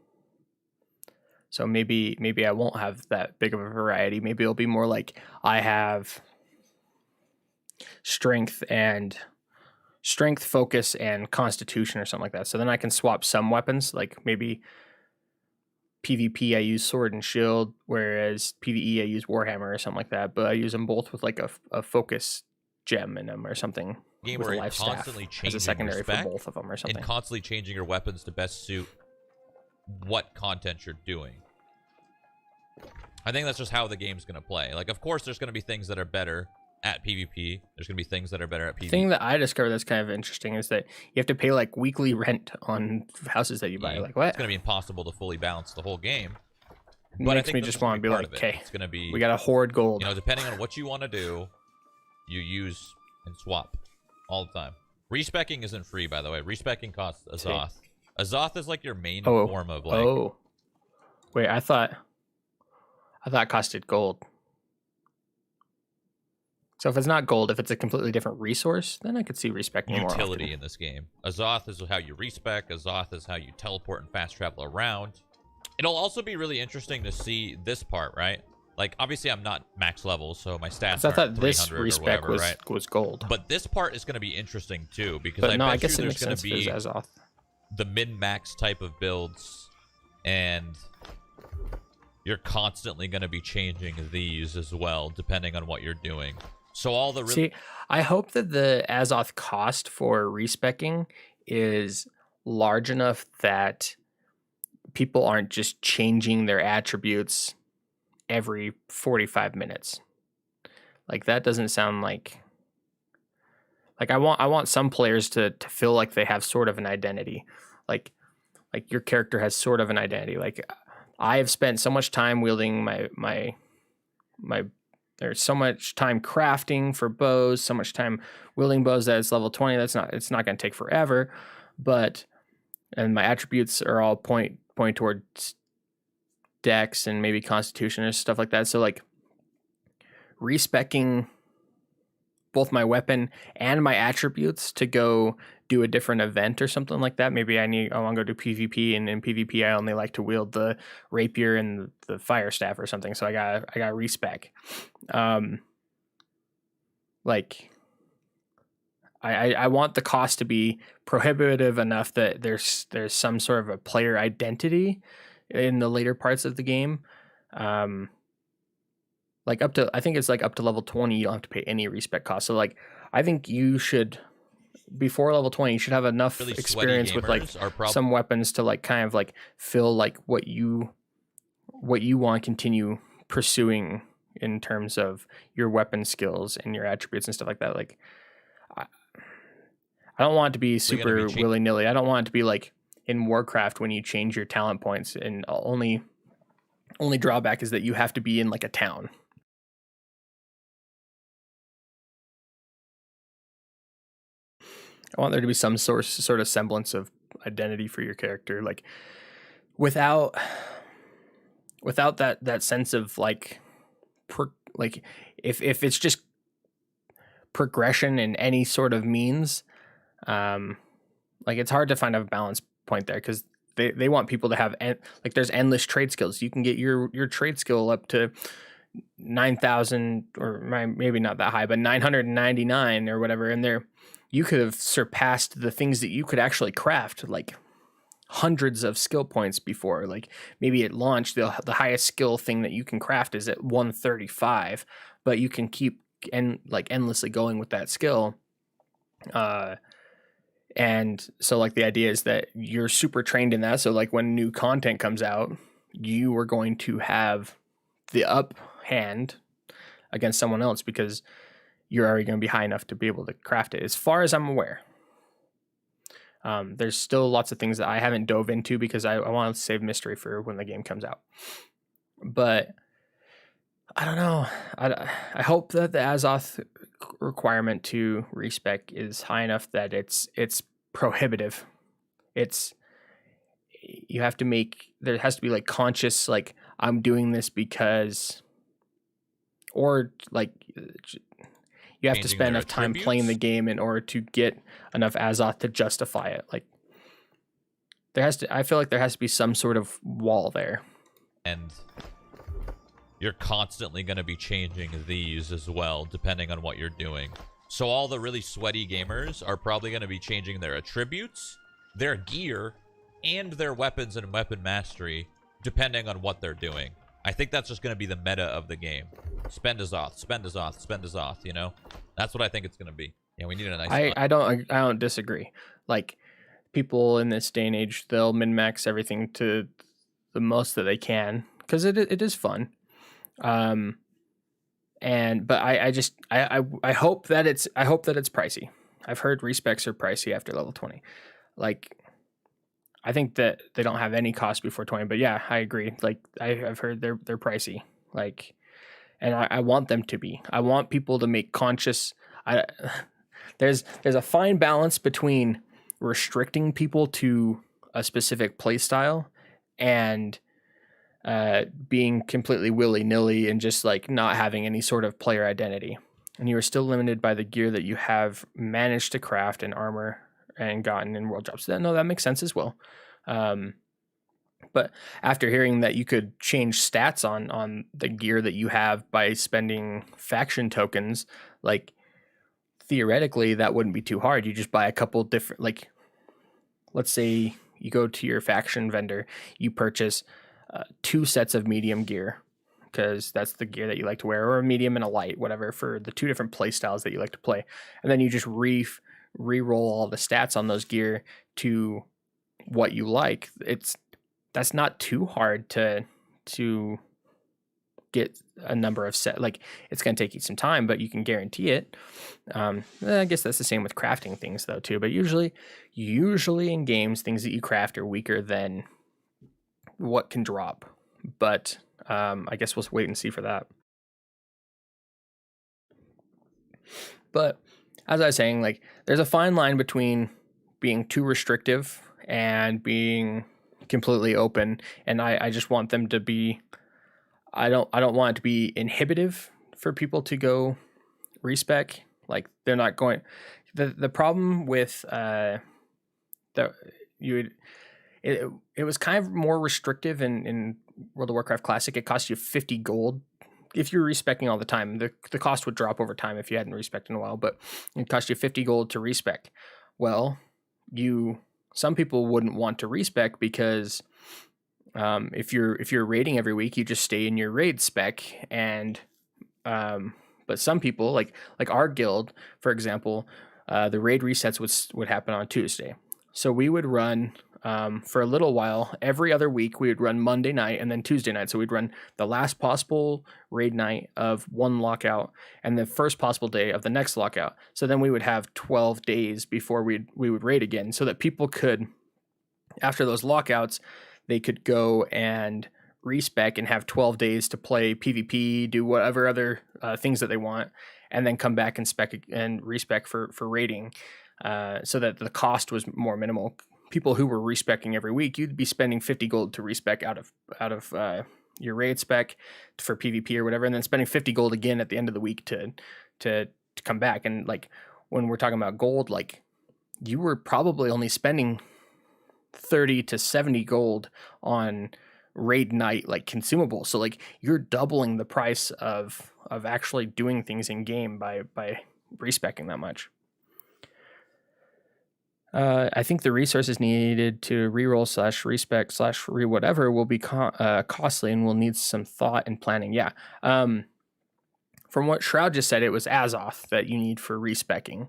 So maybe I won't have that big of a variety. Maybe it'll be more like I have strength, focus, and constitution or something like that. So then I can swap some weapons, like maybe PvP I use sword and shield, whereas PvE I use warhammer or something like that. But I use them both with like a focus gem in them or something. Game with where a you're life staff constantly as a changing secondary your for spec both of them or something. and constantly changing your weapons to best suit what content you're doing. I think that's just how the game's going to play. Like, of course, there's going to be things that are better at PvP. There's going to be things that are better at PvP. The thing that I discovered that's kind of interesting is that you have to pay like weekly rent on houses that you buy. Like, what? It's going to be impossible to fully balance the whole game. It But I makes think me this just is gonna want to be part like, of it. okay, It's going to be, we got to hoard gold. You know, depending on what you want to do, you use and swap all the time. Respecking isn't free, by the way. Respecking costs Azoth. Azoth is like your main form of like. Oh, wait, I thought it costed gold. So if it's not gold, if it's a completely different resource, then I could see respecting more Utility often. in this game. Azoth is how you respec. Azoth is how you teleport and fast travel around. It'll also be really interesting to see this part, right? Like, obviously, I'm not max level, so my stats So I aren't thought this 300 or respec whatever, was gold. But this part is going to be interesting, too, because But I no, I bet guess you it there's makes going sense to if be it's Azoth. the min-max type of builds and you're constantly going to be changing these as well, depending on what you're doing. So all the See, I hope that the Azoth cost for respecking is large enough that people aren't just changing their attributes every 45 minutes. Like that doesn't sound like I want some players to feel like they have sort of an identity. Like your character has sort of an identity. Like I have spent so much time wielding my there's so much time crafting for bows, so much time wielding bows that it's level 20. It's not going to take forever, and my attributes are all point towards dex and maybe constitution or stuff like that. So like respecking both my weapon and my attributes to go do a different event or something like that. Maybe I want to go do PvP, and in PvP I only like to wield the rapier and the fire staff or something. So I got respec. Like I want the cost to be prohibitive enough that there's some sort of a player identity in the later parts of the game. Like I think it's like up to level 20, you don't have to pay any respec cost. So like, I think you should, before level 20, you should have enough really experience with like are some weapons to like kind of like fill like what you want to continue pursuing in terms of your weapon skills and your attributes and stuff like that. Like, I don't want it to be super willy-nilly. I don't want it to be like in Warcraft when you change your talent points and only drawback is that you have to be in like a town. I want there to be some sort of semblance of identity for your character, like without that sense of like if it's just progression in any sort of means, like it's hard to find a balance point there because they want people to have like there's endless trade skills. You can get your trade skill up to 9,000 or maybe not that high, but 999 or whatever, and there you could have surpassed the things that you could actually craft like hundreds of skill points before. Like maybe at launch the highest skill thing that you can craft is at 135, but you can keep endlessly going with that skill. And so like the idea is that you're super trained in that, so like when new content comes out, you are going to have the up hand against someone else because you're already going to be high enough to be able to craft it, as far as I'm aware. There's still lots of things that I haven't dove into because I want to save mystery for when the game comes out. But I don't know. I hope that the Azoth requirement to respec is high enough that it's prohibitive. There has to be like conscious, like I'm doing this because, or like you have to spend enough time playing the game in order to get enough Azoth to justify it. Like I feel like there has to be some sort of wall there. And you're constantly going to be changing these as well, depending on what you're doing. So all the really sweaty gamers are probably going to be changing their attributes, their gear, and their weapons and weapon mastery, depending on what they're doing. I think that's just going to be the meta of the game. Spend Azoth, spend Azoth, spend Azoth, you know? That's what I think it's going to be. Yeah, we need a nice I don't disagree. Like, people in this day and age, they'll min-max everything to the most that they can, because it is fun. But I hope that it's pricey. I've heard respecs are pricey after level 20. Like, I think that they don't have any cost before 20, but yeah, I agree. Like I've heard they're pricey. Like, and I want them to be. I want people to make conscious. There's a fine balance between restricting people to a specific play style and being completely willy-nilly and just like not having any sort of player identity. And you are still limited by the gear that you have managed to craft and armor and gotten in world drops. No, that makes sense as well. But after hearing that you could change stats on the gear that you have by spending faction tokens, like theoretically that wouldn't be too hard. You just buy a couple different, like let's say you go to your faction vendor, you purchase 2 sets of medium gear, because that's the gear that you like to wear, or a medium and a light, whatever, for the 2 different play styles that you like to play. And then you just re-roll all the stats on those gear to what you like. That's not too hard to get a number of set. Like, it's going to take you some time, but you can guarantee it. I guess that's the same with crafting things though too, but usually in games, things that you craft are weaker than what can drop. But I guess we'll wait and see for that. But as I was saying, like, there's a fine line between being too restrictive and being completely open, and I just want them to be, I don't want it to be inhibitive for people to go respec. Like, they're not going, the problem with it was kind of more restrictive in World of Warcraft Classic. It cost you 50 gold if you're respecing all the time. The cost would drop over time if you hadn't respected in a while, but it cost you 50 gold to respec. Well, some people wouldn't want to respec because if you're raiding every week, you just stay in your raid spec. And but some people, like our guild, for example, the raid resets would happen on Tuesday. So we would run for a little while every other week. We would run Monday night and then Tuesday night. So we'd run the last possible raid night of one lockout and the first possible day of the next lockout. So then we would have 12 days before we would raid again, so that people could, after those lockouts, they could go and respec and have 12 days to play PvP, do whatever other things that they want, and then come back and spec and respec for raiding, so that the cost was more minimal. People who were respecing every week, you'd be spending 50 gold to respec out of your raid spec for PvP or whatever, and then spending 50 gold again at the end of the week to come back. And like, when we're talking about gold, like, you were probably only spending 30 to 70 gold on raid night, like, consumables. So like, you're doubling the price of actually doing things in game by respecing that much. I think the resources needed to reroll /respec / whatever will be costly and will need some thought and planning. Yeah. From what Shroud just said, it was Azoth that you need for respecking,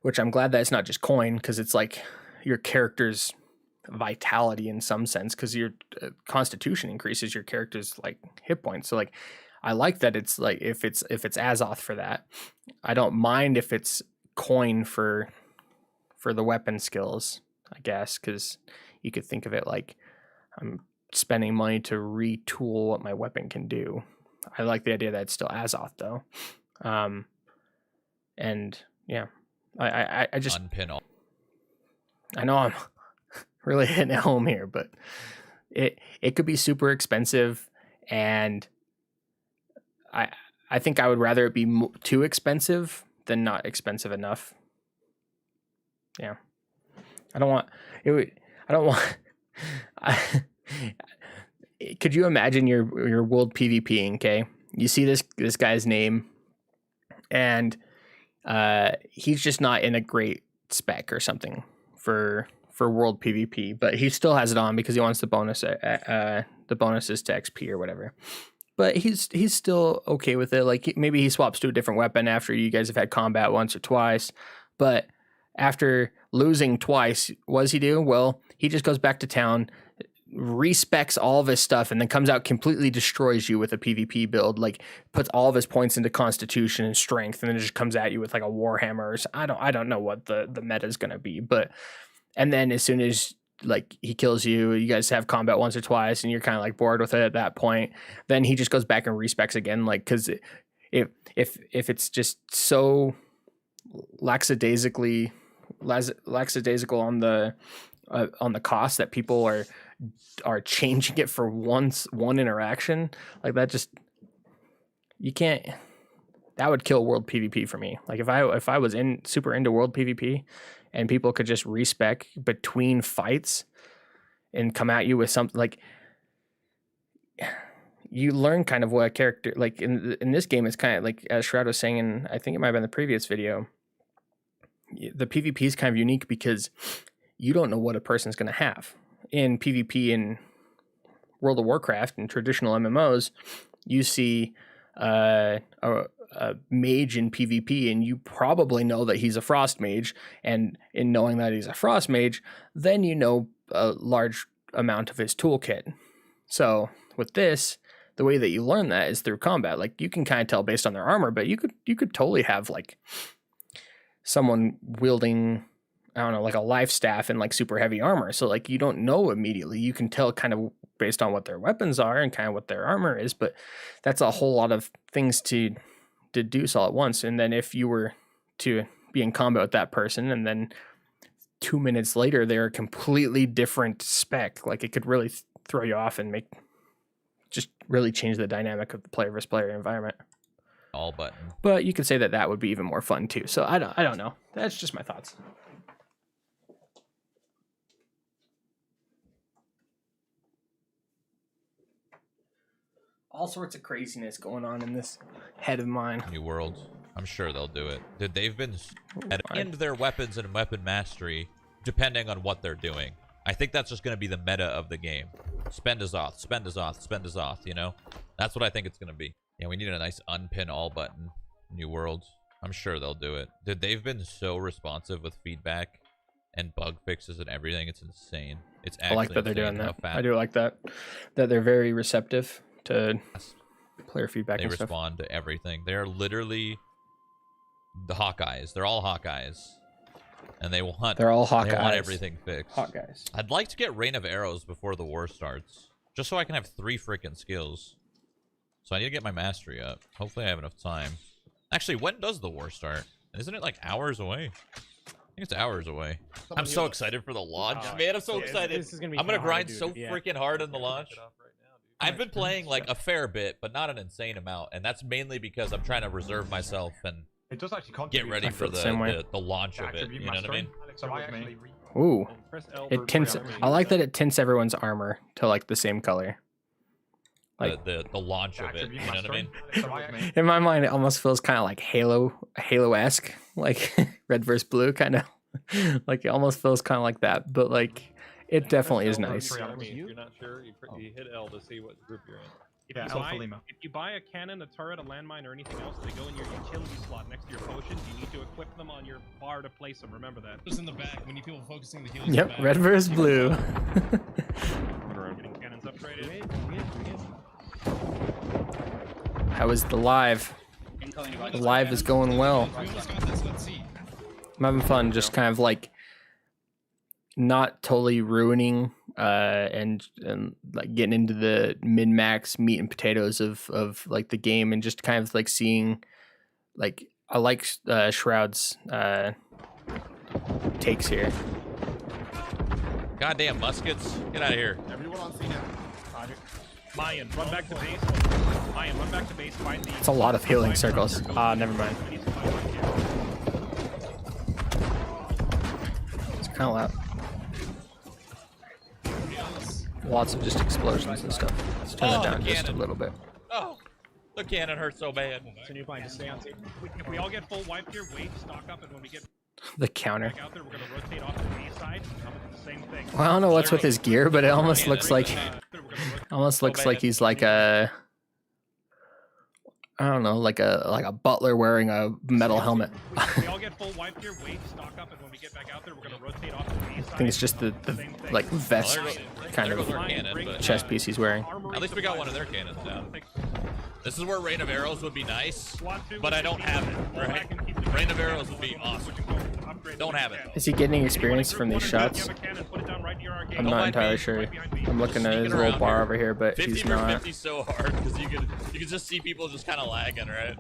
which I'm glad that it's not just coin, because it's like your character's vitality in some sense, because your constitution increases your character's like hit points. So like, I like that it's like, if it's Azoth for that. I don't mind if it's coin for the weapon skills, I guess, because you could think of it like, I'm spending money to retool what my weapon can do. I like the idea that it's still Azoth though. And yeah, I just unpin all. I know I'm really hitting it home here, but it could be super expensive, and I think I would rather it be too expensive than not expensive enough. Yeah, I don't want. Could you imagine your world PvPing? Okay, you see this guy's name, and he's just not in a great spec or something for world PvP, but he still has it on because he wants the bonuses to XP or whatever. But he's still okay with it. Like, maybe he swaps to a different weapon after you guys have had combat once or twice, but after losing twice, what does he do? Well, he just goes back to town, respecs all of his stuff, and then comes out completely destroys you with a PvP build. Like, puts all of his points into Constitution and Strength, and then it just comes at you with like a Warhammer. Or I don't know what the meta is gonna be, but and then as soon as like he kills you, you guys have combat once or twice, and you're kind of like bored with it at that point. Then he just goes back and respecs again, like, because if it's just so lackadaisical on the cost that people are changing it for one interaction, like, that just, you can't, that would kill world PvP for me. Like, if I was super into world PvP and people could just respec between fights and come at you with something, like, you learn kind of what a character, like in this game, it's kind of like, as Shroud was saying, and I think it might have been the previous video, the PvP is kind of unique because you don't know what a person's going to have. In PvP in World of Warcraft and traditional MMOs, you see a mage in PvP, and you probably know that he's a frost mage. And in knowing that he's a frost mage, then you know a large amount of his toolkit. So with this, the way that you learn that is through combat. Like, you can kind of tell based on their armor, but you could totally have like someone wielding, I don't know, like a life staff and like super heavy armor. So like, you don't know immediately. You can tell kind of based on what their weapons are and kind of what their armor is, but that's a whole lot of things to deduce all at once. And then if you were to be in combat with that person and then 2 minutes later they're a completely different spec, like, it could really throw you off and just really change the dynamic of the player versus player environment. All button. But you could say that that would be even more fun too. So I don't know. That's just my thoughts. All sorts of craziness going on in this head of mine. New World. I'm sure they'll do it. They've been into their weapons and weapon mastery, depending on what they're doing. I think that's just going to be the meta of the game. Spend is off, spend is off, spend is off, you know? That's what I think it's going to be. Yeah, we need a nice unpin all button. New World. I'm sure they'll do it. Dude, they've been so responsive with feedback and bug fixes and everything. It's insane. It's actually I like that they're doing that. fast I do like that. That they're very receptive to player feedback they and stuff. respond to everything. They're literally the Hawkeyes. They're all Hawkeyes. And they want They're all They want Hawkeyes. everything fixed. Hawkeyes. I'd like to get Rain of Arrows before the war starts. Just so I can have 3 freaking skills. So I need to get my mastery up. Hopefully I have enough time. Actually, when does the war start? Isn't it like hours away? I think it's hours away. I'm so excited for the launch, man. I'm so excited. This is gonna be I'm gonna kinda hard, grind so dude. Yeah. freaking hard in the launch. I've been playing like a fair bit, but not an insane amount, and that's mainly because I'm trying to reserve myself and It does actually get contribute ready to for the same way. the launch of it. attribute You know what I mean? mastering. So I actually Ooh. It tints. I like that it tints everyone's armor to like the same color. Like The launch of it. You know what I mean? So I actually in my mind, it almost feels kind of like Halo-esque, like red versus blue, kind of. Like, it almost feels kind of like that, but like, it definitely is nice. If you're not sure, you hit L to see what group you're in. If you buy a cannon, a turret, a landmine, or anything else, they go in your utility slot next to your potions. You need to equip them on your bar to place them. Remember that. Just in the back, when you people focusing the healers. Yep, red versus blue. Getting cannons upgraded. How is the live? The live is going well. I'm having fun, just kind of like not totally ruining and like getting into the min-max meat and potatoes of like the game, and just kind of like seeing, like, I like Shroud's takes here. Goddamn muskets! Get out of here! Everyone on scene now. Mayan, run back to base. Mayan, run back to base. Find the. It's a lot of healing circles. Never mind. It's kind of loud. Lots of just explosions and stuff. Let's turn it down just a little bit. Oh, the cannon hurts so bad. So new plan, just stay on scene. If we all get full wipe here, wait, stock up, and when we get The counter. back out there, we're gonna rotate off to the A side. Come with the same thing. Well, I don't know what's with his gear, but it almost looks like he's like a, I don't know, like a butler wearing a metal helmet. We all get full wipe here, wait, stock up, and when we get back out there, we're gonna rotate off to the A side. I think it's just the like vest kind there of goes our cannon, but chest piece he's wearing. At least we got one of their cannons down. This is where Rain of Arrows would be nice, but I don't have it. Right? Rain of Arrows would be awesome. Don't have it. Is he getting experience from these shots? I'm not entirely sure. I'm looking at his little bar over here, but 50 he's for not. 50 so hard because you can just see people just kind of lagging, right?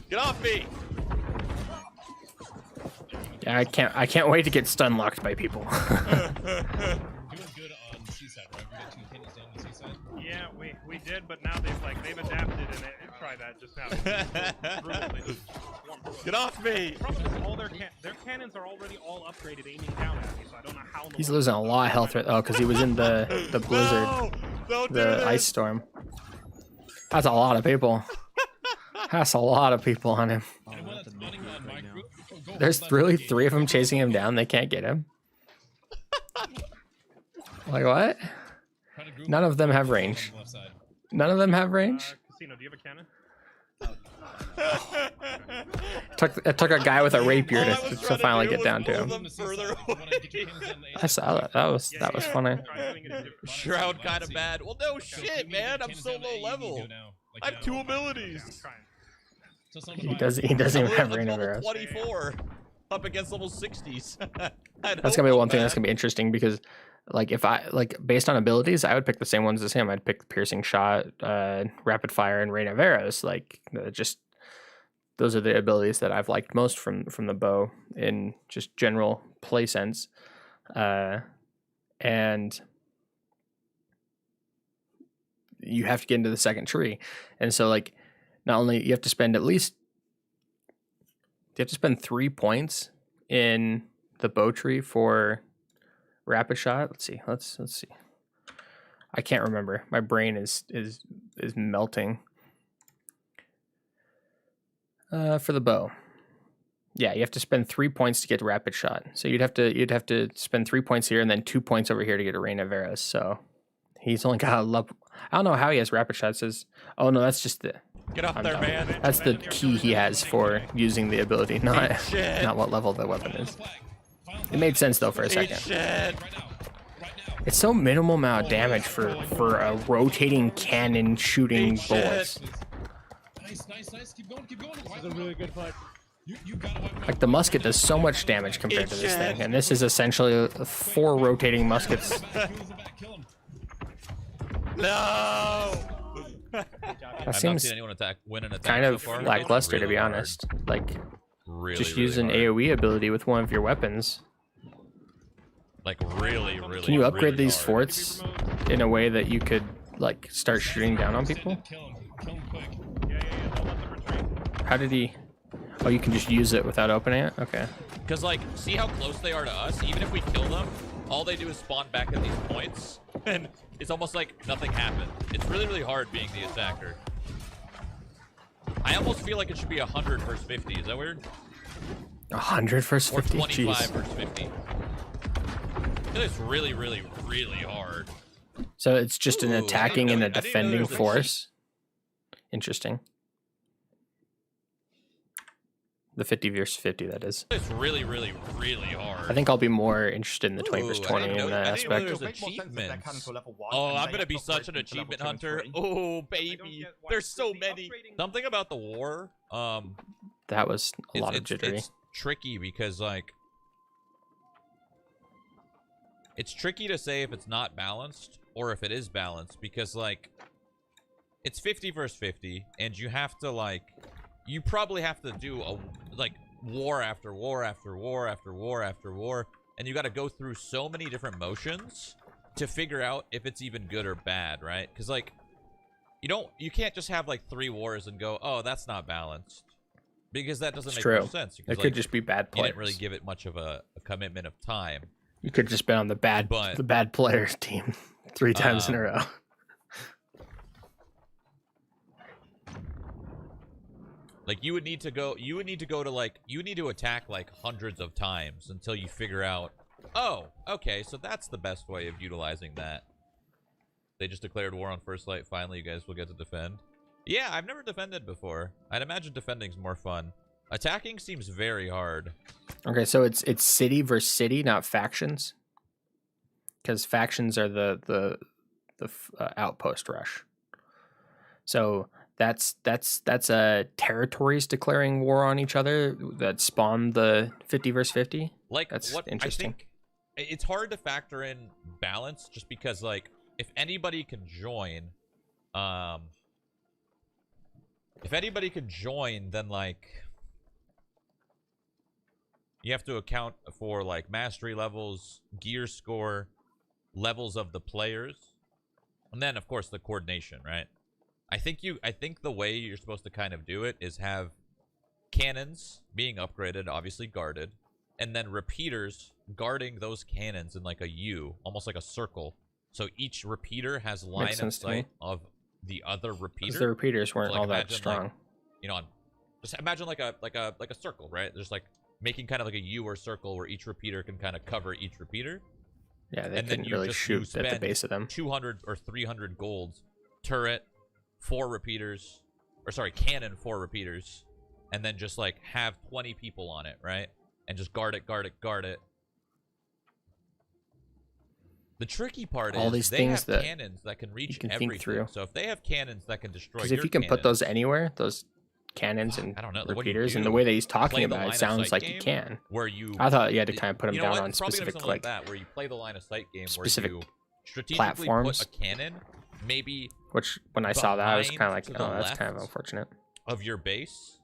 Get off me! Yeah, I can't wait to get stun locked by people. Yeah, we did, but now they've adapted and try that just now. Get off me! The problem is all their cannons are already all upgraded, aiming down at me, so I don't know how. He's losing a lot of health right. Oh, because he was in the blizzard, the ice storm. That's a lot of people. That's a lot of people on him. There's really 3 of them chasing him down. They can't get him. Like what? None of them have range. None of them have range? Casino, do you have a cannon? It took a guy with a rapier to finally get down to him. I saw that. That was funny. Shroud kind of bad. Well, no shit, man. I'm so low level. I have 2 abilities. He doesn't even have rain of arrows. 24 up against level 60s. That's gonna be one thing that's gonna be interesting because, like, if I based on abilities, I would pick the same ones as him. I'd pick the piercing shot, rapid fire, and rain of arrows. Like, just those are the abilities that I've liked most from the bow in just general play sense, and you have to get into the second tree, and so like, not only you have to spend 3 points in the bow tree for rapid shot. Let's see. I can't remember. My brain is melting. For the bow, yeah, you have to spend 3 points to get rapid shot. So you'd have to spend 3 points here and then 2 points over here to get a rain of arrows. So he's only got I don't know how he has rapid shot. It says, oh no, that's just the. Get up there, man. That's the key he has for using the ability, not what level the weapon is. It made sense though for a second. It's so minimal amount of damage for a rotating cannon shooting bullets. Nice. Keep going. This is a really good fight. Like the musket does so much damage compared to this thing, and this is essentially 4 rotating muskets. No. That seems kind of lackluster, to be honest. Like, just use an AoE ability with one of your weapons. Like really. Can you upgrade these forts in a way that you could like start shooting down on people? How did he? Oh, you can just use it without opening it? Okay. Because, like, see how close they are to us? Even if we kill them, all they do is spawn back at these points. And it's almost like nothing happened. It's really hard being the attacker. I almost feel like it should be 100 versus 50. Is that weird? 100 versus 50? Or 25 Jeez. versus 50. I feel it's really hard. So it's just an attacking and a defending force? Interesting. The 50 versus 50, that is. It's really hard. I think I'll be more interested in the 20 versus 20 in that aspect. Oh, I'm gonna be such an achievement hunter. Oh, baby. There's so many. Something about the war. That was a lot of jittery. It's tricky because, like, it's tricky to say if it's not balanced or if it is balanced because, like, it's 50 versus 50, and you have to, like, you probably have to do a war after war after war after war after war, and you got to go through so many different motions to figure out if it's even good or bad, right? Because, like, you can't just have like 3 wars and go, oh, that's not balanced, because that doesn't make much sense. Because, it could just be bad players. You didn't really give it much of a commitment of time. You could just been on the bad players team 3 times in a row. Like, you would need to attack like hundreds of times until you figure out, oh, okay, so that's the best way of utilizing that. They just declared war on First Light. Finally, you guys will get to defend. Yeah, I've never defended before. I'd imagine defending's more fun. Attacking seems very hard. Okay, so it's city versus city, not factions. Because factions are the outpost rush. So that's territories declaring war on each other that spawn the 50 versus 50. Like, that's what interesting. I think it's hard to factor in balance just because, like, if anybody can join, then, like, you have to account for, like, mastery levels, gear score, levels of the players, and then, of course, the coordination, right? I think the way you're supposed to kind of do it is have cannons being upgraded, obviously guarded, and then repeaters guarding those cannons in like a U, almost like a circle. So each repeater has line of sight of the other repeater. Because the repeaters weren't so, like, all that strong. Like, you know, just imagine like a circle, right? There's like making kind of like a U or circle where each repeater can kind of cover each repeater. Yeah, they and then couldn't you really just shoot at the spend base of them. 200 or 300 gold, turret, 4 repeaters, or sorry, cannon, 4 repeaters, and then just like have 20 people on it, right? And just guard it, guard it, guard it. The tricky part All is these they things have that cannons that can reach you can everything. think through. So if they have cannons that can destroy Because your if you can put cannons, those anywhere, those cannons and I don't know, what do you repeaters, and the do? way that he's Play talking the about it, line of sounds sight like game you can. where you I thought you had to kind of put them you know down what? on It's probably gonna be specific something like like that, where you play the line of sight game specific where you strategically platforms. put a cannon, maybe which when I saw that, I was behind kind of like, to the oh, that's kind of left unfortunate. of your base,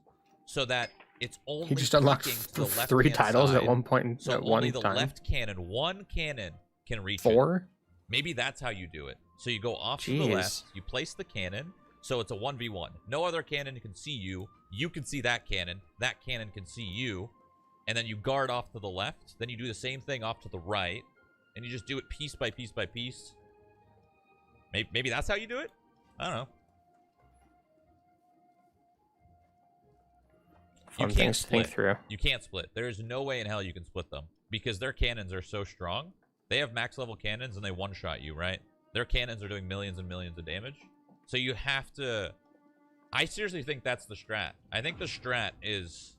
so that it's only He just unlocked tracking to the 3 left-hand titles at side, one point. so At only one the time. left cannon, one cannon can reach 4? it. Maybe that's how you do it. So you go off to the Jeez. left, you place the cannon, so it's a 1v1. No other cannon can see you. You can see that cannon can see you, and then you guard off to the left. Then you do the same thing off to the right, and you just do it piece by piece by piece. Maybe that's how you do it? I don't know. Fun things to think through. You can't split. There is no way in hell you can split them because their cannons are so strong. They have max level cannons and they one-shot you, right? Their cannons are doing millions and millions of damage. So you have to... I seriously think that's the strat. I think the strat is...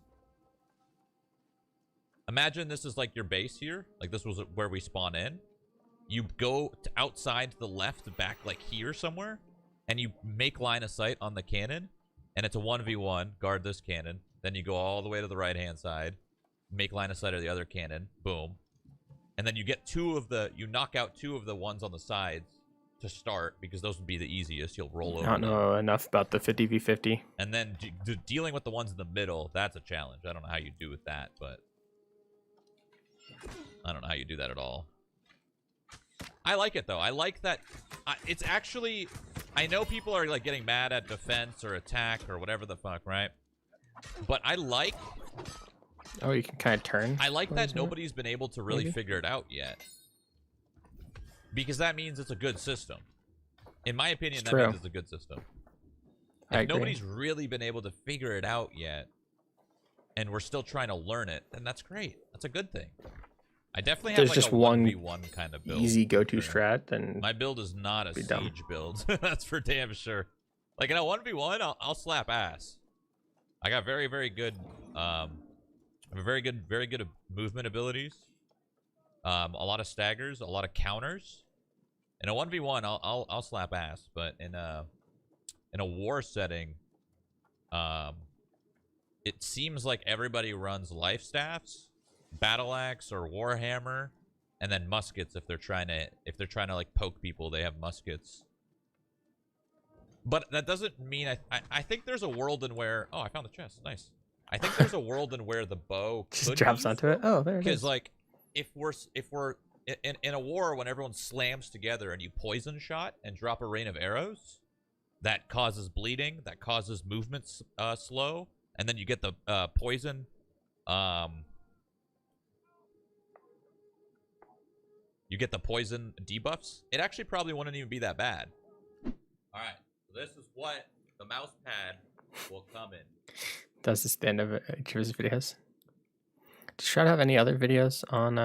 Imagine this is like your base here. Like this was where we spawn in. You go to outside to the left, back like here somewhere, and you make line of sight on the cannon, and it's a 1v1, guard this cannon. Then you go all the way to the right-hand side, make line of sight of the other cannon, boom. And then you get you knock out 2 of the ones on the sides to start, because those would be the easiest. You'll roll over I don't them. know enough about the 50v50. And then dealing with the ones in the middle, that's a challenge. I don't know how you do with that, but I don't know how you do that at all. I like it, though. I like that. It's actually... I know people are like getting mad at defense or attack or whatever the fuck, right? But I like... Oh, you can kind of turn. I like that nobody's been able to really figure it out yet. Because that means it's a good system. In my opinion, It's that true. means it's a good system. I If agree. nobody's really been able to figure it out yet, and we're still trying to learn it, then that's great. That's a good thing. I definitely There's have like just a one 1v1 kind of build. easy go-to for sure. strat, then My build is not a be siege dumb. build. That's for damn sure. Like in a 1v1, I'll slap ass. I got very, very good I have very good movement abilities. A lot of staggers, a lot of counters. In a 1v1, I'll slap ass, but in a war setting, it seems like everybody runs life staffs, battle axe or warhammer, and then muskets if they're trying to like poke people, they have muskets. But that doesn't mean I think there's a world in where I found the chest. Nice. I think there's a world in where the bow just could drops be onto it. Oh, there it because is. like if we're in a war when everyone slams together and you poison shot and drop a rain of arrows, that causes bleeding, that causes movement slow, and then you get the poison. You get the poison debuffs. It actually probably wouldn't even be that bad. All right, so this is what the mouse pad will come in. Does this the end of each of his videos? Does Shroud have any other videos on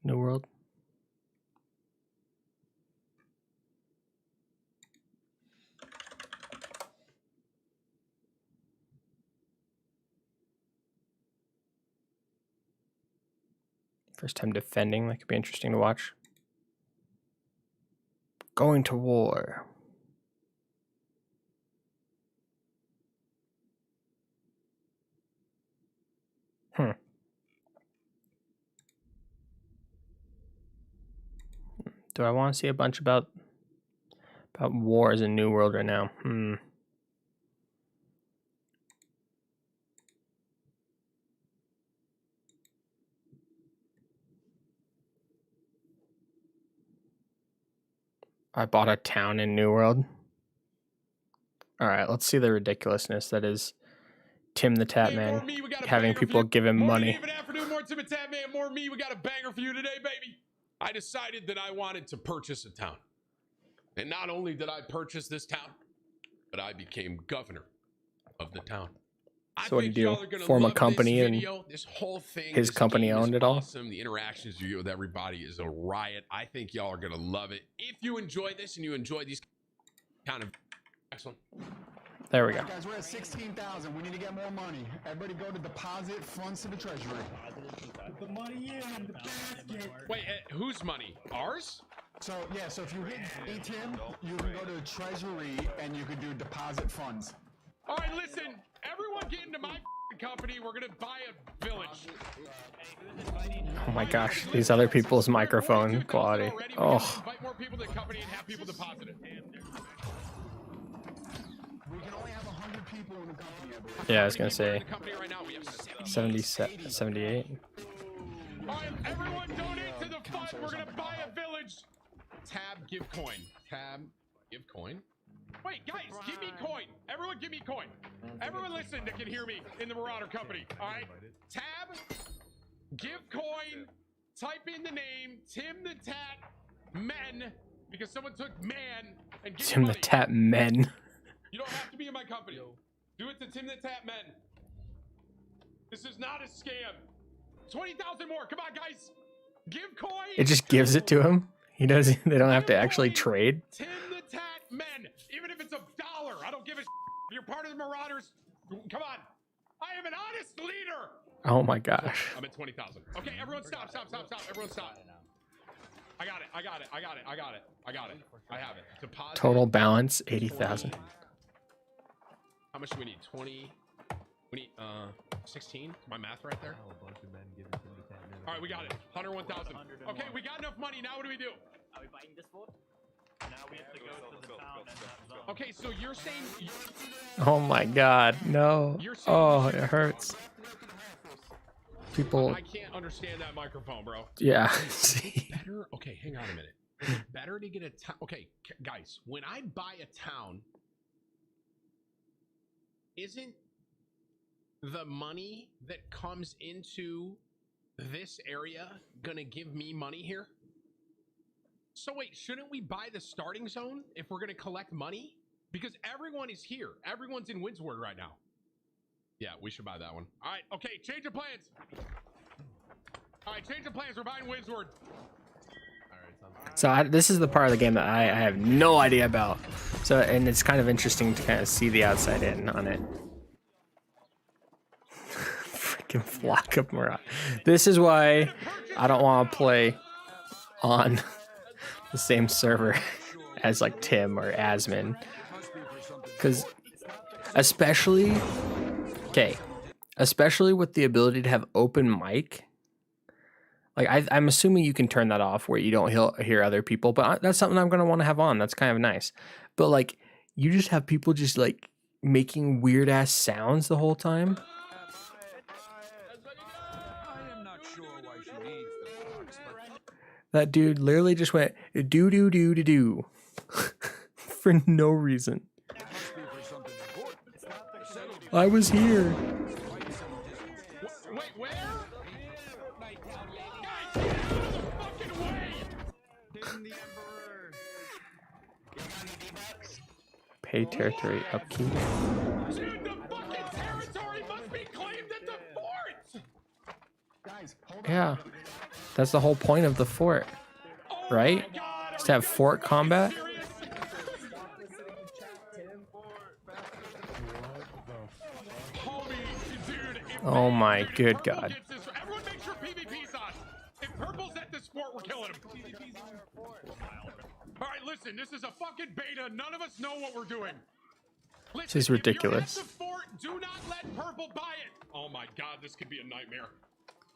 New World? First time defending, that could be interesting to watch. Going to war. Do I want to see a bunch about wars in New World right now? I bought a town in New World. All right, let's see the ridiculousness that is Tim the Tap Man having people give him money. More Tim the Tap Man, more me. We got a banger for you today, baby. I decided that I wanted to purchase a town. And not only did I purchase this town, but I became governor of the town. So what do you do? Form a company and this whole thing, his this company game is owned it all? awesome. The interactions you get with everybody is a riot. I think y'all are gonna love it. If you enjoy this and you enjoy these kind of excellent. There we go. Guys, we're at 16,000. We need to get more money. Everybody go to deposit funds to the treasury. Put the money in the basket. Wait, whose money? Ours? So yeah, so if you hit ATM, you can go to the treasury and you can do deposit funds. All right, listen. Everyone get into my company. We're gonna buy a village. Oh my gosh, these other people's microphone quality. Oh. Invite more people to the company and have people deposit it. We can only have 100 people in the company. Yeah, I was gonna say Right now, we have 78. All right, everyone donate to the fund. We're gonna buy a village. Tab, give coin. Tab, give coin. Wait, guys, give me coin. Everyone give me coin. Everyone listen that can hear me in the Marauder company. All right. Tab, give coin. Type in the name Tim the Tat Men, because someone took man and give Tim the Tat Men. You don't have to be in my company. Do it to Tim the Tat Men. This is not a scam. 20,000 more. Come on, guys. Give coin. It just gives it to him. He doesn't. They don't have to actually trade. Tim the Tat Men. Even if it's $1, I don't give a. If you're part of the Marauders, come on. I am an honest leader. Oh my gosh. I'm at 20,000. Okay, everyone stop. Everyone stop. I got it. I have it. Deposit. Total balance 80,000. How much do we need? 20. We need 16. My math right there. All right, we got it. 101,000. Okay, we got enough money. Now what do we do? Are we buying this fort? Now we have to go to the town and zone. Okay, so you're saying. Oh my god, no. Oh, it hurts. People. I can't understand that microphone, bro. Yeah. Better. Okay, hang on a minute. Better to get a town. Okay, guys, when I buy a town, isn't the money that comes into this area gonna give me money here? So wait, shouldn't we buy the starting zone if we're gonna collect money? Because everyone is here. Everyone's in Windsward right now. Yeah, we should buy that one. All right, okay, change of plans. All right, change of plans. We're buying Windsward. So this is the part of the game that I have no idea about. So, and it's kind of interesting to kind of see the outside in on it. Freaking flock of Marauders. This is why I don't want to play on the same server as like Tim or Asmin, because especially with the ability to have open mic. Like I'm assuming you can turn that off where you don't hear other people, but that's something I'm gonna want to have on. That's kind of nice. But like you just have people just like making weird ass sounds the whole time. That dude literally just went do do do do do for no reason. I was here. Wait, where? Guys, get out of the fucking way! Pay territory upkeep. Dude, the fucking territory must be claimed at the fort! Guys, hold Yeah, that's the whole point of the fort, right? Just to have fort combat. Oh my good god. Everyone make sure PvP's on. If Purple's at this fort, we're killing him. All right, listen, this is a fucking beta. None of us know what we're doing. Listen, This is ridiculous. If you're at the fort, do not let Purple buy it. Oh my god, this could be a nightmare.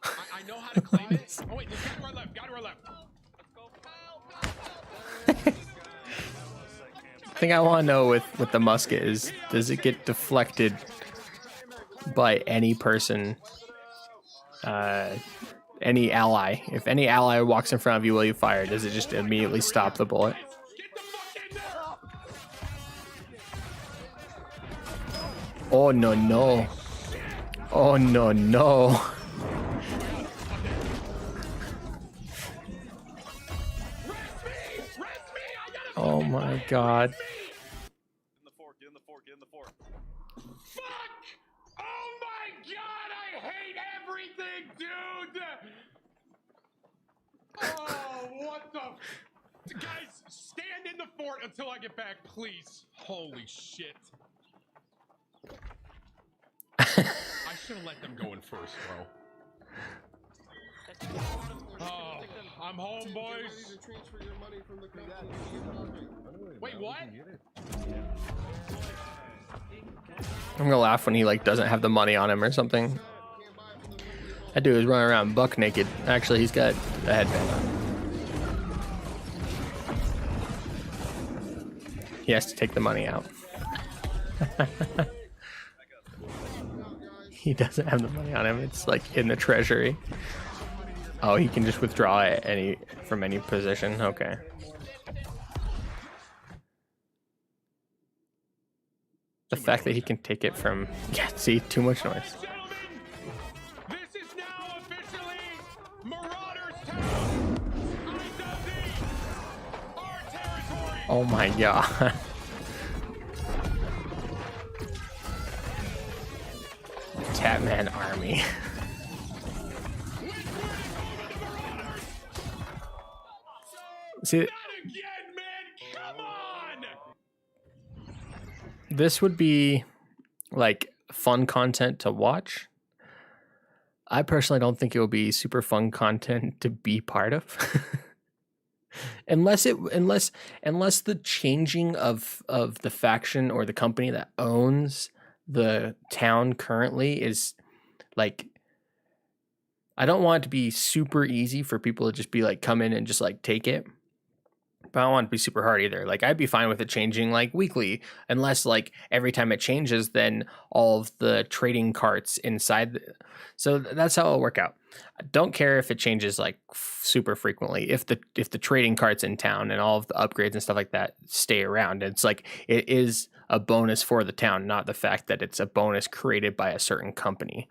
I know how to claim it. Oh wait, there's guy to our left. Guy to our left. The thing I want to know with the musket is, does it get deflected by any person, any ally? If any ally walks in front of you while you fire, does it just immediately stop the bullet? Oh no no. Oh no no. Oh my god. Fuck! Oh Guys, stand in the fort until I get back, please. Holy shit. I should have let them go in first, bro. Oh, I'm home, boys. Wait, what? I'm gonna laugh when he like doesn't have the money on him or something. That dude is running around buck naked. Actually, he's got a headband on. He has to take the money out. He doesn't have the money on him. It's like in the treasury. Oh, he can just withdraw it from any position. Okay. The fact that he can take it from... Yeah, see, too much noise. This is now officially Marauder's Town. Our territory. Oh my god. Tatman army. See, this would be like fun content to watch. I personally don't think it will be super fun content to be part of. unless the changing of the faction or the company that owns the town currently is like, I don't want it to be super easy for people to just be like come in and just like take it. But I don't want it to be super hard either. Like I'd be fine with it changing like weekly, unless like every time it changes, then all of the trading carts inside. So that's how it'll work out. I don't care if it changes like super frequently. If the trading carts in town and all of the upgrades and stuff like that stay around, it's like it is a bonus for the town, not the fact that it's a bonus created by a certain company.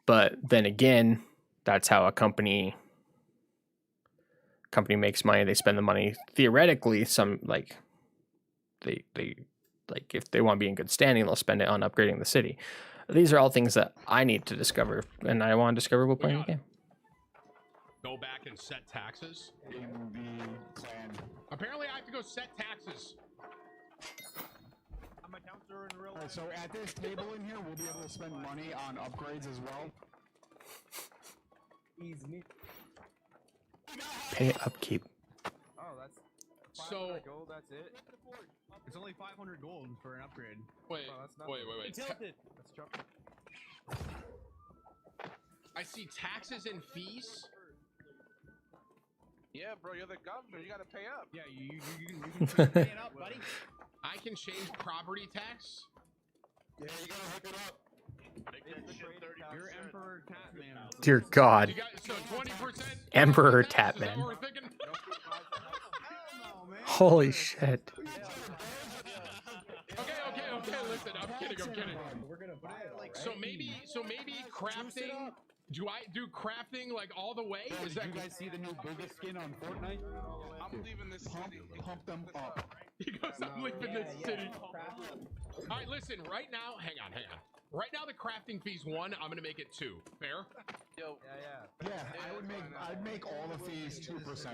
But then again, that's how a company makes money. They spend the money theoretically. Some like they like if they want to be in good standing, they'll spend it on upgrading the city. These are all things that I need to discover, and I want to discover while playing the game. Go back and set taxes. Apparently, I have to go set taxes. I'm a counselor in real life. So at this table in here, we'll be able to spend money on upgrades as well. Easy. Pay upkeep. Oh, that's so gold. That's it. It's only 500 gold for an upgrade. Wait, oh, that's wait. Tilted. Let's jump. I see taxes and fees. Yeah, bro, you're the governor. You gotta pay up. Yeah, you can pay it up, buddy. I can change property tax. Yeah, you gotta hook it up. You're Emperor Tatman. Dear God. So 20%. Emperor Tatman. Holy shit. Okay. Listen, I'm kidding. So maybe crafting. Do I do crafting like all the way? Did you guys see the new Booga skin on Fortnite? I'm leaving this city. Pump them up. He goes, I'm leaving this city. All right, listen. Right now, hang on. Right now, the crafting fee's 1. I'm gonna make it 2. Fair? Yo. Yeah. I'd make all the fees 2%.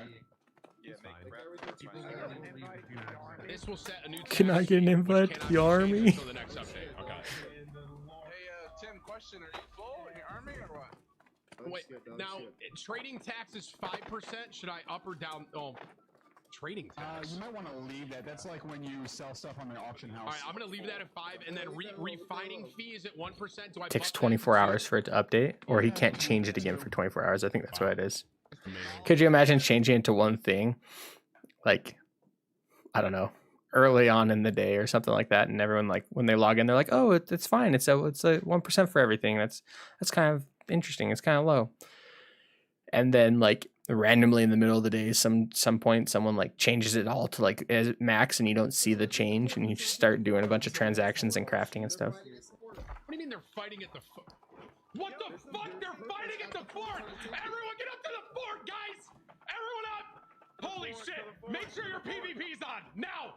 Yeah, this will set a new. Can I get an invite to the army? Until the next update. Okay. Hey, Tim. Question: are you full in your army or what? Wait. Now, trading tax is 5%. Should I up or down? Oh. Trading tax. You might want to leave that. That's like when you sell stuff on the auction house. All right, I'm gonna leave that at 5, and then refining fee is at 1%. Do I? It takes 24 hours for it to update, or he can't change it again for 24 hours. I think that's what it is. Could you imagine changing it to one thing, like, I don't know, early on in the day or something like that, and everyone like when they log in, they're like, oh, it's fine. It's a 1% for everything. That's kind of interesting. It's kind of low. And then like randomly in the middle of the day, some point someone like changes it all to like as max, and you don't see the change, and you just start doing a bunch of transactions and crafting and stuff. What do you mean they're fighting at the fort? What the fuck? They're fighting at the fort! Everyone get up to the fort, guys! Everyone up! Holy shit! Make sure your PvP's on now!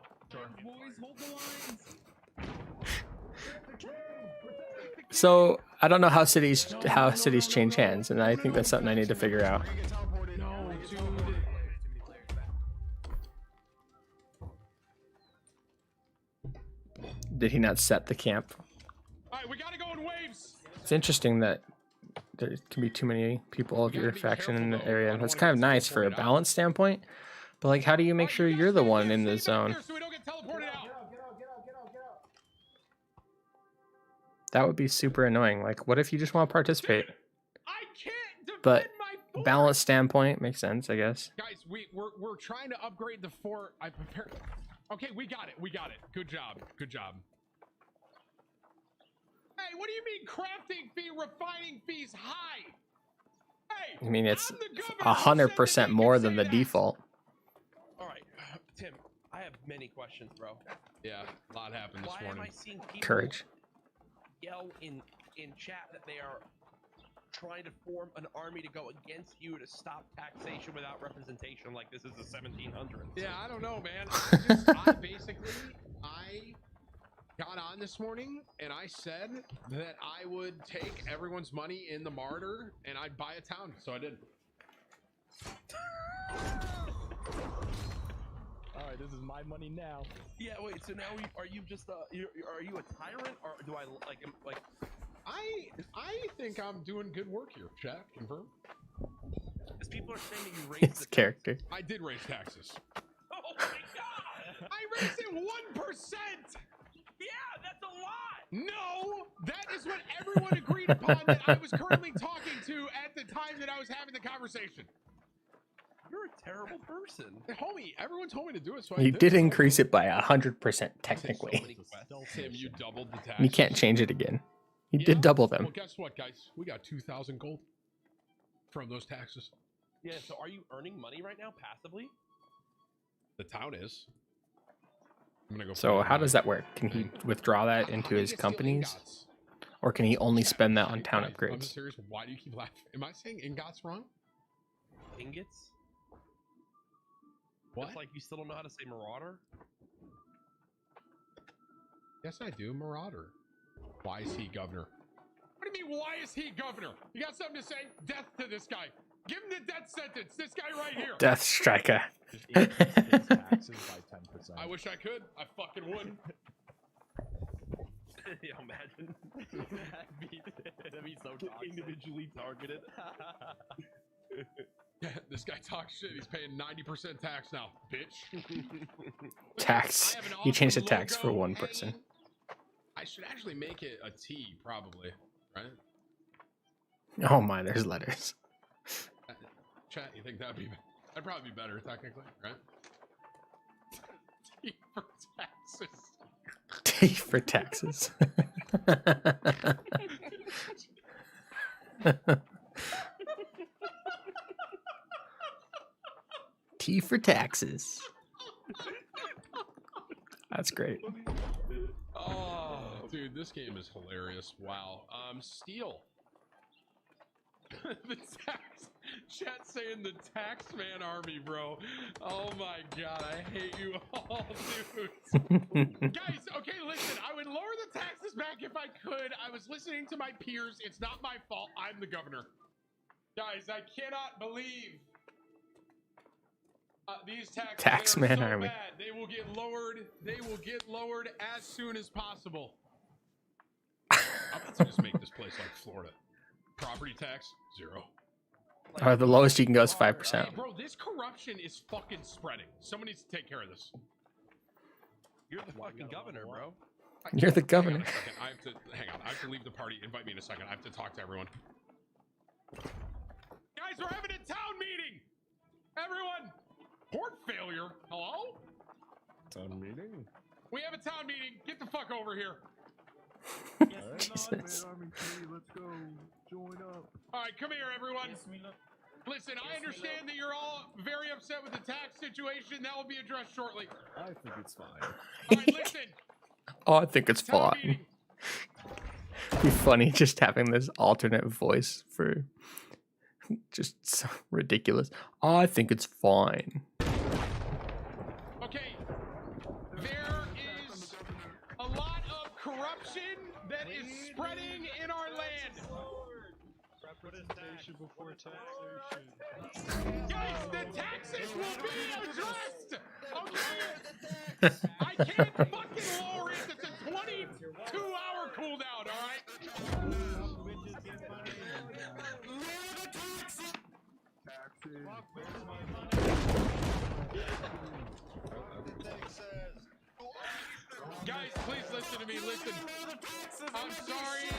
Boys, hold the lines. So I don't know how cities change hands, and I think that's something I need to figure out. Did he not set the camp? All right, we gotta go in waves. It's interesting that there can be too many people of your faction in the area. That's kind of nice for a balance standpoint. But like, how do you make sure you're the one in the zone? So we don't get teleported out. That would be super annoying. Like, what if you just want to participate? I can't defend But my balance standpoint makes sense, I guess. Guys, we're trying to upgrade the fort. I prepared. Okay, we got it. We got it. Good job. Good job. Hey, what do you mean crafting fee, refining fees high? Hey, I mean, it's 100% more than the default. All right, Tim, I have many questions, bro. Yeah, a lot happened this morning. Why am I seeing people Courage. yell in chat that they are trying to form an army to go against you to stop taxation without representation like this is the 1700s? Yeah, I don't know, man. I got on this morning and I said that I would take everyone's money in the martyr and I'd buy a town, so I did. All right, this is my money now. Yeah, wait. So now, are you just are you a tyrant, or do I like? I think I'm doing good work here. Chat, confirm. Because people are saying that you raised It's character. I did raise taxes. Oh my god! I raised it 1%. Yeah, that's a lot. No, that is what everyone agreed upon that I was currently talking to at the time that I was having the conversation. You're a terrible person. Homie, everyone told me to do it, so You I did increase it by 100% technically. Tim, you doubled the tax. You can't change it again. You did double them. Well, guess what, guys? We got 2,000 gold from those taxes. Yeah, so are you earning money right now passively? The town is. I'm gonna go. So how does that work? Can he withdraw that into his companies? Or can he only spend that on town I'm upgrades? serious. Why do you keep laughing? Am I saying ingots wrong? Ingots? What? It's like you still don't know how to say marauder? Yes, I do. Marauder. Why is he governor? What do you mean, why is he governor? You got something to say? Death to this guy. Give him the death sentence. This guy right here. Death Striker. I wish I could. I fucking would. Yeah, imagine. That'd be so toxic. Individually targeted. This guy talks shit. He's paying 90% tax now, bitch. Tax. You changed the tax for one person. I should actually make it a T, probably, right? Oh my, there's letters. Chat, you think that'd probably be better, technically, right? T for taxes. T for taxes. T for taxes. That's great. Oh, dude, this game is hilarious. Wow. Steel. The tax. Chat saying the Taxman army, bro. Oh my god, I hate you all, dudes. Guys, okay, listen. I would lower the taxes back if I could. I was listening to my peers. It's not my fault. I'm the governor. Guys, I cannot believe these taxes Taxman are so army. bad. They will get lowered. They will get lowered as soon as possible. I'm about to just make this place like Florida. Property tax, 0. The lowest you can go is 5%. Hey, bro, this corruption is fucking spreading. Someone needs to take care of this. You're the fucking governor, bro. You're the governor. Hang on. I have to leave the party. Invite me in a second. I have to talk to everyone. Guys, we're having a town meeting. Everyone. Port failure. Hello? Town meeting? We have a town meeting. Get the fuck over here. Jesus. Let's go. Join up. All right, come here, everyone. Listen, I understand that you're all very upset with the tax situation. That will be addressed shortly. I think it's fine. All right, listen. Oh, I think it's fine. It'd be funny just having this alternate voice for just so ridiculous. Oh, I think it's fine. Okay, there is a lot of corruption that is spreading in our land. Representation before taxation. Guys, the taxes will be addressed. Okay, I can't fucking lower it. It's a 20 Guys, please listen to me. Listen. I'm sorry.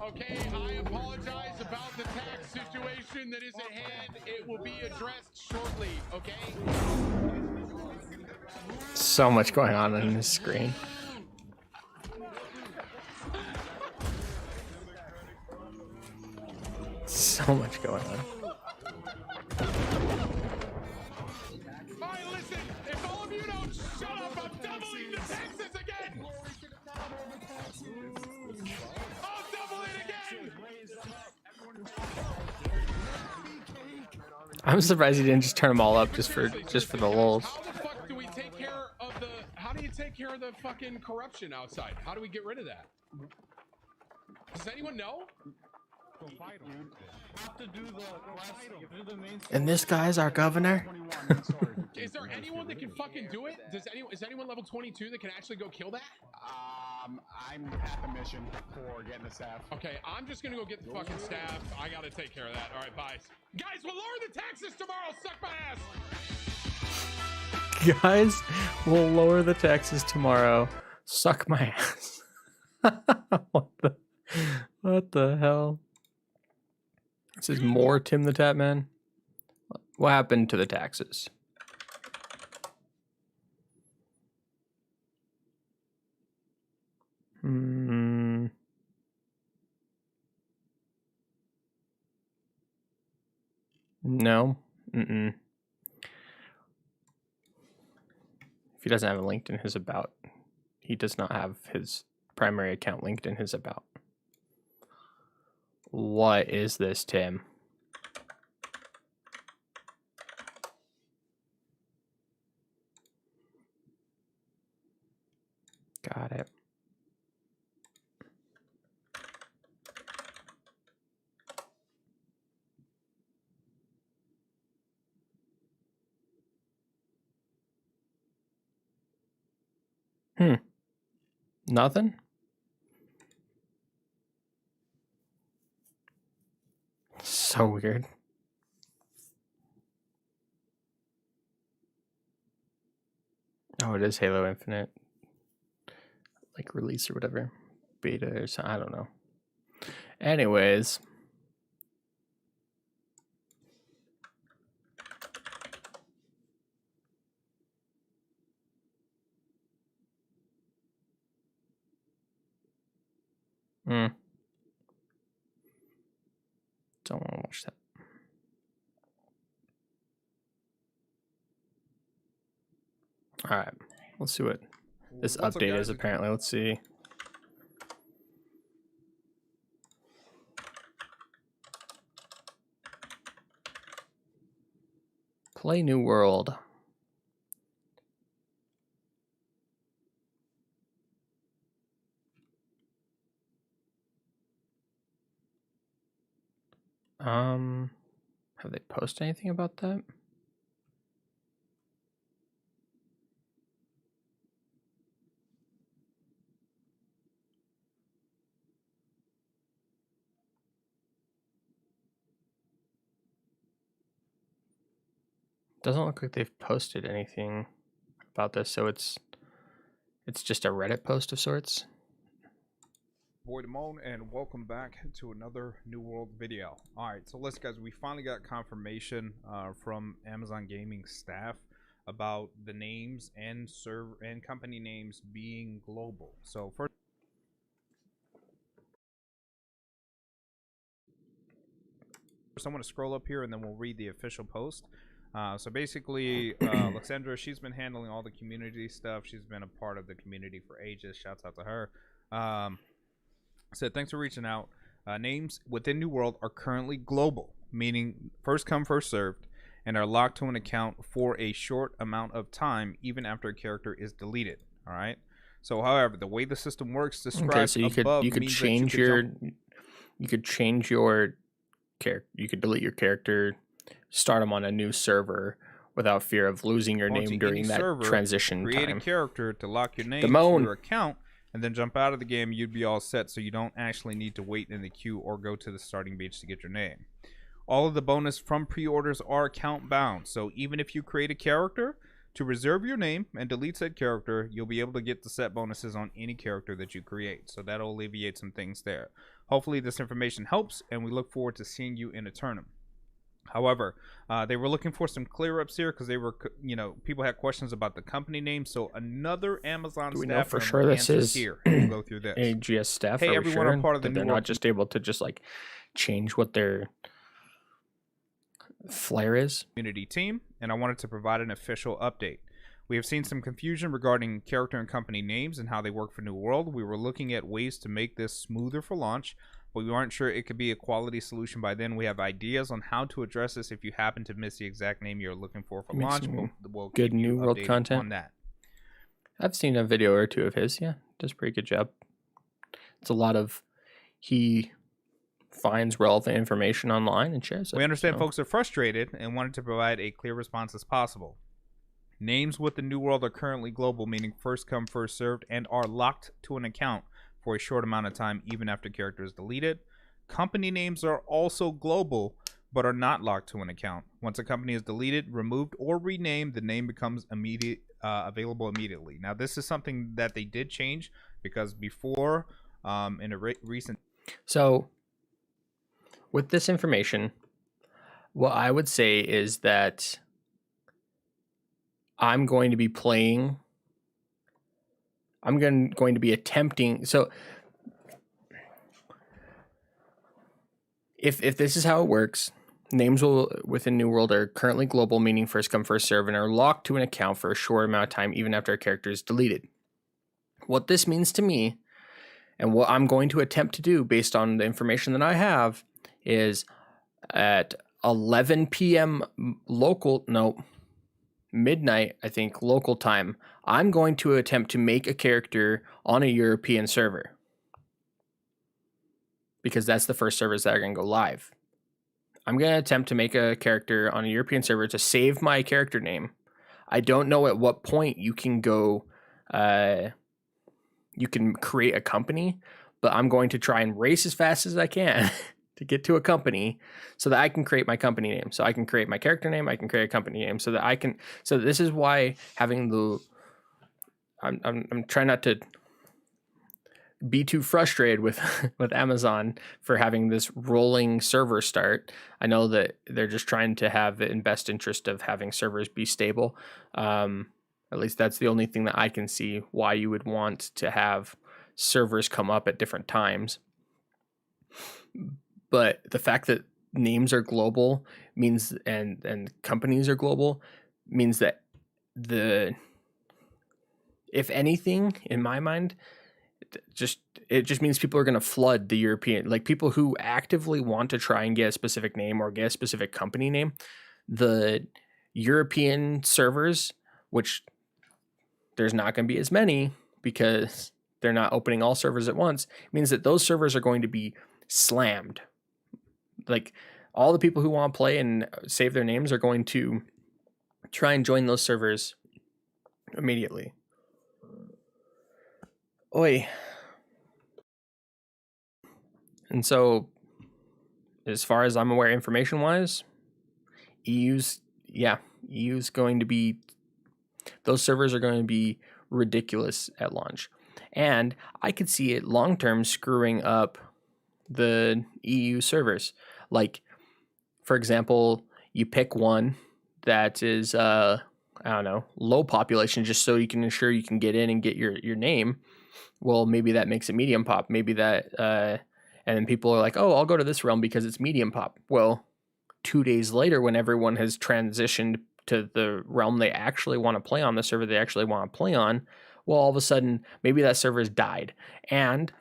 Okay, I apologize about the tax situation that is at hand. It will be addressed shortly, okay? So much going on this screen. So much going on. Alright, listen. If all of you don't shut up, I'm doubling the taxes again. I'll double it again. I'm surprised he didn't just turn them all up just for the lulz. How the fuck do we take care of the? How do you take care of the fucking corruption outside? How do we get rid of that? Does anyone know? And this guy's our governor. Is there anyone that can fucking do it? Is anyone level 22 that can actually go kill that? I'm at the mission for getting the staff. Okay, I'm just gonna go get the fucking staff. I gotta take care of that. All right, bye. Guys, we'll lower the taxes tomorrow. Suck my ass. Guys, we'll lower the taxes tomorrow. Suck my ass. What the hell? This is more Tim the Tap Man. What happened to the taxes? No. If he doesn't have it linked in his about, he does not have his primary account linked in his about. What is this, Tim? Got it. Nothing? So weird. Oh, it is Halo Infinite. Like release or whatever. Beta or something. I don't know. Anyways. Don't want to watch that. All right. Let's see what this What's up, update guys? is apparently. Let's see. Play New World. Have they posted anything about that? Doesn't look like they've posted anything about this, so it's just a Reddit post of sorts. Boy Damone, and welcome back to another New World video. Alright, so listen guys, we finally got confirmation from Amazon Gaming staff about the names and server and company names being global. So first, I want to scroll up here and then we'll read the official post. So basically, Alexandra, she's been handling all the community stuff. She's been a part of the community for ages. Shouts out to her. Said, thanks for reaching out. Names within New World are currently global, meaning first come, first served, and are locked to an account for a short amount of time, even after a character is deleted. All right. So, however, the way the system works, described Okay, so you could change your character. You could delete your character, start them on a new server without fear of losing your name during that transition create time. A character to lock your name to your account, and then jump out of the game. You'd be all set, so you don't actually need to wait in the queue or go to the starting beach to get your name. All of the bonus from pre-orders are account bound, so even if you create a character to reserve your name and delete said character, you'll be able to get the set bonuses on any character that you create. So that'll alleviate some things there. Hopefully this information helps, and we look forward to seeing you in a tournament. However, they were looking for some clear-ups here because they were, people had questions about the company name. So another Amazon Do we staff know for member sure this answers is here. We'll go through this. AGS staff? Hey, Are we everyone, sure I'm part of the that New they're World. not just able to just like change what their flair is? Community team, and I wanted to provide an official update. We have seen some confusion regarding character and company names and how they work for New World. We were looking at ways to make this smoother for launch, but we aren't sure it could be a quality solution by then. We have ideas on how to address this if you happen to miss the exact name you're looking for Make launch. some We'll good keep you New World updated content on that. I've seen a video or two of his. Yeah, does a pretty good job. It's a lot of he finds relevant information online and shares it. We understand so. folks are frustrated and wanted to provide a clear response as possible. Names with the New World are currently global, meaning first come, first served, and are locked to an account for a short amount of time, even after character is deleted. Company names are also global, but are not locked to an account. Once a company is deleted, removed, or renamed, the name becomes available immediately. Now, this is something that they did change because before, in a recent... So, with this information, what I would say is that I'm going to be playing. I'm going to be attempting. So, if this is how it works, names within New World are currently global, meaning first come, first serve, and are locked to an account for a short amount of time, even after a character is deleted. What this means to me, and what I'm going to attempt to do based on the information that I have, is at 11 p.m. midnight, I think, local time, I'm going to attempt to make a character on a European server. Because that's the first servers that are going to go live. I'm going to attempt to make a character on a European server to save my character name. I don't know at what point you can go, you can create a company, but I'm going to try and race as fast as I can to get to a company so that I can create my company name. So I can create my character name, I can create a company name so that I can, so this is why having the, I'm trying not to be too frustrated with Amazon for having this rolling server start. I know that they're just trying to have it in best interest of having servers be stable. At least that's the only thing that I can see why you would want to have servers come up at different times. But the fact that names are global means, and companies are global, means that if anything, in my mind, it just means people are going to flood the European, like people who actively want to try and get a specific name or get a specific company name. The European servers, which there's not going to be as many because they're not opening all servers at once, means that those servers are going to be slammed. Like all the people who want to play and save their names are going to try and join those servers immediately. Oi. And so, as far as I'm aware, information-wise, EU's going to be, those servers are going to be ridiculous at launch. And I could see it long-term screwing up the EU servers. Like, for example, you pick one that is, I don't know, low population just so you can ensure you can get in and get your name. Well, maybe that makes it medium pop. Maybe that, and then people are like, oh, I'll go to this realm because it's medium pop. Well, 2 days later, when everyone has transitioned to the realm they actually want to play on, the server they actually want to play on, well, all of a sudden, maybe that server's died. And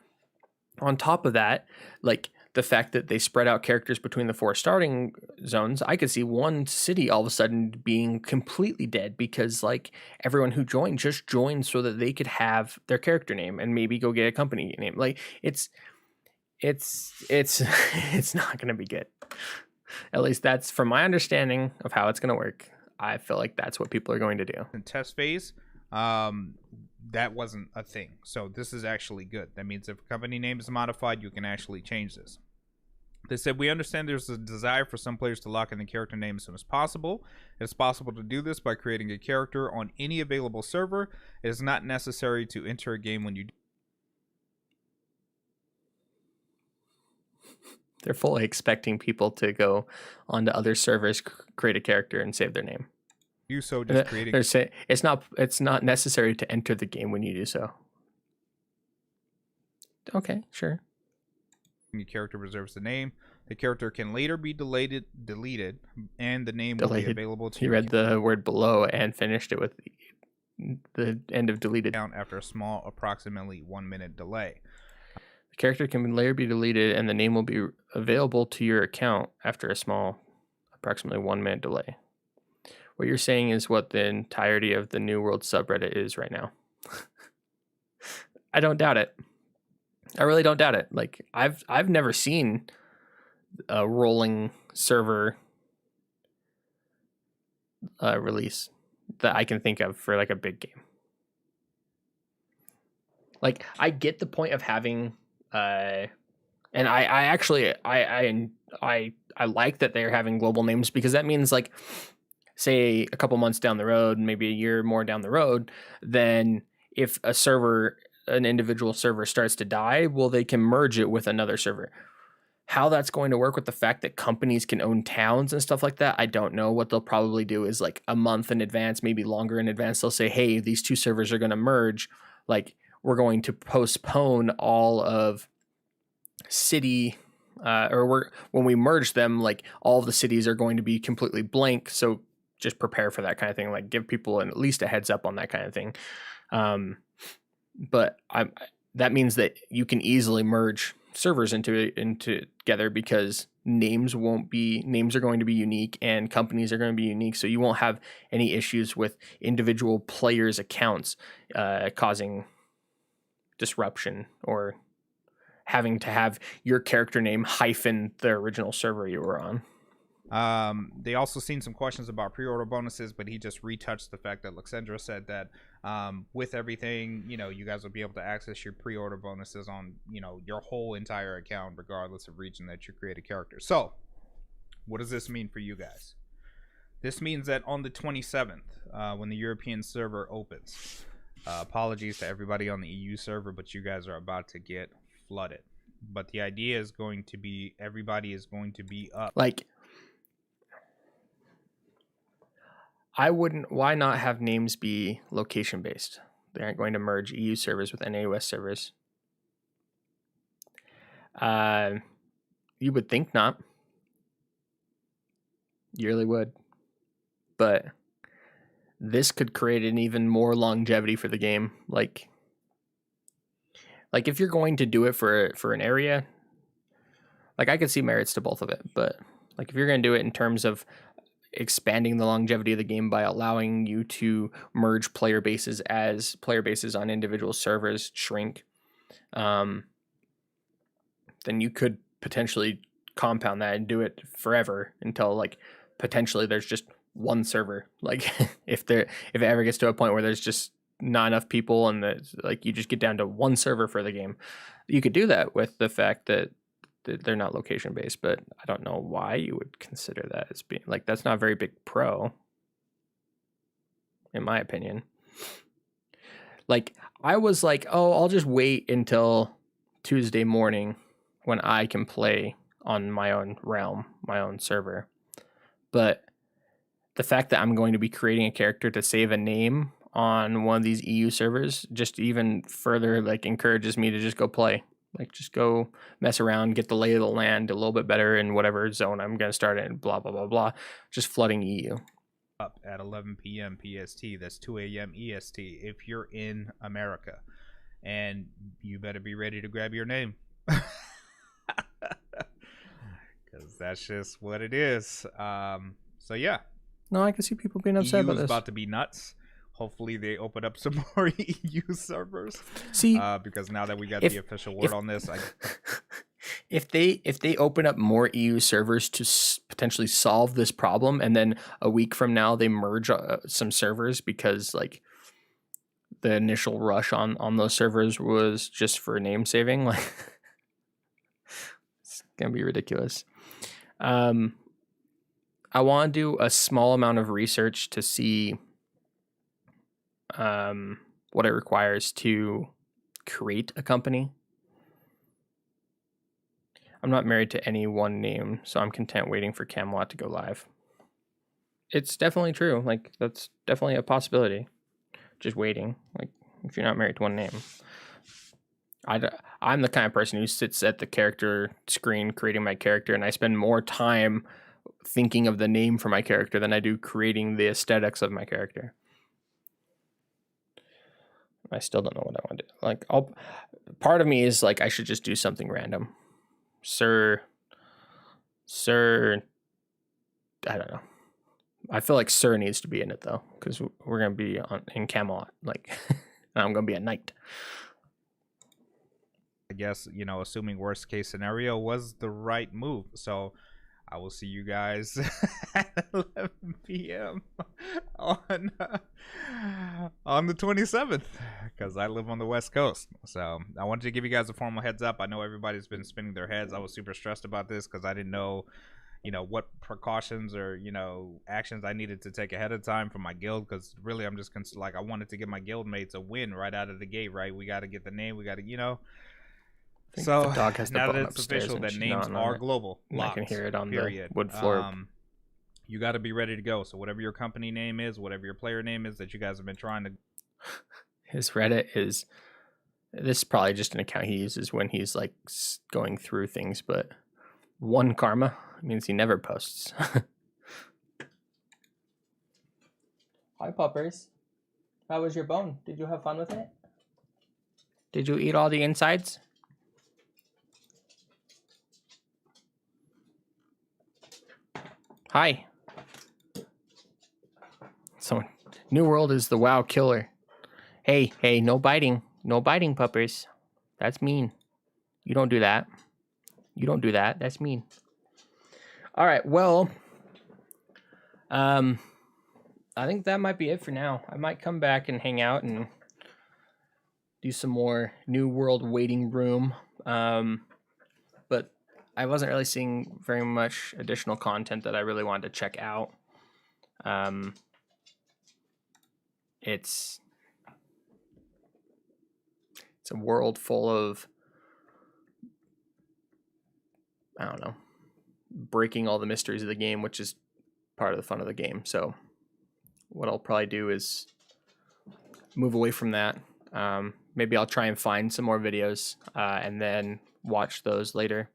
on top of that, like the fact that they spread out characters between the 4 starting zones, I could see one city all of a sudden being completely dead because like everyone who joined just joined so that they could have their character name and maybe go get a company name. Like it's not going to be good. At least that's from my understanding of how it's going to work. I feel like that's what people are going to do. In test phase, that wasn't a thing. So this is actually good. That means if a company name is modified, you can actually change this. They said, we understand there's a desire for some players to lock in the character name as soon as possible. It is possible to do this by creating a character on any available server. It is not necessary to enter a game when you do. They're fully expecting people to go onto other servers, create a character, and save their name. You so just creating. They're saying it's not necessary to enter the game when you do so. Okay, sure. Your character reserves the name. The character can later be deleted, and the name will be available to you. Read the word below and finished it with the end of deleted. After a small, approximately 1 minute delay. The character can later be deleted, and the name will be available to your account after a small, approximately 1 minute delay. What you're saying is what the entirety of the New World subreddit is right now. I don't doubt it. I really don't doubt it. Like I've never seen a rolling server release that I can think of for like a big game. Like I get the point of having and I actually like that they're having global names, because that means, like, say a couple months down the road, maybe a year more down the road, then if an individual server starts to die, well, they can merge it with another server. How that's going to work with the fact that companies can own towns and stuff like that, I don't know. What they'll probably do is, like, a month in advance, maybe longer in advance, they'll say, hey, these two servers are going to merge. Like, we're going to postpone all of city, when we merge them, like, all of the cities are going to be completely blank. So just prepare for that kind of thing. Like, give people at least a heads up on that kind of thing. But that means that you can easily merge servers into together, because names are going to be unique and companies are going to be unique. So you won't have any issues with individual players' accounts causing disruption or having to have your character name hyphen the original server you were on. They also seen some questions about pre-order bonuses, but he just retouched the fact that Luxendra said that with everything, you guys will be able to access your pre-order bonuses on, your whole entire account, regardless of region that you create a character. So, what does this mean for you guys? This means that on the 27th, when the European server opens, apologies to everybody on the EU server, but you guys are about to get flooded. But the idea is going to be everybody is going to be up. Like, why not have names be location based? They aren't going to merge EU servers with NAUS servers. You would think not. You really would. But this could create an even more longevity for the game. Like if you're going to do it for an area, like, I could see merits to both of it. But like, if you're going to do it in terms of expanding the longevity of the game by allowing you to merge player bases as player bases on individual servers shrink, then you could potentially compound that and do it forever until, like, potentially there's just one server. Like, if it ever gets to a point where there's just not enough people and like, you just get down to one server for the game, you could do that with the fact that they're not location based. But I don't know why you would consider that as being, like, that's not a very big pro, in my opinion. Like, I was like, oh, I'll just wait until Tuesday morning when I can play on my own realm, my own server. But the fact that I'm going to be creating a character to save a name on one of these EU servers just even further, like, encourages me to just go play. Like, just go mess around, get the lay of the land a little bit better in whatever zone I'm going to start in, blah, blah, blah, blah. Just flooding EU. Up at 11 p.m. PST, that's 2 a.m. EST, if you're in America. And you better be ready to grab your name. Because that's just what it is. So, yeah. No, I can see people being upset about this. About to be nuts. Hopefully they open up some more EU servers. See, because now that we got the official word on this, if they open up more EU servers to potentially solve this problem, and then a week from now they merge some servers because, like, the initial rush on those servers was just for name saving, like, gonna be ridiculous. I want to do a small amount of research to see what it requires to create a company. I'm not married to any one name, so I'm content waiting for Camelot to go live. It's definitely true. Like, that's definitely a possibility. Just waiting. Like, if you're not married to one name. I'm the kind of person who sits at the character screen creating my character, and I spend more time thinking of the name for my character than I do creating the aesthetics of my character. I still don't know what I want to do. Like, part of me is like, I should just do something random. Sir, I don't know. I feel like Sir needs to be in it though, because we're gonna be in Camelot. Like, I'm gonna be a knight. I guess, you know, assuming worst case scenario was the right move. So I will see you guys at 11 p.m. on the 27th, because I live on the West Coast. So I wanted to give you guys a formal heads up. I know everybody's been spinning their heads. I was super stressed about this because I didn't know, you know, what precautions or, you know, actions I needed to take ahead of time for my guild, because really I'm just like, I wanted to give my guild mates a win right out of the gate, right? We got to get the name, we got to, you know. So the dog has now the that bone it's upstairs official and that she's names gnawing on are it. global, And I can locked, hear it on period. the wood floor. You got to be ready to go. So whatever your company name is, whatever your player name is that you guys have been trying to. His Reddit is, this is probably just an account he uses when he's like going through things, but one karma means he never posts. Hi, puppers. How was your bone? Did you have fun with it? Did you eat all the insides? Hi. Someone. New World is the WoW killer. Hey, no biting. No biting, puppers. That's mean. You don't do that. You don't do that. That's mean. All right, well, I think that might be it for now. I might come back and hang out and do some more New World waiting room. But I wasn't really seeing very much additional content that I really wanted to check out. It's a world full of, I don't know, breaking all the mysteries of the game, which is part of the fun of the game. So what I'll probably do is move away from that. Maybe I'll try and find some more videos and then watch those later.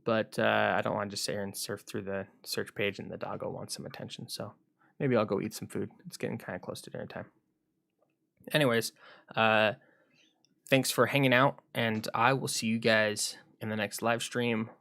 But I don't want to just sit here and surf through the search page, and the doggo wants some attention. So maybe I'll go eat some food. It's getting kind of close to dinner time. Anyways, thanks for hanging out, and I will see you guys in the next live stream